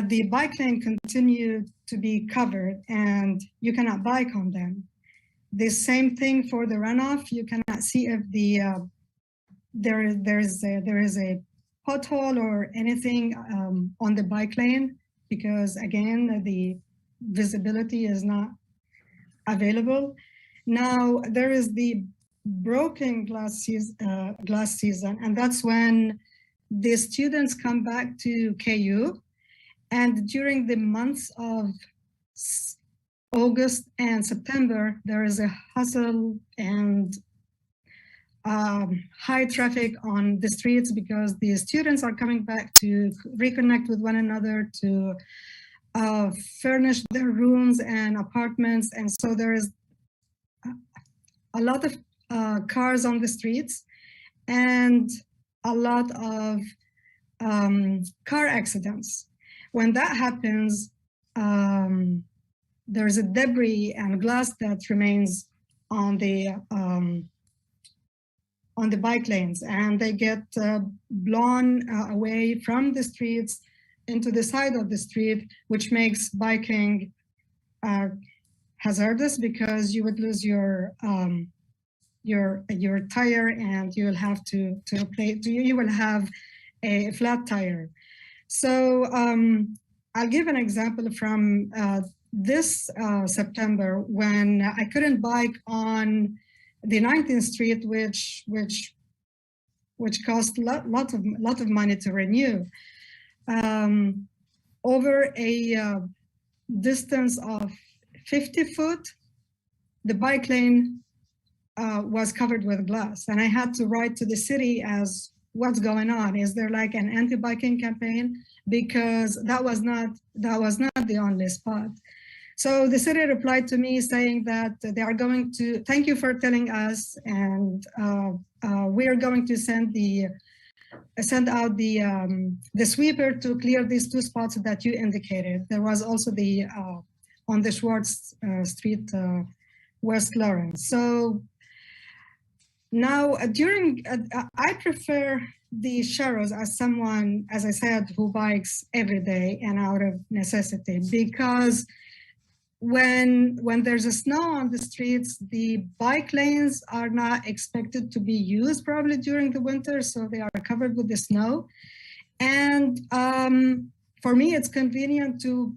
the bike lane continue to be covered and you cannot bike on them. The same thing for the runoff. You cannot see if there is a pothole or anything on the bike lane because again the visibility is not available. Now there is the broken glass season, and that's when the students come back to KU, and during the months of August and September, there is a hustle and high traffic on the streets because the students are coming back to reconnect with one another, to furnish their rooms and apartments. And so there is a lot of cars on the streets and a lot of car accidents. When that happens, there's a debris and glass that remains on the bike lanes, and they get blown away from the streets into the side of the street, which makes biking hazardous because you would lose your tire, and you will have to replace. You will have a flat tire. So I'll give an example from this September when I couldn't bike on the 19th Street, which cost lot of money to renew. Over a distance of 50 foot, the bike lane was covered with glass, and I had to write to the city as what's going on. Is there like an anti-biking campaign? Because that was not the only spot. So the city replied to me saying that they are going to, thank you for telling us, and we are going to send out the sweeper to clear these two spots that you indicated. There was also the on the Schwartz Street, West Lawrence. So now I prefer the Sharrows as someone, as I said, who bikes every day and out of necessity, because when there's a snow on the streets, the bike lanes are not expected to be used probably during the winter, so they are covered with the snow. And for me, it's convenient to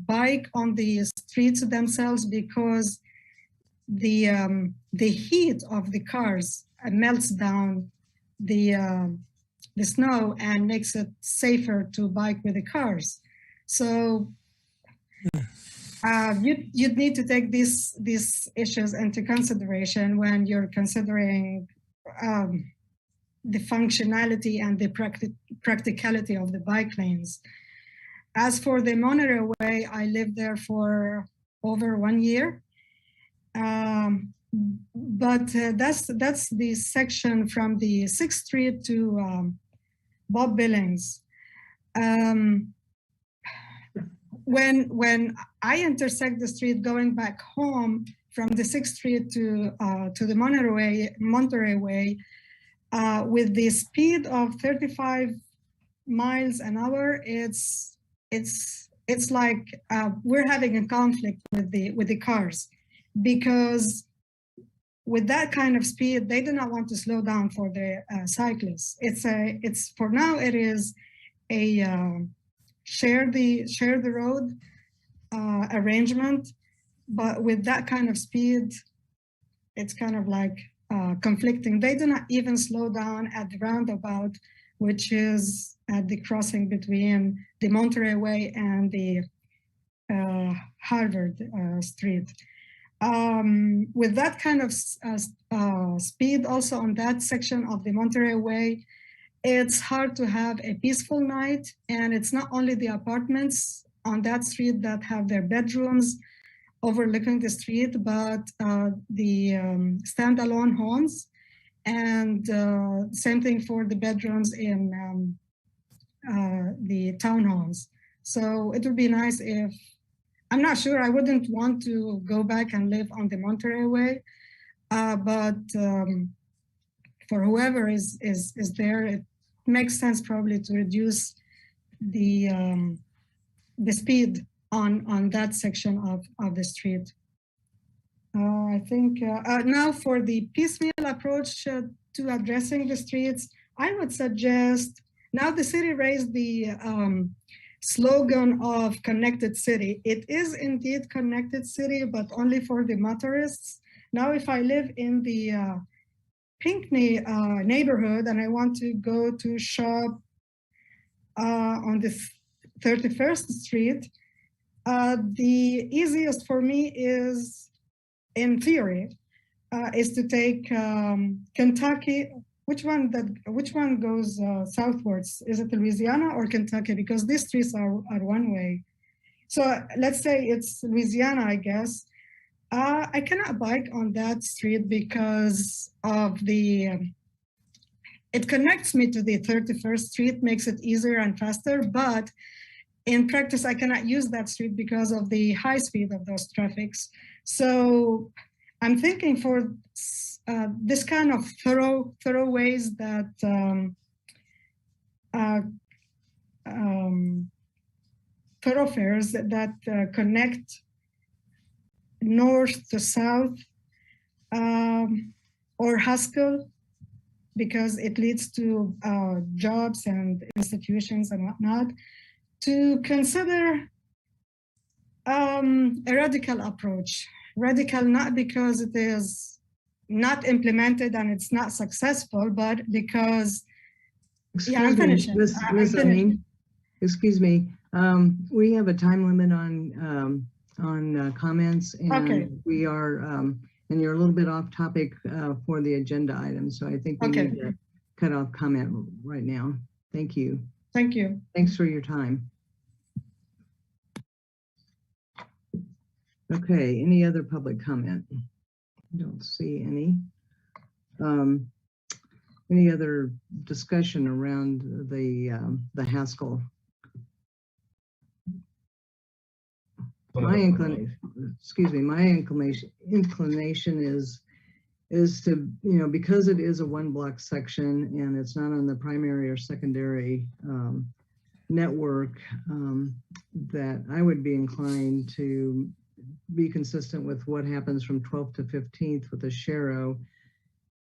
bike on the streets themselves because the heat of the cars melts down the snow and makes it safer to bike with the cars. So you'd need to take these issues into consideration when you're considering the functionality and the practicality of the bike lanes. As for the monorail way, I lived there for over 1 year. But that's the section from the 6th Street to Bob Billings. When I intersect the street going back home from the 6th Street to the Monterey Way, with the speed of 35 miles an hour, it's like we're having a conflict with the cars, because with that kind of speed, they do not want to slow down for the cyclists. It's for now it is a share the road arrangement, but with that kind of speed, it's kind of like conflicting. They do not even slow down at the roundabout, which is at the crossing between the Monterey Way and the Harvard Street. With that kind of speed also on that section of the Monterey Way, it's hard to have a peaceful night. And it's not only the apartments on that street that have their bedrooms overlooking the street, but the standalone homes, and same thing for the bedrooms in the townhomes. So it would be nice if, I'm not sure, I wouldn't want to go back and live on the Monterey Way, but for whoever is there, it makes sense probably to reduce the speed on that section of the street. I think now for the piecemeal approach to addressing the streets, I would suggest, now the city raised the slogan of connected city. It is indeed connected city, but only for the motorists. Now, if I live in the Pinckney neighborhood and I want to go to shop on the 31st Street, the easiest for me is, in theory, is to take Kentucky. Which one goes southwards? Is it Louisiana or Kentucky? Because these streets are one way. So let's say it's Louisiana, I guess. I cannot bike on that street because of it connects me to the 31st Street, makes it easier and faster, but in practice, I cannot use that street because of the high speed of those traffics. So I'm thinking for this kind of thoroughways that thoroughfares that connect north to south, or Haskell, because it leads to jobs and institutions and whatnot, to consider a radical approach. Radical not because it is not implemented and it's not successful, but because, yeah, I'm finishing. Ms. Amin, excuse me. We have a time limit on comments, and okay. We are, and you're a little bit off topic for the agenda item, so I think we Okay. need to cut off comment right now. Thank you. Thank you. Thanks for your time. Okay, any other public comment? I don't see any. Any other discussion around the Haskell? My inclination is to, because it is a one block section and it's not on the primary or secondary network, that I would be inclined to be consistent with what happens from 12th to 15th with the Sharrow,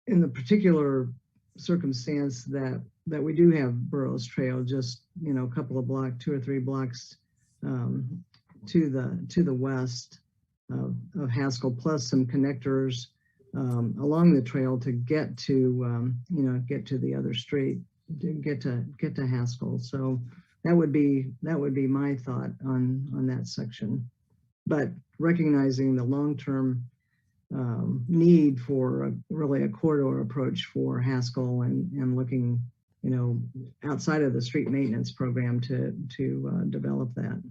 in the particular circumstance that we do have Burroughs Trail just, a couple of blocks, 2 or 3 blocks to the west of Haskell, plus some connectors along the trail to get to get to the other street, to get to Haskell. So that would be my thought on that section. But recognizing the long-term need for really a corridor approach for Haskell, and looking, outside of the street maintenance program to develop that.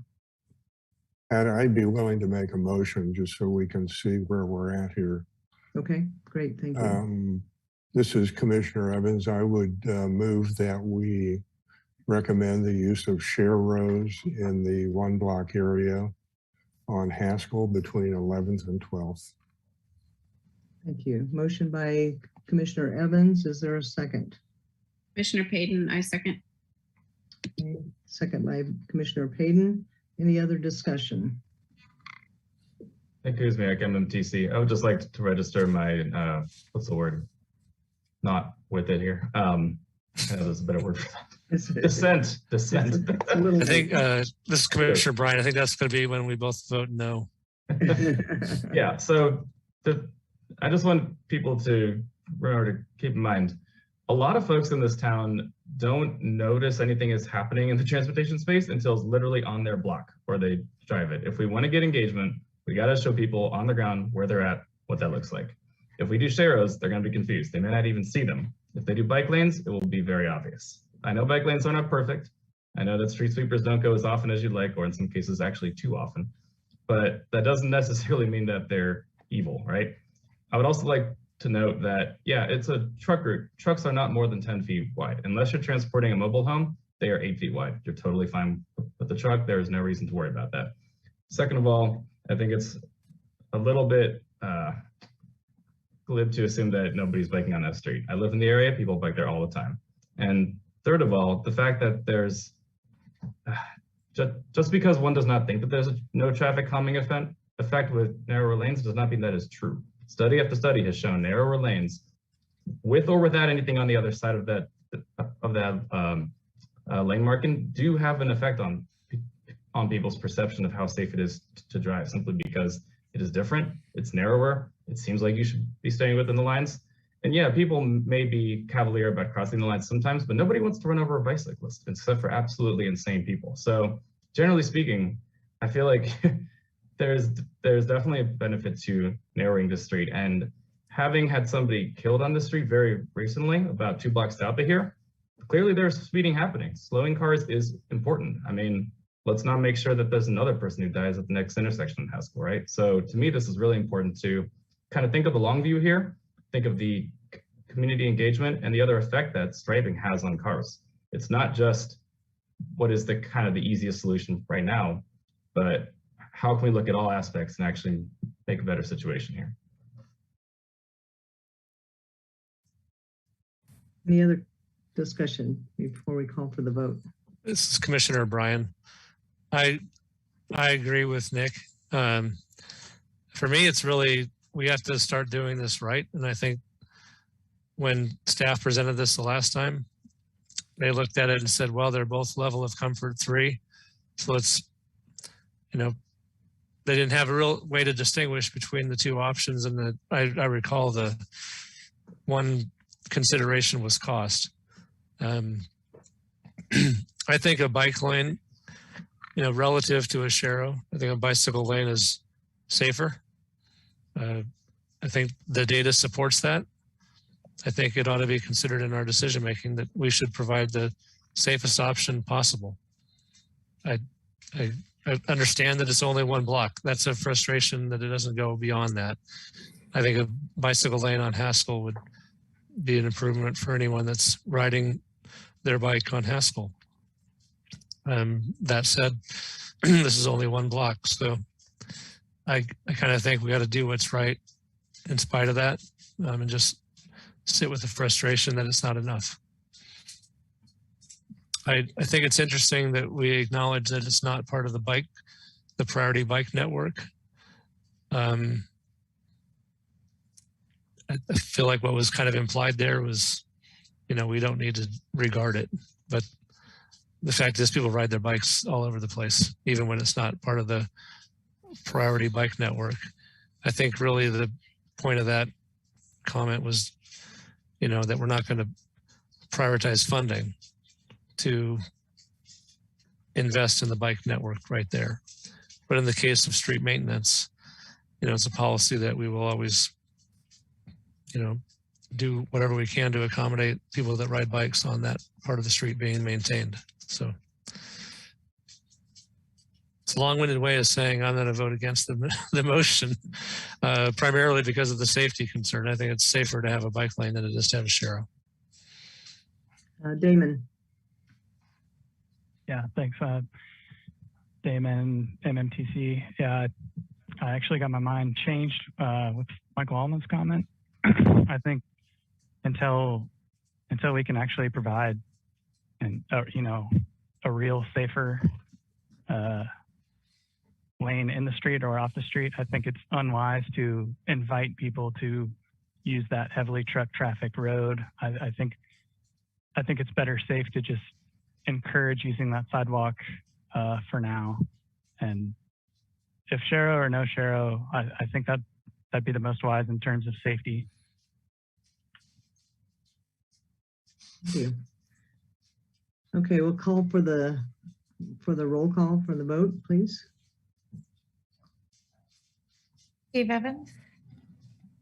And I'd be willing to make a motion just so we can see where we're at here. Okay, great, thank you. This is Commissioner Evans. I would move that we recommend the use of share rows in the 1 block area on Haskell between 11th and 12th. Thank you. Motion by Commissioner Evans. Is there a second? Commissioner Payton, I second. Okay. Second by Commissioner Payton. Any other discussion? Hey, Kuzmiak, MMTC. I would just like to register my, what's the word? Not with it here. I know there's a better word for that. Dissent. I think this is Commissioner Bryan. I think that's going to be when we both vote no. Yeah, so I just want people to remember to keep in mind, a lot of folks in this town don't notice anything is happening in the transportation space until it's literally on their block or they drive it. If we want to get engagement, we got to show people on the ground where they're at, what that looks like. If we do sharrows, they're going to be confused. They may not even see them. If they do bike lanes, it will be very obvious. I know bike lanes are not perfect. I know that street sweepers don't go as often as you'd like, or in some cases actually too often, but that doesn't necessarily mean that they're evil, right? I would also like to note that, yeah, it's a truck route. Trucks are not more than 10 feet wide. Unless you're transporting a mobile home, they are 8 feet wide. You're totally fine with the truck. There is no reason to worry about that. Second of all, I think it's a little bit glib to assume that nobody's biking on that street. I live in the area, people bike there all the time. And third of all, the fact that there's, just because one does not think that there's no traffic calming effect with narrower lanes does not mean that is true. Study after study has shown narrower lanes, with or without anything on the other side of that lane marking, do have an effect on people's perception of how safe it is to drive, simply because it is different, it's narrower, it seems like you should be staying within the lines, And yeah, people may be cavalier about crossing the line sometimes, but nobody wants to run over a bicyclist except for absolutely insane people. So generally speaking, I feel like there's definitely a benefit to narrowing the street. And having had somebody killed on the street very recently, about 2 blocks south of here, clearly there's speeding happening. Slowing cars is important. I mean, let's not make sure that there's another person who dies at the next intersection in Haskell, right? So to me, this is really important to kind of think of the long view here, think of the community engagement and the other effect that striping has on cars. It's not just what is the kind of the easiest solution right now, but how can we look at all aspects and actually make a better situation here? Any other discussion before we call for the vote? This is Commissioner Bryan. I agree with Nick. For me, it's really, we have to start doing this right. And I think when staff presented this the last time, they looked at it and said, well, they're both level of comfort 3. So let's, you know, they didn't have a real way to distinguish between the 2 options. And I recall the one consideration was cost. I think a bike lane, you know, relative to a Sharrow, I think a bicycle lane is safer. I think the data supports that. I think it ought to be considered in our decision making that we should provide the safest option possible. I understand that it's only 1 block. That's a frustration that it doesn't go beyond that. I think a bicycle lane on Haskell would be an improvement for anyone that's riding their bike on Haskell. That said, this is only 1 block, so I kind of think we got to do what's right in spite of that, and just sit with the frustration that it's not enough. I think it's interesting that we acknowledge that it's not part of the priority bike network. I feel like what was kind of implied there was, you know, we don't need to regard it, but the fact is people ride their bikes all over the place, even when it's not part of the priority bike network. I think really the point of that comment was, you know, that we're not going to prioritize funding to invest in the bike network right there. But in the case of street maintenance, you know, it's a policy that we will always, you know, do whatever we can to accommodate people that ride bikes on that part of the street being maintained. So it's a long-winded way of saying I'm going to vote against the motion, primarily because of the safety concern. I think it's safer to have a bike lane than it is to have a Sharrow. Damon. Yeah, thanks. Damon, MMTC. Yeah, I actually got my mind changed with Michael Allman's comment. I think until we can actually provide you know, a real safer lane in the street or off the street, I think it's unwise to invite people to use that heavily truck traffic road. I think it's better safe to just encourage using that sidewalk for now. And if Sharrow or no Sharrow, I think that'd be the most wise in terms of safety. Thank you. Okay, we'll call for the roll call for the vote, please. Steve Evans,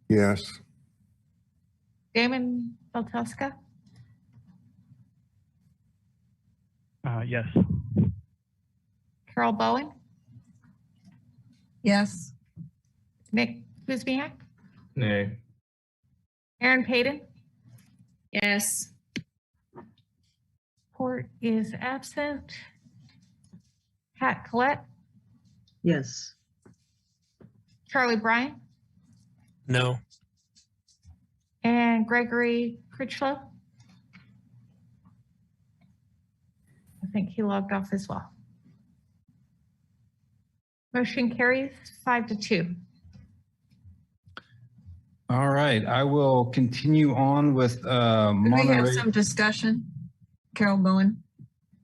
Yes. Damon Baltowska, Yes. Carol Bowen, Yes. Nick Kuzmiak, Nay. Aaron Payton, Yes. Port is absent. Pat Collette, Yes. Charlie Bryan, No. and Gregory Critchlow. I think he logged off as well. Motion carries 5-2. All right, I will continue on with Could we have Monterey. some discussion? Carol Bowen.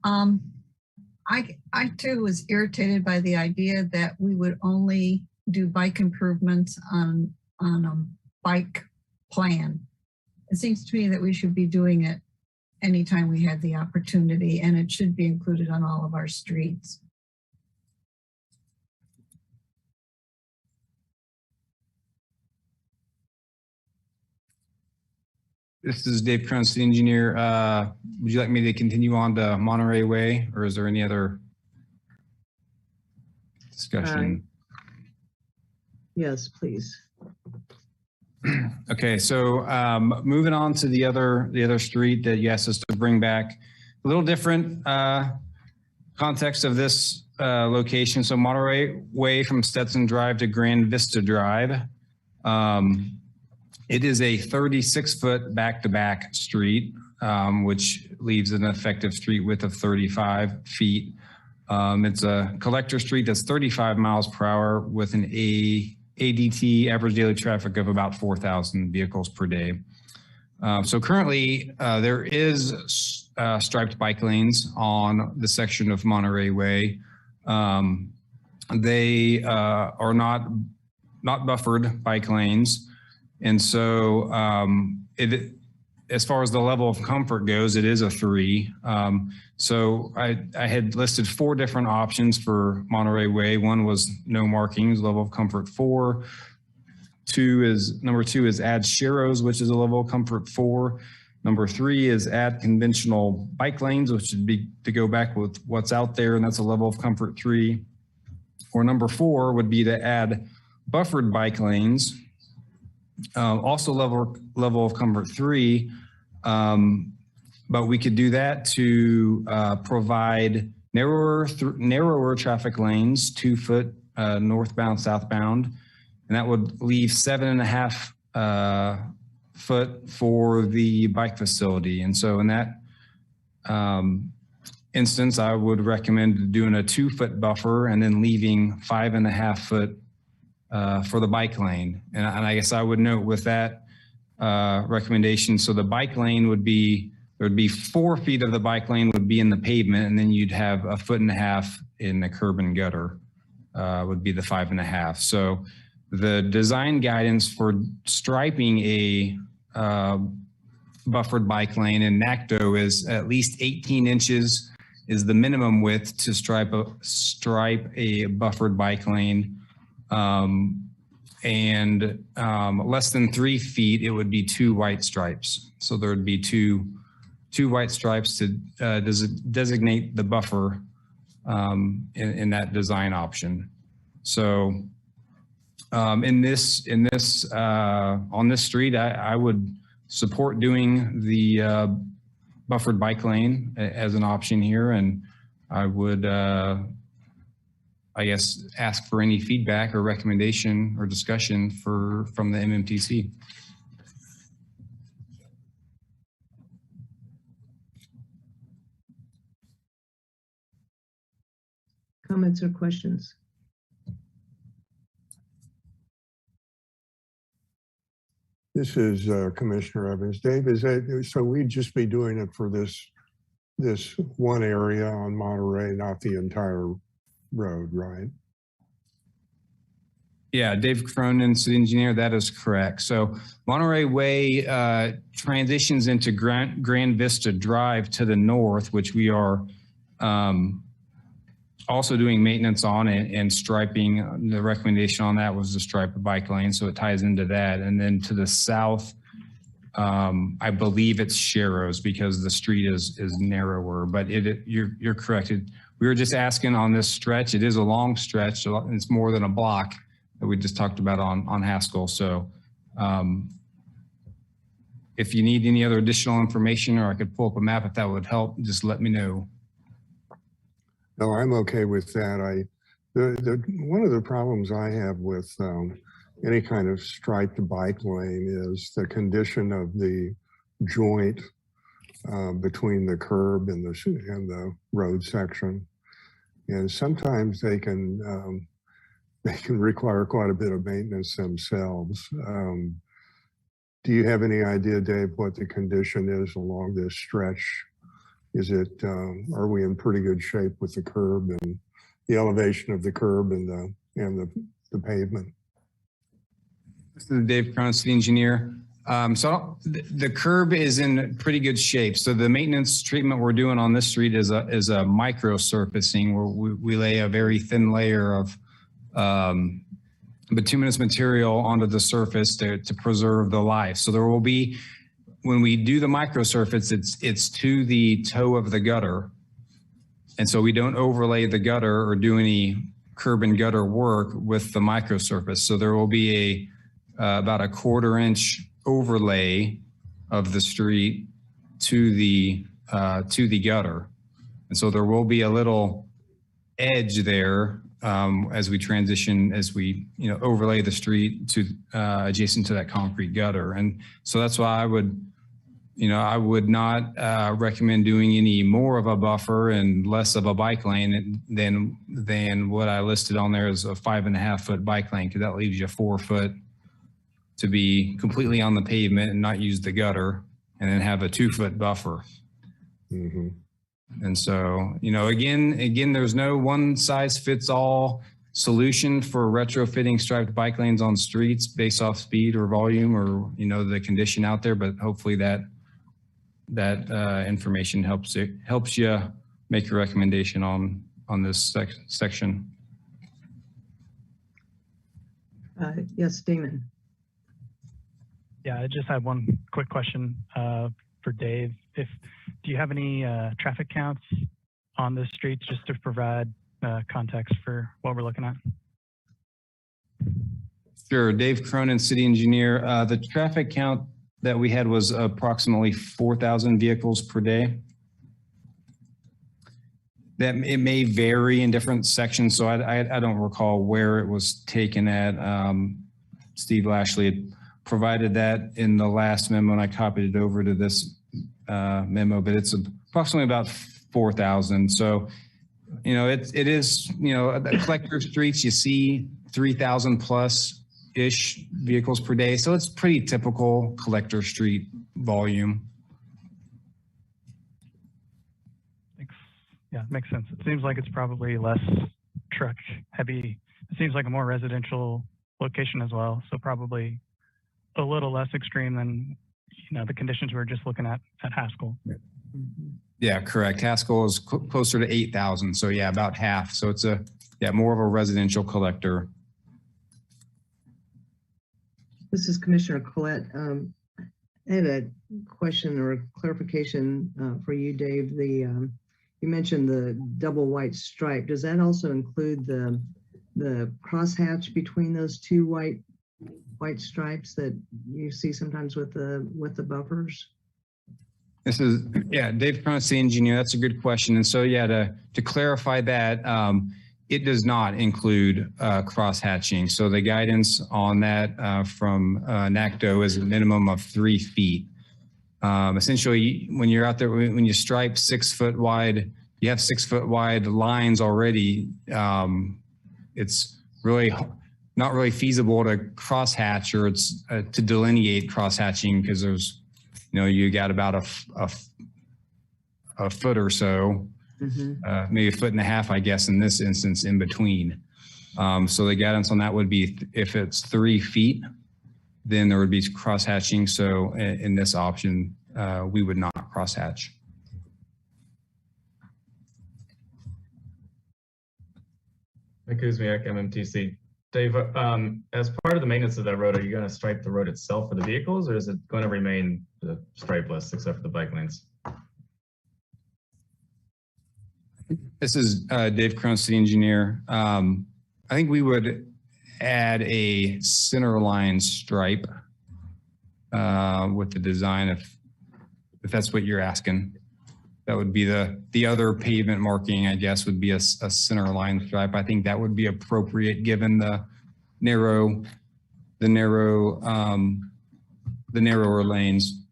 I too was irritated by the idea that we would only do bike improvements on a bike plan. It seems to me that we should be doing it anytime we had the opportunity, and it should be included on all of our streets. This is Dave Cronin, city engineer. Would you like me to continue on to Monterey Way, or is there any other discussion? Yes, please. Okay, so moving on to the other street that you asked us to bring back, a little different context of this location. So Monterey Way from Stetson Drive to Grand Vista Drive. It is a 36-foot back-to-back street, which leaves an effective street width of 35 feet. It's a collector street that's 35 miles per hour with an ADT, average daily traffic, of about 4,000 vehicles per day. So currently, there is striped bike lanes on the section of Monterey Way. They are not buffered bike lanes. And so as far as the level of comfort goes, it is a 3. So I had listed 4 different options for Monterey Way. One was no markings, level of comfort 4. Number 2 is add sharrows, which is a level of comfort 4. Number 3 is add conventional bike lanes, which would be to go back with what's out there, and that's a level of comfort 3. Or number 4 would be to add buffered bike lanes, also level of comfort 3. But we could do that to provide narrower traffic lanes, 2 foot northbound, southbound, and that would leave 7.5 foot for the bike facility. And so in that instance, I would recommend doing a 2 foot buffer and then leaving 5.5 foot for the bike lane. And I guess I would note with that recommendation, so the bike lane would be, there would be 4 feet of the bike lane would be in the pavement, and then you'd have 1.5 foot in the curb and gutter would be the 5.5. So the design guidance for striping a buffered bike lane in NACDO is at least 18 inches is the minimum width to stripe a buffered bike lane. And less than 3 feet, it would be 2 white stripes. So there would be two white stripes to designate the buffer in that design option. So on this street, I would support doing the buffered bike lane as an option here, and I would I guess, ask for any feedback or recommendation or discussion from the MMTC. Comments or questions? This is Commissioner Evans. Dave, is that, so we'd just be doing it for this one area on Monterey, not the entire road, right? Yeah, Dave Cronin, city engineer, that is correct. So Monterey Way transitions into Grand Vista Drive to the north, which we are also doing maintenance on and striping. The recommendation on that was to stripe a bike lane, so it ties into that. And then to the south, I believe it's sharrows because the street is narrower, but you're correct. We were just asking on this stretch, it is a long stretch, so it's more than a block that we just talked about on Haskell. So if you need any other additional information, or I could pull up a map if that would help, just let me know. No, I'm okay with that. One of the problems I have with any kind of striped bike lane is the condition of the joint between the curb and the road section. And sometimes they can require quite a bit of maintenance themselves. Do you have any idea, Dave, what the condition is along this stretch? Is it, are we in pretty good shape with the curb and the elevation of the curb and the pavement? This is Dave Cronin, city engineer. The curb is in pretty good shape. So the maintenance treatment we're doing on this street is a micro surfacing where we lay a very thin layer of bituminous material onto the surface to preserve the life. So there will be, when we do the micro surface, it's to the toe of the gutter. And so we don't overlay the gutter or do any curb and gutter work with the micro surface. So there will be about a 1/4 inch overlay of the street to the gutter. And so there will be a little edge there as we transition, as we overlay the street to adjacent to that concrete gutter. And so that's why I would not recommend doing any more of a buffer and less of a bike lane than what I listed on there as a 5.5 foot bike lane, because that leaves you 4 foot to be completely on the pavement and not use the gutter, and then have a 2 foot buffer. Mm-hmm. And so, again, there's no one size fits all solution for retrofitting striped bike lanes on streets based off speed or volume or, the condition out there, but hopefully that information helps you make a recommendation on this section. Yes, Damon. Yeah, I just had one quick question for Dave. Do you have any traffic counts on the streets just to provide context for what we're looking at? Sure, Dave Cronin, city engineer. The traffic count that we had was approximately 4,000 vehicles per day. That it may vary in different sections, so I don't recall where it was taken at. Steve Lashley had provided that in the last memo, and I copied it over to this memo, but it's approximately about 4,000. So, it is, the collector streets, you see 3,000 plus ish vehicles per day. So it's pretty typical collector street volume. Yeah, makes sense. It seems like it's probably less truck heavy. It seems like a more residential location as well. So probably a little less extreme than, the conditions we were just looking at Haskell. Yeah, correct. Haskell is closer to 8,000. So yeah, about half. So it's more of a residential collector. This is Commissioner Collette. I had a question or a clarification for you, Dave. You mentioned the double white stripe. Does that also include the crosshatch between those two white stripes that you see sometimes with the buffers? This is, Dave Cronin, the engineer. That's a good question. And so, to clarify that, it does not include cross hatching. So the guidance on that from NACDO is a minimum of 3 feet. Essentially, when you're out there, when you stripe 6 foot wide, you have 6 foot wide lines already. It's really not really feasible to cross hatch or it's to delineate cross hatching because there's, you got about a foot or so. Mm-hmm. Maybe 1.5 feet, I guess, in this instance, in between. So the guidance on that would be if it's 3 feet, then there would be cross hatching. So in this option, we would not cross hatch. Mike Kuzmiak, MMTC. Dave, as part of the maintenance of that road, are you going to stripe the road itself for the vehicles, or is it going to remain stripeless except for the bike lanes? This is Dave Cronin, city engineer. I think we would add a center line stripe with the design, if that's what you're asking. That would be the other pavement marking, I guess, would be a center line stripe. I think that would be appropriate given the narrower lanes.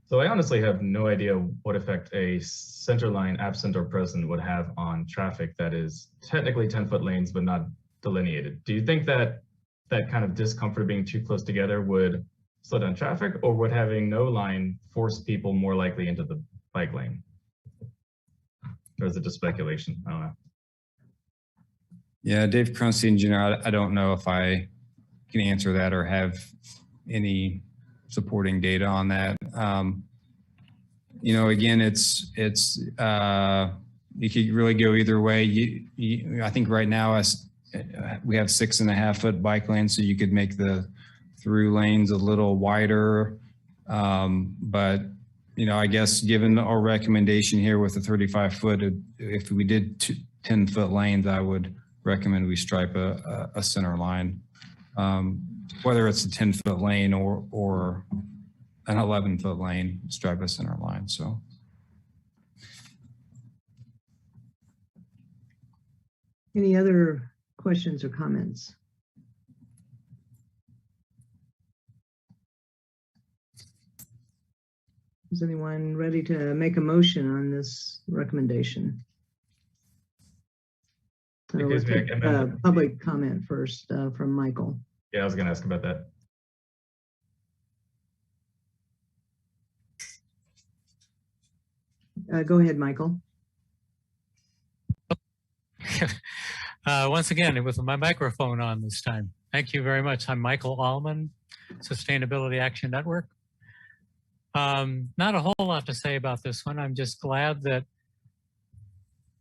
So I honestly have no idea what effect a center line absent or present would have on traffic that is technically 10-foot lanes but not delineated. Do you think that kind of discomfort of being too close together would slow down traffic, or would having no line force people more likely into the bike lane? Or is it just speculation? I don't know. Yeah, Dave Cronin, engineer. I don't know if I can answer that or have any supporting data on that. You know, again, it's you could really go either way. I think right now we have 6.5 foot bike lanes, so you could make the through lanes a little wider. But you know, I guess given our recommendation here with the 35 foot, if we did 10 foot lanes, I would recommend we stripe a center line, whether it's a 10 foot lane or an 11 foot lane, stripe a center line. So. Any other questions or comments? Is anyone ready to make a motion on this recommendation? Let's take public comment first from Michael. Yeah, I was going to ask about that. Go ahead, Michael. Once again, with my microphone on this time. Thank you very much. I'm Michael Allman, Sustainability Action Network. Not a whole lot to say about this one. I'm just glad that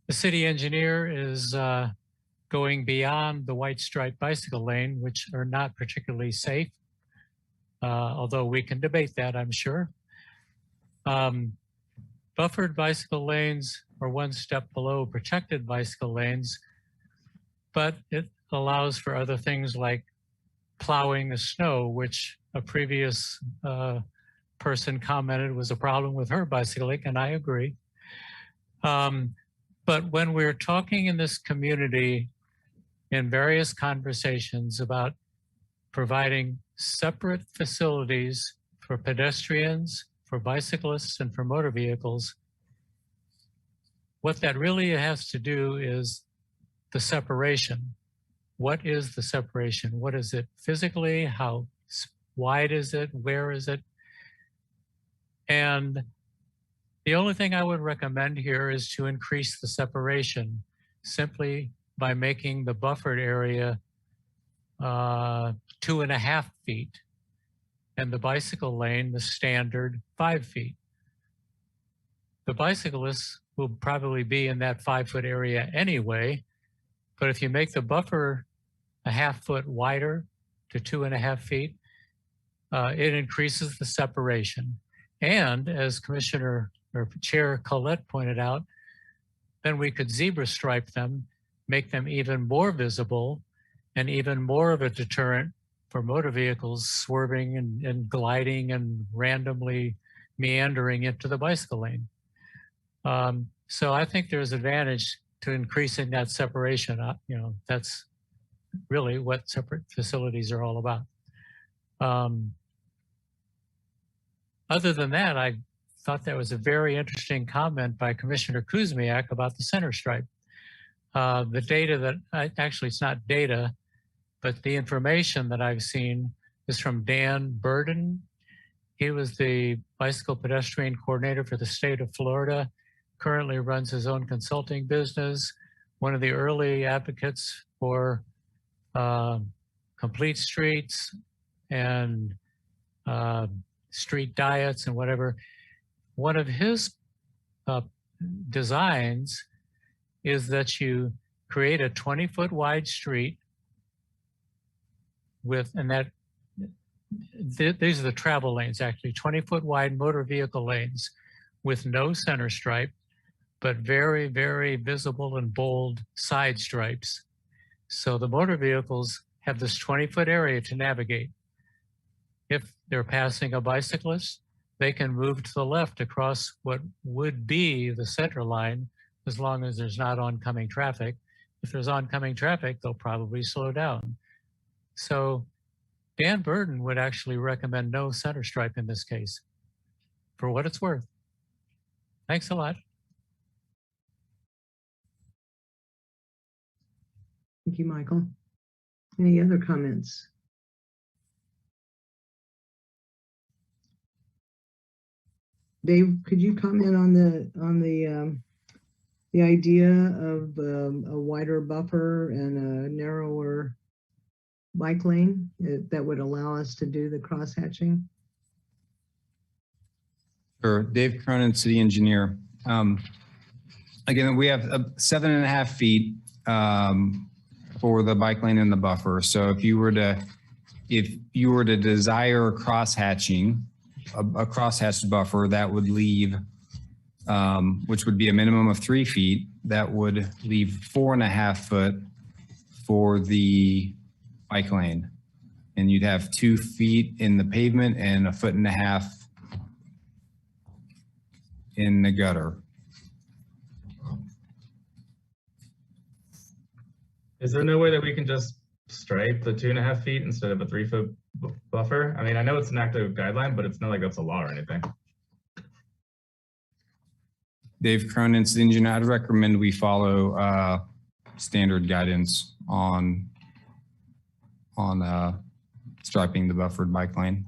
the city engineer is going beyond the white stripe bicycle lane, which are not particularly safe, although we can debate that, I'm sure. Buffered bicycle lanes are one step below protected bicycle lanes, but it allows for other things like plowing the snow, which a previous person commented was a problem with her bicycle lane, and I agree. But when we're talking in this community in various conversations about providing separate facilities for pedestrians, for bicyclists, and for motor vehicles, what that really has to do is the separation. What is the separation? What is it physically? How wide is it? Where is it? And the only thing I would recommend here is to increase the separation simply by making the buffered area 2.5 feet and the bicycle lane, the standard 5 feet. The bicyclists will probably be in that 5 foot area anyway, but if you make the buffer 1/2 foot wider to 2.5 feet, it increases the separation. And as Commissioner or Chair Collette pointed out, then we could zebra stripe them, make them even more visible and even more of a deterrent for motor vehicles swerving and gliding and randomly meandering into the bicycle lane. So I think there's advantage to increasing that separation. You know, that's really what separate facilities are all about. Other than that, I thought that was a very interesting comment by Commissioner Kuzmiak about the center stripe. The data that, actually it's not data, but the information that I've seen is from Dan Burden. He was the bicycle pedestrian coordinator for the state of Florida, currently runs his own consulting business, one of the early advocates for complete streets and street diets and whatever. One of his designs is that you create a 20-foot wide street with, and that these are the travel lanes actually, 20-foot wide motor vehicle lanes with no center stripe, but very, very visible and bold side stripes. So the motor vehicles have this 20-foot area to navigate. If they're passing a bicyclist, they can move to the left across what would be the center line as long as there's not oncoming traffic. If there's oncoming traffic, they'll probably slow down. So Dan Burden would actually recommend no center stripe in this case, for what it's worth. Thanks a lot. Thank you, Michael. Any other comments? Dave, could you comment on the idea of a wider buffer and a narrower bike lane that would allow us to do the cross hatching? Sure. Dave Cronin, city engineer. Again, we have 7.5 feet for the bike lane and the buffer. So if you were to desire cross-hatching, a cross-hatched buffer, that would leave, which would be a minimum of 3 feet, that would leave 4.5 foot for the bike lane. And you'd have 2 feet in the pavement and 1.5 feet in the gutter. Is there no way that we can just stripe the 2.5 feet instead of a 3 foot buffer? I mean, I know it's an active guideline, but it's not like that's a law or anything. Dave Cronin, city engineer, I'd recommend we follow standard guidance on striping the buffered bike lane.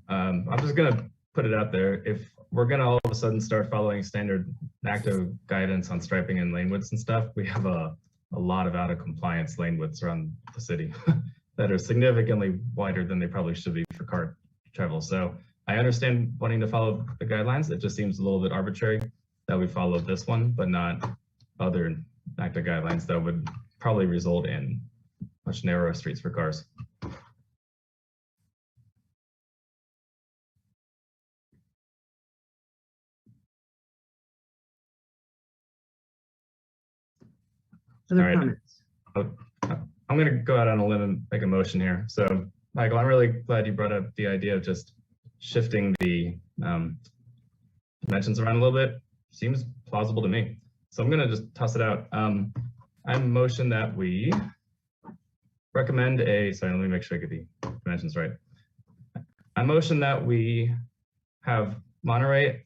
I'm just gonna put it out there. If we're gonna all of a sudden start following standard active guidance on striping and lane widths and stuff, we have a lot of out of compliance lane widths around the city that are significantly wider than they probably should be for car travel. So I understand wanting to follow the guidelines. It just seems a little bit arbitrary that we follow this one, but not other active guidelines that would probably result in much narrower streets for cars. Other All right. comments? I'm going to go out on a limb and make a motion here. So, Michael, I'm really glad you brought up the idea of just shifting the dimensions around a little bit. Seems plausible to me. So I'm going to just toss it out. I motion that we recommend sorry, let me make sure I get the dimensions right. I motion that we have Monterey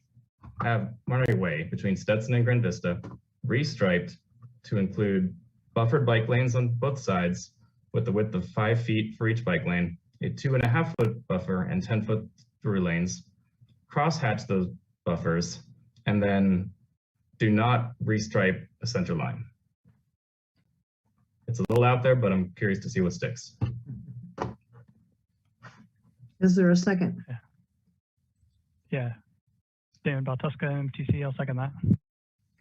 Way between Stetson and Grand Vista restriped to include buffered bike lanes on both sides with the width of 5 feet for each bike lane, a 2.5 foot buffer and 10 foot through lanes, cross-hatch those buffers, and then do not restripe a center line. It's a little out there, but I'm curious to see what sticks. Is there a second? Yeah. Damon Baltuska, MTC, I'll second that.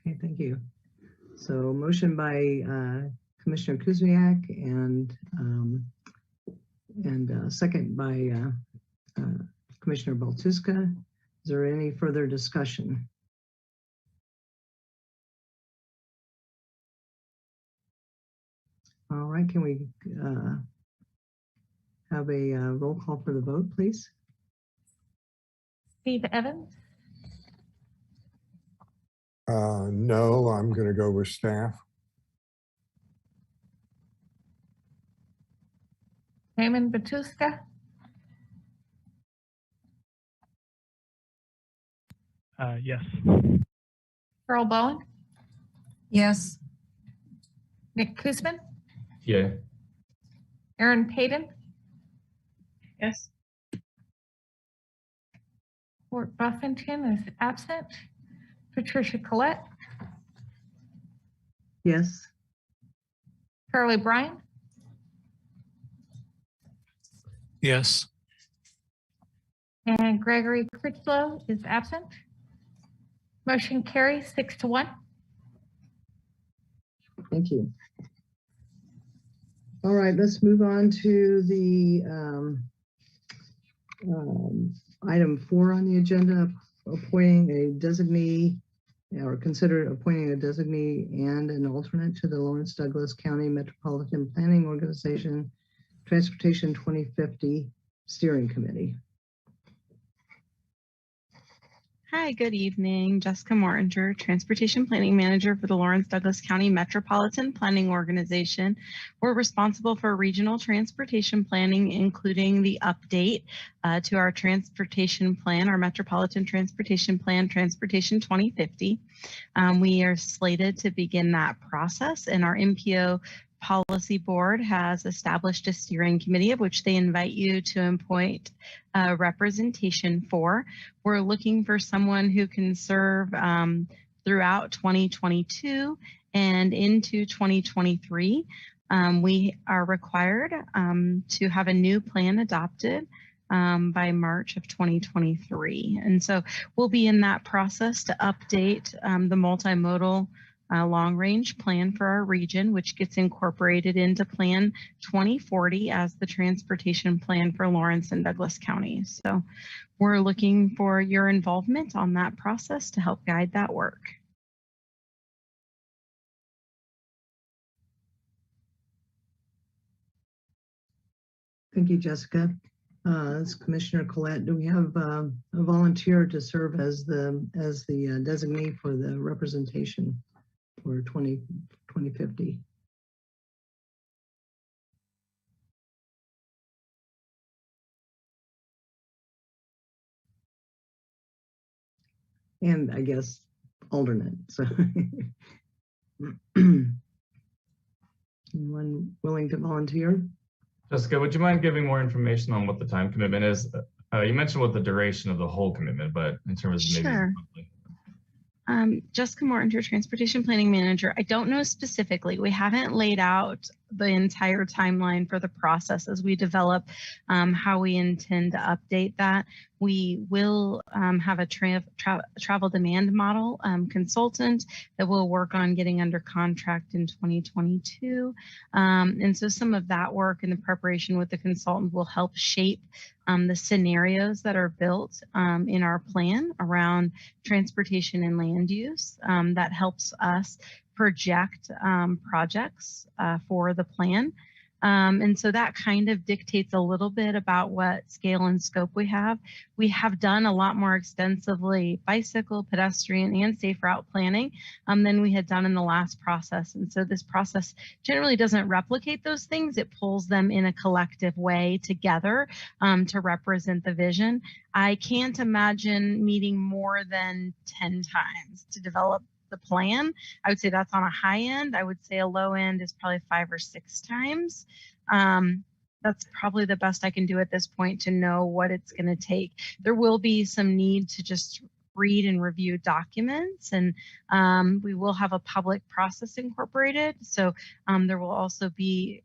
Okay, thank you. So motion by Commissioner Kuzmiak and second by Commissioner Baltuska. Is there any further discussion? All right, can we have a roll call for the vote, please? Steve Evans, No, I'm going to go with staff. Damon Batuska, Yes. Carol Bowen, Yes. Nick Kuzman, Yeah. Aaron Payton, Yes. Fort Buffington is absent, Patricia Collette, Yes. Charlie Bryan, Yes. and Gregory Critchlow is absent. Motion carries 6-1. Thank you. All right, let's move on to the item 4 on the agenda, appointing a designee or consider appointing a designee and an alternate to the Lawrence Douglas County Metropolitan Planning Organization Transportation 2050 Steering Committee. Hi, good evening. Jessica Mortinger, Transportation Planning Manager for the Lawrence Douglas County Metropolitan Planning Organization. We're responsible for regional transportation planning, including the update to our transportation plan, our Metropolitan Transportation Plan, Transportation 2050. We are slated to begin that process, and our MPO Policy Board has established a steering committee of which they invite you to appoint representation for. We're looking for someone who can serve throughout 2022 and into 2023. We are required to have a new plan adopted by March of 2023. And so we'll be in that process to update the multimodal long-range plan for our region, which gets incorporated into Plan 2040 as the transportation plan for Lawrence and Douglas counties. So we're looking for your involvement on that process to help guide that work. Thank you, Jessica. As Commissioner Collette, do we have a volunteer to serve as the designee for the representation for 2050? And I guess alternate. So anyone willing to volunteer? Jessica, would you mind giving more information on what the time commitment is? You mentioned what the duration of the whole commitment, but in terms of maybe. Sure. Jessica Mortinger, Transportation Planning Manager. I don't know specifically. We haven't laid out the entire timeline for the process as we develop how we intend to update that. We will have a travel demand model consultant that will work on getting under contract in 2022. And so some of that work and the preparation with the consultant will help shape the scenarios that are built in our plan around transportation and land use. That helps us project projects for the plan. And so that kind of dictates a little bit about what scale and scope we have. We have done a lot more extensively bicycle, pedestrian, and safe route planning than we had done in the last process. And so this process generally doesn't replicate those things. It pulls them in a collective way together to represent the vision. I can't imagine meeting more than 10 times to develop the plan. I would say that's on a high end. I would say a low end is probably 5 or 6 times. That's probably the best I can do at this point to know what it's going to take. There will be some need to just read and review documents, and we will have a public process incorporated. So there will also be,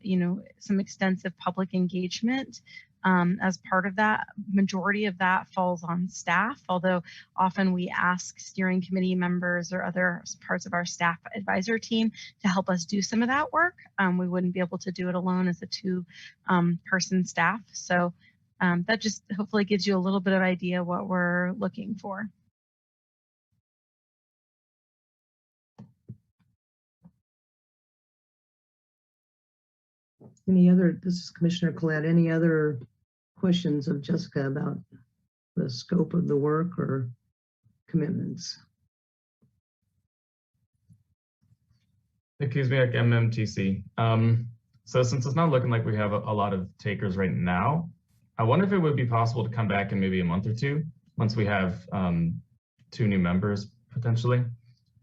some extensive public engagement. As part of that. Majority of that falls on staff, although often we ask steering committee members or other parts of our staff advisor team to help us do some of that work. We wouldn't be able to do it alone as a 2-person staff. So that just hopefully gives you a little bit of idea what we're looking for. This is Commissioner Collette, any other questions of Jessica about the scope of the work or commitments? Excuse me, like MMTC. So since it's not looking like we have a lot of takers right now, I wonder if it would be possible to come back in maybe a month or two once we have 2 new members potentially,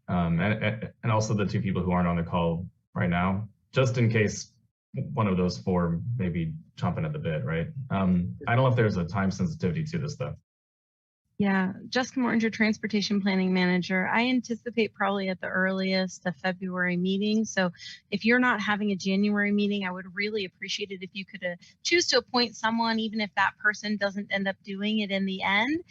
and also the 2 people who aren't on the call right now, just in case one of those 4 maybe chomping at the bit, right? I don't know if there's a time sensitivity to this though. Yeah, Jessica Mortinger, Transportation Planning Manager. I anticipate probably at the earliest a February meeting. So if you're not having a January meeting, I would really appreciate it if you could choose to appoint someone, even if that person doesn't end up doing it in the end,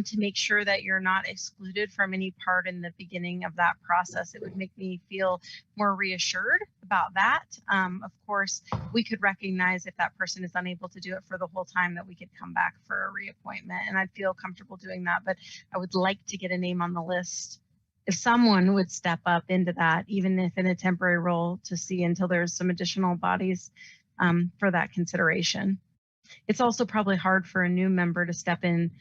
to make sure that you're not excluded from any part in the beginning of that process. It would make me feel more reassured about that. Of course, we could recognize if that person is unable to do it for the whole time that we could come back for a reappointment, and I'd feel comfortable doing that, but I would like to get a name on the list if someone would step up into that, even if in a temporary role, to see until there's some additional bodies for that consideration. It's also probably hard for a new member to step in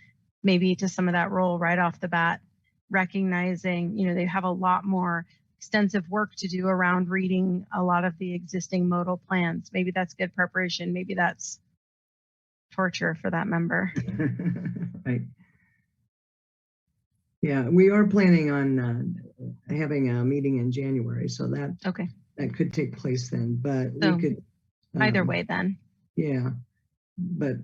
maybe to some of that role right off the bat, recognizing, they have a lot more extensive work to do around reading a lot of the existing modal plans. Maybe that's good preparation. Maybe that's torture for that member. Right. Yeah, we are planning on having a meeting in January, so that could take place then. But so we could either way then. Yeah, but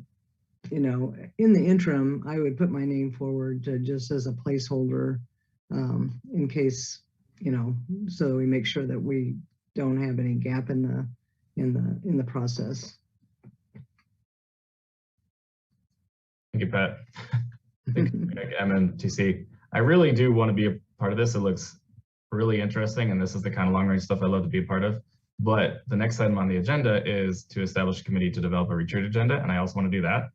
in the interim, I would put my name forward just as a placeholder in case, so we make sure that we don't have any gap in the process. you, Pat. MMTC. I really do want to be a part of this. It looks really interesting, and this is the kind of long-range stuff I love to be a part of. But the next item on the agenda is to establish a committee to develop a retreat agenda, and I also want to do that.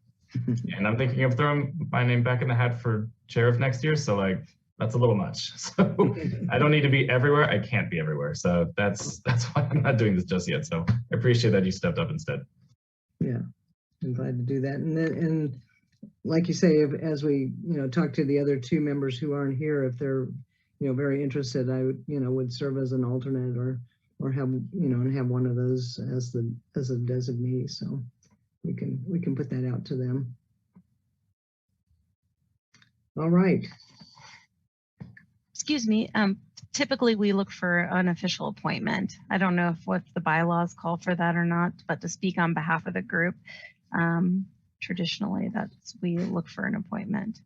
And I'm thinking of throwing my name back in the hat for chair of next year, so like that's a little much. So I don't need to be everywhere. I can't be everywhere. So that's why I'm not doing this just yet. So I appreciate that you stepped up instead. Yeah, I'm glad to do that. And like you say, as we talk to the other two members who aren't here, if they're very interested, I would serve as an alternate or have and have one of those as a designee. So we can put that out to them. All right. Excuse me. Typically we look for an official appointment. I don't know what the bylaws call for that or not, but to speak on behalf of the group, traditionally we look for an appointment.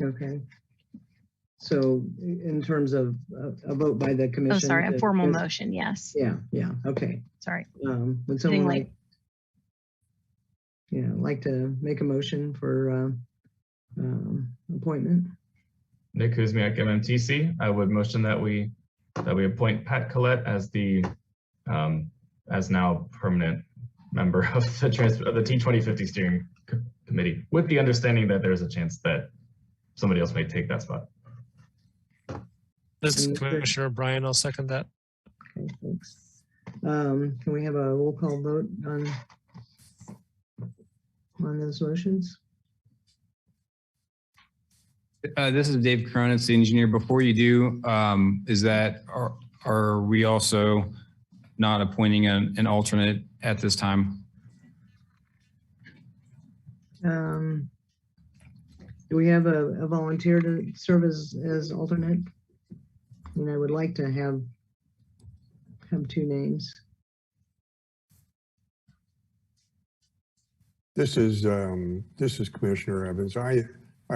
Okay. So in terms of a vote by the commission. Oh, sorry, a formal motion, yes. Yeah, okay. Sorry. Would someone like to make a motion for appointment? Nick Kuzmiak, MMTC. I would motion that we appoint Pat Collette as the as now permanent member of the T2050 steering committee, with the understanding that there's a chance that somebody else may take that spot. This is Commissioner Bryan. I'll second that. Okay, thanks. Can we have a roll call vote on those motions? This is Dave Cronitz, the engineer. Before you do, are we also not appointing an alternate at this time? Do we have a volunteer to serve as alternate? And I would like to have two names. This is Commissioner Evans. I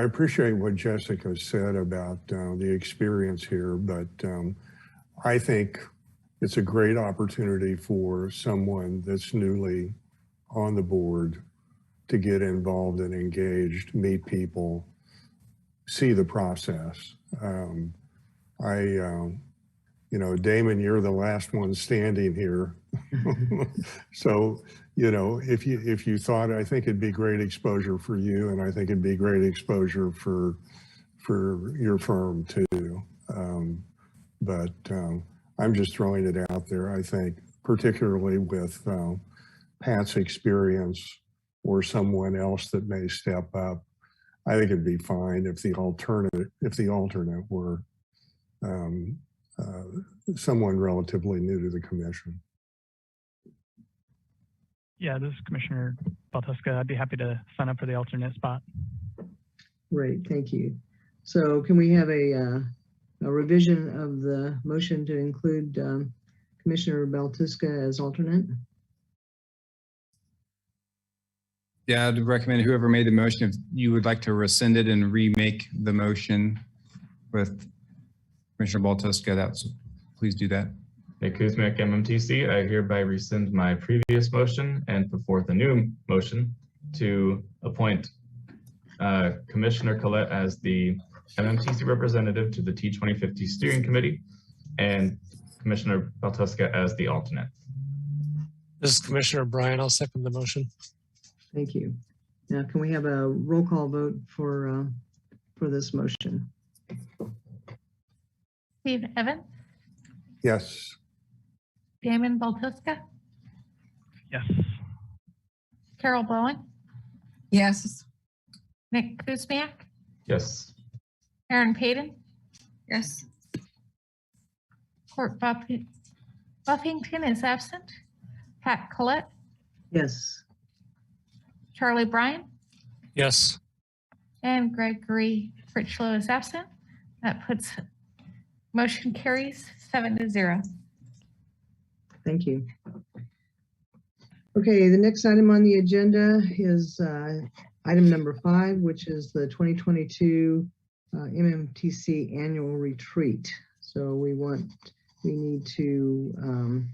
appreciate what Jessica said about the experience here, but I think it's a great opportunity for someone that's newly on the board to get involved and engaged, meet people, see the process. Damon, you're the last one standing here. So, if you thought, I think it'd be great exposure for you, and I think it'd be great exposure for your firm too. But I'm just throwing it out there. I think particularly with Pat's experience or someone else that may step up, I think it'd be fine if the alternate were someone relatively new to the commission. Yeah, this is Commissioner Baltuska. I'd be happy to sign up for the alternate spot. Great, thank you. So can we have a revision of the motion to include Commissioner Baltuska as alternate? Yeah, I'd recommend whoever made the motion, if you would like to rescind it and remake the motion with Commissioner Baltuska, please do that. Nick Kuzmiak, MMTC. I hereby rescind my previous motion and put forth a new motion to appoint Commissioner Collette as the MMTC representative to the T2050 steering committee and Commissioner Baltuska as the alternate. This is Commissioner Bryan. I'll second the motion. Thank you. Now, can we have a roll call vote for this motion? Steve Evans, Yes. Damon Baltuska, Yes. Carol Bowen, Yes. Nick Kuzmiak, Yes. Aaron Payton, Yes. Court Buffington is absent, Pat Collette, Yes. Charlie Bryan, Yes. and Gregory Critchlow is absent. That puts motion carries 7-0. Thank you. Okay, the next item on the agenda is item number 5, which is the 2022 MMTC annual retreat. So we need to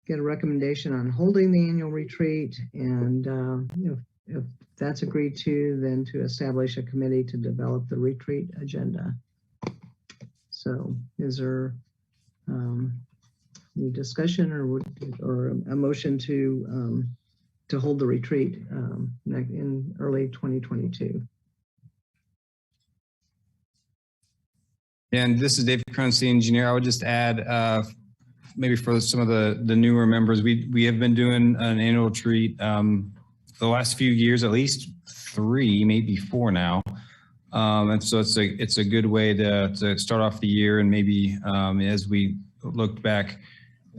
get a recommendation on holding the annual retreat and if that's agreed to, then to establish a committee to develop the retreat agenda. So is there any discussion or a motion to hold the retreat in early 2022? And this is David Cronus, the engineer. I would just add, maybe for some of the newer members, we have been doing an annual retreat the last few years, at least 3, maybe 4 now. And so it's a good way to start off the year, and maybe as we look back,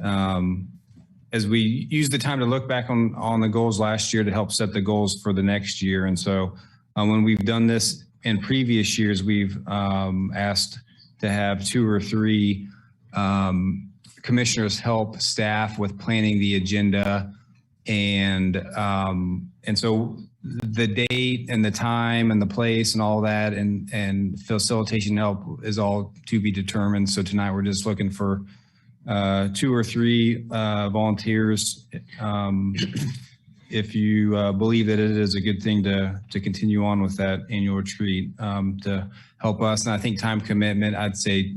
as we use the time to look back on the goals last year to help set the goals for the next year. And so when we've done this in previous years, we've asked to have 2 or 3 commissioners help staff with planning the agenda, and so the date and the time and the place and all that and facilitation help is all to be determined. So tonight we're just looking for 2 or 3 volunteers if you believe that it is a good thing to continue on with that annual retreat to help us. And I think time commitment, I'd say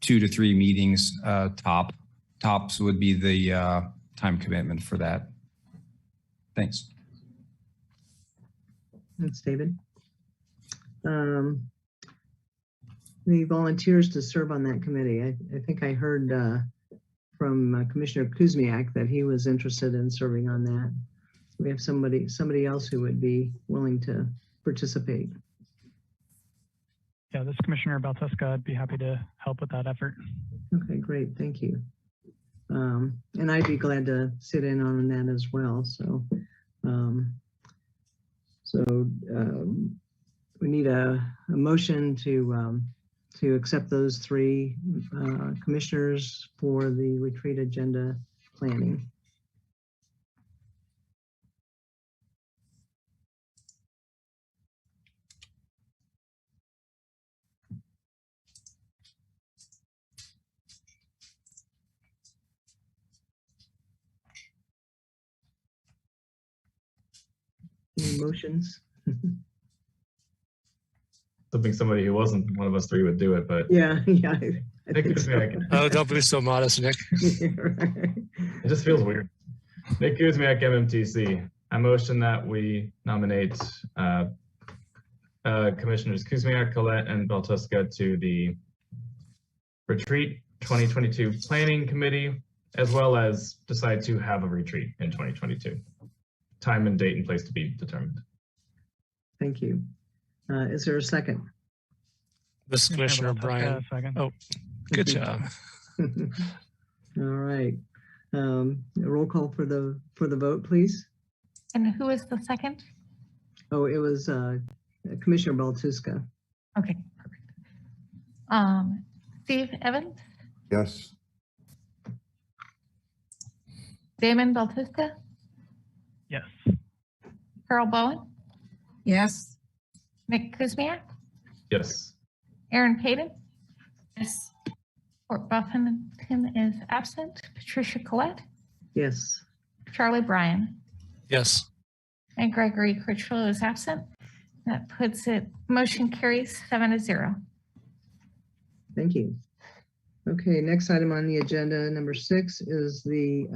2 to 3 meetings tops would be the time commitment for that. Thanks. Thanks, David. The volunteers to serve on that committee, I think I heard from Commissioner Kuzmiak that he was interested in serving on that. We have somebody else who would be willing to participate. Yeah, this is Commissioner Baltuska. I'd be happy to help with that effort. Okay, great, thank you. And I'd be glad to sit in on that as well. So, we need a motion to accept those 3 commissioners for the retreat agenda planning. Any motions? I think somebody who wasn't one of us 3 would do it, but Yeah. I Nick think so. Kuzmiak. Oh, don't be so modest, Nick. Right. It just feels weird. Nick Kuzmiak, MMTC. I motion that we nominate Commissioners Kuzmiak, Collette, and Baltuska to the Retreat 2022 Planning Committee, as well as decide to have a retreat in 2022. Time and date and place to be determined. Thank you. Is there a second? This is Commissioner Bryan. Second. Oh, good job. All right. A roll call for the vote, please. And who is the second? Oh, it was Commissioner Baltuska. Okay, perfect. Steve Evans, Yes. Damon Baltuska, Yes. Carol Bowen, Yes. Nick Kuzmiak, Yes. Aaron Payton, Yes. Fort Buffington is absent, Patricia Collette, Yes. Charlie Bryan, Yes. and Gregory Critchlow is absent. That puts it, motion carries 7-0. Thank you. Okay, next item on the agenda, number 6, is the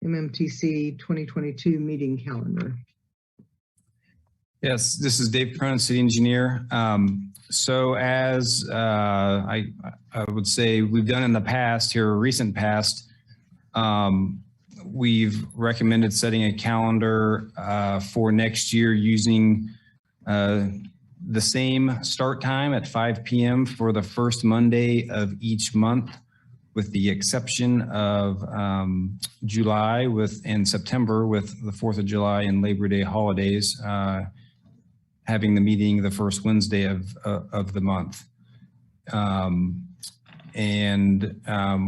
MMTC 2022 meeting calendar. Yes, this is Dave Cronin, city engineer. So as I would say we've done in the past here, recent past, we've recommended setting a calendar for next year using the same start time at 5 p.m. for the first Monday of each month, with the exception of July and September with the 4th of July and Labor Day holidays, having the meeting the first Wednesday of the month.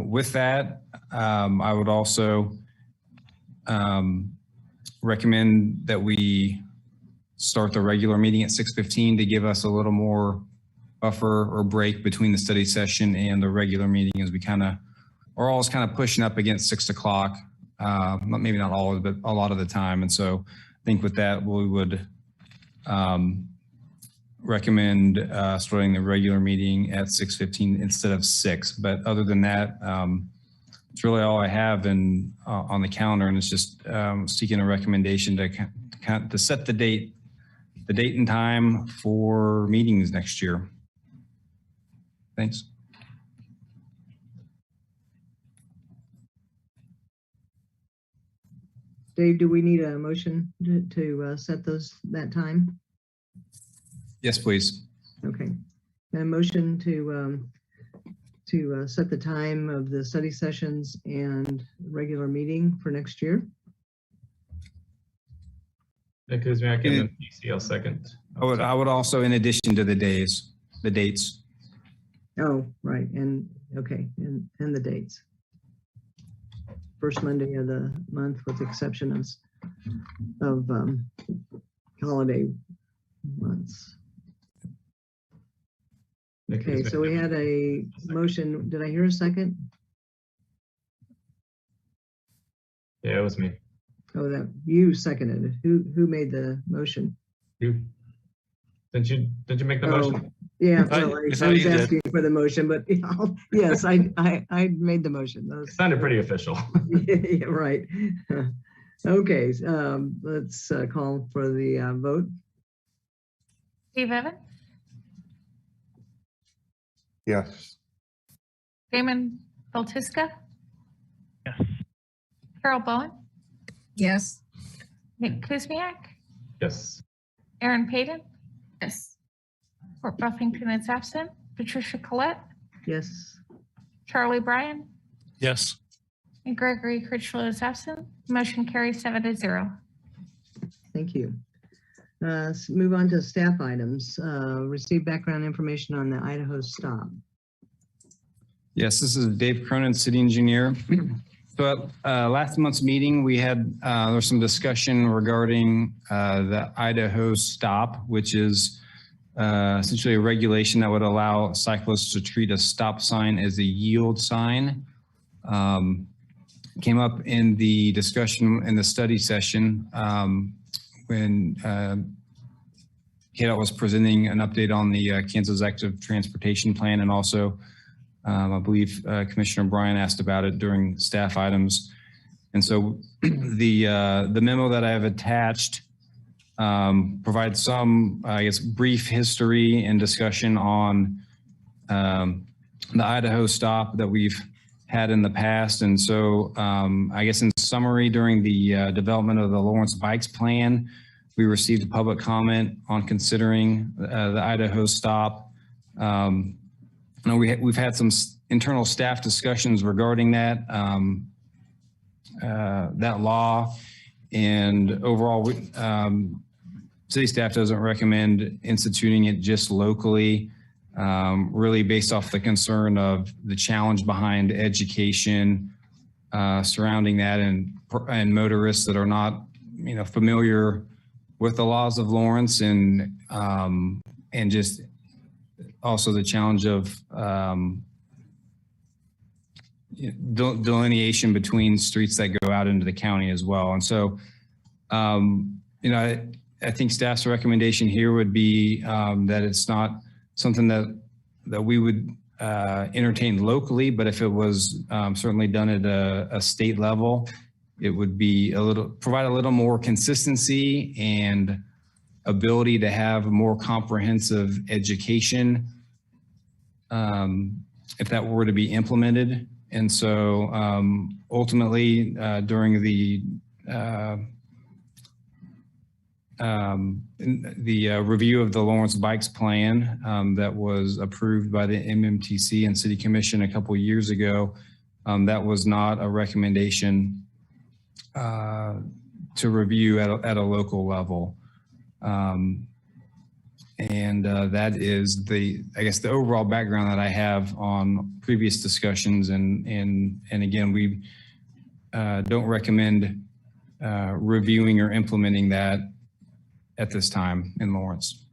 With that, I would also recommend that we start the regular meeting at 6:15 to give us a little more buffer or break between the study session and the regular meeting, as we are always kind of pushing up against 6 o'clock. Maybe not always, but a lot of the time. And so think with that, we would recommend starting the regular meeting at 6:15 instead of 6. But other than that, it's really all I have on the calendar, and it's just seeking a recommendation to set the date and time for meetings next year. Thanks. Dave, do we need a motion to set that time? Yes, please. Okay. A motion to set the time of the study sessions and regular meeting for next year. Nick Kuzmiak, MMTC, I'll second. I would also, in addition to the dates. Oh, right. And okay. And the dates. First Monday of the month with the exception of holiday months. Okay, so we had a motion. Did I hear a second? Yeah, it was me. Oh, that you seconded it. Who made the motion? You. Did you make the motion? Yeah, well, I was asking for the motion, but yes, I made the motion. It sounded pretty official. Yeah, right. Okay, let's call for the vote. Steve Evans, Yes. Damon Baltiska, Yes. Carol Bowen, Yes. Nick Kuzmiak, Yes. Aaron Payton, Yes. Fort Buffington is absent, Patricia Collette, Yes. Charlie Bryan, Yes. and Gregory Critchlow is absent. Motion carries 7-0. Thank you. Let's move on to staff items. Receive background information on the Idaho stop. Yes, this is Dave Cronin, city engineer. So at last month's meeting, we had there was some discussion regarding the Idaho stop, which is essentially a regulation that would allow cyclists to treat a stop sign as a yield sign. Came up in the discussion in the study session when KDOT was presenting an update on the Kansas Active Transportation Plan, and also I believe Commissioner Bryan asked about it during staff items. And so the memo that I have attached provides some, I guess, brief history and discussion on the Idaho stop that we've had in the past. And so I guess in summary, during the development of the Lawrence Bikes Plan, we received a public comment on considering the Idaho stop. We've had some internal staff discussions regarding that law, and overall, city staff doesn't recommend instituting it just locally, really based off the concern of the challenge behind education surrounding that, and motorists that are not, familiar with the laws of Lawrence, and just also the challenge of delineation between streets that go out into the county as well. And so, I think staff's recommendation here would be that it's not something that we would entertain locally, but if it was certainly done at a state level, it would be provide a little more consistency and ability to have more comprehensive education if that were to be implemented. And so ultimately during the review of the Lawrence Bikes Plan that was approved by the MMTC and City Commission a couple of years ago, that was not a recommendation to review at a local level. That is I guess the overall background that I have on previous discussions. And again, we don't recommend reviewing or implementing that at this time in Lawrence.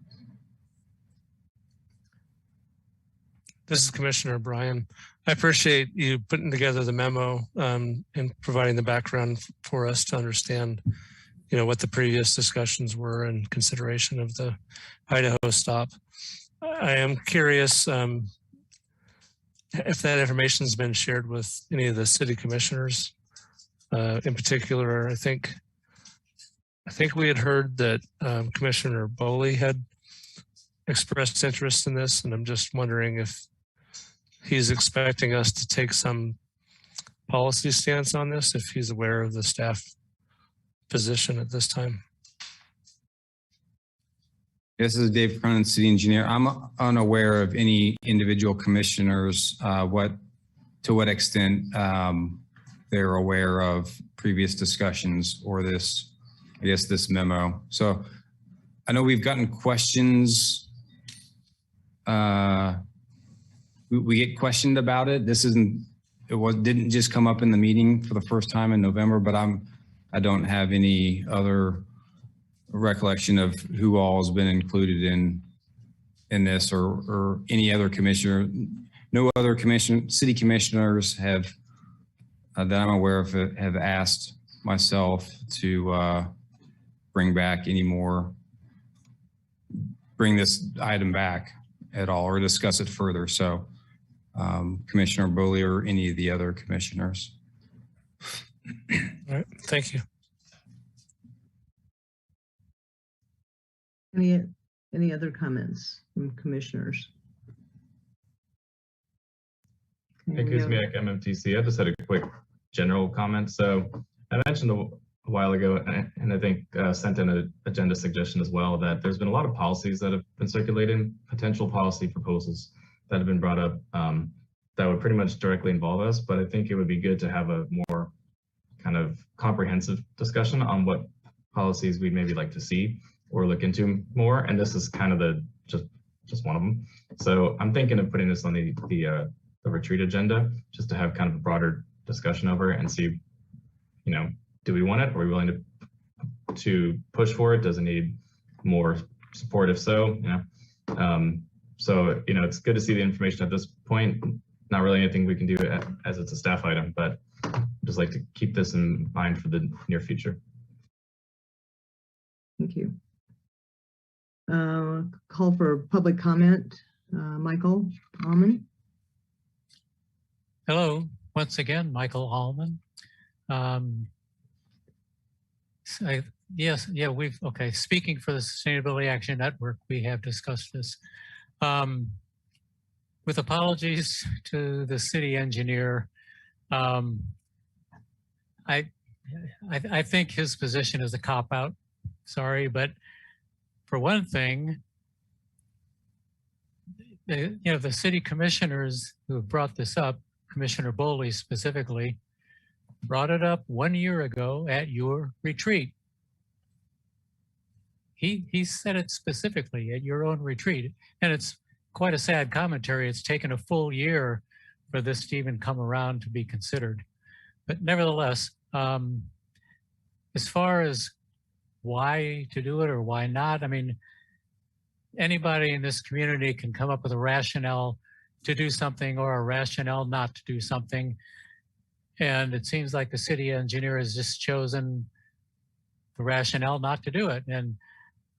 This is Commissioner Bryan. I appreciate you putting together the memo and providing the background for us to understand what the previous discussions were in consideration of the Idaho stop. I am curious if that information has been shared with any of the city commissioners. In particular, I think we had heard that Commissioner Boley had expressed interest in this, and I'm just wondering if he's expecting us to take some policy stance on this, if he's aware of the staff position at this time. This is Dave Cronin, city engineer. I'm unaware of any individual commissioners, to what extent they're aware of previous discussions or this memo. So I know we've gotten questions. We get questioned about it. Didn't just come up in the meeting for the first time in November, but I don't have any other recollection of who all has been included in this or any other commissioner. No other city commissioners have that I'm aware of have asked myself to bring this item back at all or discuss it further. So Commissioner Boley or any of the other commissioners. All right, thank you. Any other comments from commissioners? Hey, Kuzmiak, MMTC. I just had a quick general comment. So I mentioned a while ago, and I think sent in an agenda suggestion as well, that there's been a lot of policies that have been circulating, potential policy proposals that have been brought up that would pretty much directly involve us. But I think it would be good to have a more kind of comprehensive discussion on what policies we'd maybe like to see or look into more. And this is kind of just one of them. So I'm thinking of putting this on the retreat agenda just to have kind of a broader discussion over it and see, do we want it? Are we willing to push for it? Does it need more support? If so, so, it's good to see the information at this point. Not really anything we can do as it's a staff item, but just like to keep this in mind for the near future. Thank you. Call for public comment. Michael Allman. Hello, once again, Michael Allman. Speaking for the Sustainability Action Network, we have discussed this. With apologies to the city engineer, I think his position is a cop-out. Sorry, but for one thing, the city commissioners who have brought this up, Commissioner Boley specifically, brought it up 1 year ago at your retreat. He said it specifically at your own retreat, and it's quite a sad commentary. It's taken a full year for this to even come around to be considered. But nevertheless, as far as why to do it or why not, I mean, anybody in this community can come up with a rationale to do something or a rationale not to do something. And it seems like the city engineer has just chosen the rationale not to do it. And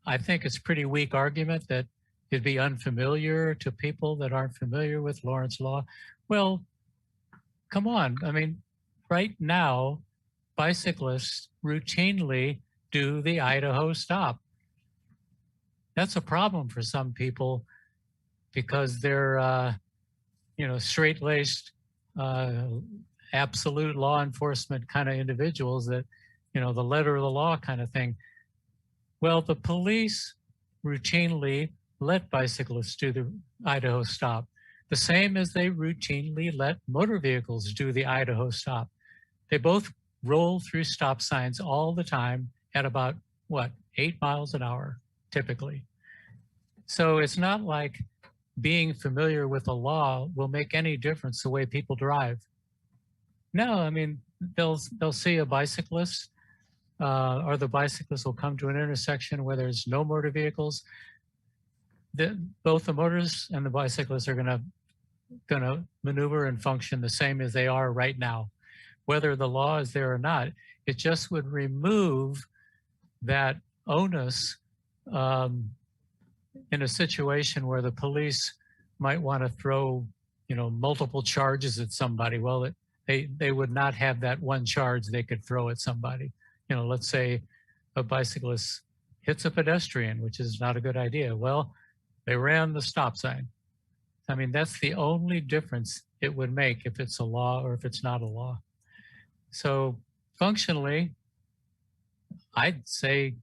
I think it's a pretty weak argument that it'd be unfamiliar to people that aren't familiar with Lawrence law. Well, come on. I mean, right now, bicyclists routinely do the Idaho stop. That's a problem for some people because they're, straight-laced, absolute law enforcement kind of individuals that, the letter of the law kind of thing. Well, the police routinely let bicyclists do the Idaho stop, the same as they routinely let motor vehicles do the Idaho stop. They both roll through stop signs all the time at about, 8 miles an hour, typically. So it's not like being familiar with the law will make any difference the way people drive. No, I mean, they'll see a bicyclist or the bicyclist will come to an intersection where there's no motor vehicles. Both the motors and the bicyclists are gonna maneuver and function the same as they are right now. Whether the law is there or not, it just would remove that onus in a situation where the police might want to throw, multiple charges at somebody. Well, they would not have that one charge they could throw at somebody. Let's say a bicyclist hits a pedestrian, which is not a good idea. Well, they ran the stop sign. I mean, that's the only difference it would make if it's a law or if it's not a law. So functionally, I'd say,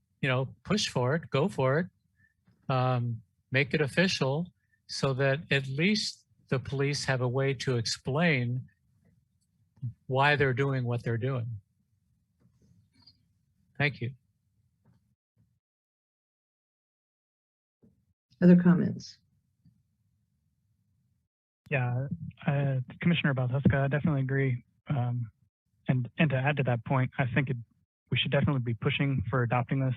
push for it, go for it, make it official so that at least the police have a way to explain why they're doing what they're doing. Thank you. Other comments? Yeah, Commissioner Baltuska, I definitely agree. And to add to that point, I think we should definitely be pushing for adopting this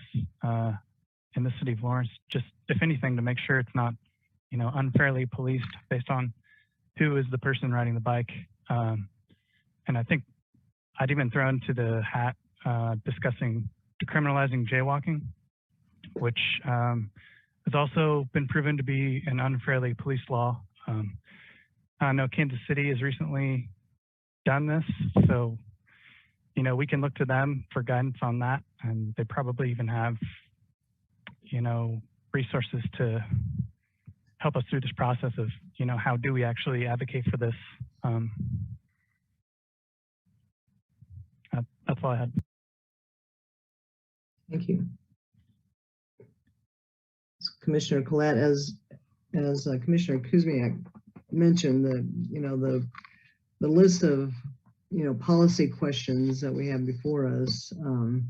in the city of Lawrence, just if anything, to make sure it's not, unfairly policed based on who is the person riding the bike. And I think I'd even throw into the hat discussing decriminalizing jaywalking, which has also been proven to be an unfairly policed law. I know Kansas City has recently done this, so we can look to them for guidance on that, and they probably even have resources to help us through this process of how do we actually advocate for this. That's all I had. Thank you. Commissioner Collette, as Commissioner Kuzmiak mentioned, the list of policy questions that we have before us. I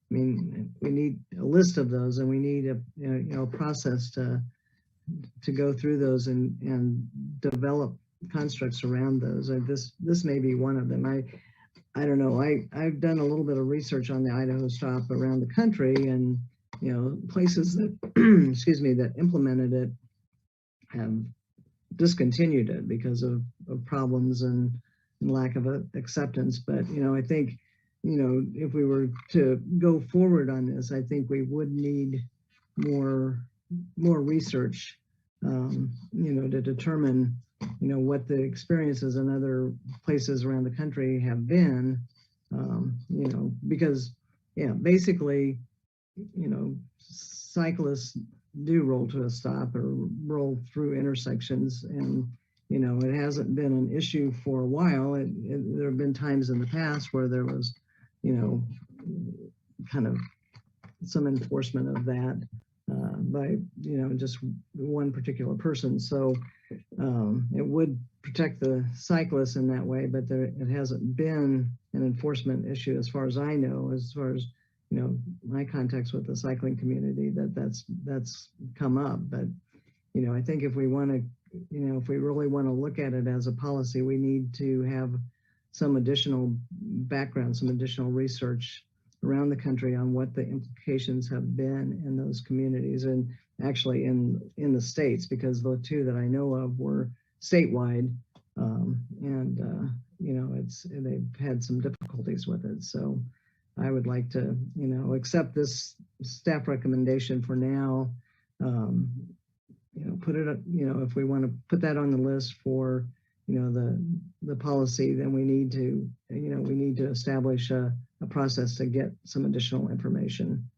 mean, we need a list of those, and we need a process to go through those and develop constructs around those. This may be one of them. I don't know. I've done a little bit of research on the Idaho Stop around the country, and places that excuse me, that implemented it have discontinued it because of problems and lack of acceptance. But I think if we were to go forward on this, I think we would need more research to determine what the experiences in other places around the country have been, because basically cyclists do roll to a stop or roll through intersections, and it hasn't been an issue for a while. There have been times in the past where there was kind of some enforcement of that by just one particular person. So it would protect the cyclists in that way, but it hasn't been an enforcement issue as far as I know, as far as my contacts with the cycling community, that's come up. But I think if we want to, if we really want to look at it as a policy, we need to have some additional background, some additional research around the country on what the implications have been in those communities, and actually in the states, because the two that I know of were statewide, and they've had some difficulties with it. So I would like to accept this staff recommendation for now. Put it, if we want to put that on the list for the policy, then we need to establish a process to get some additional information.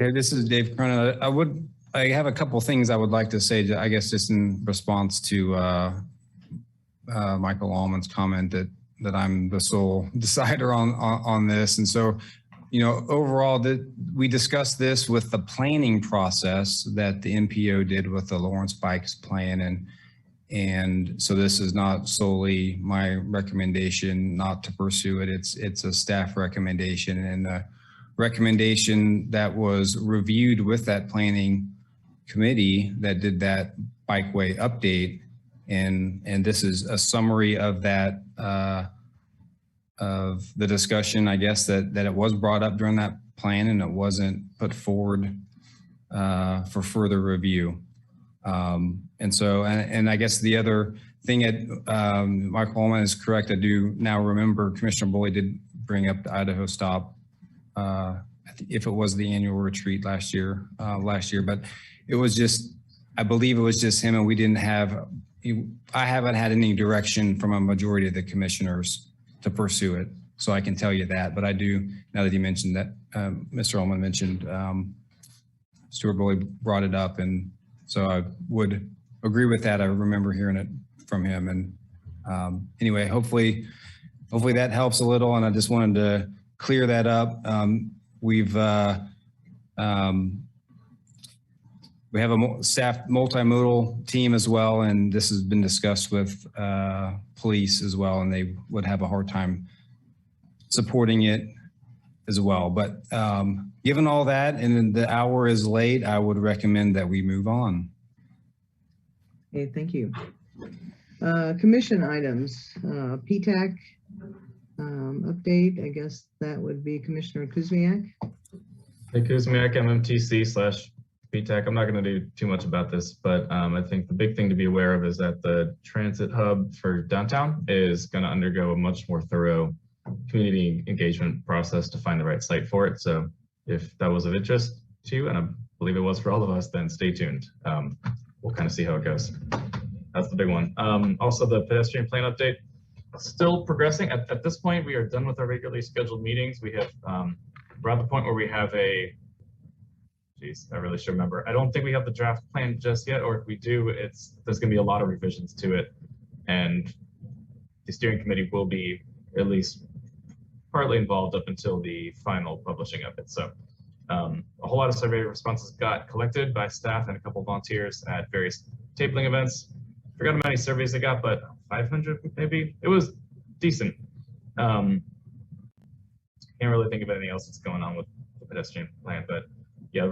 Okay, this is Dave Cronin. I have a couple of things I would like to say, I guess, just in response to Michael Allman's comment that I'm the sole decider on this. And so, overall, we discussed this with the planning process that the NPO did with the Lawrence Bikes plan. And so this is not solely my recommendation not to pursue it. It's a staff recommendation, and the recommendation that was reviewed with that planning committee that did that bikeway update. And this is a summary of that, of the discussion, I guess, that it was brought up during that plan and it wasn't put forward for further review. And so, and I guess the other thing that Michael Ullman is correct. I do now remember Commissioner Bully did bring up the Idaho stop. If it was the annual retreat last year, but it was just, I believe it was just him, and we didn't have, I haven't had any direction from a majority of the commissioners to pursue it. So I can tell you that, but I do, now that you mentioned that, Mr. Ullman mentioned, Stuart Bully brought it up, and so I would agree with that. I remember hearing it from him, and anyway, hopefully that helps a little, and I just wanted to clear that up. We have a staff multimodal team as well, and this has been discussed with police as well, and they would have a hard time supporting it as well. But given all that, and the hour is late, I would recommend that we move on. Okay, thank you. Commission items, PTAC update, I guess that would be Commissioner Kuzmiak. Hey, Kuzmiak, MMTC/PTAC. I'm not going to do too much about this, but I think the big thing to be aware of is that the transit hub for downtown is going to undergo a much more thorough community engagement process to find the right site for it. So if that was of interest to you, and I believe it was for all of us, then stay tuned. We'll kind of see how it goes. That's the big one. Also, the pedestrian plan update, still progressing. At this point, we are done with our regularly scheduled meetings. We have, we're at the point where we have I really should remember. I don't think we have the draft plan just yet, or if we do, there's going to be a lot of revisions to it. And the steering committee will be at least partly involved up until the final publishing of it. So a whole lot of survey responses got collected by staff and a couple of volunteers at various tabling events. Forgot how many surveys they got, but 500 maybe. It was decent. Can't really think of anything else that's going on with the pedestrian plan, but yeah,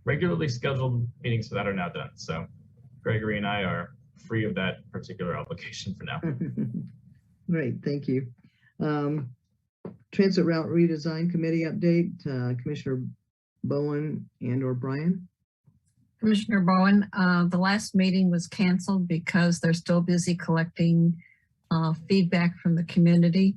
regularly scheduled meetings for that are now done. So Gregory and I are free of that particular obligation for now. Great, thank you. Transit route redesign committee update, Commissioner Bowen and/or Brian. Commissioner Bowen, the last meeting was canceled because they're still busy collecting feedback from the community.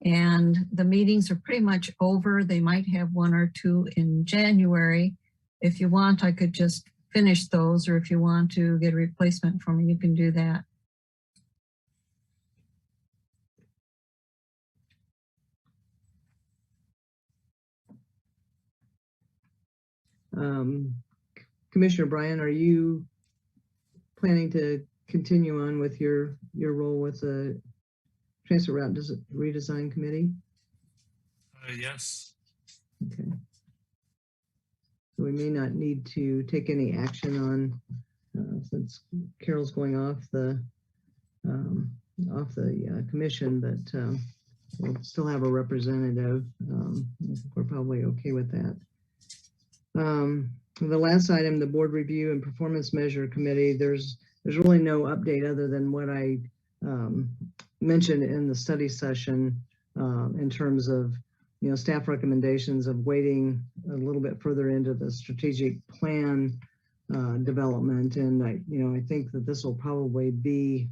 And the meetings are pretty much over. They might have one or two in January. If you want, I could just finish those, or if you want to get a replacement for me, you can do that. Commissioner Bryan, are you planning to continue on with your role with the Transit Route Redesign Committee? Yes. Okay. So we may not need to take any action on, since Carol's going off the commission, but we'll still have a representative. We're probably okay with that. The last item, the board review and performance measure committee, there's really no update other than what I mentioned in the study session in terms of, staff recommendations of waiting a little bit further into the strategic plan development. And I think that this will probably be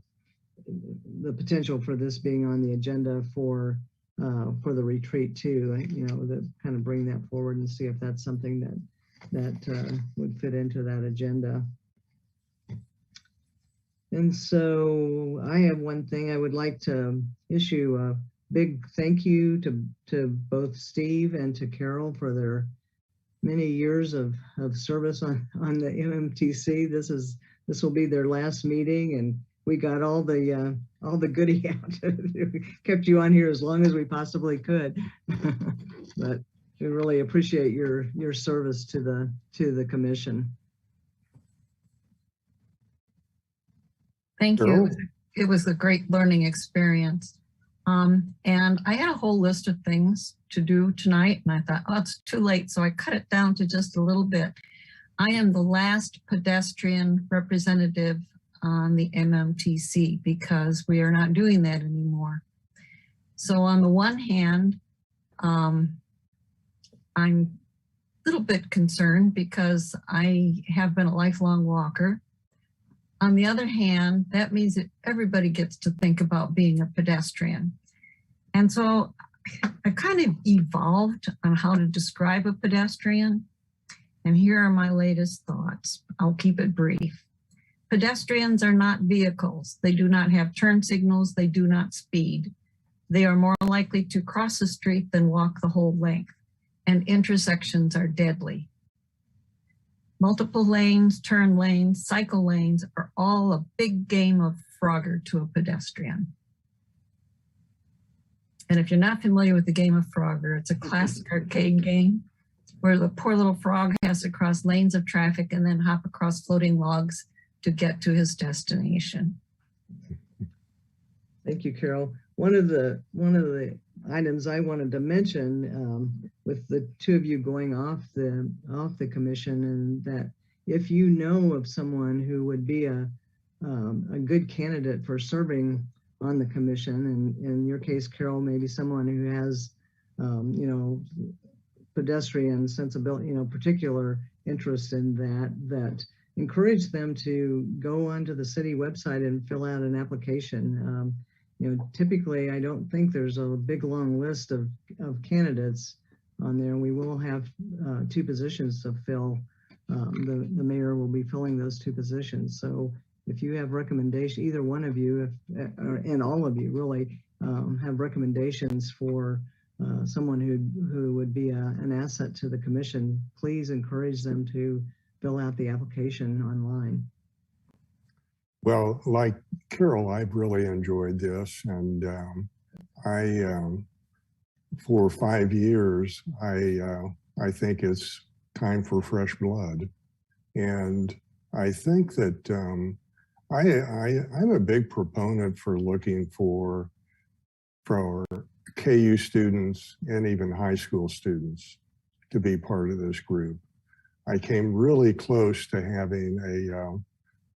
the potential for this being on the agenda for the retreat too, to kind of bring that forward and see if that's something that would fit into that agenda. And so I have one thing I would like to issue a big thank you to both Steve and to Carol for their many years of service on the MMTC. This will be their last meeting, and we got all the goodie out. Kept you on here as long as we possibly could. But we really appreciate your service to the commission. Thank you. It was a great learning experience. And I had a whole list of things to do tonight, and I thought, oh, it's too late. So I cut it down to just a little bit. I am the last pedestrian representative on the MMTC because we are not doing that anymore. So on the one hand, I'm a little bit concerned because I have been a lifelong walker. On the other hand, that means that everybody gets to think about being a pedestrian. And so I kind of evolved on how to describe a pedestrian. And here are my latest thoughts. I'll keep it brief. Pedestrians are not vehicles. They do not have turn signals. They do not speed. They are more likely to cross the street than walk the whole length. And intersections are deadly. Multiple lanes, turn lanes, cycle lanes are all a big game of Frogger to a pedestrian. And if you're not familiar with the game of Frogger, it's a classic arcade game where the poor little frog has to cross lanes of traffic and then hop across floating logs to get to his destination. Thank you, Carol. One of the items I wanted to mention with the two of you going off the commission, and that if you know of someone who would be a good candidate for serving on the commission, and in your case, Carol, maybe someone who has you know, pedestrian sensibility, you know, particular interest in that encourage them to go onto the city website and fill out an application. You know, typically, I don't think there's a big long list of candidates on there. We will have 2 positions to fill. The mayor will be filling those 2 positions. So if you have recommendations, either one of you, and all of you really, have recommendations for someone who would be an asset to the commission, please encourage them to fill out the application online. Well, like Carol, I've really enjoyed this, and for 5 years, I think it's time for fresh blood, and I think that I'm a big proponent for looking for KU students and even high school students to be part of this group. I came really close to having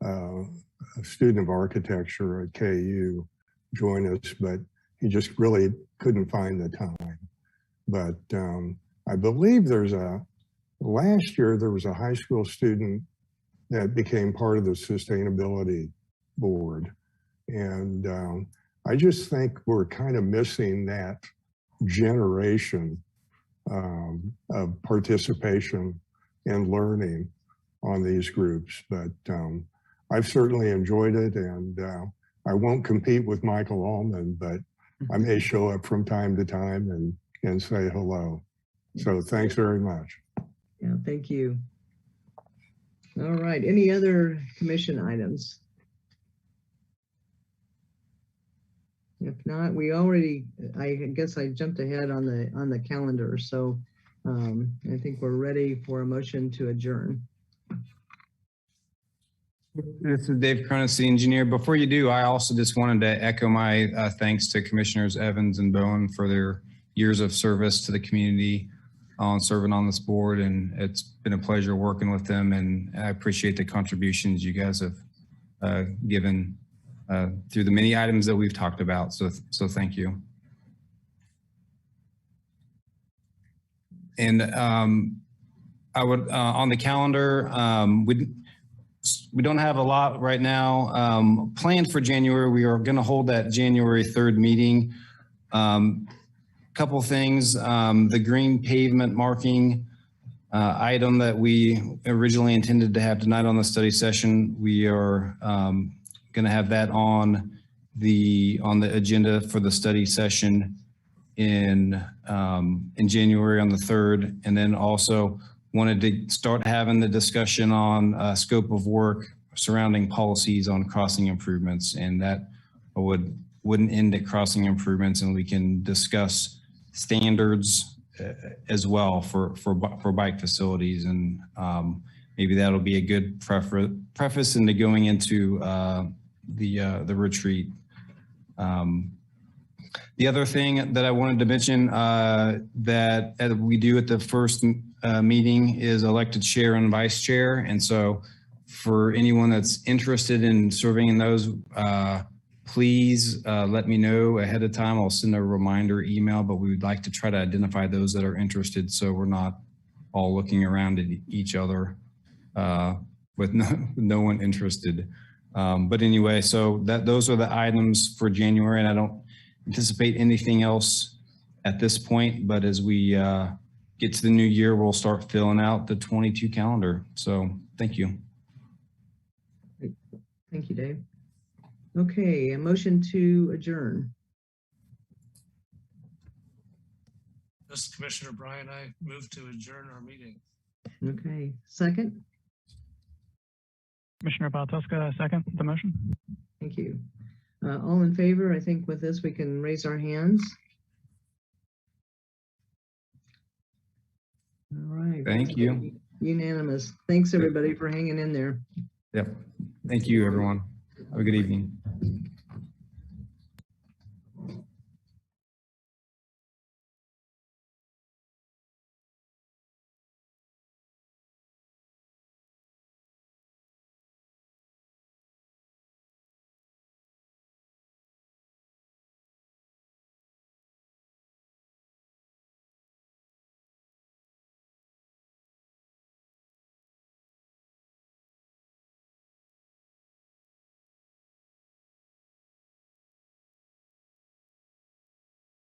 a student of architecture at KU join us, but he just really couldn't find the time. But I believe last year there was a high school student that became part of the sustainability board. And I just think we're kind of missing that generation of participation and learning on these groups. But I've certainly enjoyed it, and I won't compete with Michael Allman, but I may show up from time to time and say hello. So thanks very much. Yeah, thank you. All right, any other commission items? If not, I guess I jumped ahead on the calendar, so I think we're ready for a motion to adjourn. This is Dave Cronin, city engineer. Before you do, I also just wanted to echo my thanks to Commissioners Evans and Bowen for their years of service to the community on serving on this board, and it's been a pleasure working with them, and I appreciate the contributions you guys have given through the many items that we've talked about. So thank you. And I would on the calendar, we don't have a lot right now planned for January. We are going to hold that January 3rd meeting. Couple things, the green pavement marking item that we originally intended to have tonight on the study session, we are going to have that on the agenda for the study session in January on the 3rd, and then also wanted to start having the discussion on scope of work surrounding policies on crossing improvements, and that wouldn't end at crossing improvements, and we can discuss standards as well for bike facilities, and maybe that'll be a good preface into going into the retreat. The other thing that I wanted to mention that we do at the first meeting is elected chair and vice chair, and so for anyone that's interested in serving in those, please let me know ahead of time. I'll send a reminder email, but we would like to try to identify those that are interested so we're not all looking around at each other with no one interested. But anyway, so those are the items for January, and I don't anticipate anything else at this point. But as we get to the new year, we'll start filling out the 22 calendar. So thank you. Thank you, Dave. Okay, a motion to adjourn. This is Commissioner Bryan. I move to adjourn our meeting. Okay, second. Commissioner Baltowska, second the motion. Thank you. All in favor? I think with this, we can raise our hands. All right. Thank you. Unanimous. Thanks, everybody, for hanging in there. Yep. Thank you, everyone. Have a good evening.